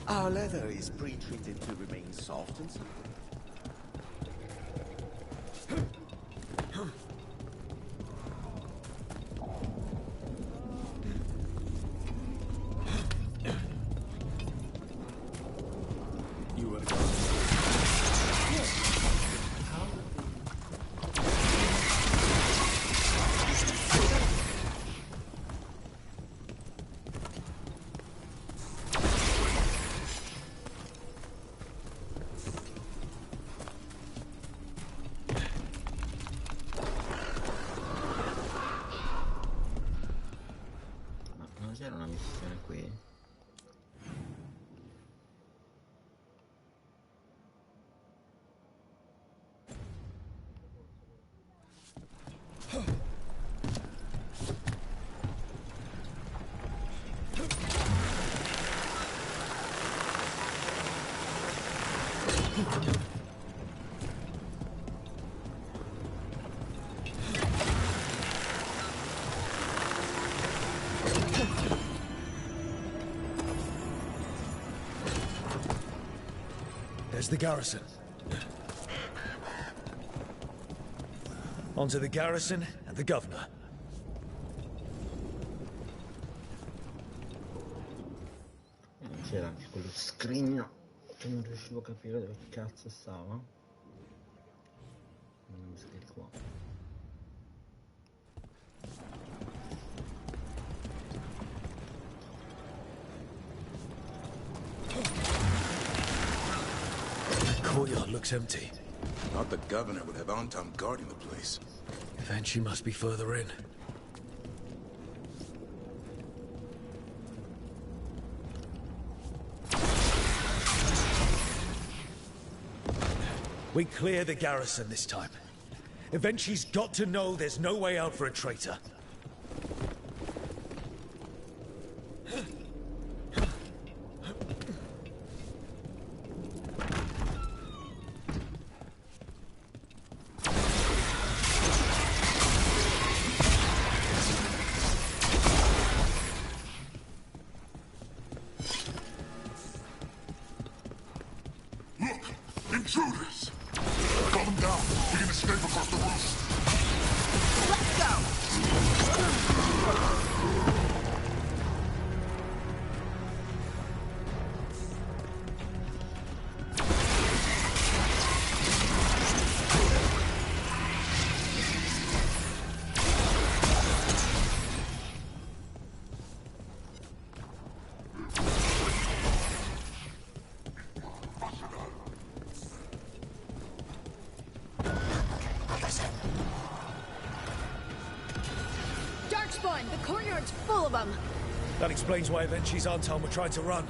S21: Our leather is pre-treated to remain soft and smooth.
S1: c'era una missione qui?
S3: There's the garrison. Onto the garrison and the governor.
S1: C'era anche quello scrigno che non riuscivo a capire dove cazzo stava. Non mi sa che è qua.
S3: The courtyard looks empty.
S12: Thought the governor would have Antam guarding the place.
S3: Eventually must be further in. We clear the garrison this time. Eventually's got to know there's no way out for a traitor.
S4: Intruders! Call them down. We can escape across the roof. Let's go!
S15: The courtyard's full of them.
S3: That explains why Eventually's Anton were trying to run.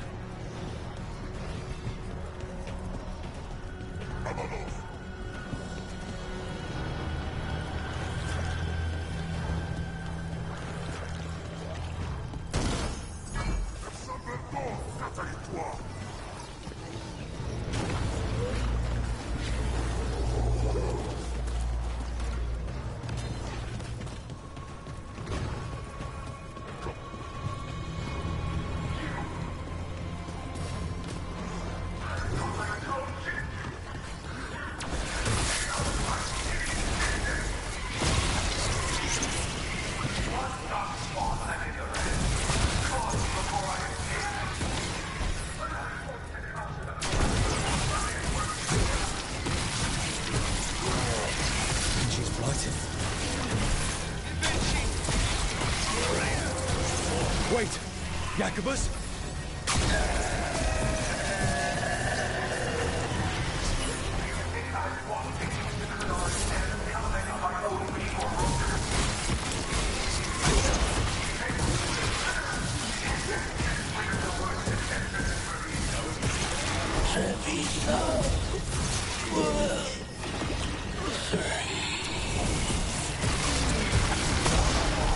S3: Wait! Jacobus?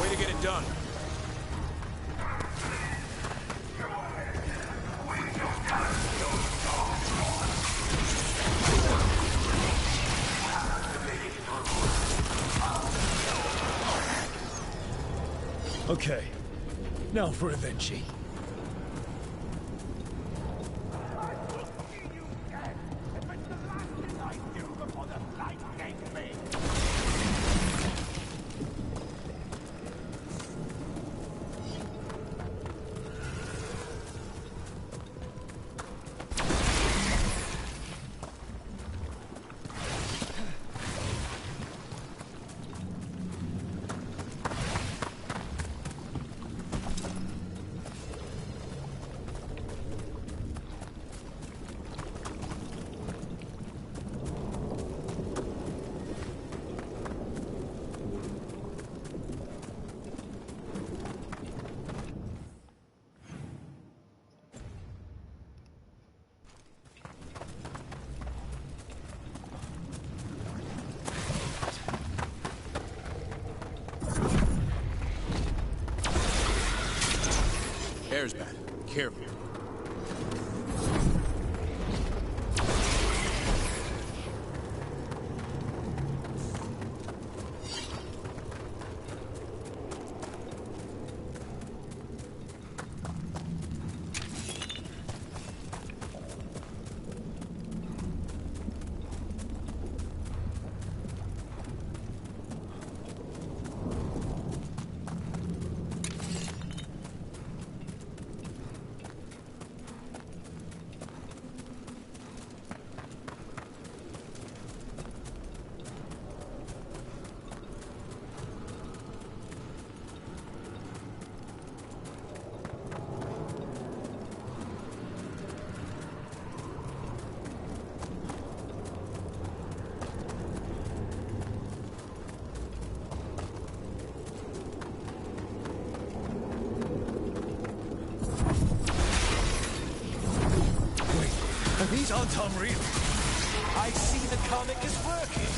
S12: Way to get it done.
S3: Okay, now for Eventually.
S12: air's bad. Careful.
S3: These aren't unreal. I see the comic is working.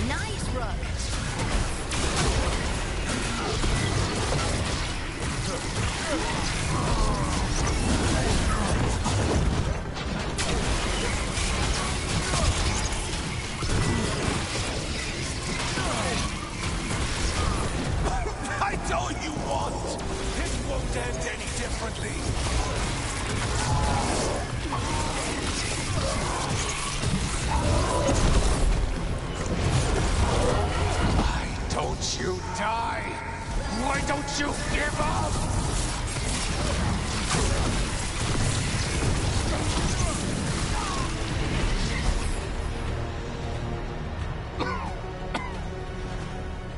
S15: Nice, Rook.
S3: I told you once. It won't end any differently. Why don't you die? Why don't you give up?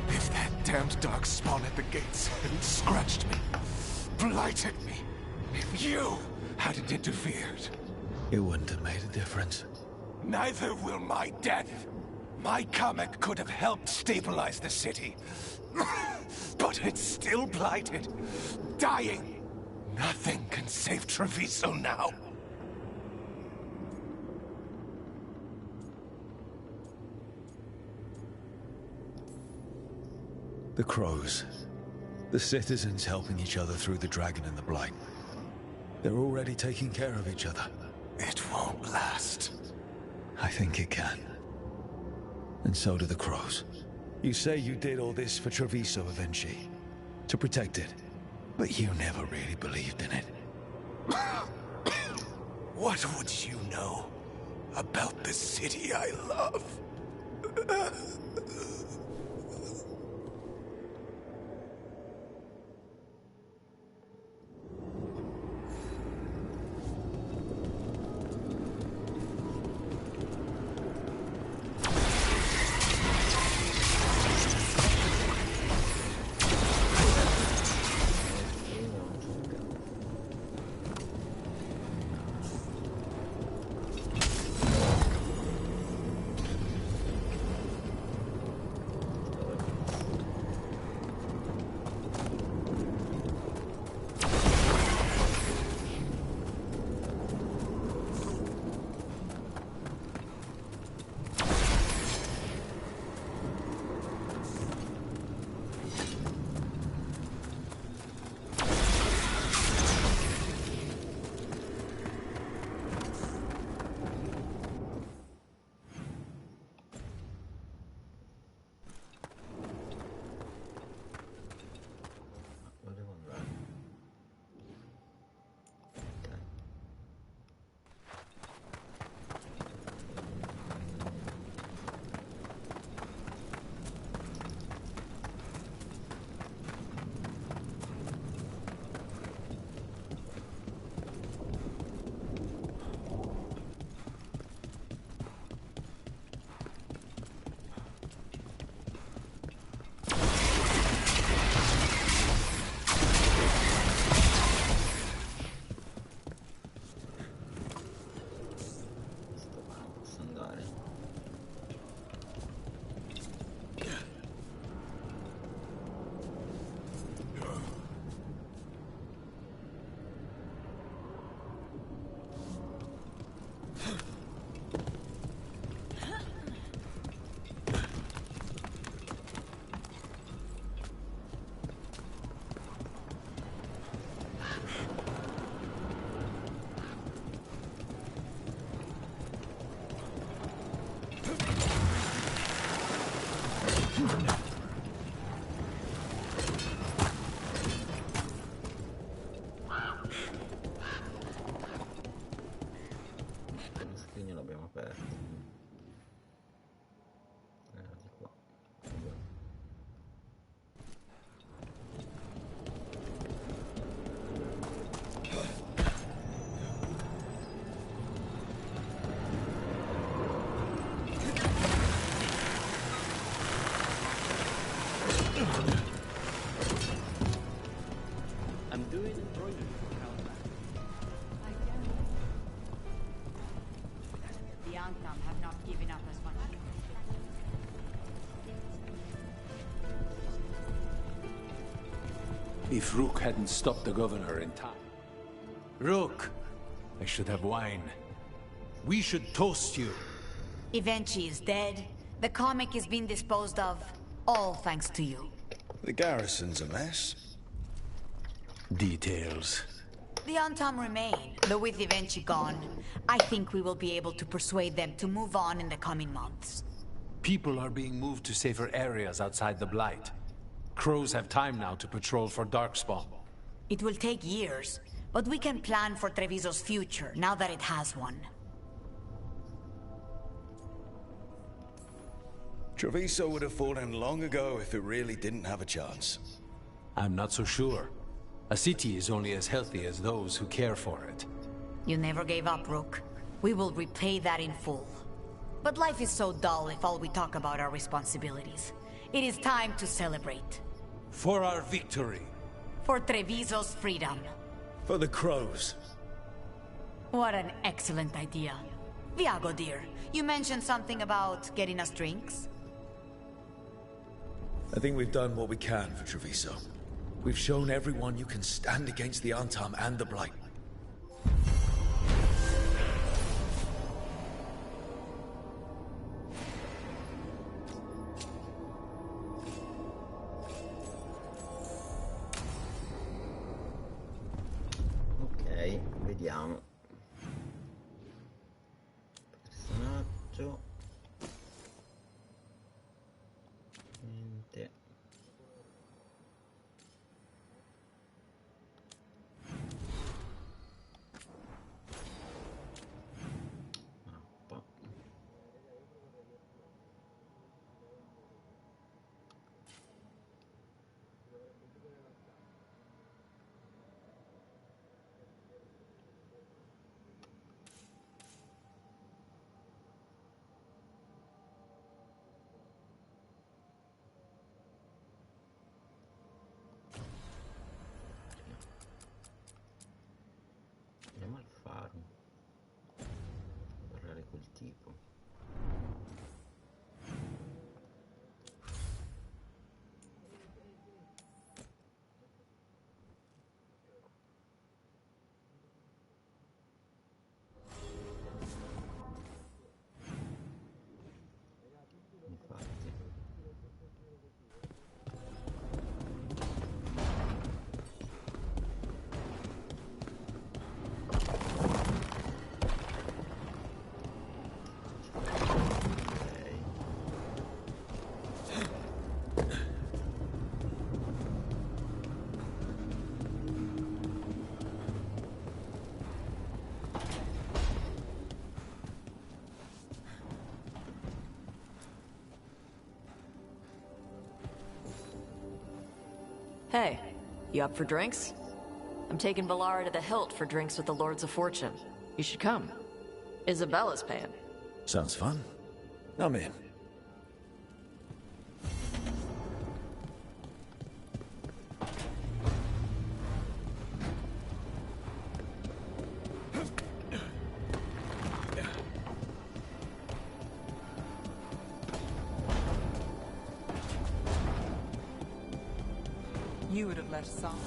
S3: If that damned dark spawn at the gates hadn't scratched me, blighted me, if you hadn't interfered,
S5: it wouldn't have made a difference.
S3: neither will my death. My comet could have helped stabilize the city. But it's still blighted, dying. Nothing can save Treviso now.
S5: The crows. The citizens helping each other through the dragon and the blight. They're already taking care of each other.
S3: It won't last.
S5: I think it can. And so do the crows. You say you did all this for Treviso, Avenchi. To protect it. But you never really believed in it.
S3: What would you know about the city I love?
S1: Lo scrigno l'abbiamo aperto. Di qua.
S13: I'm doing embroidery for Calvin.
S22: The Antam have not given up as much.
S19: If Rook hadn't stopped the governor in time. Rook! I should have wine. We should toast you.
S22: Evenchi is dead. The comic is being disposed of. All thanks to you.
S5: The garrison's a mess.
S19: Details.
S22: The Antam remain, though with Evenchi gone, I think we will be able to persuade them to move on in the coming months.
S19: People are being moved to safer areas outside the Blight. Crows have time now to patrol for Darkspawn.
S22: It will take years, but we can plan for Treviso's future now that it has one.
S5: Treviso would have fallen long ago if it really didn't have a chance.
S19: I'm not so sure. A city is only as healthy as those who care for it.
S22: You never gave up, Rook. We will repay that in full. But life is so dull if all we talk about are responsibilities. It is time to celebrate.
S19: For our victory.
S22: For Treviso's freedom.
S3: For the crows.
S22: What an excellent idea. Viago, dear, you mentioned something about getting us drinks?
S3: I think we've done what we can for Treviso. We've shown everyone you can stand against the Antam and the Blight.
S1: Ok, vediamo. Personaggio. Niente. Mappa. Andiamo al farm. Parlare col tipo. Infatti.
S16: Hey, you up for drinks? I'm taking Valara to the Hilt for drinks with the Lords of Fortune. You should come. Isabella's paying.
S3: Sounds fun. I'm in.
S6: You would have left some.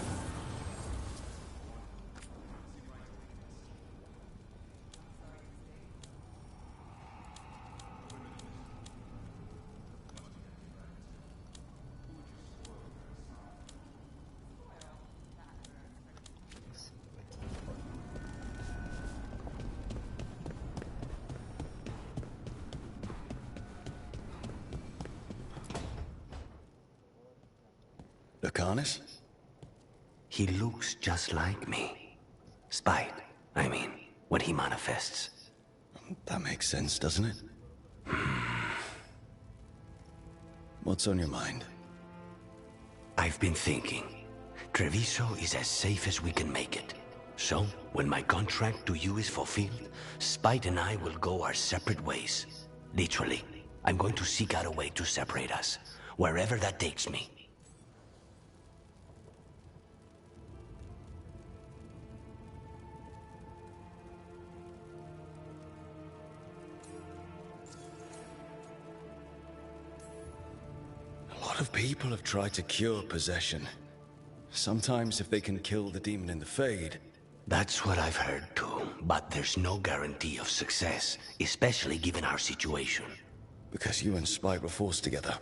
S5: Arcanis?
S10: He looks just like me. Spite, I mean, when he manifests.
S5: That makes sense, doesn't it? What's on your mind?
S10: I've been thinking. Treviso is as safe as we can make it. So, when my contract to you is fulfilled, Spite and I will go our separate ways. Literally, I'm going to seek out a way to separate us, wherever that takes me.
S5: A lot of people have tried to cure possession. Sometimes if they can kill the demon in the Fade...
S10: That's what I've heard too, but there's no guarantee of success, especially given our situation.
S5: Because you and Spite were forced together.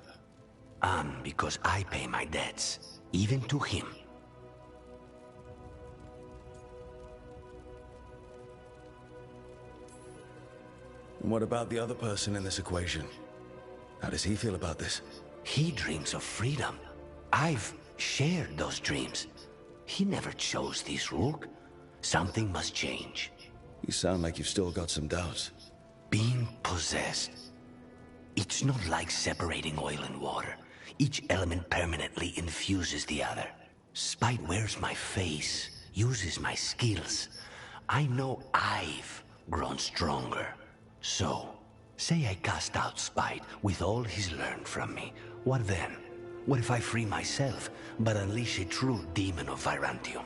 S10: And because I pay my debts, even to him.
S5: And what about the other person in this equation? How does he feel about this?
S10: He dreams of freedom. I've shared those dreams. He never chose this rook. Something must change.
S5: You sound like you've still got some doubts.
S10: Being possessed. It's not like separating oil and water. Each element permanently infuses the other. Spite wears my face, uses my skills. I know I've grown stronger. So, say I cast out Spite with all he's learned from me. What then? What if I free myself, but unleash a true demon of Virantium?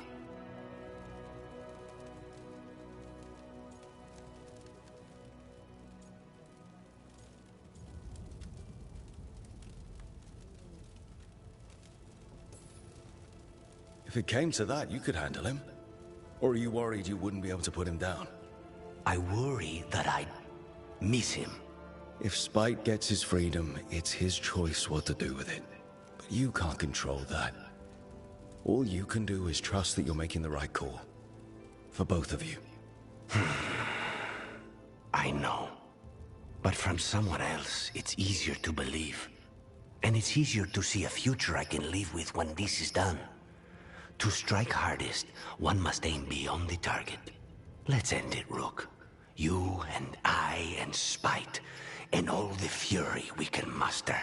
S5: If it came to that, you could handle him. Or are you worried you wouldn't be able to put him down?
S10: I worry that I'd miss him.
S5: If Spite gets his freedom, it's his choice what to do with it. But you can't control that. All you can do is trust that you're making the right call. For both of you.
S10: I know. But from someone else, it's easier to believe. And it's easier to see a future I can live with when this is done. To strike hardest, one must aim beyond the target. Let's end it, Rook. You and I and Spite, and all the fury we can muster.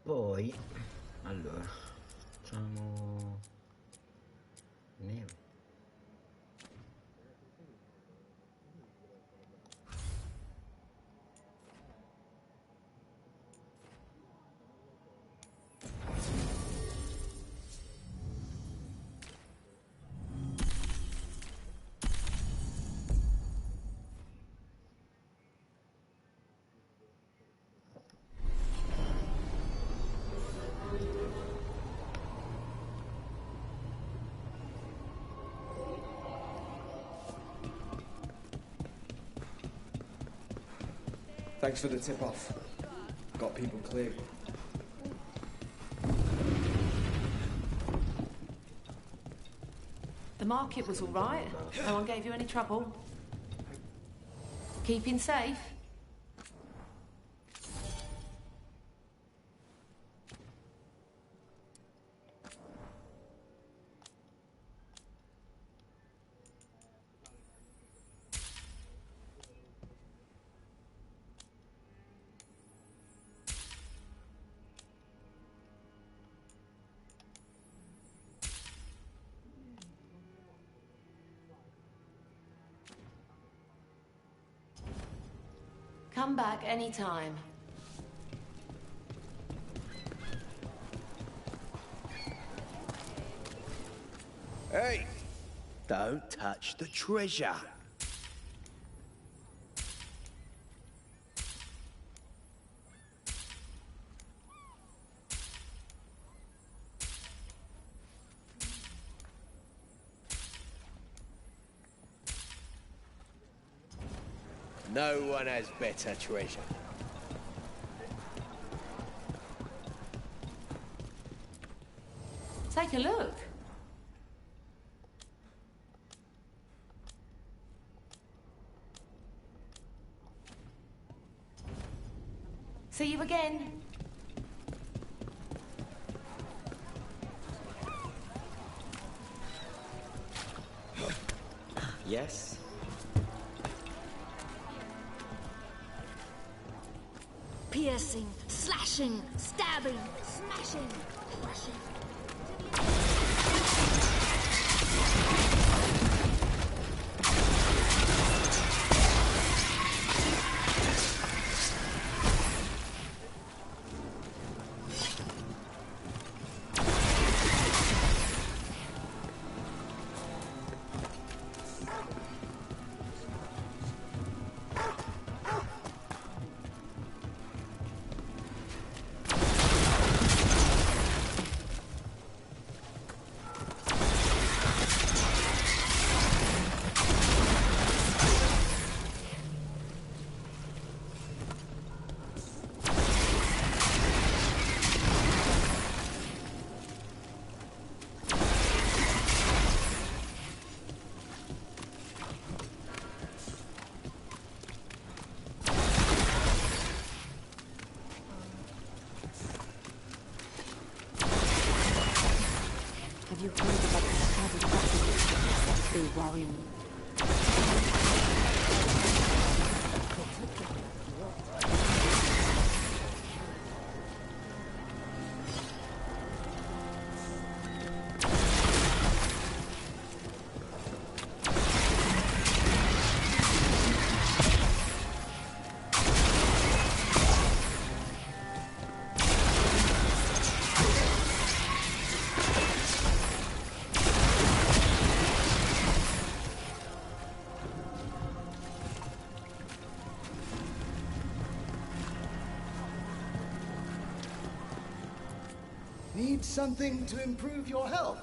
S1: Poi, allora, facciamo neve.
S8: Thanks for the tip-off. Got people cleared.
S17: The market was all right. No one gave you any trouble. Keeping safe? Come back anytime.
S11: Hey! Don't touch the treasure.
S14: No one has better treasure.
S17: Take a look. See you again.
S1: Yes.
S15: Piercing, slashing, stabbing, smashing, crushing.
S18: Have you heard about the travel documents they worry me?
S20: Need something to improve your health?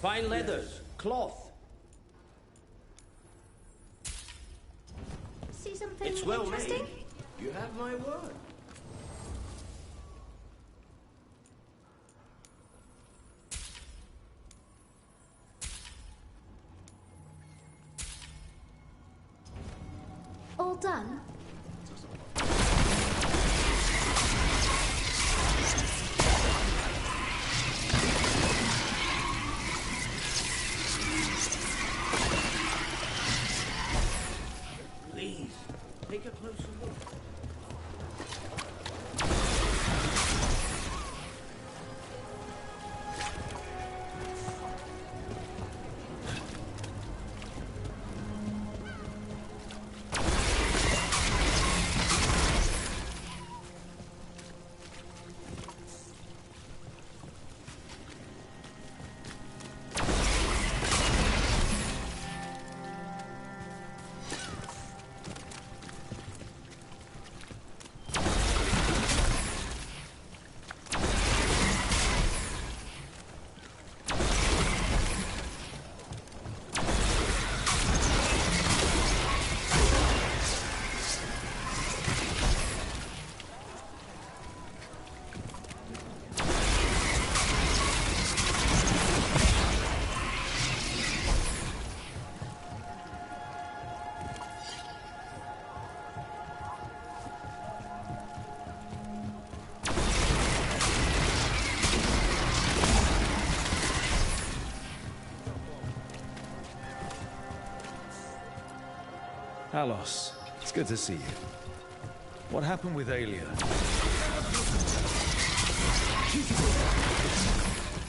S11: Fine leathers, cloth.
S15: See something
S11: It's well
S15: interesting?
S11: made. You have my word.
S15: All done?
S11: Please, take a closer look.
S3: Alos, it's good to see you. What happened with Aelia?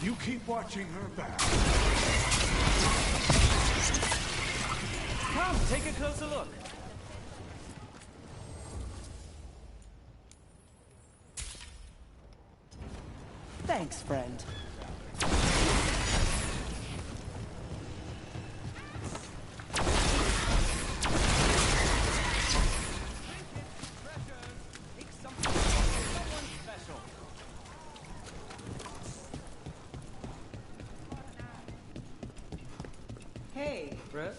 S4: You keep watching her back.
S11: Come, take a closer look.
S23: Thanks, friend.
S6: secret.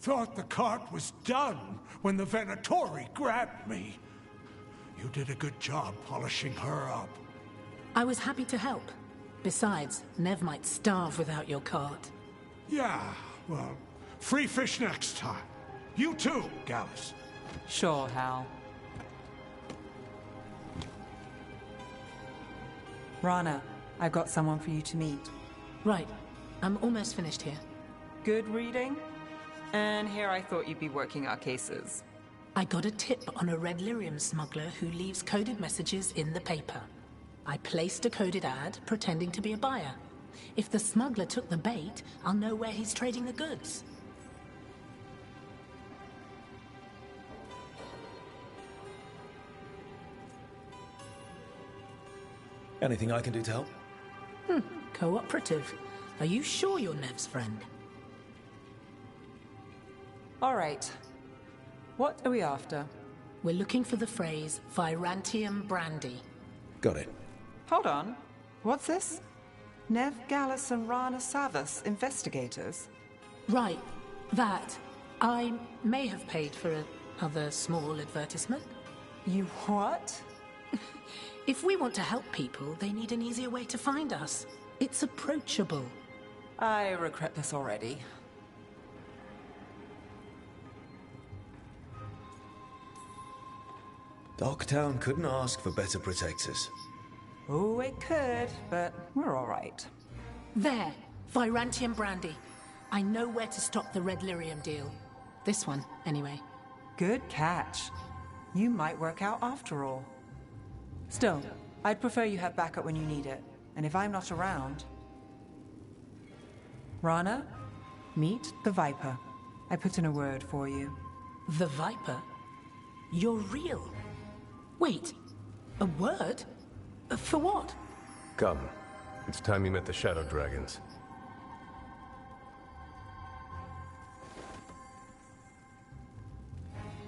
S2: Thought the cart was done when the Venatori grabbed me. You did a good job polishing her up.
S7: I was happy to help. Besides, Nev might starve without your cart.
S2: Yeah, well, free fish next time. You too, Gallus.
S6: Sure, Hal. Rana, I've got someone for you to meet.
S7: Right. I'm almost finished here.
S6: Good reading? And here I thought you'd be working our cases.
S7: I got a tip on a red lyrium smuggler who leaves coded messages in the paper. I placed a coded ad pretending to be a buyer. If the smuggler took the bait, I'll know where he's trading the goods.
S5: Anything I can do to help?
S7: Cooperative. Are you sure you're Nev's friend?
S6: All right. What are we after?
S7: We're looking for the phrase Virantium brandy.
S5: Got it.
S6: Hold on. What's this? Nev, Gallus, and Rana Savas, investigators?
S7: Right. That. I may have paid for another small advertisement.
S6: You what?
S7: If we want to help people, they need an easier way to find us. It's approachable.
S6: I regret this already.
S5: Dogtown couldn't ask for better protectors.
S6: Oh, it could, but we're all right.
S7: There. Virantium brandy. I know where to stop the red lyrium deal. This one, anyway.
S6: Good catch. You might work out after all. Still, I'd prefer you have backup when you need it. And if I'm not around... Rana, meet the Viper. I put in a word for you.
S7: The Viper? You're real? Wait, a word? For what?
S9: Come. It's time you met the Shadow Dragons.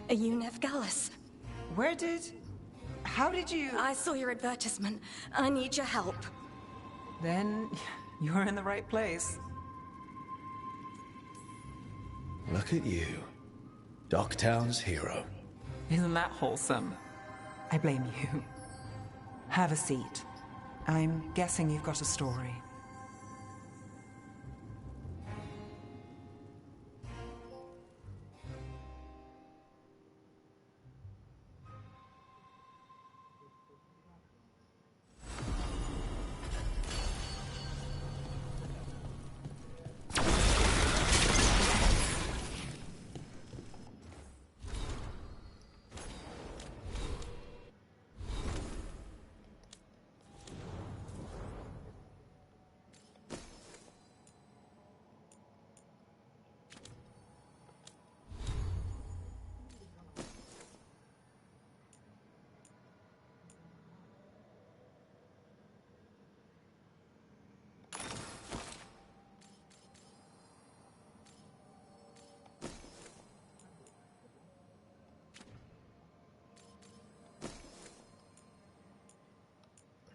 S24: Are you Nev Gallus?
S6: How did you...
S24: I saw your advertisement. I need your help.
S6: Then you're in the right place.
S5: Look at you. Dogtown's hero.
S6: Isn't that wholesome? I blame you. Have a seat. I'm guessing you've got a story.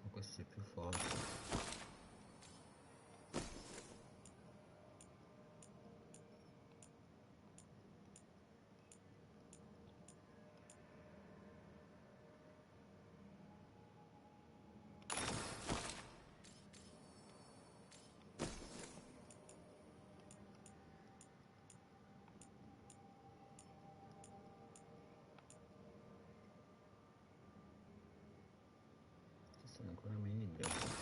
S1: Questo è più forte. Questo è ancora meglio.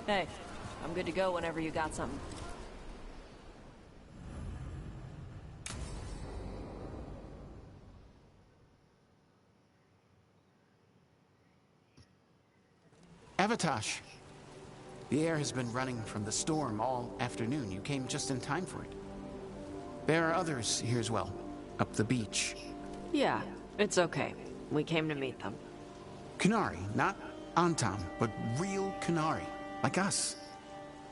S16: Hey, I'm good to go whenever you got something.
S12: Avatosh! The air has been running from the storm all afternoon. You came just in time for it. There are others here as well, up the beach.
S16: Yeah, it's okay. We came to meet them.
S12: Kunari, not Antam, but real Kunari, like us.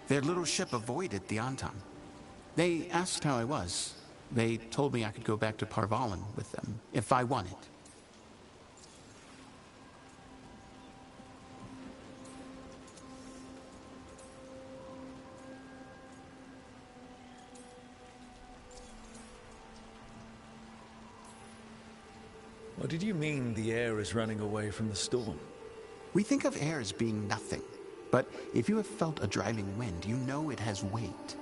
S12: Their little ship avoided the Antam. They asked how I was. They told me I could go back to Parvalan with them, if I wanted.
S3: What did you mean the air is running away from the storm?
S12: We think of air as being nothing, but if you have felt a driving wind, you know it has weight.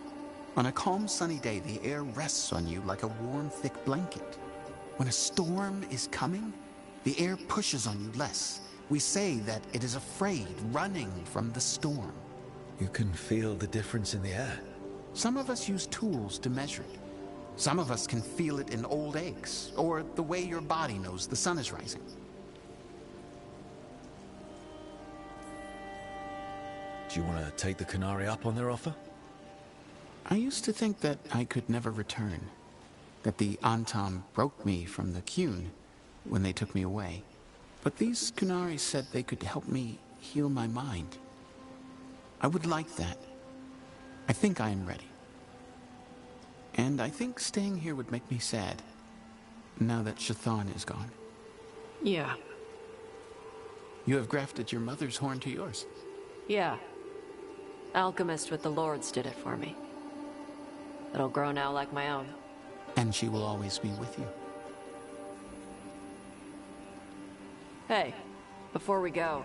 S12: On a calm, sunny day, the air rests on you like a warm, thick blanket. When a storm is coming, the air pushes on you less. We say that it is afraid, running from the storm.
S3: You can feel the difference in the air.
S12: Some of us use tools to measure it. Some of us can feel it in old aches, or the way your body knows the sun is rising.
S3: Do you want to take the Kunari up on their offer?
S12: I used to think that I could never return, that the Antam broke me from the Qun when they took me away. But these Kunari said they could help me heal my mind. I would like that. I think I am ready. And I think staying here would make me sad, now that Shathan is gone.
S16: Yeah.
S12: You have grafted your mother's horn to yours.
S16: Yeah. Alchemist with the Lords did it for me. It'll grow now like my own.
S12: And she will always be with you.
S16: Hey, before we go,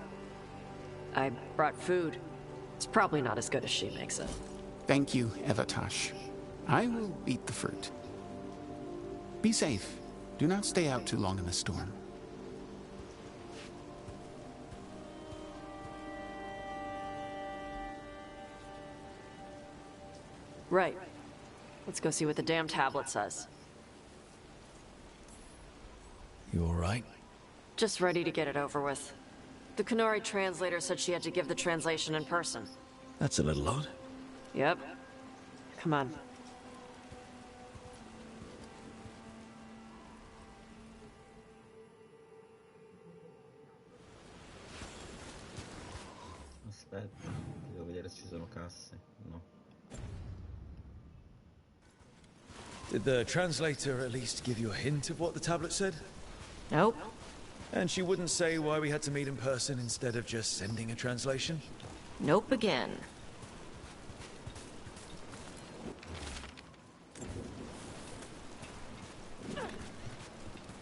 S16: I brought food. It's probably not as good as she makes it.
S12: Thank you, Avatosh. I will eat the fruit. Be safe. Do not stay out too long in the storm.
S16: Right. Let's go see what the damn tablet says.
S3: You all right?
S16: Just ready to get it over with. The Kunari translator said she had to give the translation in person.
S3: That's a little odd.
S16: Yep. Come on.
S1: Aspetta, devo vedere se ci sono casse. No.
S3: Did the translator at least give you a hint of what the tablet said?
S16: Nope.
S3: And she wouldn't say why we had to meet in person instead of just sending a translation?
S16: Nope again.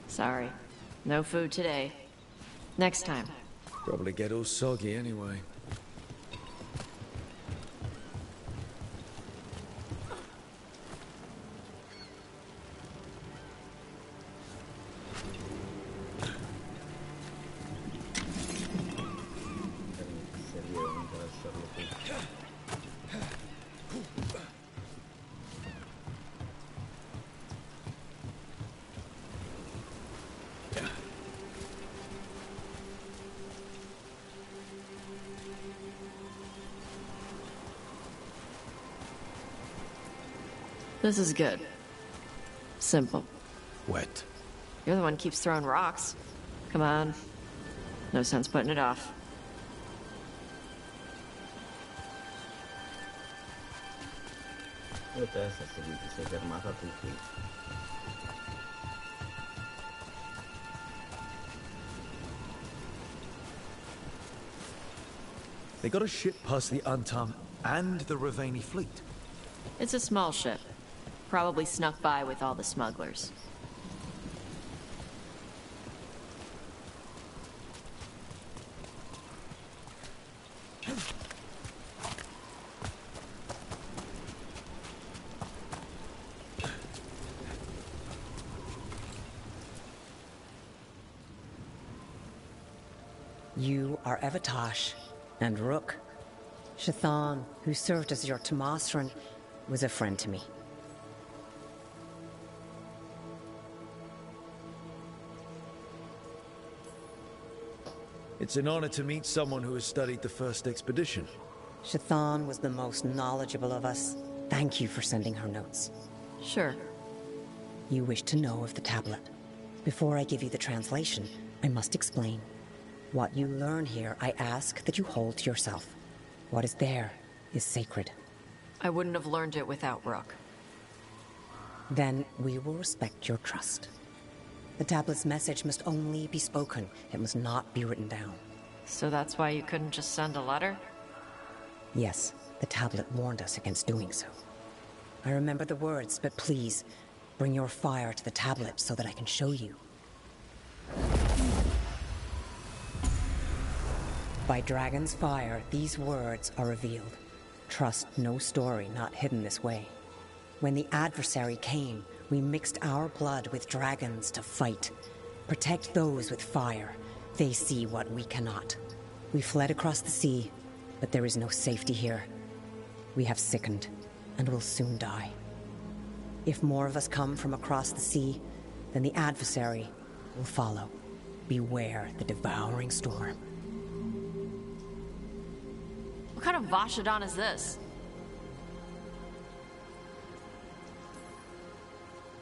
S16: Sorry. No food today. Next time.
S3: Probably get all soggy anyway.
S16: This is good. Simple.
S3: Wet.
S16: You're the one who keeps throwing rocks. Come on. No sense putting it off.
S1: Io testa Segui, ti sei fermata tu qui.
S3: They got a ship past the Antam and the Ravani fleet.
S16: It's a small ship. Probably snuck by with all the smugglers.
S13: You are Avatosh and Rook. Shathan, who served as your Tomasran, was a friend to me.
S3: It's an honor to meet someone who has studied the first expedition.
S13: Shathan was the most knowledgeable of us. Thank you for sending her notes.
S16: Sure.
S13: You wish to know of the tablet. Before I give you the translation, I must explain. What you learn here, I ask that you hold to yourself. What is there is sacred.
S16: I wouldn't have learned it without Rook.
S13: Then we will respect your trust. The tablet's message must only be spoken. It must not be written down.
S16: So that's why you couldn't just send a letter?
S13: Yes, the tablet warned us against doing so. I remember the words, but please, bring your fire to the tablet so that I can show you. By Dragon's fire, these words are revealed. Trust no story not hidden this way. When the adversary came, we mixed our blood with dragons to fight. Protect those with fire. They see what we cannot. We fled across the sea, but there is no safety here. We have sickened, and will soon die. If more of us come from across the sea, then the adversary will follow. Beware the devouring storm.
S16: What kind of Vashadon is this?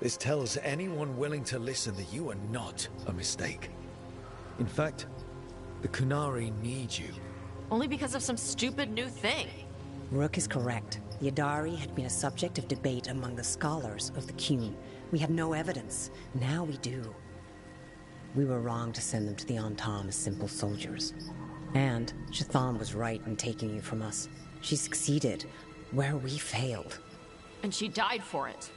S3: This tells anyone willing to listen that you are not a mistake. In fact, the Kunari need you.
S16: Only because of some stupid new thing.
S13: Rook is correct. The Yadari had been a subject of debate among the scholars of the Qun. We have no evidence. Now we do. We were wrong to send them to the Antam as simple soldiers. And Shathan was right in taking you from us. She succeeded where we failed.
S16: And she died for it.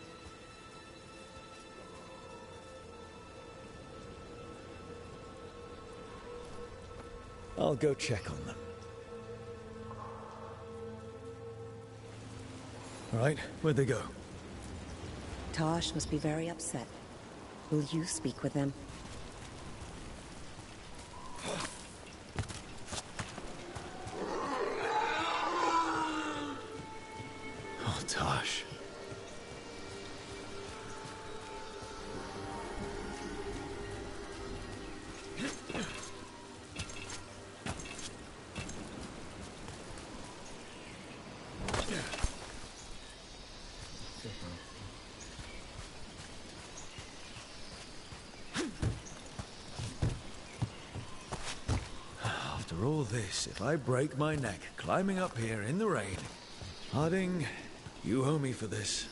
S3: I'll go check on them. All right, where'd they go?
S13: Tosh must be very upset. Will you speak with them?
S3: Oh, Tosh. After all this, if I break my neck climbing up here in the rain, Harding, you owe me for this.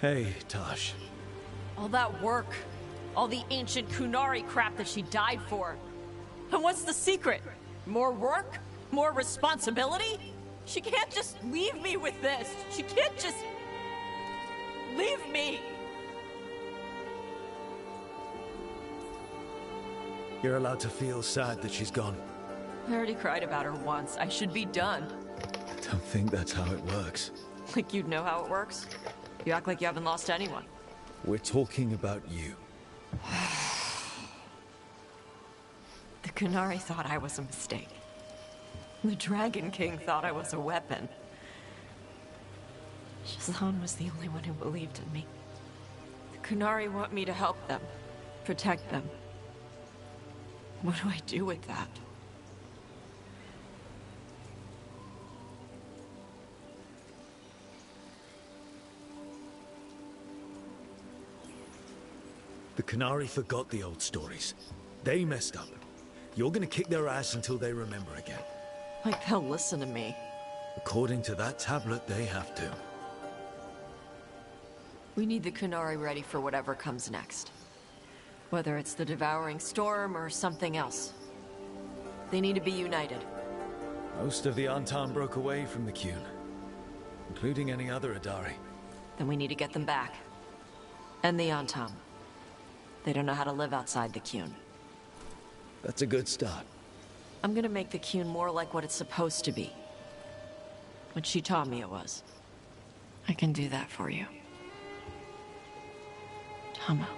S3: Hey, Tosh.
S16: All that work, all the ancient Kunari crap that she died for. And what's the secret? More work? More responsibility? She can't just leave me with this. She can't just leave me.
S3: You're allowed to feel sad that she's gone.
S16: I already cried about her once. I should be done.
S3: I don't think that's how it works.
S16: Like you'd know how it works? You act like you haven't lost anyone.
S3: We're talking about you.
S16: The Kunari thought I was a mistake. The Dragon King thought I was a weapon. Shazan was the only one who believed in me. The Kunari want me to help them, protect them. What do I do with that?
S3: The Kunari forgot the old stories. They messed up. You're gonna kick their ass until they remember again.
S16: Like they'll listen to me.
S3: According to that tablet, they have to.
S16: We need the Kunari ready for whatever comes next. Whether it's the devouring storm or something else. They need to be united.
S3: Most of the Antam broke away from the Qun, including any other Adari.
S16: Then we need to get them back. And the Antam. They don't know how to live outside the Qun.
S3: That's a good start.
S16: I'm gonna make the Qun more like what it's supposed to be. What she taught me it was. I can do that for you. Tama.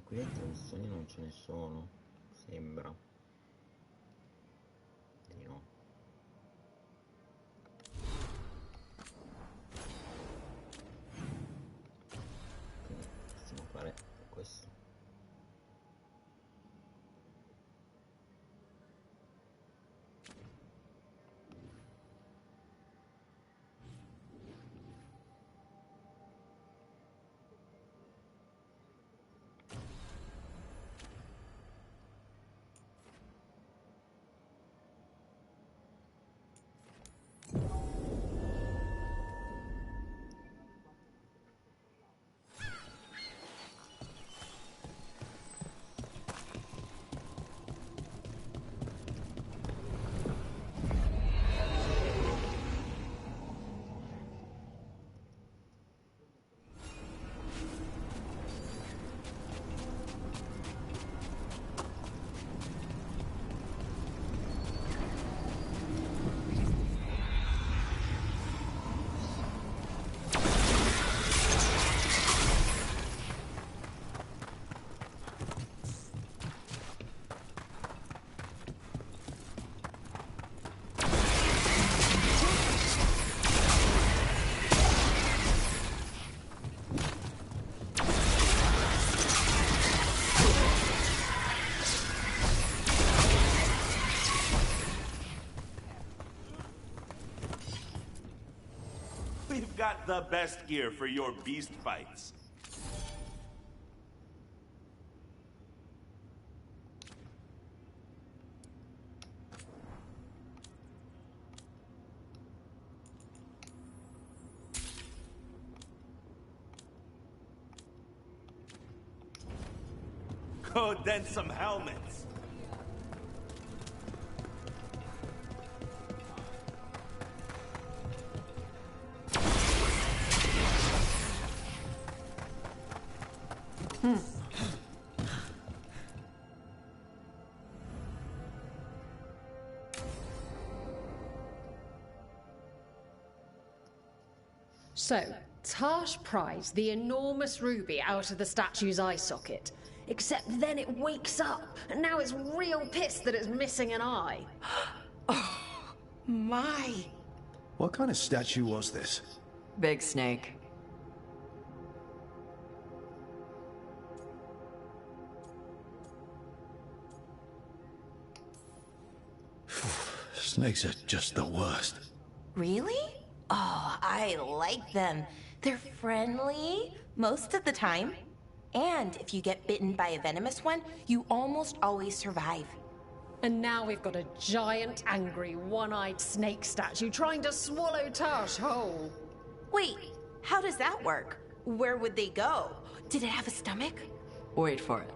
S1: Qui dentro missioni non ce ne sono, sembra. Di no. Quindi possiamo fare questo.
S10: We've got the best gear for your beast fights. Go dent some helmets.
S19: So, Tash pries the enormous ruby out of the statue's eye socket. Except then it wakes up, and now it's real pissed that it's missing an eye.
S21: Oh, my.
S5: What kind of statue was this?
S16: Big snake.
S5: Snakes are just the worst.
S21: Really? Oh, I like them. They're friendly most of the time. And if you get bitten by a venomous one, you almost always survive.
S19: And now we've got a giant, angry, one-eyed snake statue trying to swallow Tash whole.
S21: Wait, how does that work? Where would they go? Did it have a stomach?
S16: Wait for it.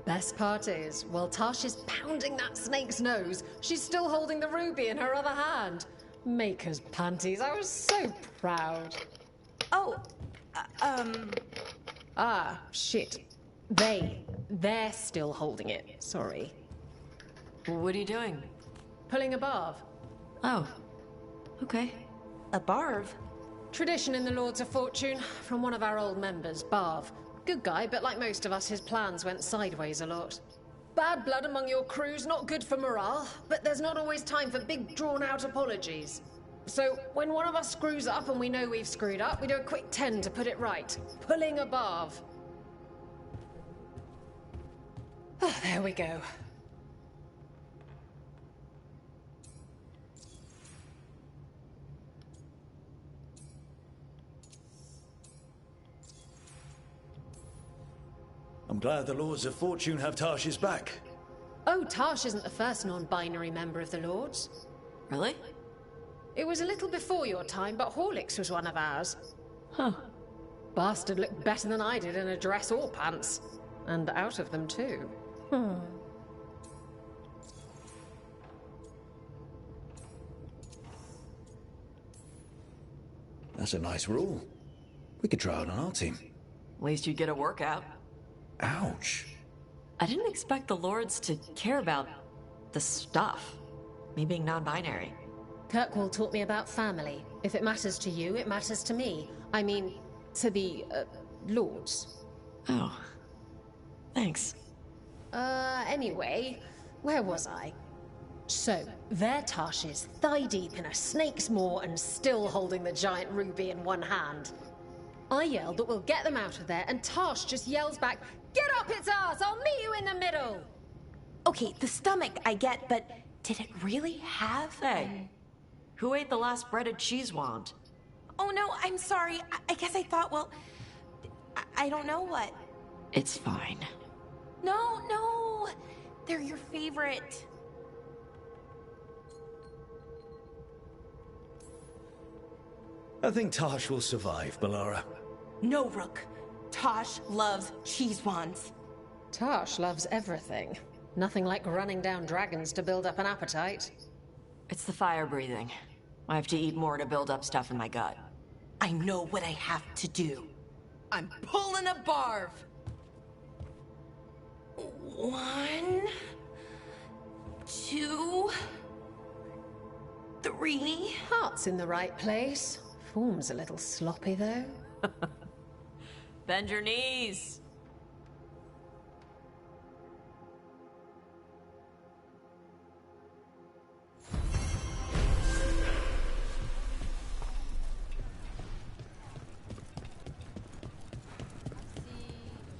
S19: Best part is, while Tash is pounding that snake's nose, she's still holding the ruby in her other hand. Maker's panties, I was so proud.
S21: Oh,
S19: Ah, shit. They're still holding it. Sorry.
S16: What are you doing?
S19: Pulling a barv.
S16: Oh, okay.
S21: A barv?
S19: Tradition in the Lords of Fortune, from one of our old members, Barv. Good guy, but like most of us, his plans went sideways a lot. Bad blood among your crews, not good for morale, but there's not always time for big, drawn-out apologies. So, when one of us screws up and we know we've screwed up, we do a quick 10 to put it right. Pulling a barv. Oh, there we go.
S3: I'm glad the Lords of Fortune have Tarsh's back.
S19: Oh, Tarsh isn't the first non-binary member of the Lords.
S16: Really?
S19: It was a little before your time, but Horlicks was one of ours.
S16: Huh.
S19: Bastard looked better than I did in a dress or pants. And out of them, too.
S3: That's a nice rule. We could try it on our team.
S16: At least you'd get a workout.
S3: Ouch.
S16: I didn't expect the Lords to care about the stuff. Me being non-binary.
S19: Kirkwall taught me about family. If it matters to you, it matters to me. I mean, to the, Lords.
S16: Oh. Thanks.
S19: Anyway, where was I? So, there Tarsh is, thigh-deep in a snake's maw and still holding the giant ruby in one hand. I yelled that we'll get them out of there, and Tarsh just yells back, "Get up its arse! I'll meet you in the middle!"
S21: Okay, the stomach I get, but did it really have...
S16: Hey, who ate the last breaded cheese wand?
S21: Oh no, I'm sorry. I guess I thought, well... I don't know what.
S16: It's fine.
S21: No! They're your favorite.
S3: I think Tarsh will survive, Balara.
S21: No, Rook. Tosh loves cheese wands.
S19: Tarsh loves everything. Nothing like running down dragons to build up an appetite.
S16: It's the fire breathing. I have to eat more to build up stuff in my gut.
S21: I know what I have to do. I'm pulling a barv. 1, 2, 3.
S19: Heart's in the right place. Form's a little sloppy, though.
S16: Bend your knees.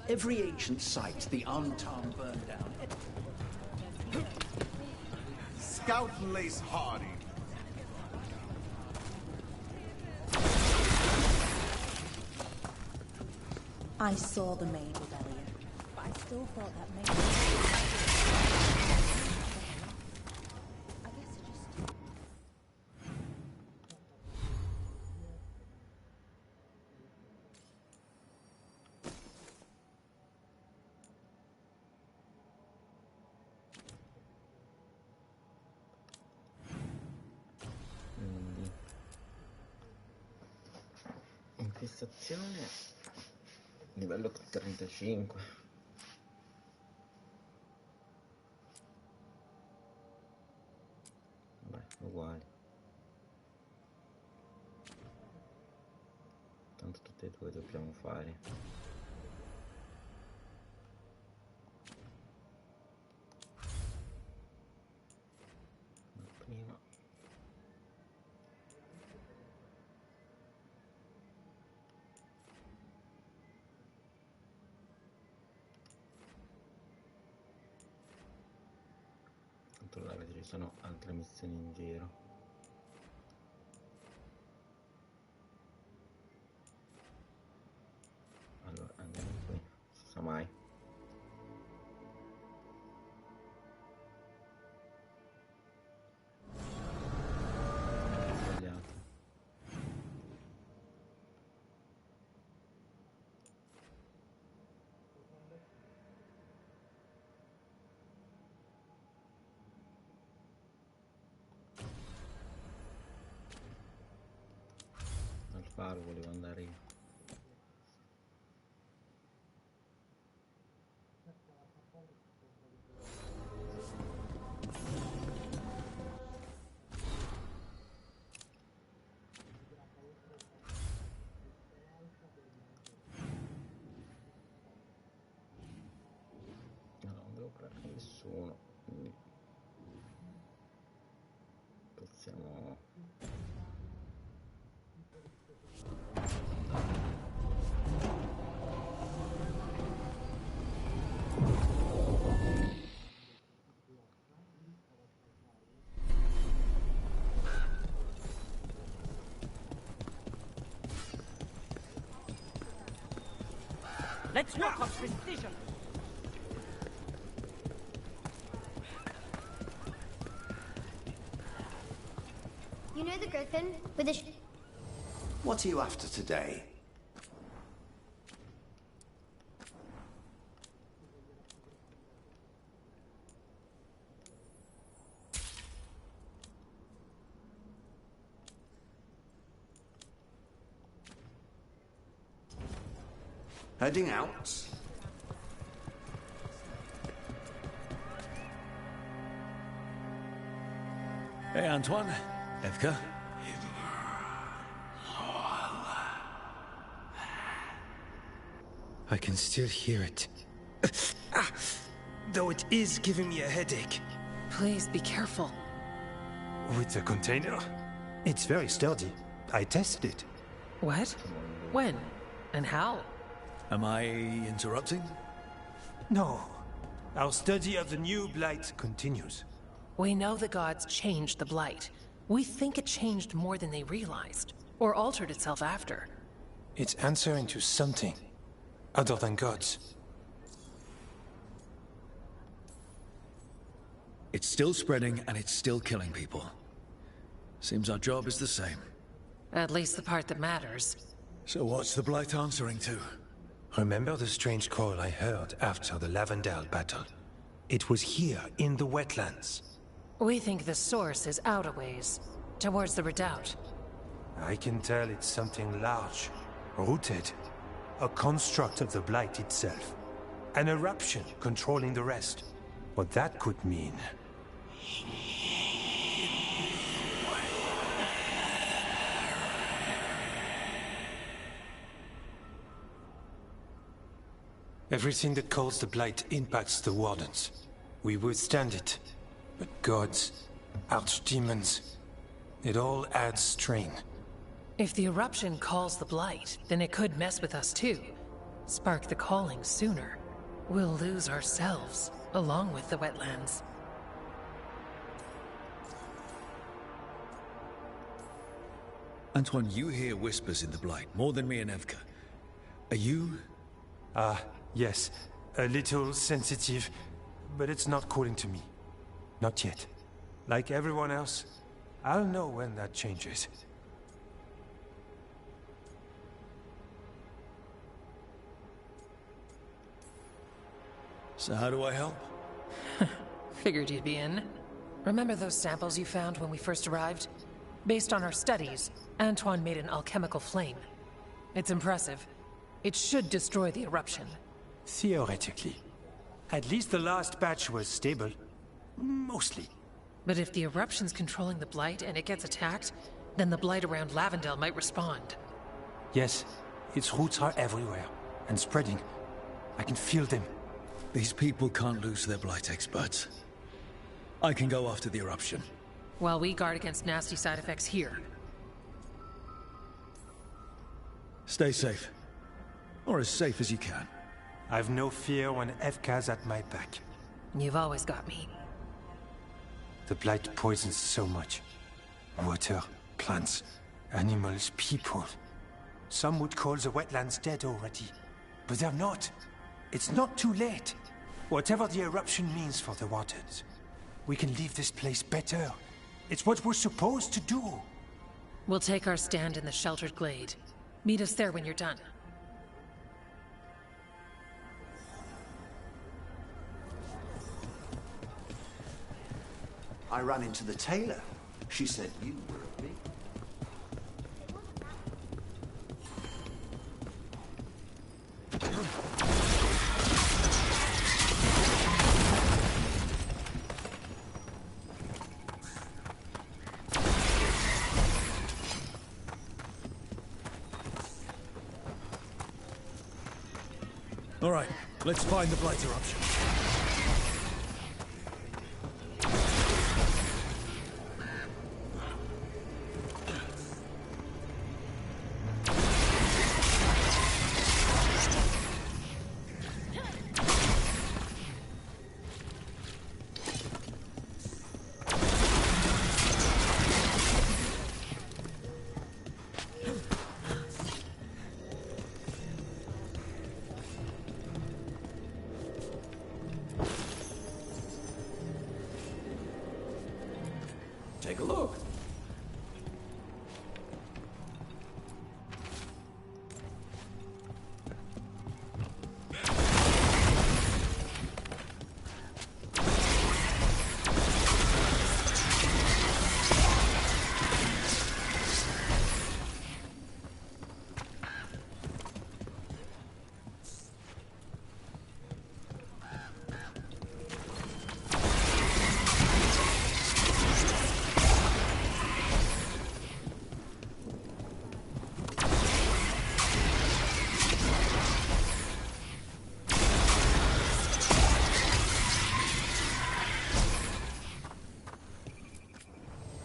S8: Every ancient site the Antam burned down.
S4: Scout Lace Hardy.
S14: I saw the maid rebellion, but I still thought that maid... I guess it just...
S1: Infestazione livello 35. Vabbè, uguali. Tanto tutte e due dobbiamo fare. Prima. Controllare se ci sono altre missioni in giro. Allora andiamo qui, non si sa mai. Sbagliato. Al faro volevo andare io. No, non devo prendere nessuno, quindi possiamo...
S11: Let's work on precision.
S17: You know the griffin with the
S8: What are you after today? Heading out?
S3: Hey, Antoine. Evka.
S18: I can still hear it. Though it is giving me a headache.
S20: Please be careful.
S18: With the container? It's very sturdy. I tested it.
S20: What? When? And how?
S3: Am I interrupting?
S18: No. Our study of the new Blight continues.
S20: We know the gods changed the Blight. We think it changed more than they realized, or altered itself after.
S18: It's answering to something, other than gods.
S3: It's still spreading, and it's still killing people. Seems our job is the same.
S20: At least the part that matters.
S3: So what's the Blight answering to?
S18: Remember the strange call I heard after the Lavendale battle? It was here, in the wetlands.
S20: We think the source is out a ways, towards the redoubt.
S18: I can tell it's something large, rooted. A construct of the Blight itself. An eruption controlling the rest. What that could mean... Everything that calls the Blight impacts the Wardens. We withstand it. But gods, archdemons, it all adds strain.
S20: If the eruption calls the Blight, then it could mess with us too. Spark the calling sooner. We'll lose ourselves, along with the wetlands.
S3: Antoine, you hear whispers in the Blight, more than me and Evka. Are you...
S18: Yes. A little sensitive, but it's not calling to me. Not yet. Like everyone else, I'll know when that changes.
S3: So how do I help?
S20: Figured you'd be in. Remember those samples you found when we first arrived? Based on our studies, Antoine made an alchemical flame. It's impressive. It should destroy the eruption.
S18: Theoretically. At least the last batch was stable. Mostly.
S20: But if the eruption's controlling the Blight and it gets attacked, then the Blight around Lavendale might respond.
S18: Yes, its roots are everywhere, and spreading. I can feel them.
S3: These people can't lose their Blight experts. I can go after the eruption.
S20: While we guard against nasty side effects here.
S3: Stay safe. Or as safe as you can.
S18: I've no fear when Evka's at my back.
S20: You've always got me.
S18: The Blight poisons so much. Water, plants, animals, people. Some would call the wetlands dead already. But they're not. It's not too late. Whatever the eruption means for the Wardens, we can leave this place better. It's what we're supposed to do.
S20: We'll take our stand in the sheltered glade. Meet us there when you're done.
S8: I ran into the tailor. She said you were a big...
S3: All right, let's find the Blight eruption.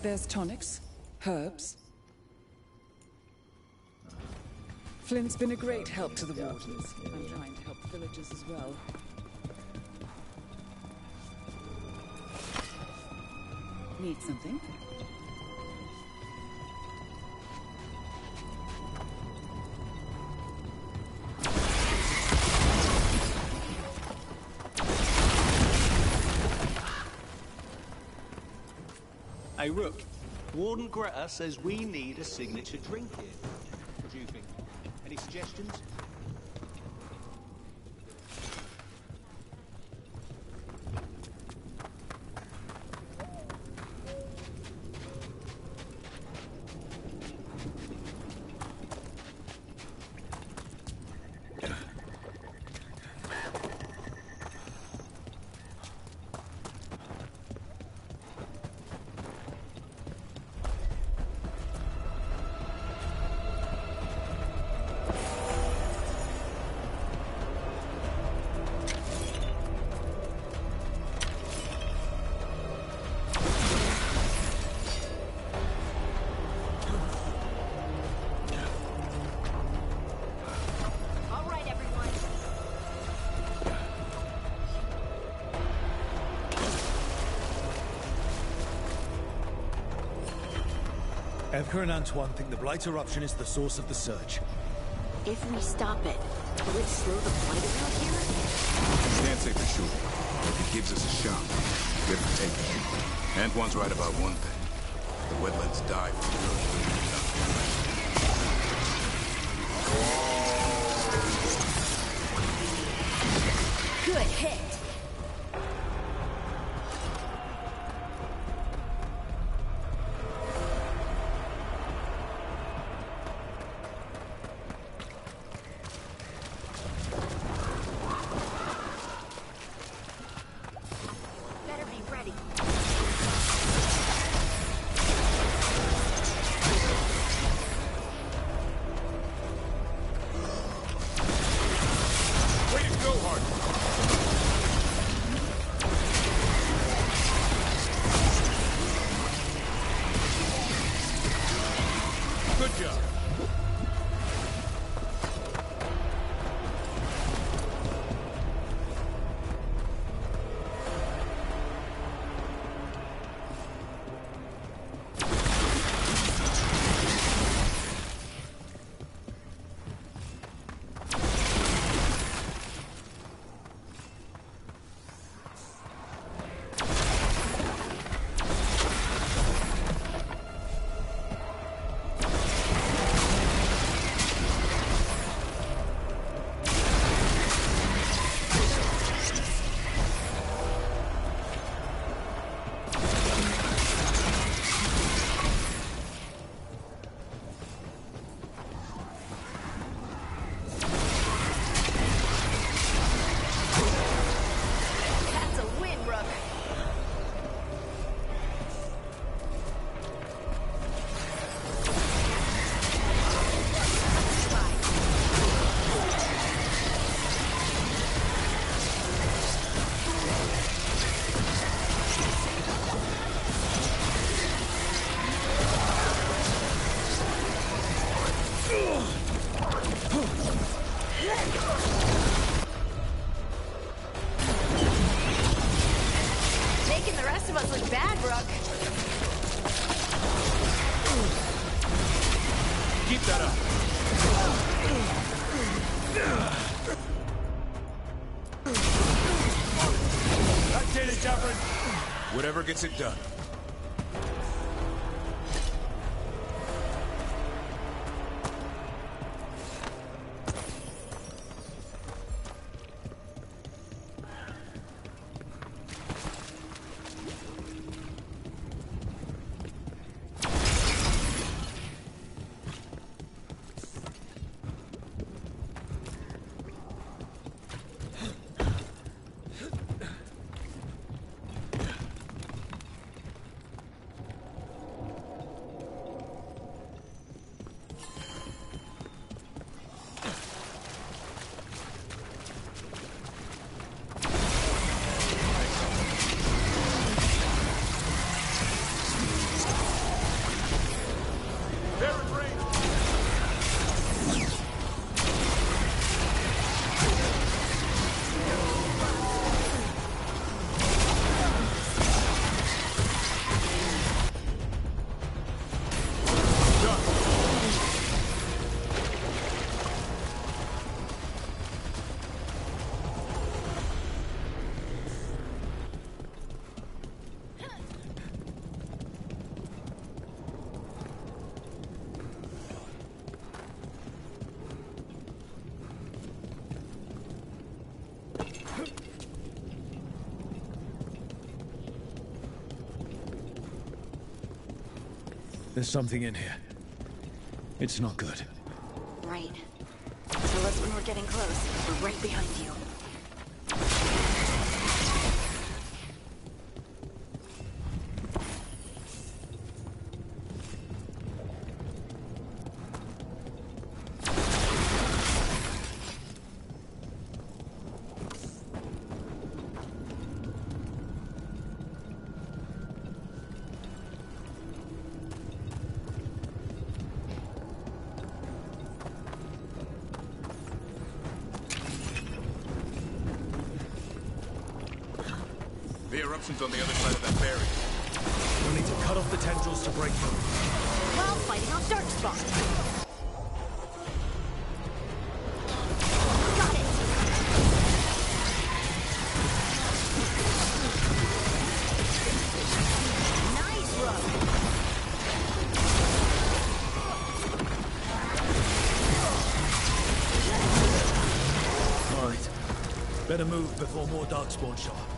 S15: There's tonics, herbs. Flint's been a great help to the Wardens. I'm trying to help villagers as well. Need something?
S17: Hey, Rook. Warden Greta says we need a signature drink here. What do you think? Any suggestions?
S3: Evker and Antoine think the Blight eruption is the source of the surge.
S22: If we stop it, will it slow the blight around here?
S23: Can't say for sure. If it gives us a shot, we have to take it. Antoine's right about one thing. The wetlands die from the
S22: Good hit. Making the rest of us look bad, Rook.
S3: Keep that up. That did it, Jeffrey.
S23: Whatever gets it done.
S3: There's something in here. It's not good.
S22: Right. Tell us when we're getting close. We're right behind you.
S23: The eruption's on the other side of that barrier.
S3: We'll need to cut off the tendrils to break through.
S22: While fighting off dark spot. Got it. Nice run.
S3: All right. Better move before more darkspawn show up.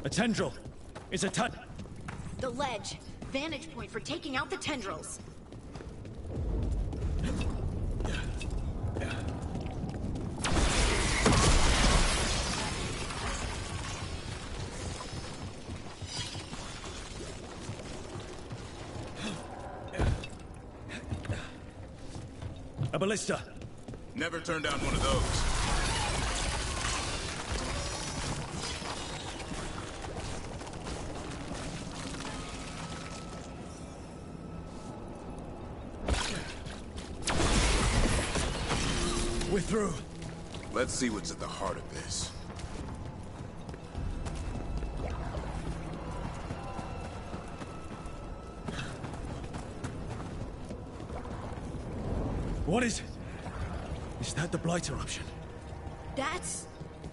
S3: A tendril! It's a
S22: The ledge. Vantage point for taking out the tendrils.
S3: A ballista!
S23: Never turn down one of those.
S3: We're through.
S23: Let's see what's at the heart of this.
S3: What is it? Is that the Blight eruption?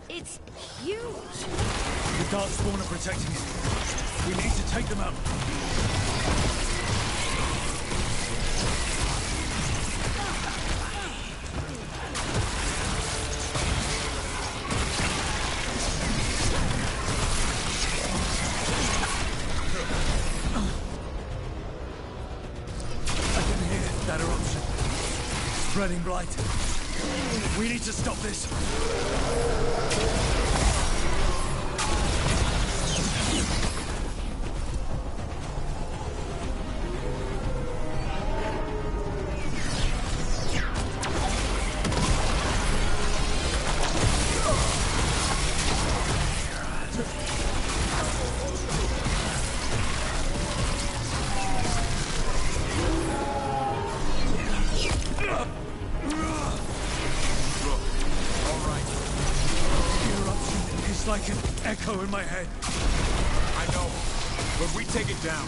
S22: It's huge.
S3: The darkspawn are protecting it. We need to take them out. I can hear that eruption. Spreading blight. We need to stop this. It's like an echo in my head.
S23: I know, but we take it down.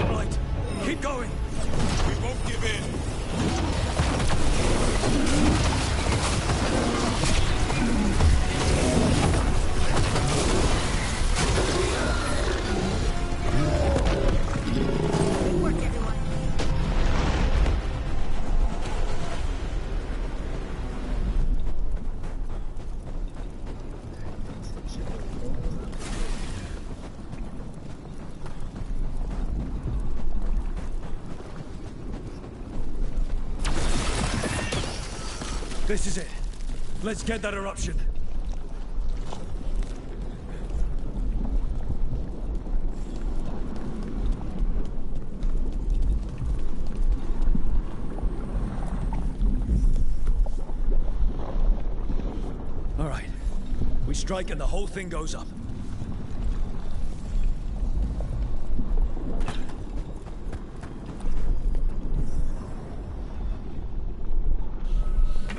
S3: Right, keep going.
S23: We won't give in.
S3: This is it. Let's get that eruption. All right. We strike and the whole thing goes up.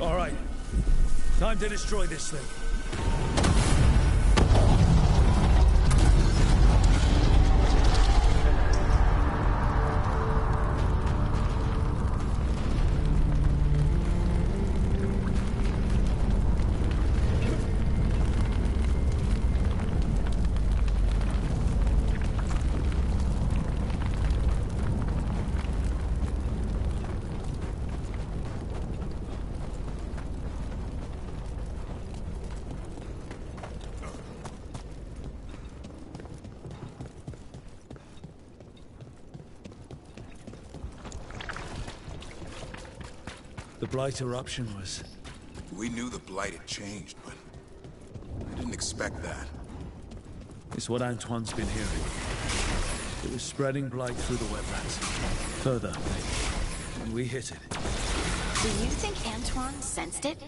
S3: All right. Time to destroy this thing. The Blight eruption was...
S23: We knew the Blight had changed, but I didn't expect that.
S3: It's what Antoine's been hearing. It was spreading Blight through the wetlands. Further, when we hit it.
S22: Do you think Antoine sensed it?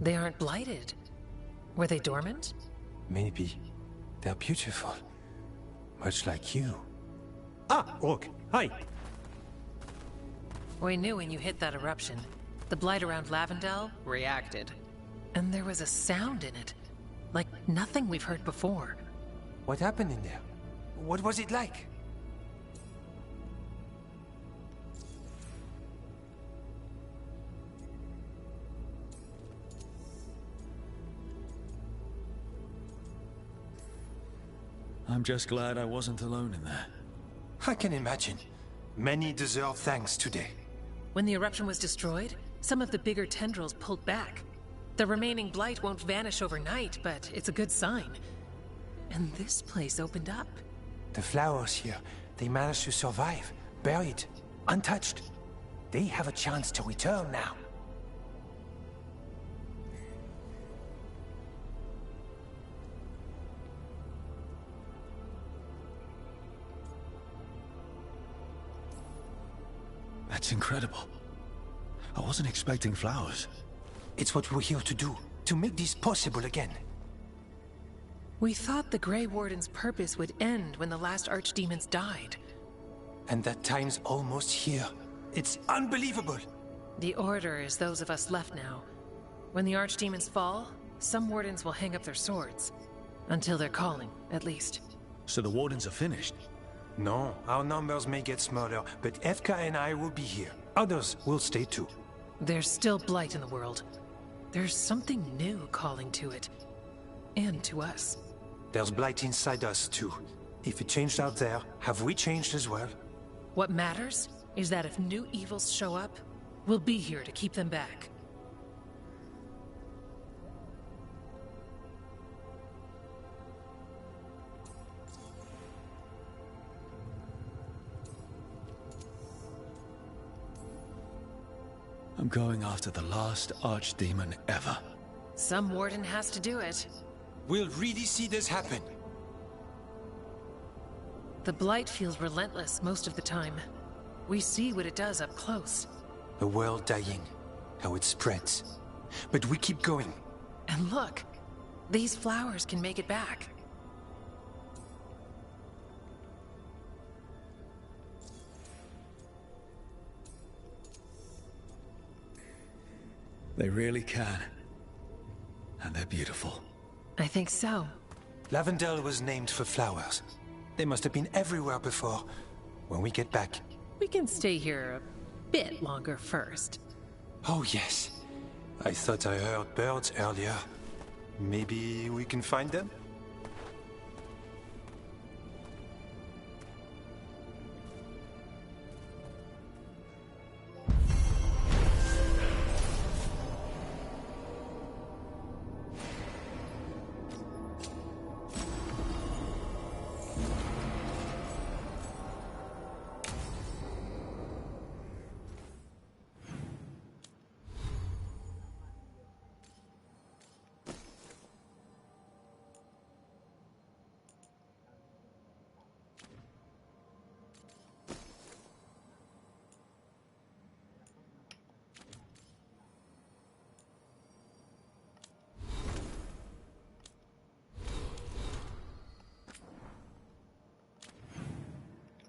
S20: They aren't blighted. Were they dormant?
S18: Maybe. They're beautiful. Much like you.
S17: Ah, Rook. Hi.
S20: We knew when you hit that eruption. The blight around Lavendel reacted. And there was a sound in it. Like nothing we've heard before.
S18: What happened in there? What was it like?
S3: I'm just glad I wasn't alone in there.
S18: I can imagine. Many deserve thanks today.
S20: When the eruption was destroyed, some of the bigger tendrils pulled back. The remaining blight won't vanish overnight, but it's a good sign. And this place opened up.
S18: The flowers here, they managed to survive, buried, untouched. They have a chance to return now.
S3: That's incredible. I wasn't expecting flowers.
S18: It's what we're here to do, to make this possible again.
S20: We thought the Grey Warden's purpose would end when the last archdemons died.
S18: And that time's almost here. It's unbelievable!
S20: The Order is those of us left now. When the archdemons fall, some wardens will hang up their swords. Until they're calling, at least.
S3: So the wardens are finished?
S18: No, our numbers may get smaller, but Efka and I will be here. Others will stay too.
S20: There's still blight in the world. There's something new calling to it. And to us.
S18: There's blight inside us, too. If it changed out there, have we changed as well?
S20: What matters is that if new evils show up, we'll be here to keep them back.
S5: I'm going after the last archdemon ever.
S20: Some warden has to do it.
S18: We'll really see this happen.
S20: The blight feels relentless most of the time. We see what it does up close.
S18: A world dying, how it spreads. But we keep going.
S20: And look, these flowers can make it back.
S5: They really can. And they're beautiful.
S20: I think so.
S18: Lavendel was named for flowers. They must have been everywhere before. When we get back...
S20: We can stay here a bit longer first.
S18: Oh, yes. I thought I heard birds earlier. Maybe we can find them?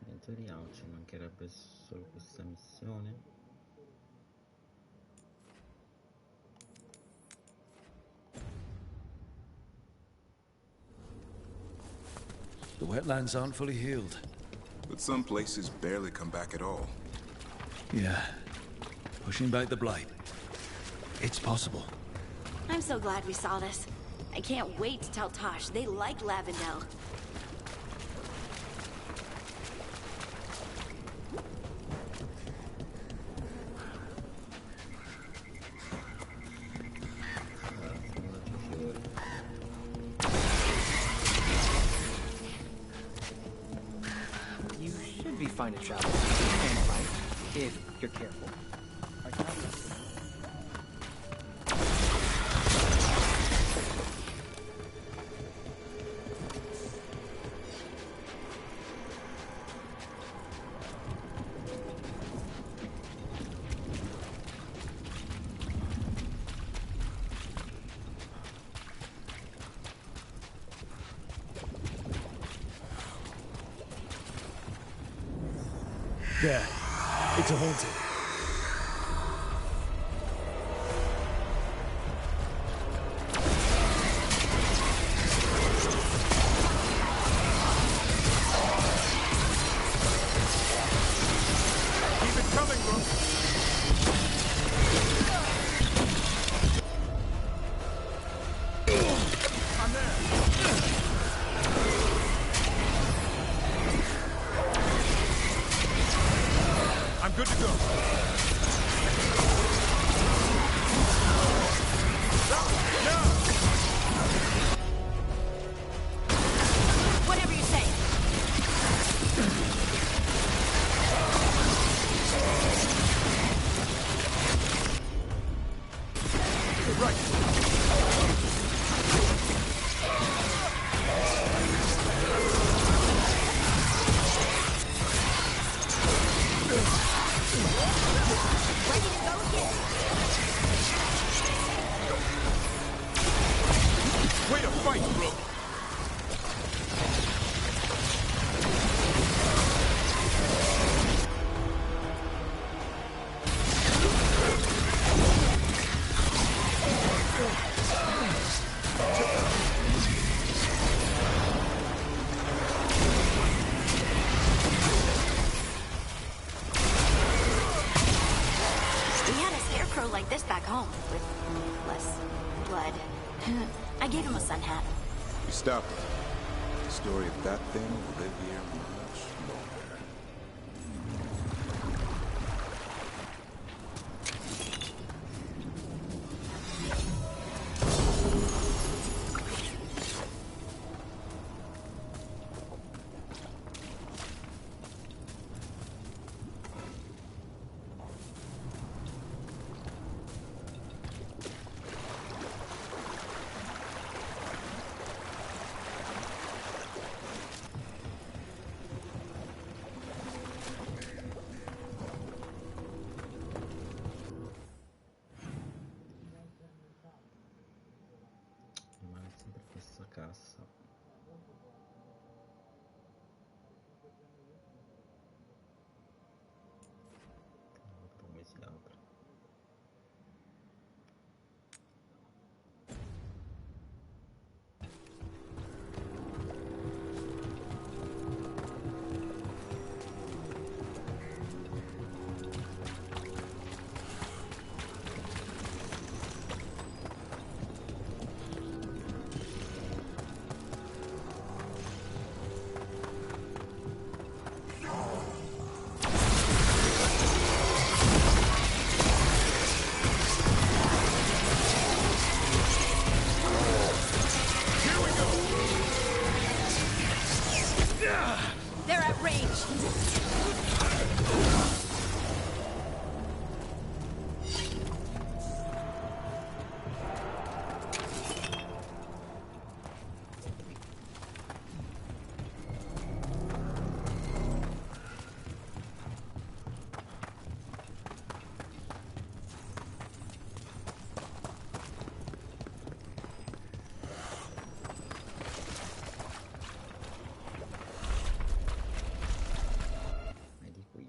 S1: In teoria ci mancherebbe solo questa missione.
S5: The wetlands aren't fully healed.
S23: But some places barely come back at all.
S5: Yeah. Pushing back the blight. It's possible.
S22: I'm so glad we saw this. I can't wait to tell Tosh they like Lavendel.
S2: You should be fine to travel and fight, if you're careful.
S3: There. It's a haunting.
S18: Keep it coming, bro. I'm there. I'm good to go.
S22: Whatever you say.
S18: Way to fight, bro.
S22: hero like this back home, with less blood. I gave him a sun hat.
S23: We stopped it. The story of that thing will live here much longer.
S1: Rimane sempre questa cassa. Come si apre?
S22: They're at range.
S1: È di qui.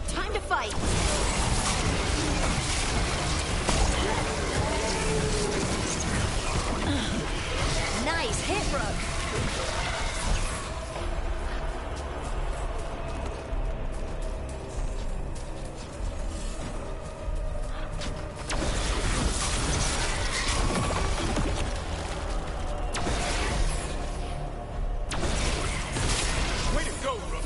S22: Time to fight. Nice hit, Rook.
S3: Way to go, Rook!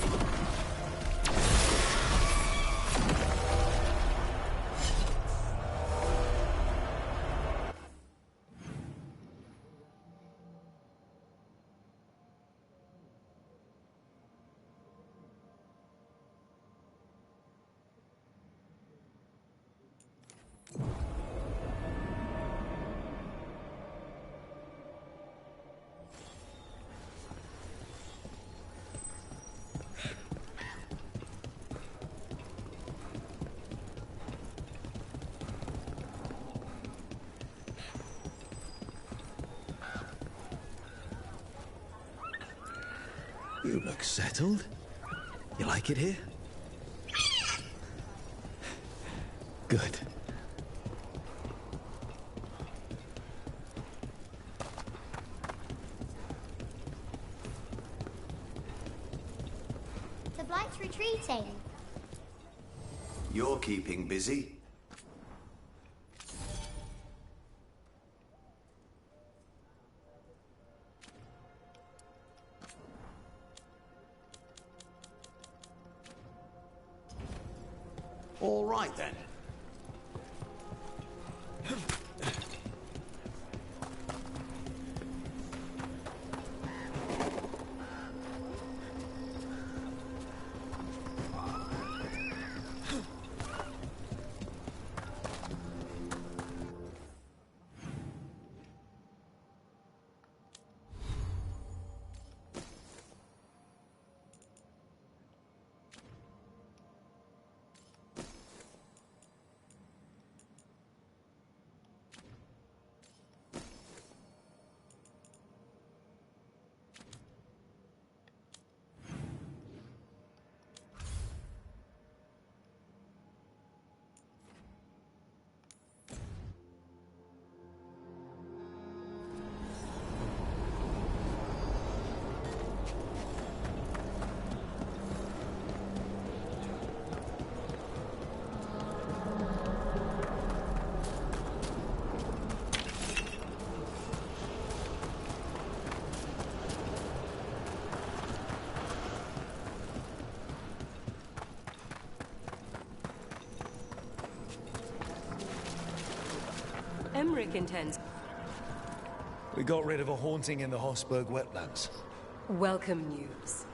S5: You look settled. You like it here? Good.
S6: The Blight's retreating.
S8: You're keeping busy. All right then.
S7: Emmerich intends...
S3: We got rid of a haunting in the Hossberg wetlands.
S7: Welcome news.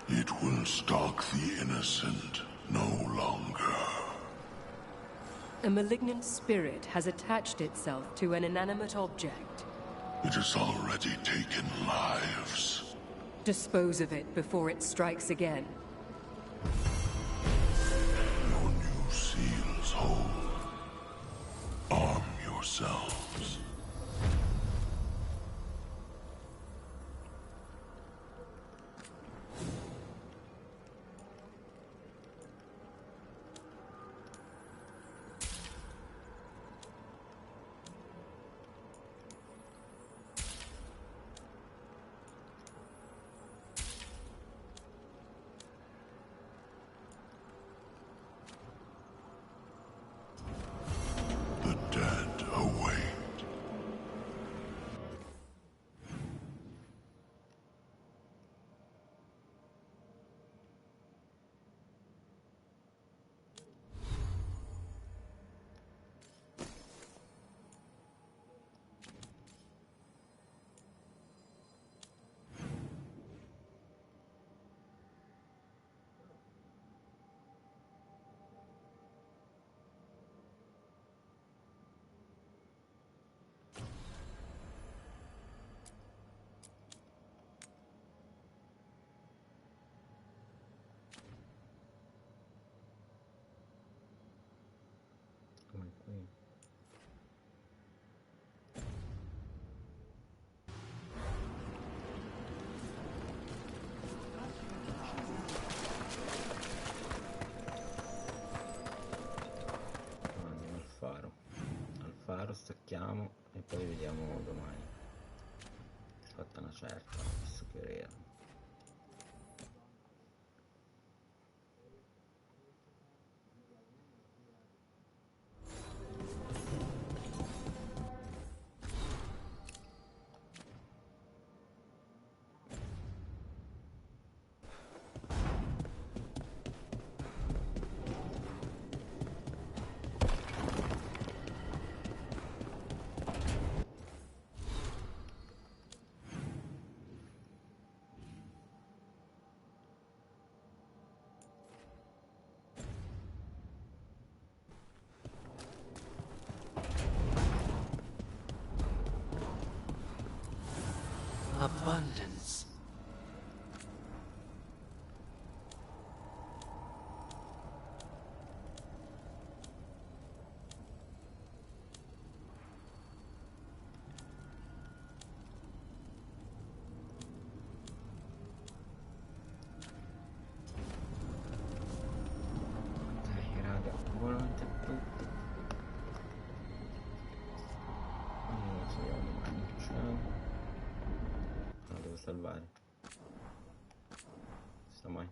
S4: It will stalk the innocent no longer.
S7: A malignant spirit has attached itself to an inanimate object.
S4: It has already taken lives.
S7: Dispose of it before it strikes again.
S4: Your new seals hold. Arm yourselves.
S1: Faro, stacchiamo e poi vediamo domani. Fatta una certa, visto che era.
S2: Abundance.
S1: Dai raga, buonanotte a tutti. Ci vediamo domani. Ciao. Devo salvare. Sta mai.